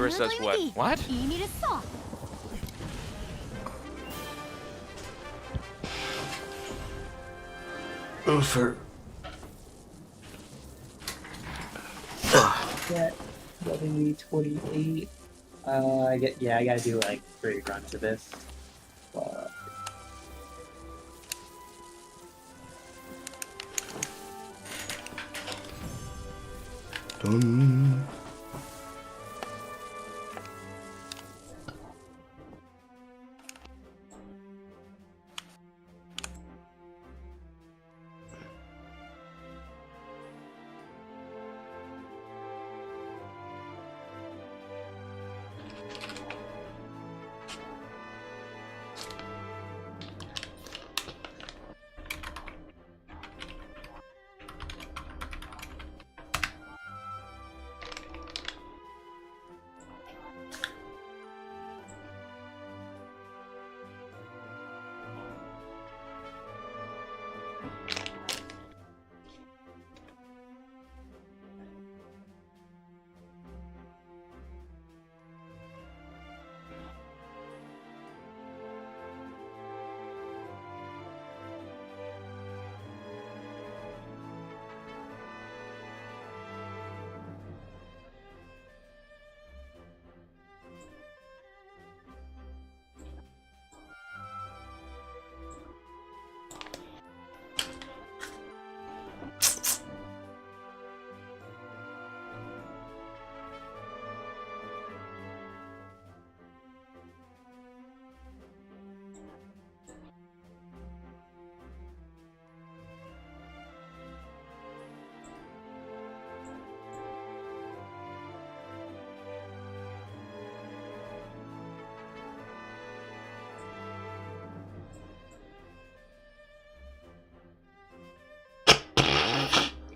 viewer says what? What? Oofer. Get 28. I gotta do like 3 runs of this. Dun.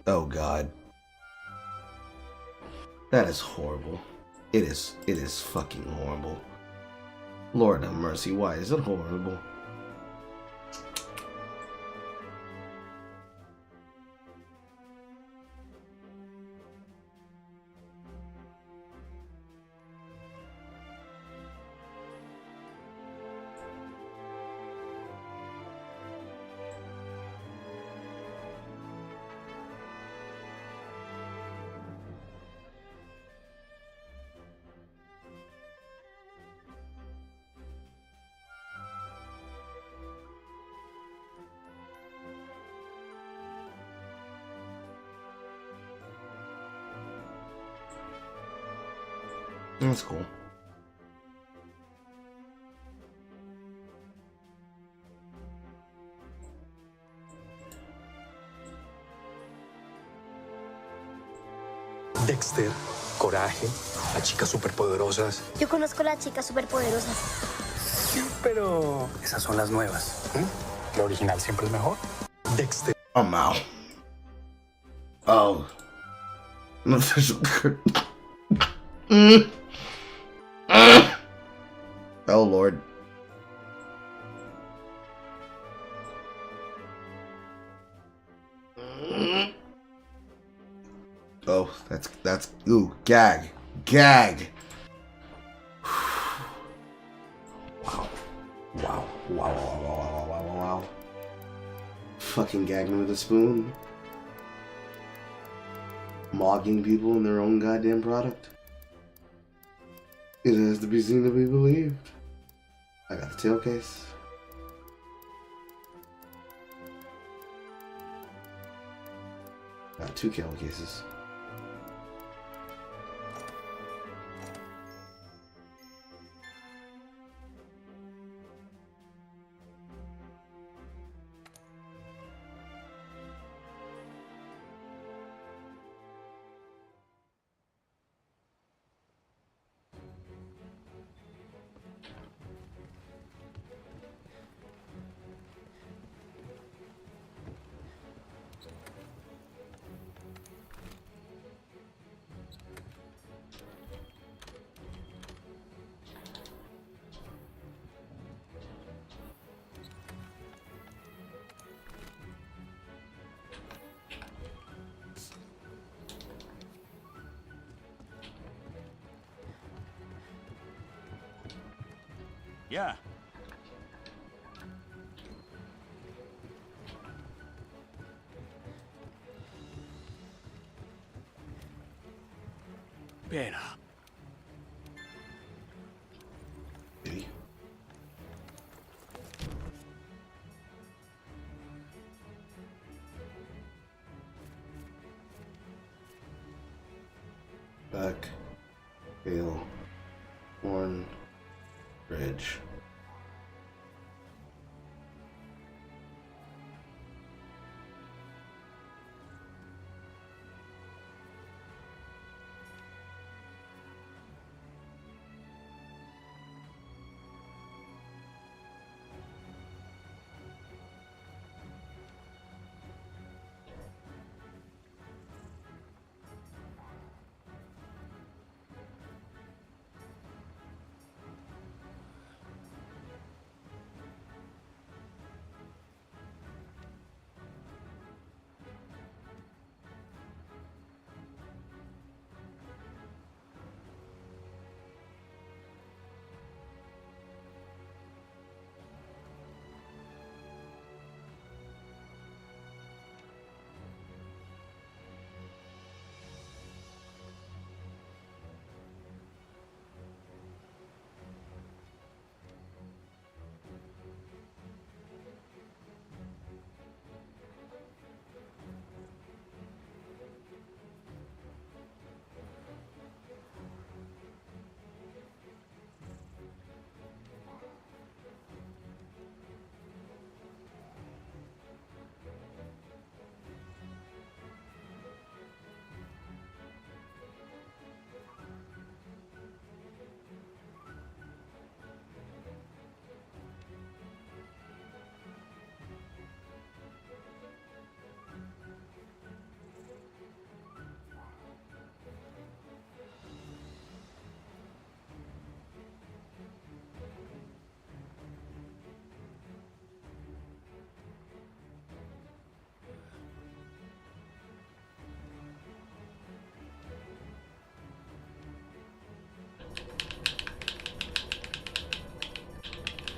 Oh God. That is horrible. It is fucking horrible. Lord have mercy, why is it horrible? That's cool. Dexter, Coraje, las chicas superpoderosas. Yo conozco las chicas superpoderosas. Sí, pero esas son las nuevas. La original siempre es mejor. Dexter. I'm out. Oh. An official Oh Lord. Oh, that's ooh, gag. Gag. Wow. Wow. Wow. Fucking gag me with a spoon. Mocking people in their own goddamn product. It has to be seen to be believed. I got the tail case. Got 2 tail cases. Yeah. Better. Kitty. Back. Gale. Horn. Bridge.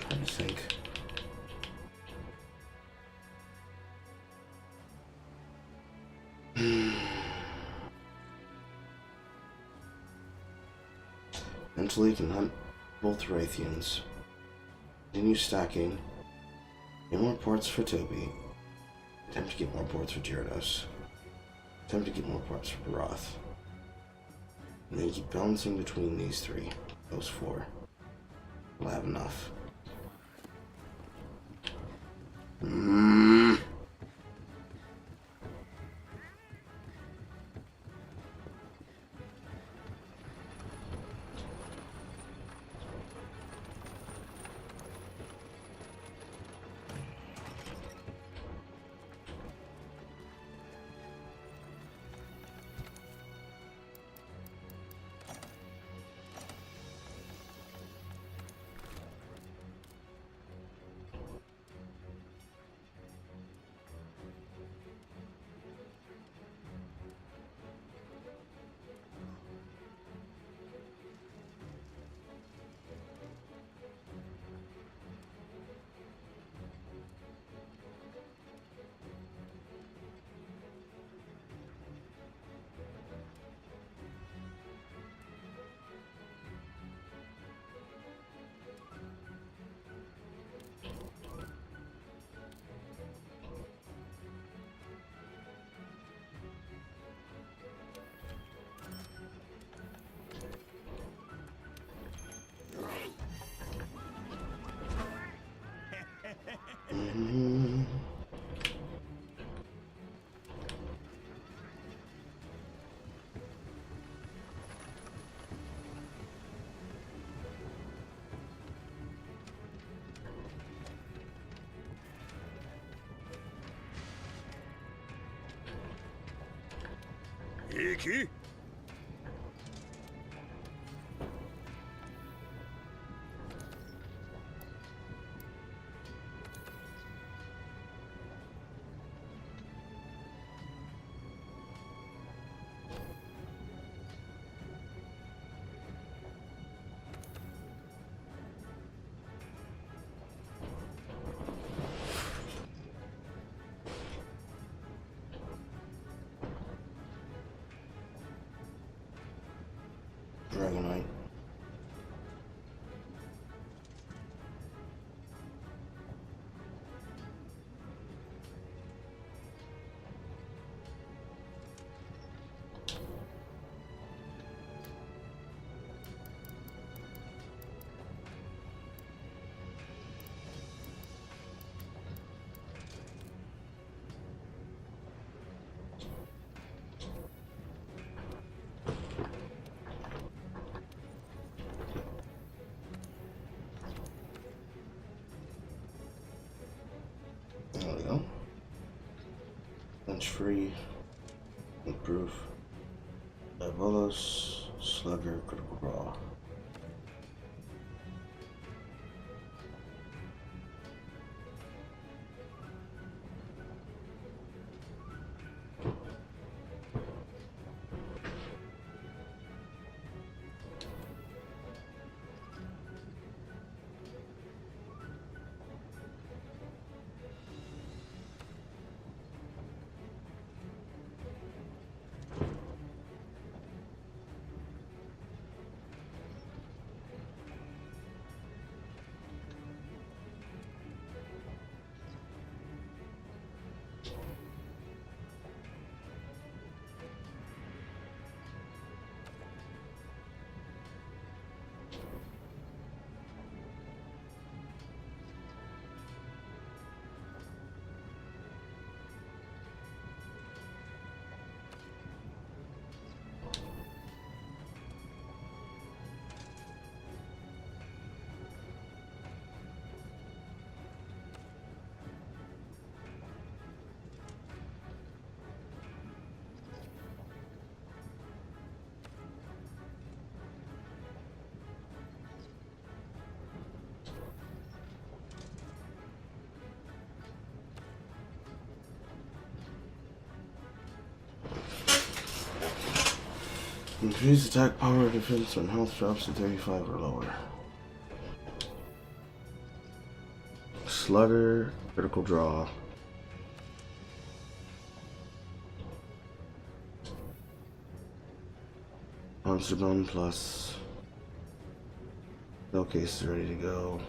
Trying to think. Eventually you can hunt both Raytheons. Continue stacking. Get more parts for Toby. Attempt to get more parts for Gyarados. Attempt to get more parts for Baroth. And then keep balancing between these three. Those four. We'll have enough. Iki? Dragonite. There we go. Bench free. Improve. Diabolos. Slugger. Critical Raw. Increase attack power, defense when health drops to 35 or lower. Slugger, critical draw. Monster Bone plus. Showcase is ready to go.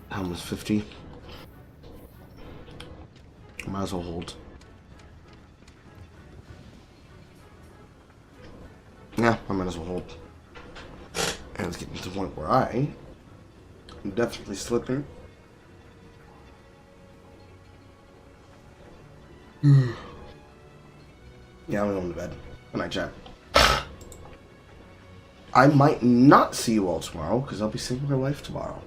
Helm is 50. Might as well hold. Yeah, I might as well hold. And it's getting to the point where I'm definitely slipping. Yeah, I'm going to bed. Good night, chat. I might not see you all tomorrow because I'll be seeing my wife tomorrow.